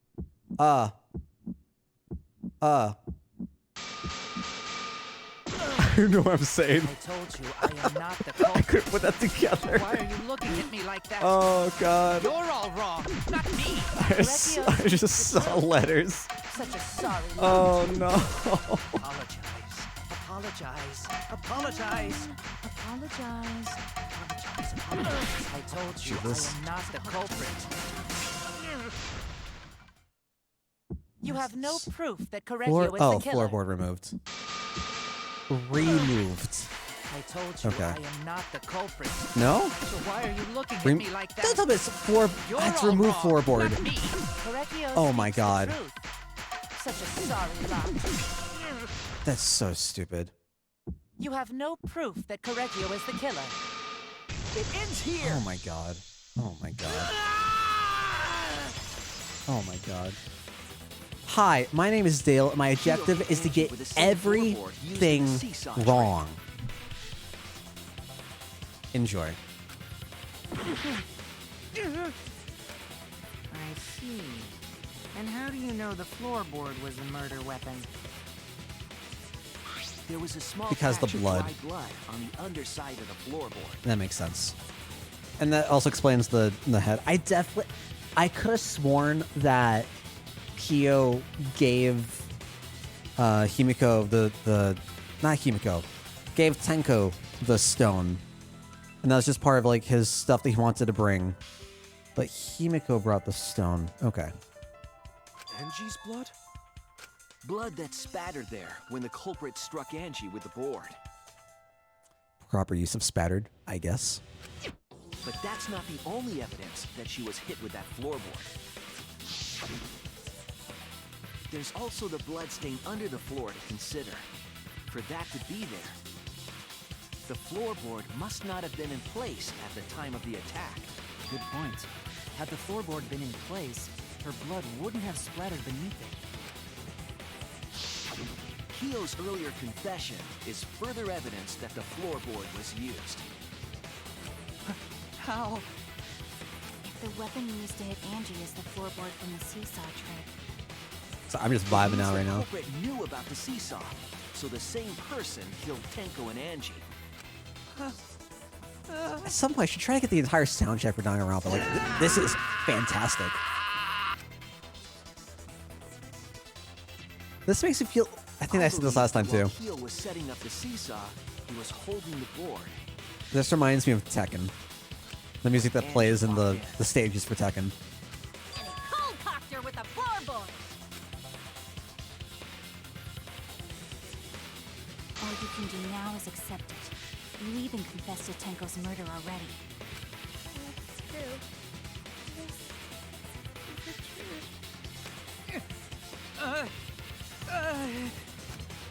I don't know what I'm saying. I told you I am not the culprit. I couldn't put that together. Why are you looking at me like that? Oh god. You're all wrong, not me. I just saw letters. Such a sorry lot. Oh no. Apologize. Apologize. Apologize. Apologize. Apologize. Apologize. I told you Jesus. I am not the culprit. You have no proof that Correcchio is the killer. Floorboard removed. Removed. I told you Okay. I am not the culprit. No? So why are you looking at Rem me like that? Don't tell me it's floor. You're That's all remove wrong, floorboard. not me. Correcchio Oh my speaks the god. truth. Such a sorry lot. That's so stupid. You have no proof that Correcchio is the killer. It ends here. Oh my god. Oh my god. Oh my god. Hi, my name is Dale. My objective is to get everything wrong. Enjoy. I see. And how do you know the floorboard was a murder weapon? There was a small Because the patch of blood. dried blood on the underside of the floorboard. That makes sense. And that also explains the head. I could have sworn that Kyo gave Himiko not Himiko, gave Tenko the stone. And that was just part of like his stuff that he wanted to bring. But Himiko brought the stone. Okay. Angie's blood? Blood that spattered there when the culprit struck Angie with the board. Proper use of spattered, I guess. But that's not the only evidence that she was hit with that floorboard. There's also the bloodstain under the floor to consider. For that to be there, the floorboard must not have been in place at the time of the attack. Good point. Had the floorboard been in place, her blood wouldn't have splattered beneath it. Kyo's earlier confession is further evidence that the floorboard was used. How? If the weapon used to hit Angie is the floorboard from the seesaw trick. So I'm just vibing out right The now. culprit knew about the seesaw, so the same person killed Tenko and Angie. At some point, I should try to get the entire soundtrack for Danganronpa. Like, this is fantastic. This makes me feel... I think I said this last time, too. Kyo was setting up the seesaw, he was holding the board. This reminds me of Tekken. The music that plays in the stages for Tekken. And he cold-cocked her with a floorboard. All you can do now is accept it. You even confessed to Tenko's murder already. That's true. This is the truth.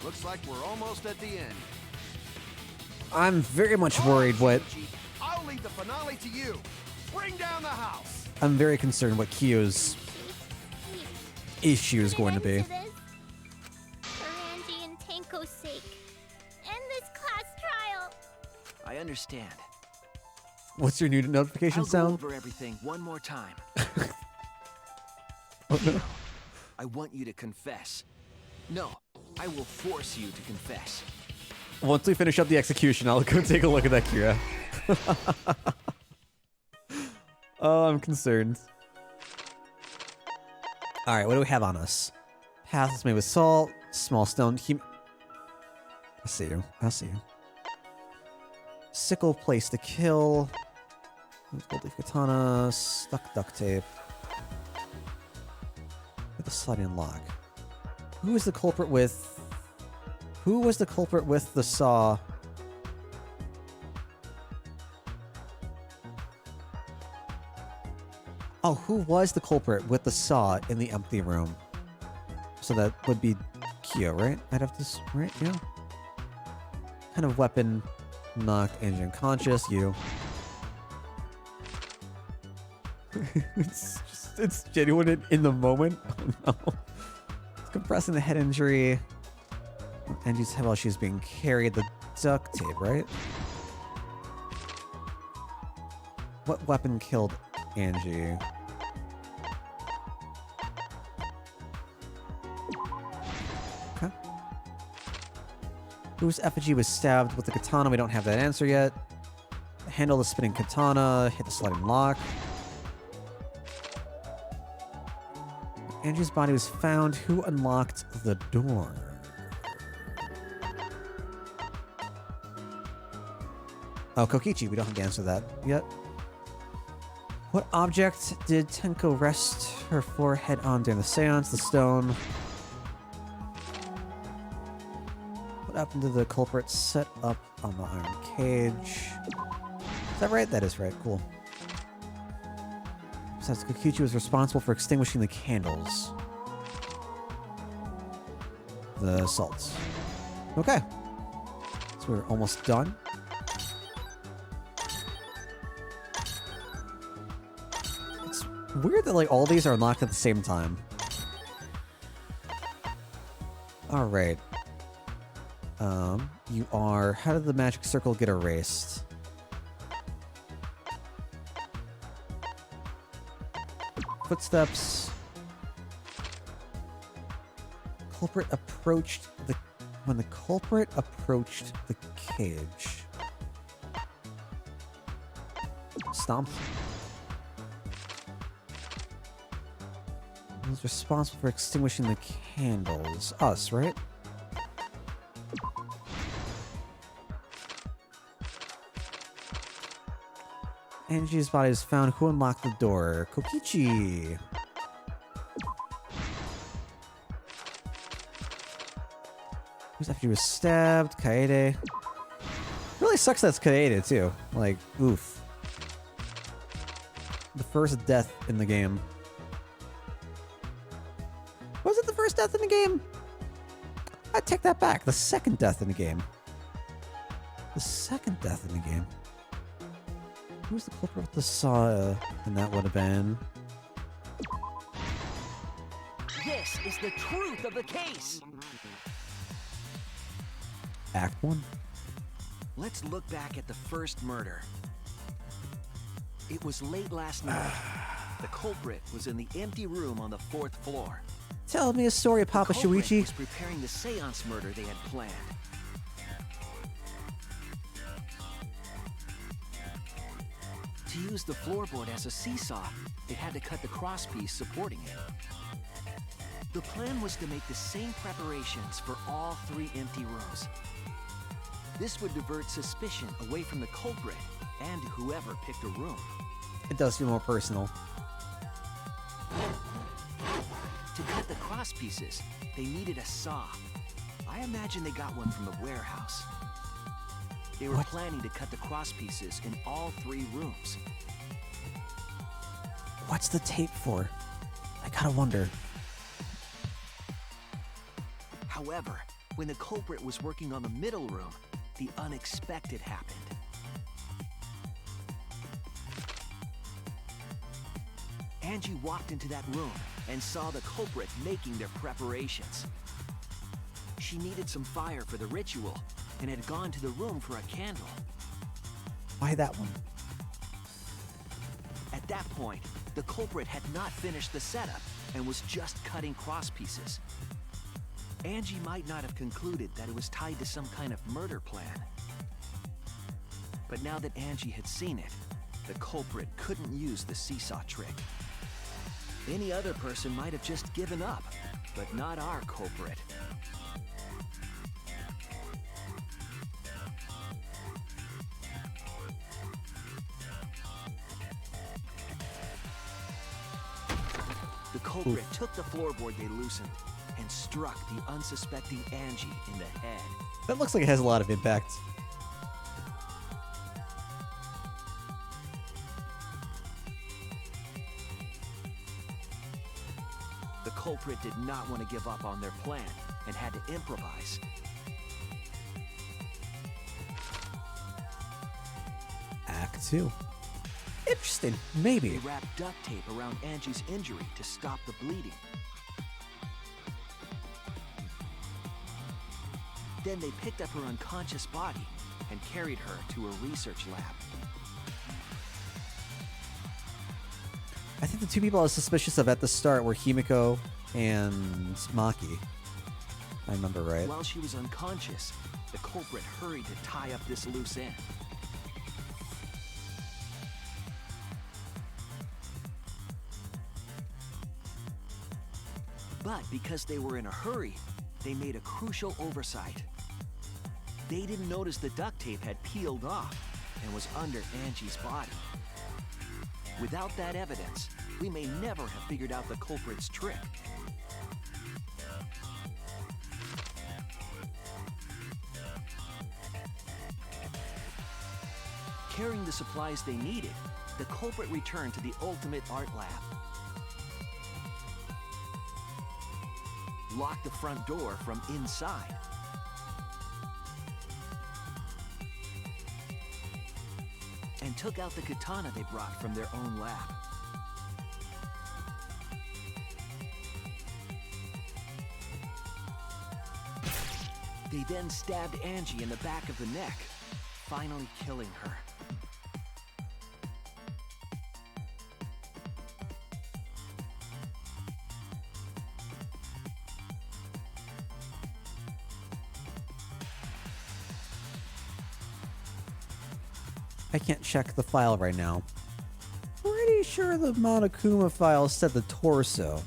Looks like we're almost at the end. I'm very much worried what... Shuichi, I'll leave the finale to you. Bring down the house. I'm very concerned what Kyo's issue is going to be. For Angie and Tenko's sake. End this class trial. I understand. What's your new notification I'll sound? go over everything one more time. Oh, no. I want you to confess. No, I will force you to confess. Once we finish up the execution, I'll go take a look at that, Kira. Oh, I'm concerned. Alright, what do we have on us? Path is made with salt, small stone. I see you. I see you. Sickle, place to kill. Gold leaf katana, stuck duct tape. With a sliding log. Who is the culprit with... Who was the culprit with the saw? Oh, who was the culprit with the saw in the empty room? So that would be Kyo, right? I'd have to... Right? Yeah. Kind of weapon knocked Angie unconscious. You. It's genuine in the moment. Oh no. It's compressing the head injury. Angie's head while she's being carried. The duct tape, right? What weapon killed Angie? Okay. Whose effigy was stabbed with the katana? We don't have that answer yet. Handle the spinning katana. Hit the sliding lock. Angie's body was found. Who unlocked the door? Oh, Kokichi. We don't have the answer to that yet. What object did Tenko rest her forehead on during the seance? The stone. What happened to the culprit set up on the iron cage? Is that right? That is right. Cool. Besides, Kokichi was responsible for extinguishing the candles. The salts. Okay. So we're almost done. It's weird that like all these are unlocked at the same time. Alright. You are... How did the magic circle get erased? Footsteps. Culprit approached the... When the culprit approached the cage. Stomp. Who's responsible for extinguishing the candles? Us, right? Angie's body is found. Who unlocked the door? Kokichi. was after he was stabbed. Kaede. Really sucks that's Kaede too. Like, oof. The first death in the game. Was it the first death in the game? I take that back. The second death in the game. The second death in the game. Who was the culprit with the saw? And that would have been... This is the truth of the case. Act 1. Let's look back at the first murder. It was late last night. The culprit was in the empty room on the 4th floor. Tell me a story, Papa The culprit Shuichi. was preparing the seance murder they had planned. To use the floorboard as a seesaw, they had to cut the crosspiece supporting it. The plan was to make the same preparations for all 3 empty rooms. This would divert suspicion away from the culprit and whoever picked a room. It does feel more personal. To cut the crosspieces, they needed a saw. I imagine they got one from the warehouse. They were planning to cut the crosspieces in all 3 rooms. What's the tape for? I gotta wonder. However, when the culprit was working on the middle room, the unexpected happened. Angie walked into that room and saw the culprit making their preparations. She needed some fire for the ritual and had gone to the room for a candle. Why that one? At that point, the culprit had not finished the setup and was just cutting crosspieces. Angie might not have concluded that it was tied to some kind of murder plan. But now that Angie had seen it, the culprit couldn't use the seesaw trick. Any other person might have just given up, but not our culprit. The culprit took the floorboard they loosened and struck the unsuspecting Angie in the head. That looks like it has a lot of impact. The culprit did not want to give up on their plan and had to improvise. Act 2. Interesting. Maybe. They wrapped duct tape around Angie's injury to stop the bleeding. Then they picked up her unconscious body and carried her to a research lab. I think the 2 people I was suspicious of at the start were Himiko and Maki. I remember right. While she was unconscious, the culprit hurried to tie up this loose end. But because they were in a hurry, they made a crucial oversight. They didn't notice the duct tape had peeled off and was under Angie's body. Without that evidence, we may never have figured out the culprit's trick. Carrying the supplies they needed, the culprit returned to the ultimate art lab. Locked the front door from inside. And took out the katana they brought from their own lab. They then stabbed Angie in the back of the neck, finally killing her. I can't check the file right now. Pretty sure the Monokuma file said the torso.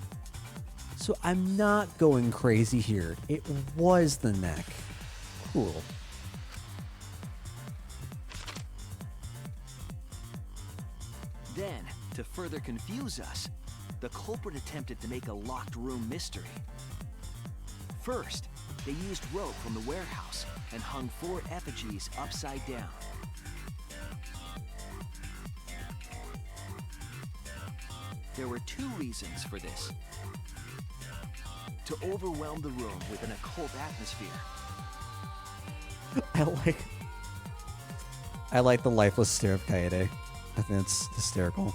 So I'm not going crazy here. It was the neck. Cool. Then, to further confuse us, the culprit attempted to make a locked room mystery. First, They used rope from the warehouse and hung 4 effigies upside down. There were 2 reasons for this. To overwhelm the room with an occult atmosphere. I like the lifeless stare of Kaede. I think it's hysterical.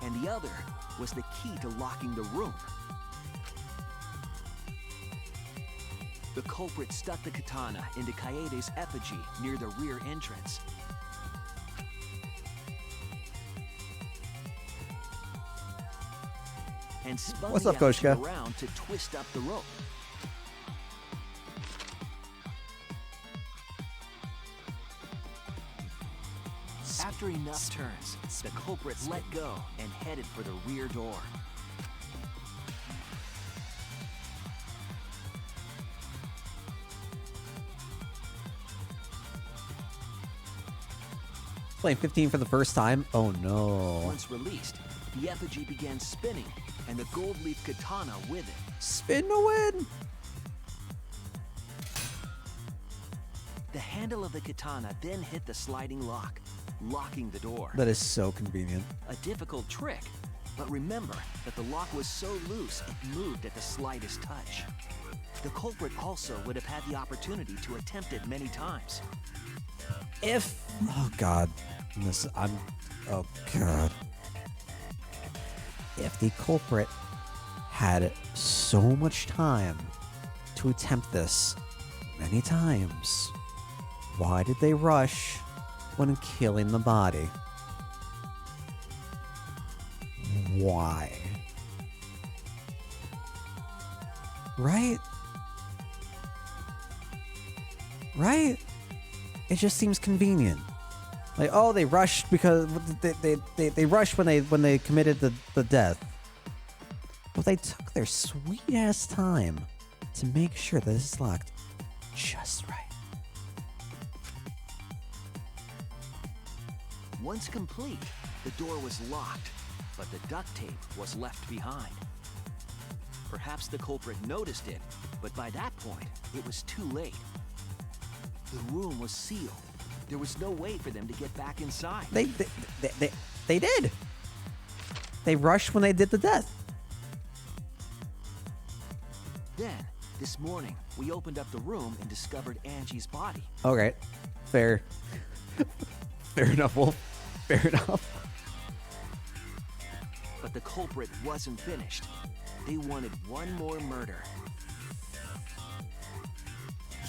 And the other was the key to locking the room. The culprit stuck the katana into Kaede's effigy near the rear entrance. And spun What's the up, effigy Koshka? around to twist up the rope. After enough turns, the culprit let go and headed for the rear door. Playing 15 for the first time? Oh no. Once released, the effigy began spinning, and the gold leaf katana with it. Spin to win! The handle of the katana then hit the sliding lock, locking the door. That is so convenient. A difficult trick, but remember that the lock was so loose it moved at the slightest touch. The culprit also would have had the opportunity to attempt it many times. If... Oh god. Oh god. If the culprit had so much time to attempt this many times, why did they rush when killing the body? Why? Right? Right? It just seems convenient. Like, oh, they rushed because they rushed when they committed the death. But they took their sweet ass time to make sure that this is locked just right. Once complete, the door was locked, but the duct tape was left behind. Perhaps the culprit noticed it, but by that point, it was too late. The room was sealed. There was no way for them to get back inside. They did. They rushed when they did the death. Then, this morning, we opened up the room and discovered Angie's body. Okay, fair. Fair enough, Wolf. Fair enough. But the culprit wasn't finished. They wanted one more murder.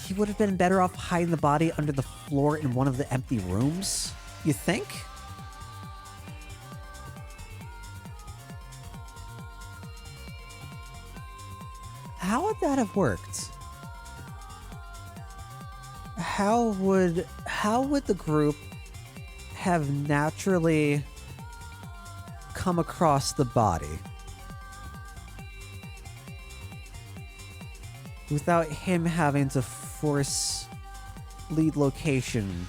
He would have been better off hiding the body under the floor in one of the empty rooms, you think? How would that have worked? How would the group have naturally come across the body without him having to force lead location?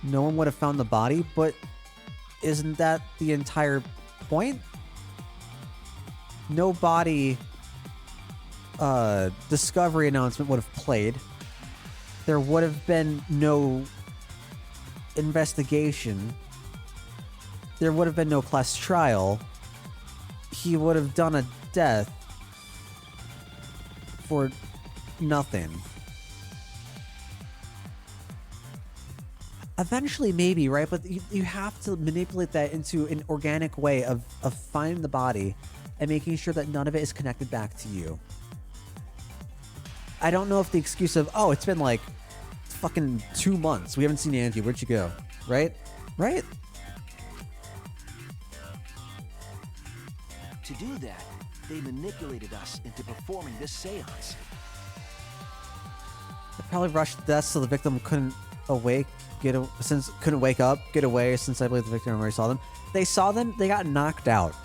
No one would have found the body, but isn't that the entire point? No body discovery announcement would have played. There would have been no investigation. There would have been no class trial. He would have done a death for nothing. Eventually, maybe, right? But you have to manipulate that into an organic way of finding the body and making sure that none of it is connected back to you. I don't know if the excuse of, oh, it's been like fucking 2 months. We haven't seen Angie. Where'd you go? Right? Right? To do that, they manipulated us into performing this seance. They probably rushed death so the victim couldn't couldn't wake up, get away, since I believe the victim already saw them. They saw them, they got knocked out.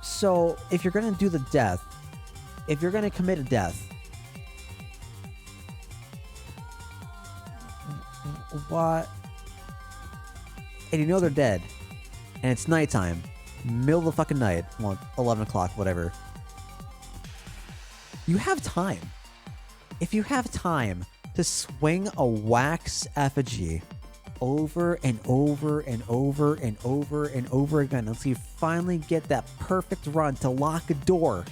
So if you're gonna do the death, if you're gonna commit a death, what? And you know they're dead, and it's nighttime, middle of the fucking night, well, 11 o'clock, whatever. You have time. If you have time to swing a wax effigy over and over and over and over and over again until you finally get that perfect run to lock a door,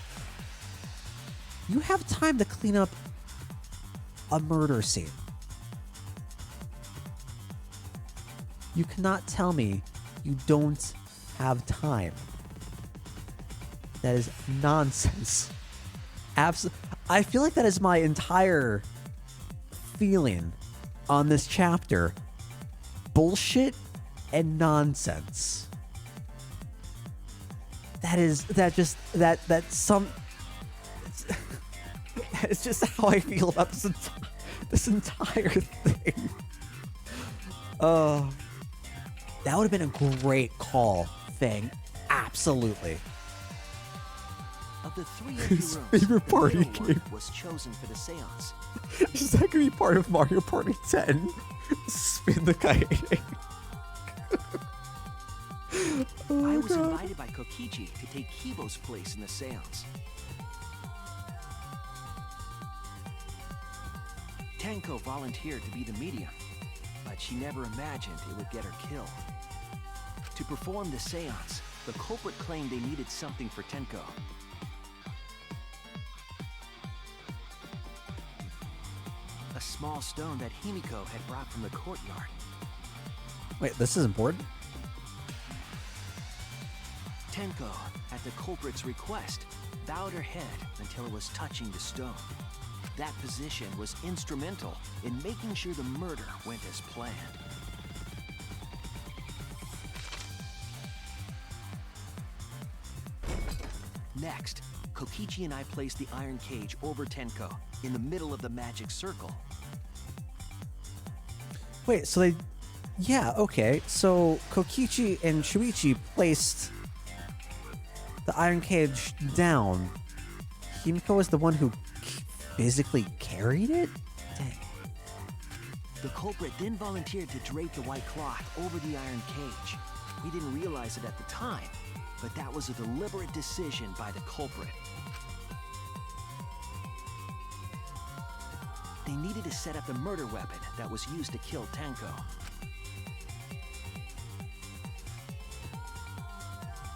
you have time to clean up a murder scene. You cannot tell me you don't have time. That is nonsense. I feel like that is my entire feeling on this chapter. Bullshit and nonsense. It's just how I feel about this entire thing. That would have been a great call thing. Absolutely. Of the three empty His rooms, favorite the party middle one game. was chosen for the seance. Is that gonna be part of Mario Party 10? Spin the kite. I was invited by Kokichi to take Kibo's place in the seance. Tenko volunteered to be the medium, but she never imagined it would get her killed. To perform the seance, the culprit claimed they needed something for Tenko. A small stone that Himiko had brought from the courtyard. Wait, this is important? Tenko, at the culprit's request, bowed her head until it was touching the stone. That position was instrumental in making sure the murder went as planned. Next, Kokichi and I placed the iron cage over Tenko in the middle of the magic circle. Wait, so they... Yeah, okay. So Kokichi and Shuichi placed the iron cage down. Himiko was the one who physically carried it? Dang. The culprit then volunteered to drape the white cloth over the iron cage. We didn't realize it at the time, but that was a deliberate decision by the culprit. They needed to set up the murder weapon that was used to kill Tenko.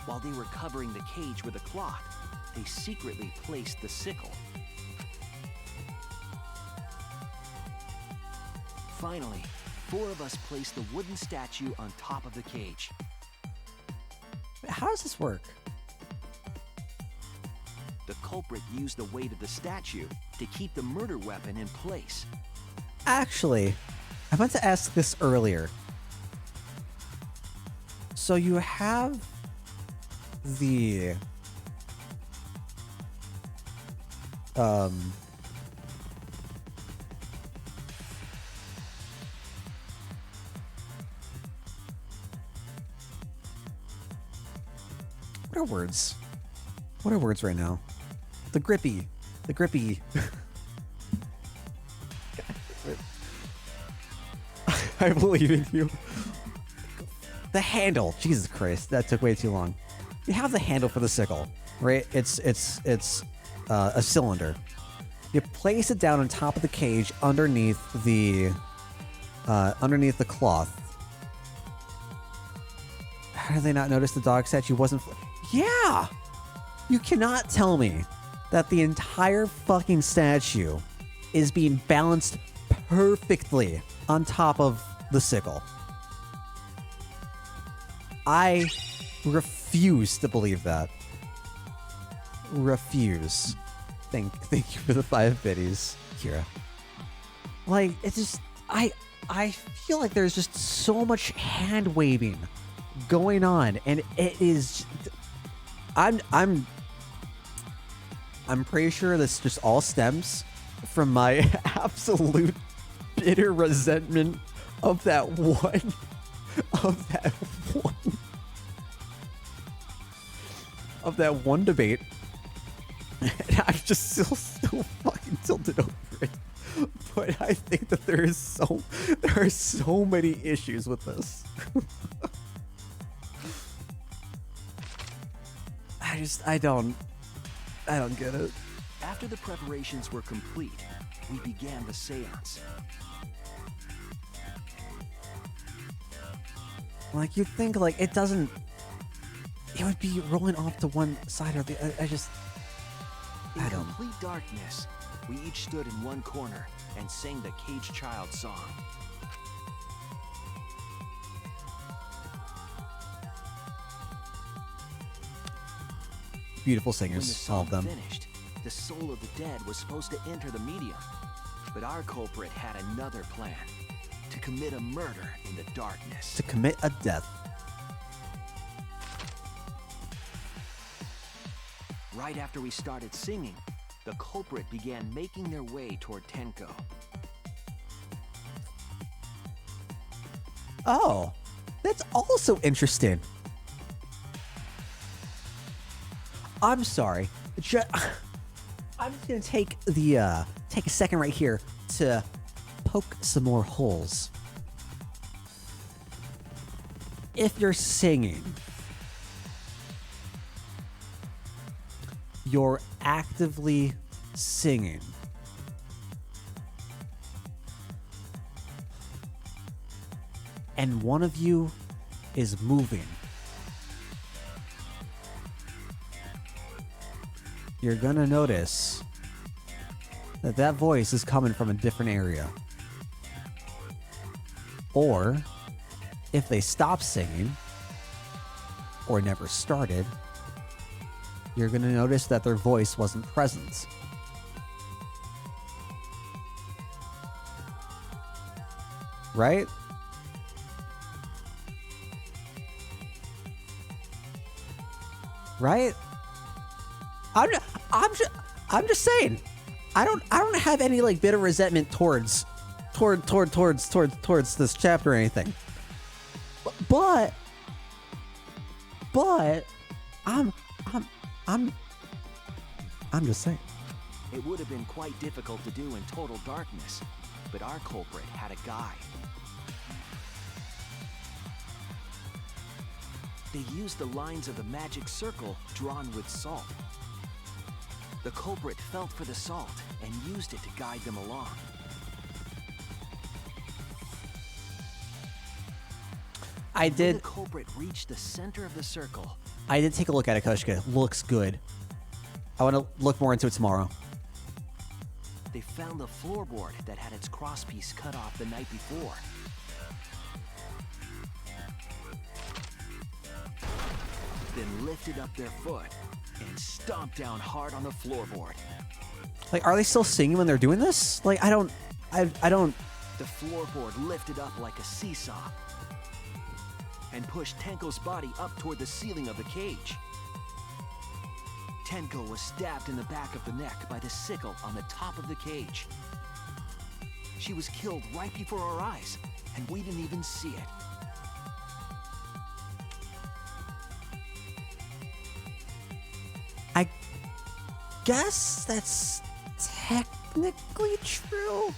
While they were covering the cage with a cloth, they secretly placed the sickle. Finally, 4 of us placed the wooden statue on top of the cage. How does this work? The culprit used the weight of the statue to keep the murder weapon in place. Actually, I meant to ask this earlier. So you have the... What are words? What are words right now? The grippy. The grippy. I believe in you. The handle. Jesus Christ, that took way too long. You have the handle for the sickle, right? It's a cylinder. You place it down on top of the cage underneath the cloth. How did they not notice the dog statue wasn't... Yeah! You cannot tell me that the entire fucking statue is being balanced perfectly on top of the sickle. I refuse to believe that. Refuse. Thank you for the 5 biddies, Kira. Like, it's just... I feel like there's just so much hand waving going on, and it is... I'm pretty sure this just all stems from my absolute bitter resentment of that one debate. And I'm just still fucking tilted over it. But I think that there are so many issues with this. I don't get it. After the preparations were complete, we began the seance. Like, you'd think, like, it doesn't... It would be rolling off to one side or the other. In complete darkness, we each stood in one corner and sang the Caged Child song. Beautiful When the singers, all song of them. finished, the soul of the dead was supposed to enter the medium. But our culprit had another plan. To commit a murder in the darkness. To commit a death. Right after we started singing, the culprit began making their way toward Tenko. Oh, that's also interesting. I'm sorry. I'm just gonna take a second right here to poke some more holes. If you're singing, you're actively singing. And one of you is moving. You're gonna notice that that voice is coming from a different area. Or, if they stop singing, or never started, you're gonna notice that their voice wasn't present. Right? Right? I'm just saying. I don't have any like bitter resentment towards this chapter or anything. But I'm just saying. It would have been quite difficult to do in total darkness, but our culprit had a guide. They used the lines of the magic circle drawn with salt. The culprit felt for the salt and used it to guide them along. I did. When the culprit reached the center of the circle. I did take a look at it, Koshka. Looks good. I want to look more into it tomorrow. They found the floorboard that had its crosspiece cut off the night before. Then lifted up their foot and stomped down hard on the floorboard. Like, are they still singing when they're doing this? Like, I don't. The floorboard lifted up like a seesaw and pushed Tenko's body up toward the ceiling of the cage. Tenko was stabbed in the back of the neck by the sickle on the top of the cage. She was killed right before our eyes, and we didn't even see it. I guess that's technically true.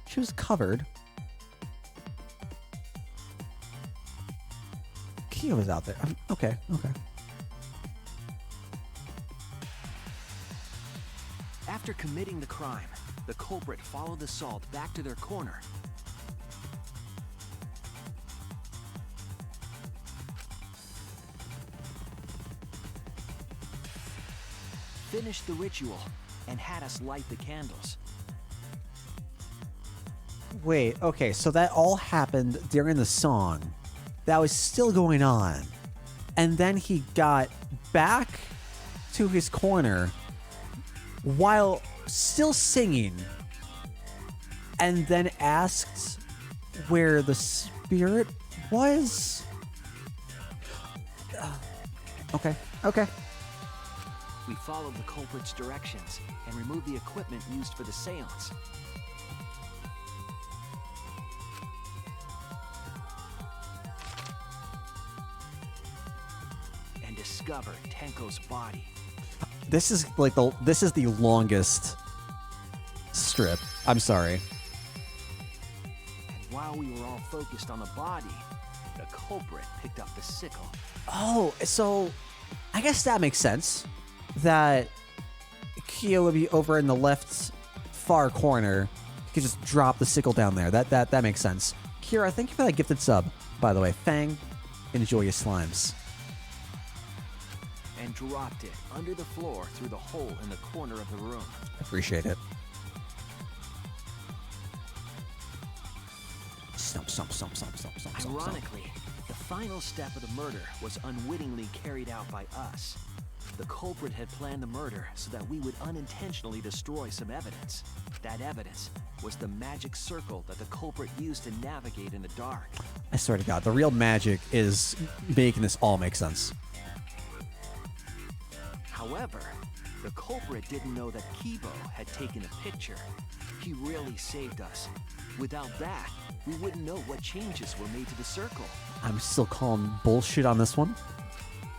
She was covered. Kia was out there. Okay. After committing the crime, the culprit followed the salt back to their corner. Finished the ritual and had us light the candles. Wait, okay, so that all happened during the song. That was still going on. And then he got back to his corner while still singing. And then asked where the spirit was. Okay. We followed the culprit's directions and removed the equipment used for the seance. And discovered Tenko's body. This is like the longest strip. I'm sorry. And while we were all focused on the body, the culprit picked up the sickle. Oh, so I guess that makes sense. That Kyo would be over in the left far corner. You could just drop the sickle down there. That makes sense. Kira, thank you for that gifted sub, by the way. Fang, enjoy your slimes. And dropped it under the floor through the hole in the corner of the room. Appreciate it. Stomp, stomp, stomp, stomp, stomp, stomp, stomp. Ironically, the final step of the murder was unwittingly carried out by us. The culprit had planned the murder so that we would unintentionally destroy some evidence. That evidence was the magic circle that the culprit used to navigate in the dark. I swear to God, the real magic is making this all make sense. However, the culprit didn't know that Kibo had taken a picture. He really saved us. Without that, we wouldn't know what changes were made to the circle. I'm still calling bullshit on this one.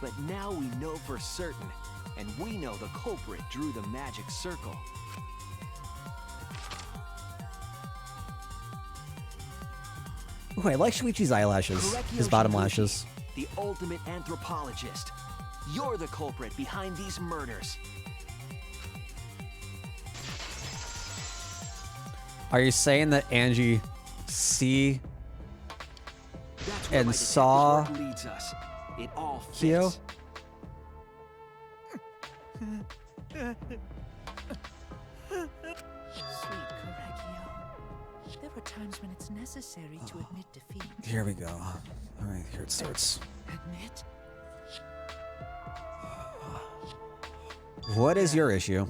But now we know for certain, and we know the culprit drew the magic circle. Ooh, I like Shuichi's eyelashes. Korekio His bottom Shuichi, lashes. The ultimate anthropologist. You're the culprit behind these murders. Are you saying that Angie see That's where and my saw detective work leads us. It all fits. Kyo? Sweet Korekio. There are times when it's necessary to admit defeat. Here we go. All right, here it starts. Admit? What is your issue?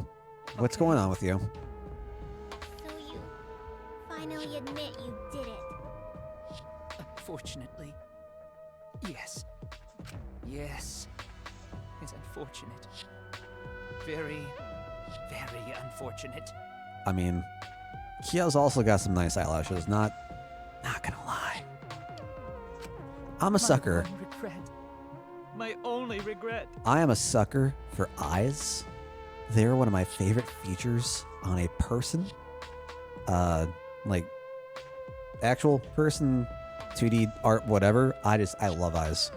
What's going on with you? So you finally admit you did it. Unfortunately. Yes. Yes. It's unfortunate. Very, very unfortunate. I mean, Kyo's also got some nice eyelashes. Not gonna lie. I'm a sucker. My one regret. My only regret. I am a sucker for eyes. They're one of my favorite features on a person. Like actual person, 2D art, whatever. I love eyes.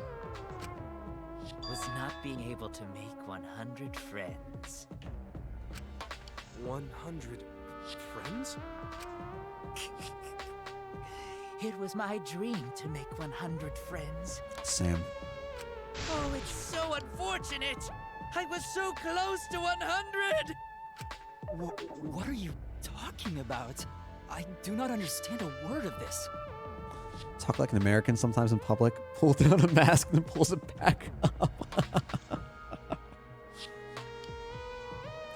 Was not being able to make 100 friends. 100 friends? It was my dream to make 100 friends. Same. Oh, it's so unfortunate! I was so close to 100! What are you talking about? I do not understand a word of this. Talk like an American sometimes in public. Pull down a mask and then pulls it back up.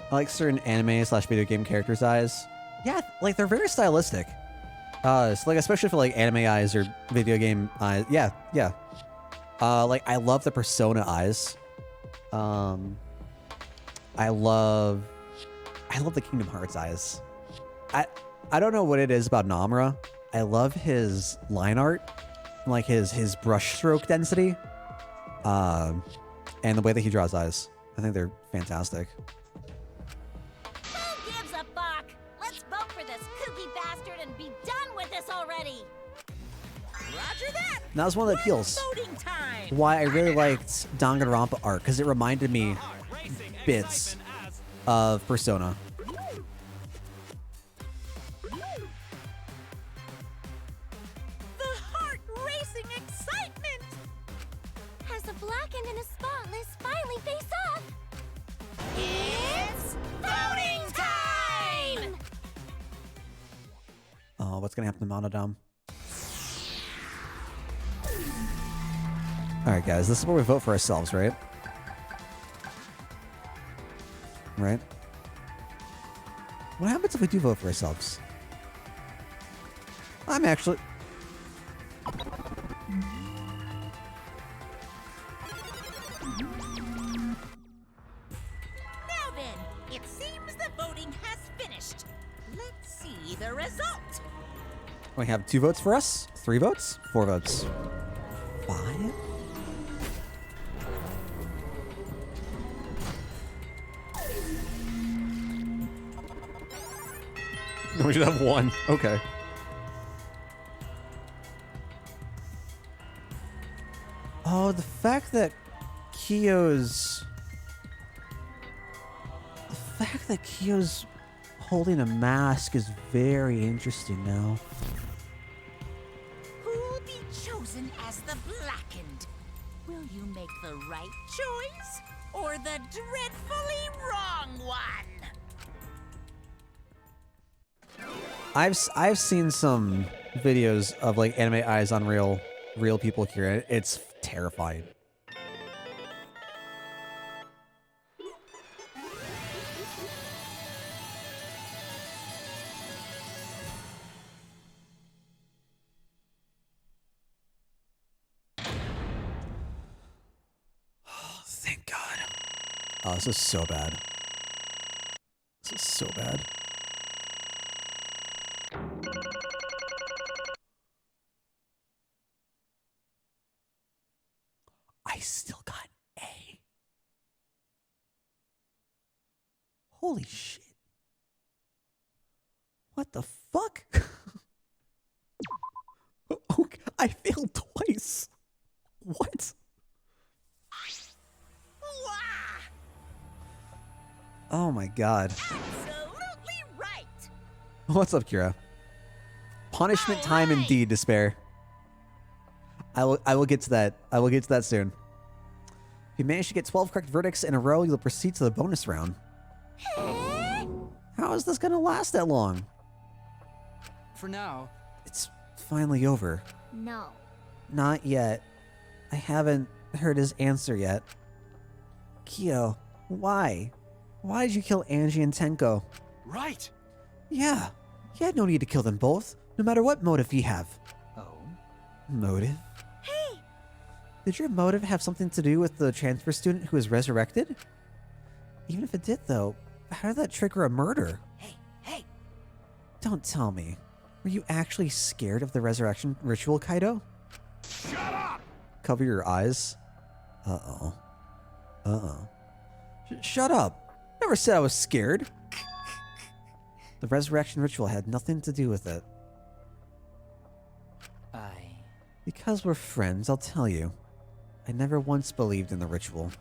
I like certain anime/video game characters' eyes. Yeah, like they're very stylistic. So like especially for like anime eyes or video game eyes. Yeah. Like I love the Persona eyes. I love the Kingdom Hearts eyes. I don't know what it is about Namura. I love his line art, like his brush stroke density, and the way that he draws eyes. I think they're fantastic. Who gives a fuck? Let's vote for this kooky bastard and be done with this already. Roger that. And that was one of the appeals. Voting time. Why I really liked Danganronpa art, because it reminded me bits of Persona. The heart-racing excitement. As the blackened and the spotless finally face off. It's voting time! Oh, what's gonna happen to Monodam? Alright guys, this is where we vote for ourselves, right? Right? What happens if we do vote for ourselves? I'm actually... Now then, it seems the voting has finished. Let's see the result. We have 2 votes for us, 3 votes, 4 votes, 5? We should have 1. Okay. Oh, the fact that Kyo's... The fact that Kyo's holding a mask is very interesting now. Who'll be chosen as the Blackened? Will you make the right choice or the dreadfully wrong one? I've seen some videos of like anime eyes on real people here. It's terrifying. Oh, thank God. Oh, this is so bad. This is so bad. I still got A. Holy shit. What the fuck? Okay, I failed twice. What? Oh my God. Absolutely right. What's up, Kira? Punishment time indeed, despair. I will get to that. I will get to that soon. If you manage to get 12 correct verdicts in a row, you'll proceed to the bonus round. How is this gonna last that long? For now. It's finally over. No. Not yet. I haven't heard his answer yet. Kyo, why? Why did you kill Angie and Tenko? Right. Yeah, he had no need to kill them both, no matter what motive he have. Oh? Motive? Hey! Did your motive have something to do with the transfer student who was resurrected? Even if it did, though, how did that trigger a murder? Hey! Don't tell me. Were you actually scared of the resurrection ritual, Kaido? Shut up! Cover your eyes. Uh-oh. Uh-oh. Shut up. Never said I was scared. The resurrection ritual had nothing to do with it. Because we're friends, I'll tell you. I never once believed in the ritual.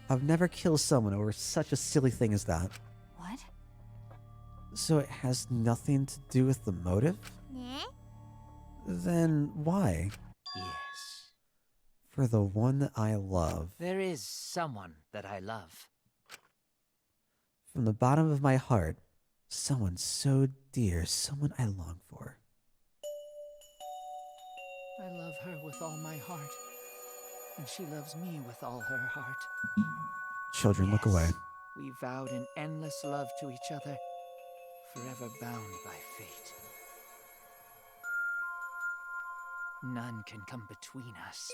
I've never killed someone over such a silly thing as that. What? So it has nothing to do with the motive? Nah? Then why? Yes. For the one that I love. There is someone that I love. From the bottom of my heart, someone so dear, someone I long for. I love her with all my heart. And she loves me with all her heart. Children, look away. We vowed an endless love to each other, forever bound by fate. None can come between us.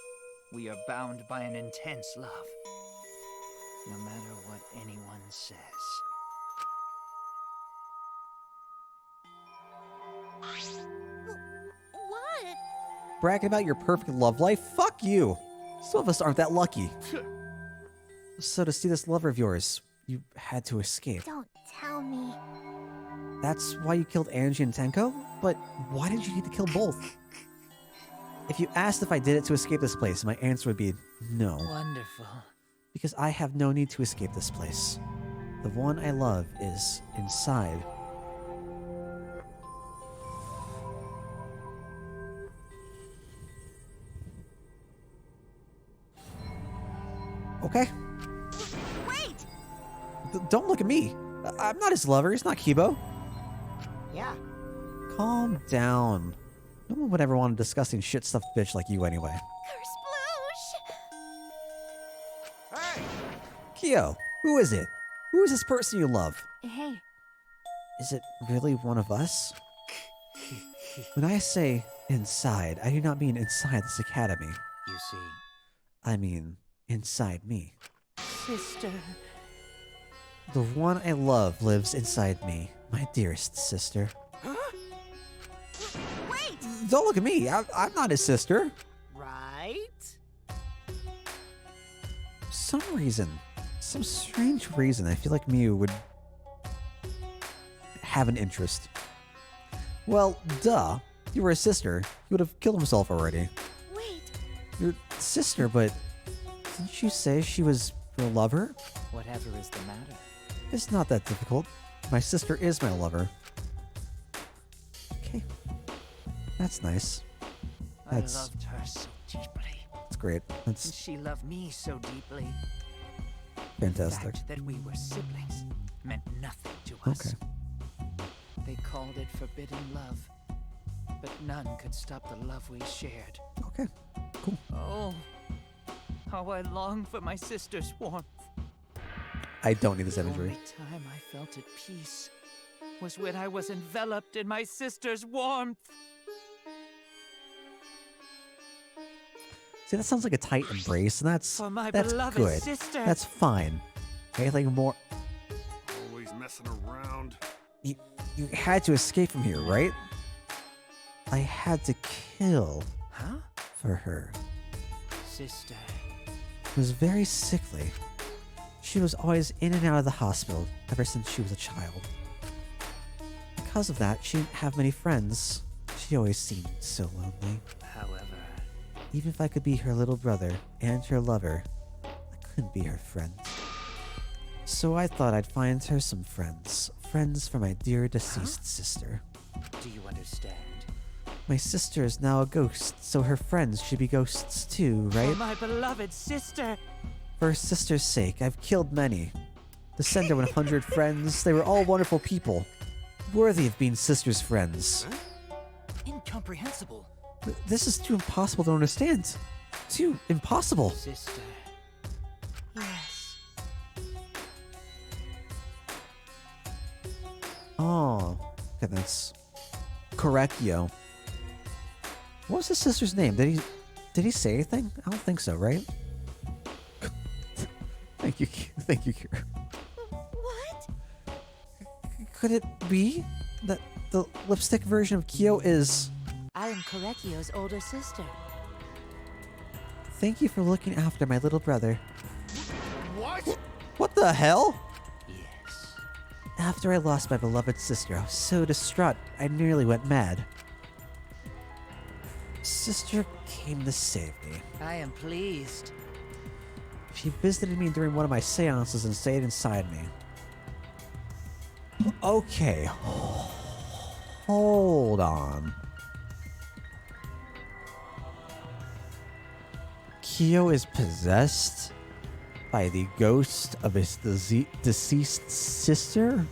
We are bound by an intense love, no matter what anyone says. What? Bragging about your perfect love life? Fuck you! Some of us aren't that lucky. So to see this lover of yours, you had to escape. Don't tell me. That's why you killed Angie and Tenko? But why did you need to kill both? If you asked if I did it to escape this place, my answer would be no. Wonderful. Because I have no need to escape this place. The one I love is inside. Okay? Wait! Don't look at me. I'm not his lover. He's not Kibo. Yeah. Calm down. No one would ever want a disgusting shit-stuffed bitch like you anyway. Curse Hey! Kyo, who is it? Who is this person you love? Hey, Is it really one of us? When I say inside, I do not mean inside this academy. You see, I mean inside me. sister. The one I love lives inside me, my dearest sister. Wait! Don't look at me. I'm not his sister. Right? Some strange reason, I feel like Miu would have an interest. Well, duh. You were a sister. He would have killed himself already. Wait. Your sister, but Didn't you say she was your lover? Whatever is the matter. It's not that difficult. My sister is my lover. Okay. That's nice. That's I loved her so deeply. That's great. And That's she loved me so deeply. fantastic. The fact that we were siblings meant nothing to us. Okay. They called it forbidden love, but none could stop the love we shared. Okay. Cool. Oh, how I long for my sister's warmth. I don't need this The imagery. only time I felt at peace was when I was enveloped in my sister's warmth. See, that sounds like a tight embrace, and that's For my that's beloved good. sister. That's fine. Anything more? Always messing around. You had to escape from here, right? I had to kill Huh? for her. Sister. She was very sickly. She was always in and out of the hospital ever since she was a child. Because of that, she didn't have many friends. She always seemed so lonely. However, Even if I could be her little brother and her lover, I couldn't be her friend. So I thought I'd find her some friends. Friends for my dear deceased sister. do you understand? My sister is now a ghost, so her friends should be ghosts too, right? For my beloved sister. For her sister's sake, I've killed many. To send her 100 friends, they were all wonderful people. Worthy of being sister's friends. Incomprehensible. This is too impossible to understand. Too impossible. Sister. Yes. Oh, goodness. Correcchio. What was his sister's name? Did he say anything? I don't think so, right? Thank you, thank you, Kira. What? Could it be that the lipstick version of Kyo is... I am Correcchio's older sister. Thank you for looking after my little brother. What? What the hell? Yes. After I lost my beloved sister, I was so distraught, I nearly went mad. Sister came to save me. I am pleased. She visited me during one of my seances and stayed inside me. Okay. Hold on. Kyo is possessed by the ghost of his deceased sister?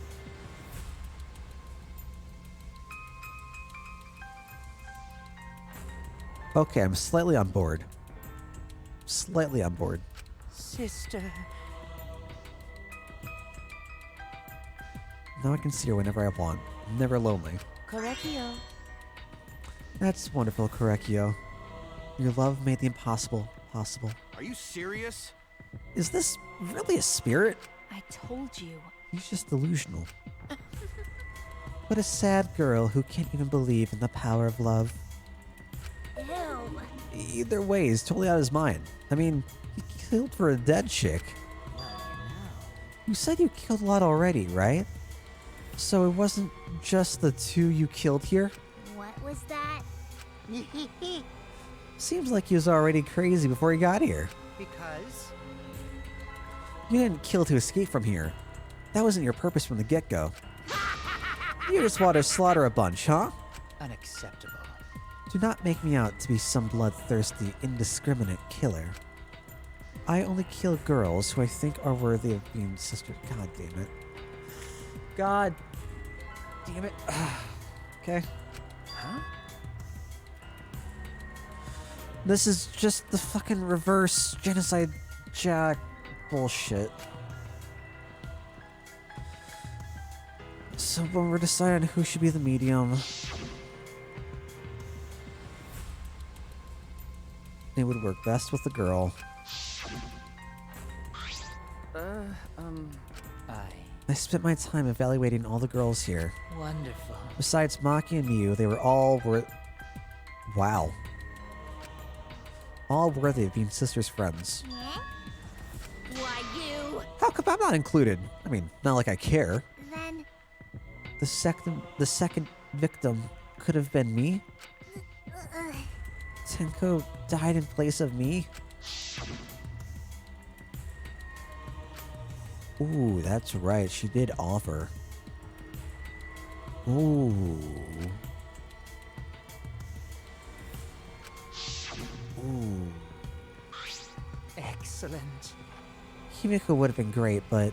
Okay, I'm slightly on board. Slightly on board. Sister. Now I can see her whenever I want. I'm never lonely. Correcchio. That's wonderful, Correcchio. Your love made the impossible possible. Are you serious? Is this really a spirit? I told you. He's just delusional. What a sad girl who can't even believe in the power of love. Ew. Either way, he's totally out of his mind. I mean, he killed for a dead chick. You said you killed a lot already, right? So it wasn't just the two you killed here? What was that? Seems like he was already crazy before he got here. Because You didn't kill to escape from here. That wasn't your purpose from the get-go. You just want to slaughter a bunch, huh? Unacceptable. Do not make me out to be some bloodthirsty, indiscriminate killer. I only kill girls who I think are worthy of being sisters. God damn it. God damn it. Okay. Huh? This is just the fucking reverse genocide jack bullshit. So when we're deciding who should be the medium, it would work best with the girl. I spent my time evaluating all the girls here. Wonderful. Besides Maki and Miu, they were all wow. All worthy of being sisters' friends. Huh? Why you? How come I'm not included? I mean, not like I care. Then The second victim could have been me? Tenko died in place of me? Ooh, that's right. She did offer. Ooh. Ooh. Excellent. Himiko would have been great, but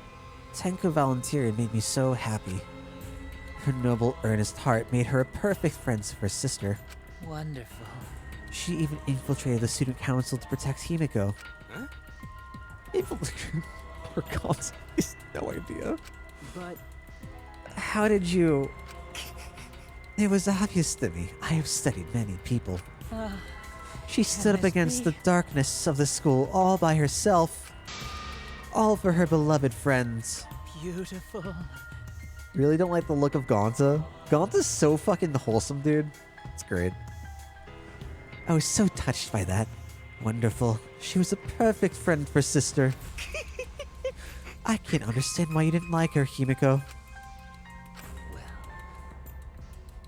Tenko volunteered made me so happy. Her noble, earnest heart made her a perfect friend to her sister. Wonderful. She even infiltrated the student council to protect Himiko. Huh? Poor Gonzo. He's no idea. But How did you... It was obvious to me. I have studied many people. She stood up against the darkness of the school all by herself. All for her beloved friends. Beautiful. Really don't like the look of Gonza. Gonza's so fucking wholesome, dude. It's great. I was so touched by that. Wonderful. She was a perfect friend for sister. I can't understand why you didn't like her, Himiko.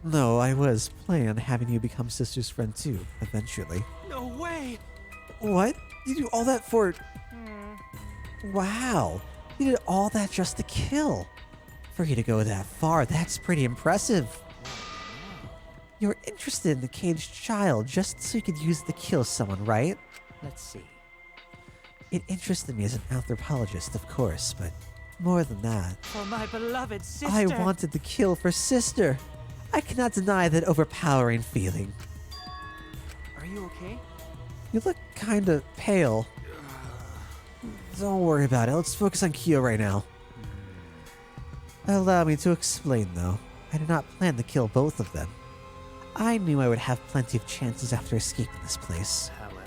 No, I was planning on having you become sister's friend too, eventually. No way! What? You do all that for... Wow. You did all that just to kill. For you to go that far, that's pretty impressive. You were interested in the caged child just so you could use it to kill someone, right? Let's see. It interested me as an anthropologist, of course, but more than that. For my beloved sister. I wanted to kill for sister. I cannot deny that overpowering feeling. are you okay? You look kinda pale. Don't worry about it. Let's focus on Kyo right now. Allow me to explain, though. I did not plan to kill both of them. I knew I would have plenty of chances after escaping this place. However,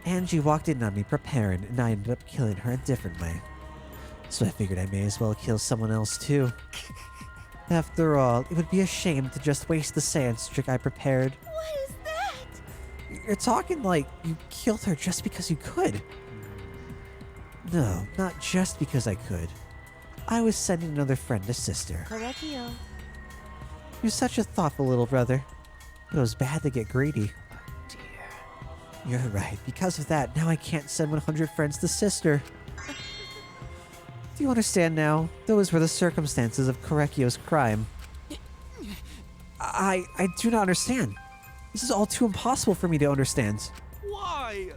Angie walked in on me preparing, and I ended up killing her a different way. So I figured I may as well kill someone else too. After all, it would be a shame to just waste the sand trick I prepared. What is that? You're talking like you killed her just because you could. No, not just because I could. I was sending another friend to sister. Correctio. You're such a thoughtful little brother. It was bad to get greedy. dear. You're right. Because of that, now I can't send 100 friends to sister. Do you understand now? Those were the circumstances of Korekio's crime. I do not understand. This is all too impossible for me to understand. Why?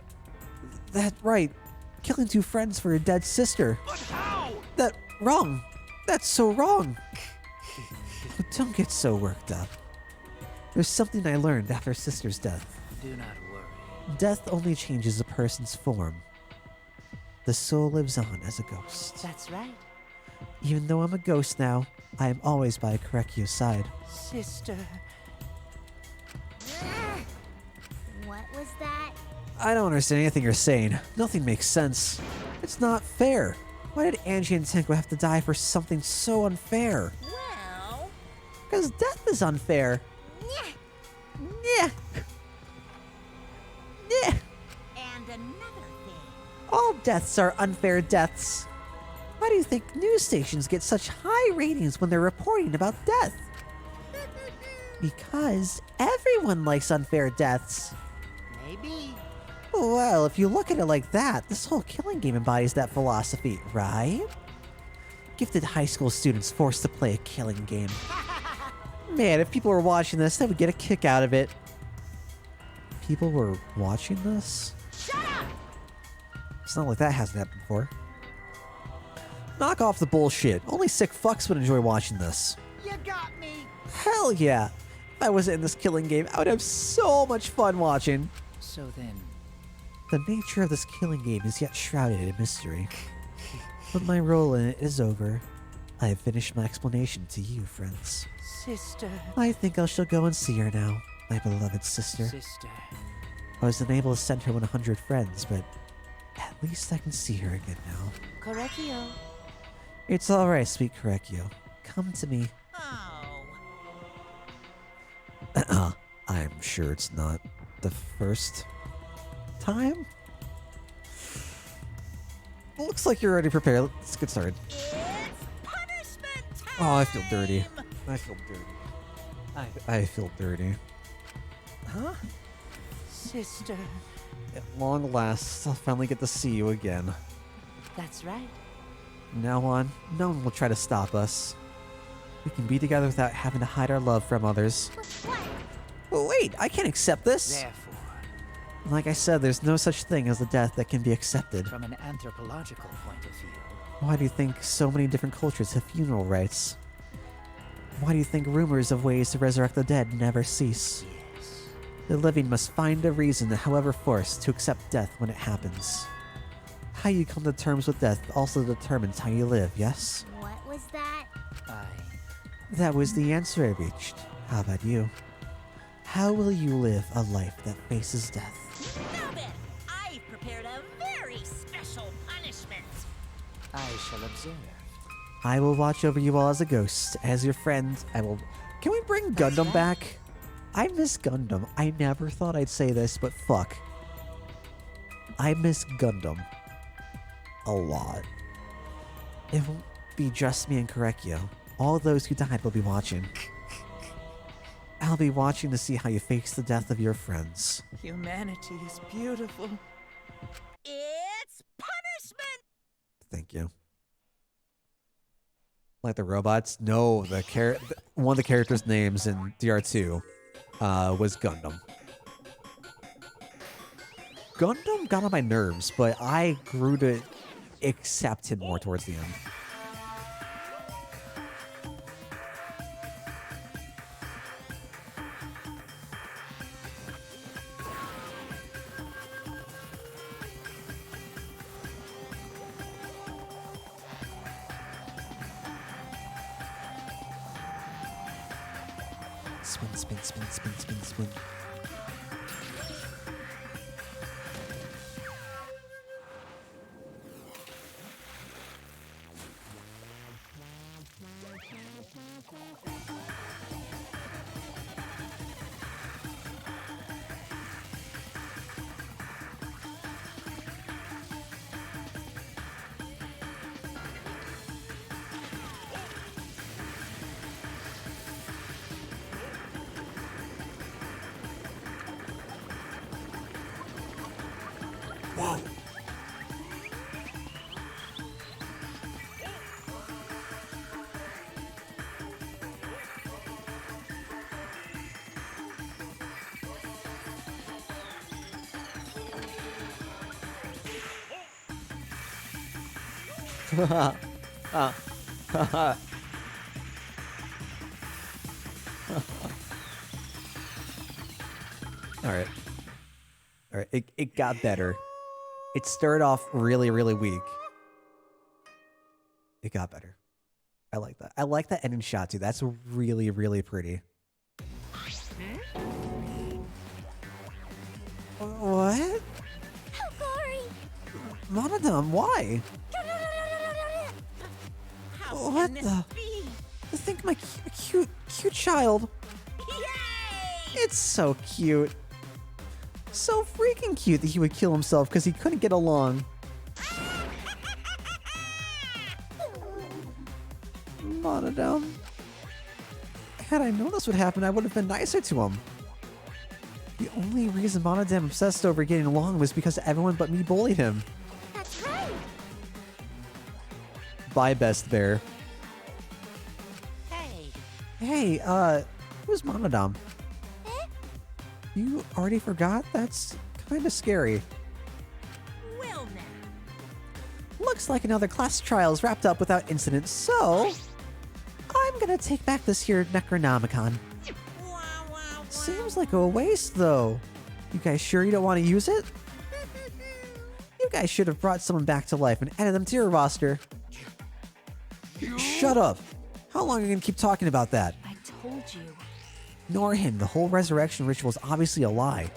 That right. Killing 2 friends for a dead sister. But how? That wrong. That's so wrong. But don't get so worked up. There's something I learned after sister's death. Do not worry. Death only changes a person's form. The soul lives on as a ghost. That's right. Even though I'm a ghost now, I am always by Korekio's side. Sister. What was that? I don't understand anything you're saying. Nothing makes sense. It's not fair. Why did Angie and Tenko have to die for something so unfair? Well, Because death is unfair. Yeah. Yeah. and another thing. All deaths are unfair deaths. Why do you think news stations get such high ratings when they're reporting about death? Because everyone likes unfair deaths. Maybe. Well, if you look at it like that, this whole killing game embodies that philosophy, right? Gifted high school students forced to play a killing game. Man, if people were watching this, they would get a kick out of it. People were watching this? Shut up! It's not like that hasn't happened before. Knock off the bullshit. Only sick fucks would enjoy watching this. You got me. Hell yeah! If I wasn't in this killing game, I would have so much fun watching. So then, The nature of this killing game is yet shrouded in mystery. But my role in it is over. I have finished my explanation to you, friends. sister. I think I shall go and see her now, my beloved sister. Sister. I was unable to send her 100 friends, but at least I can see her again now. Correccio. It's alright, sweet Korekio. Come to me. Oh. I'm sure it's not the first time? Looks like you're already prepared. Let's get started. It's punishment time! Oh, I feel dirty. I feel dirty. I feel dirty. Huh? Sister. At long last, I'll finally get to see you again. That's right. From now on, no one will try to stop us. We can be together without having to hide our love from others. Oh, wait, I can't accept this! Therefore, Like I said, there's no such thing as a death that can be accepted. from an anthropological point of view, Why do you think so many different cultures have funeral rites? Why do you think rumors of ways to resurrect the dead never cease? yes. The living must find a reason, however forced, to accept death when it happens. How you come to terms with death also determines how you live, yes? What was that? That was the answer I reached. How about you? How will you live a life that faces death? Now then, I've prepared a very special punishment. I shall observe. I will watch over you all as a ghost. As your friend, I will... Can we bring Gundam back? I miss Gundam. I never thought I'd say this, but fuck. I miss Gundam. A lot. It won't be just me and Korekyo. All those who died will be watching. I'll be watching to see how you face the death of your friends. Humanity is beautiful. It's punishment! Thank you. Like the robots? No, one of the characters' names in DR2 was Gundam. Gundam got on my nerves, but I grew to accept him more towards the end. Spin, spin, spin, spin, spin, spin. Whoa. Alright. Alright, it got better. It started off really, really weak. It got better. I like that. I like that ending shot too. That's really, really pretty. What? How gory! Monodam, why? How What can this the? be? To think my cute child. Yay! It's so cute. So freaking cute that he would kill himself because he couldn't get along. Monodam. Had I known this would happen, I would have been nicer to him. The only reason Monodam obsessed over getting along was because everyone but me bullied him. That's right! Bye, Best Bear. Hey, Hey, who's Monodam? Eh? You already forgot? That's kinda scary. Well now. Looks like another class trial's wrapped up without incident, so... I'm gonna take back this here Necronomicon. Wow, wow, wow. Seems like a waste, though. You guys sure you don't want to use it? You guys should have brought someone back to life and added them to your roster. Shut up! How long are you gonna keep talking about that? I told you. Ignore him. The whole resurrection ritual is obviously a lie.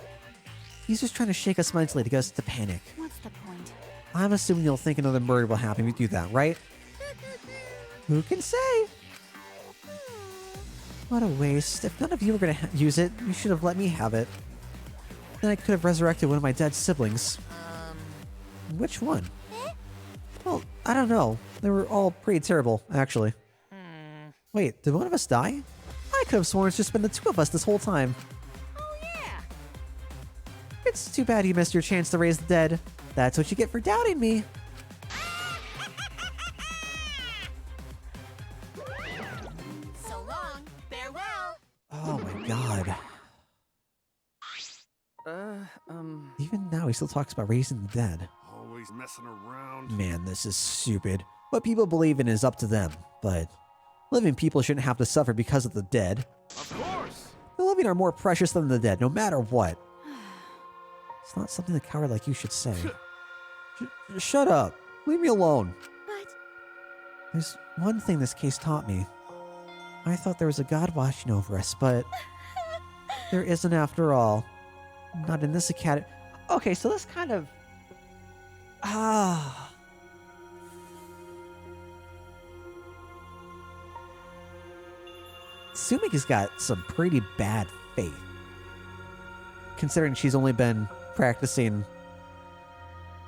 He's just trying to shake us mentally to get us to panic. What's the point? I'm assuming you'll think another murder will happen if you do that, right? Who can say? What a waste. If none of you were gonna use it, you should have let me have it. Then I could have resurrected one of my dead siblings. Which one? Well, I don't know. They were all pretty terrible, actually. Wait, did one of us die? I could have sworn it's just been the two of us this whole time. Oh yeah. It's too bad you missed your chance to raise the dead. That's what you get for doubting me. Even now, he still talks about raising the dead. Always messing around. Man, this is stupid. What people believe in is up to them, but living people shouldn't have to suffer because of the dead. Of course! The living are more precious than the dead, no matter what. It's not something a coward like you should say. Shut up. Leave me alone. But There's one thing this case taught me. I thought there was a god watching over us, but there isn't after all. Not in this academy. Okay, so this kind of... Sumiki's got some pretty bad faith. Considering she's only been practicing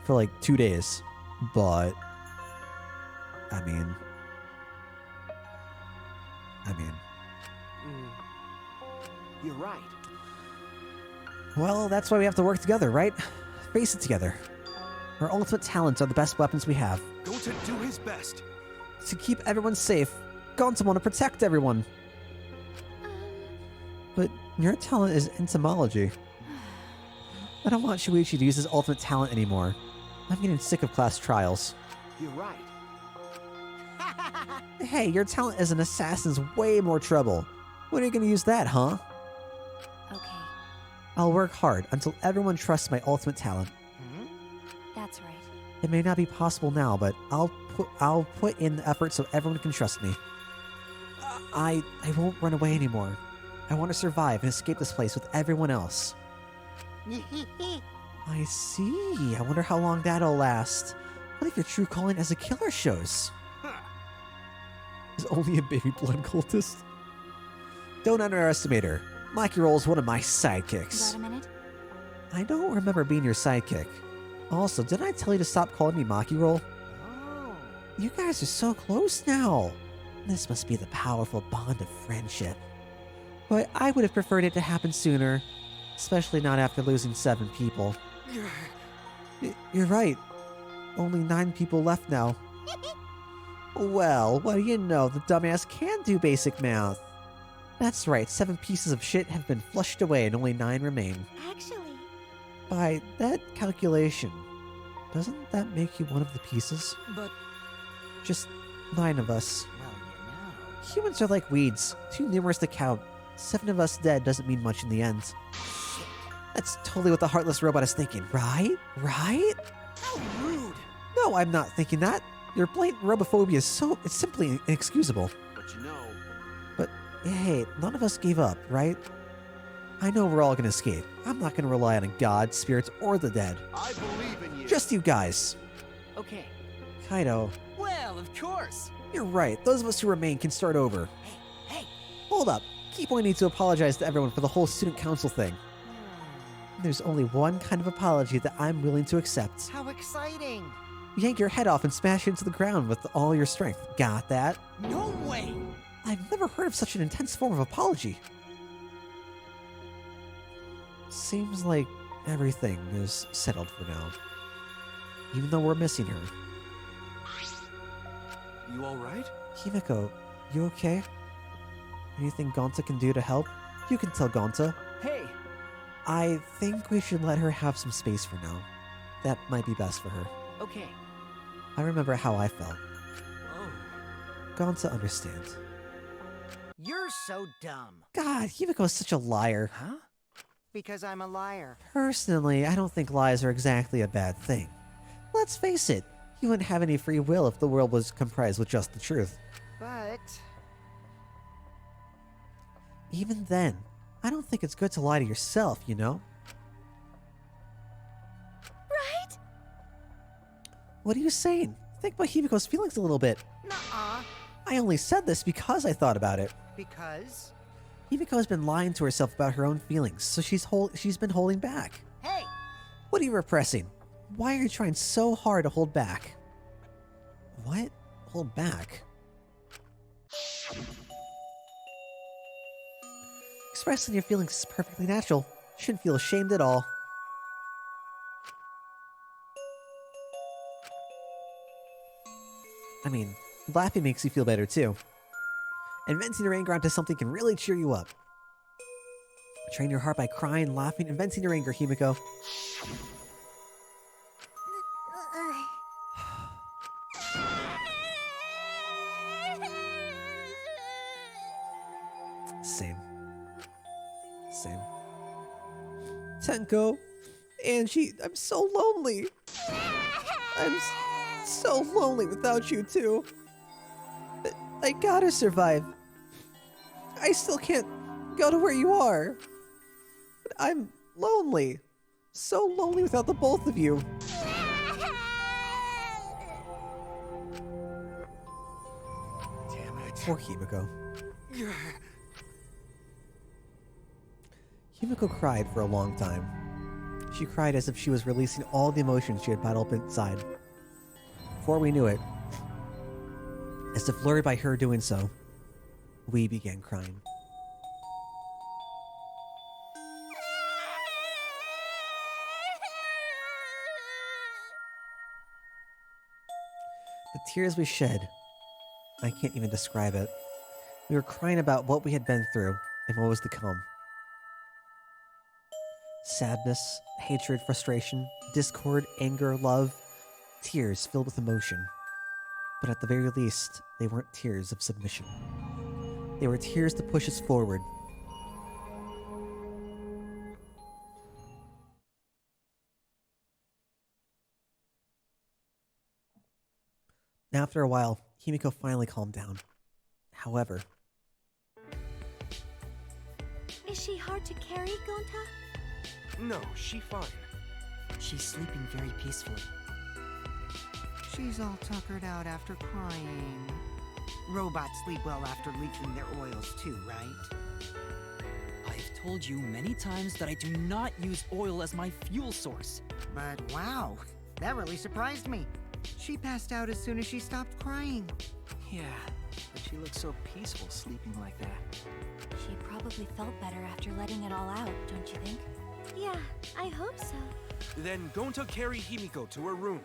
for like 2 days. But, I mean... You're right. Well, that's why we have to work together, right? Face it together. Our ultimate talents are the best weapons we have. Gonta do his best. To keep everyone safe, Gonta want to protect everyone. But your talent is entomology. I don't want Shuichi to use his ultimate talent anymore. I'm getting sick of class trials. You're right. Hey, your talent as an assassin's way more trouble. When are you going to use that, huh? Okay, I'll work hard until everyone trusts my ultimate talent. that's right. It may not be possible now, but I'll put in the effort so everyone can trust me. I won't run away anymore. I want to survive and escape this place with everyone else. I see. I wonder how long that'll last. What if your true calling as a killer shows? Is only a baby blood cultist? Don't underestimate her. Maki Roll is one of my sidekicks. Got a minute? I don't remember being your sidekick. Also, didn't I tell you to stop calling me Maki Roll? Oh. You guys are so close now. This must be the powerful bond of friendship. But I would have preferred it to happen sooner. Especially not after losing 7 people. You're right. Only 9 people left now. Well, what do you know? The dumbass can do basic math. That's right, 7 pieces of shit have been flushed away and only 9 remain. actually, By that calculation, doesn't that make you one of the pieces? But Just 9 of us. Well, you know. Humans are like weeds, too numerous to count. 7 of us dead doesn't mean much in the end. That's totally what the heartless robot is thinking, right? Right? How rude! No, I'm not thinking that. Your blatant robophobia is it's simply inexcusable. But you know, But hey, none of us gave up, right? I know we're all gonna escape. I'm not gonna rely on a god, spirits, or the dead. I believe in you. Just you guys. Okay, Kaido, well, of course. you're right. Those of us who remain can start over. Hey, Hold up. Keyboy needs to apologize to everyone for the whole student council thing. There's only one kind of apology that I'm willing to accept. how exciting! Yank your head off and smash it into the ground with all your strength. Got that? No way! I've never heard of such an intense form of apology. Seems like everything is settled for now. Even though we're missing her. You alright? Himiko, you okay? Anything Gonta can do to help? You can tell Gonta. hey, I think we should let her have some space for now. That might be best for her. okay. I remember how I felt. Oh. Gonta understands. You're so dumb. God, Himiko is such a liar. Huh? Because I'm a liar. Personally, I don't think lies are exactly a bad thing. Let's face it, you wouldn't have any free will if the world was comprised with just the truth. But Even then, I don't think it's good to lie to yourself, you know? right? What are you saying? Think about Himiko's feelings a little bit. nuh-uh. I only said this because I thought about it. Because Himiko has been lying to herself about her own feelings, so she's been holding back. hey, What are you repressing? Why are you trying so hard to hold back? What? Hold back? Expressing your feelings is perfectly natural. Shouldn't feel ashamed at all. I mean, laughing makes you feel better too. And venting your anger onto something can really cheer you up. Train your heart by crying, laughing, and venting your anger, Himiko. Same. Same. Tenko, Angie, I'm so lonely. I'm so lonely without you too. I gotta survive. I still can't go to where you are. But I'm lonely. So lonely without the both of you. Damn it. Poor Himiko. Himiko cried for a long time. She cried as if she was releasing all the emotions she had bottled up inside. Before we knew it, as if lured by her doing so, we began crying. The tears we shed, I can't even describe it. We were crying about what we had been through and what was to come. Sadness, hatred, frustration, discord, anger, love, tears filled with emotion. But at the very least, they weren't tears of submission. They were tears to push us forward. After a while, Himiko finally calmed down. However, Is she hard to carry, Gonta? No, she fine. She's sleeping very peacefully. She's all tuckered out after crying. Robots sleep well after leaking their oils too, right? I've told you many times that I do not use oil as my fuel source. But wow, that really surprised me. She passed out as soon as she stopped crying. Yeah, but she looks so peaceful sleeping like that. She probably felt better after letting it all out, don't you think? Yeah, I hope so. Then Gonta carry Himiko to her room.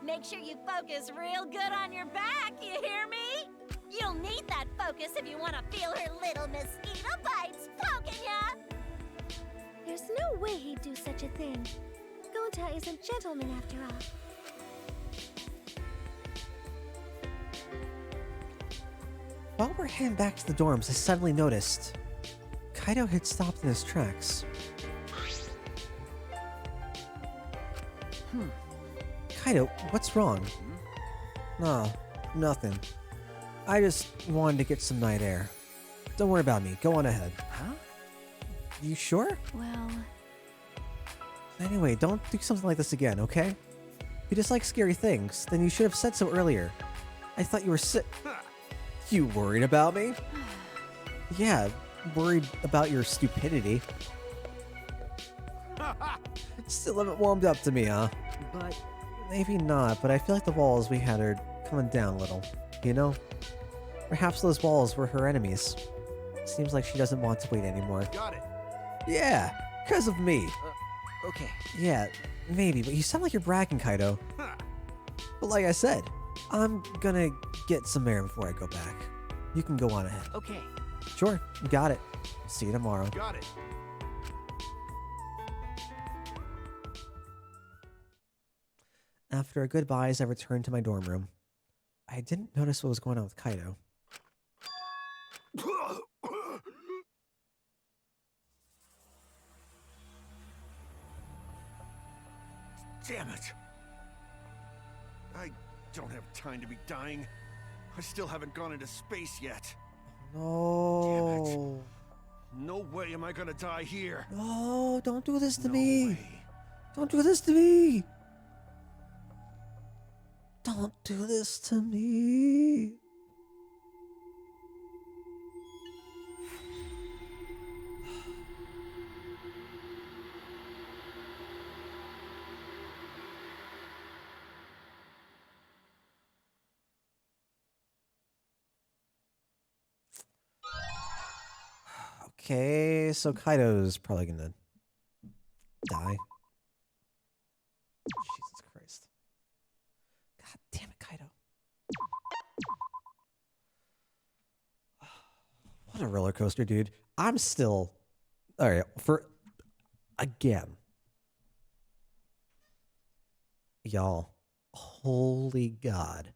Make sure you focus real good on your back, you hear me? You'll need that focus if you want to feel her little mosquito bites poking ya! There's no way he'd do such a thing. Gonta is a gentleman after all. while we're heading back to the dorms, I suddenly noticed Kaido had stopped in his tracks. Kaido, what's wrong? No, nothing. I just wanted to get some night air. Don't worry about me. Go on ahead. Huh? You sure? Well, Anyway, don't do something like this again, okay? If you dislike scary things, then you should have said so earlier. I thought you were sick. You worried about me? Yeah, worried about your stupidity. Still haven't warmed up to me, huh? But Maybe not, but I feel like the walls we had are coming down a little, you know? Perhaps those walls were her enemies. Seems like she doesn't want to wait anymore. Got it. Yeah, because of me. Okay. Yeah, maybe, but you sound like you're bragging, Kaido. But like I said, I'm gonna get some air before I go back. You can go on ahead. Okay. Sure, got it. See you tomorrow. Got it. After a goodbyes, I returned to my dorm room. I didn't notice what was going on with Kaido. Damn it. I don't have time to be dying. I still haven't gone into space yet. No. No way am I gonna die here. No, don't do this to No me. way. Don't do this to me. Don't do this to me. Okay, so Kaido's probably gonna die. Jesus Christ. God damn it, Kaido. What a roller coaster, dude. I'm still all right for again, y'all. Holy God,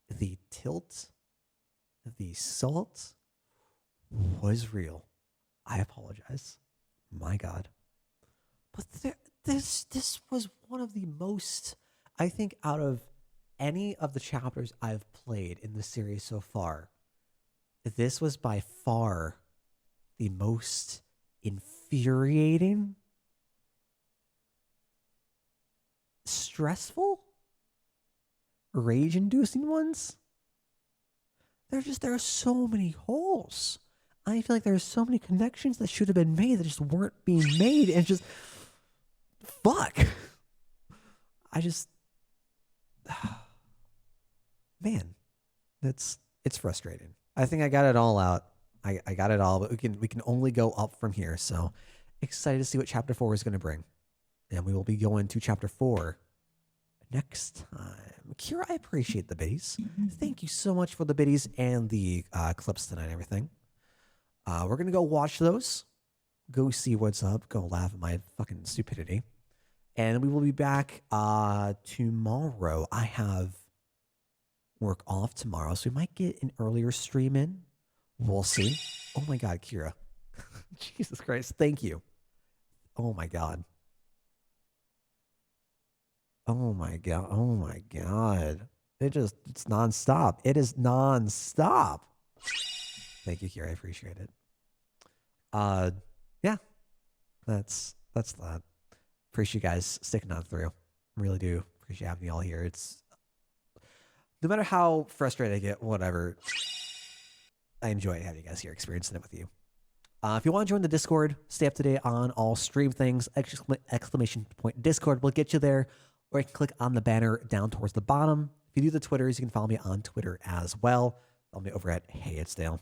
the tilt, the salt was real. I apologize. My God. But this was one of the most, I think, out of any of the chapters I've played in the series so far, this was by far the most infuriating, stressful, rage-inducing ones. There are so many holes. I feel like there are so many connections that should have been made that just weren't being made, and just fuck. I just man, it's frustrating. I think I got it all out. I got it all, but we can only go up from here. So excited to see what chapter 4 is going to bring. And we will be going to chapter 4 next time. Kira, I appreciate the biddies. Thank you so much for the biddies and the clips tonight and everything. We're going to go watch those. Go see what's up. Go laugh at my fucking stupidity. And we will be back tomorrow. I have work off tomorrow, so we might get an earlier stream in. We'll see. Oh my God, Kira. Jesus Christ. Thank you. Oh my God. Oh my God. Oh my God. It's nonstop. It is nonstop. Thank you, Kira. I appreciate it. Yeah. That's that. Appreciate you guys sticking on through. Really do appreciate having you all here. It's no matter how frustrated I get, whatever, I enjoy having you guys here, experiencing it with you. If you want to join the Discord, stay up to date on all stream things, exclamation point Discord will get you there, or you can click on the banner down towards the bottom. If you do the Twitters, you can follow me on Twitter as well. Follow me over at Hey It's Dale.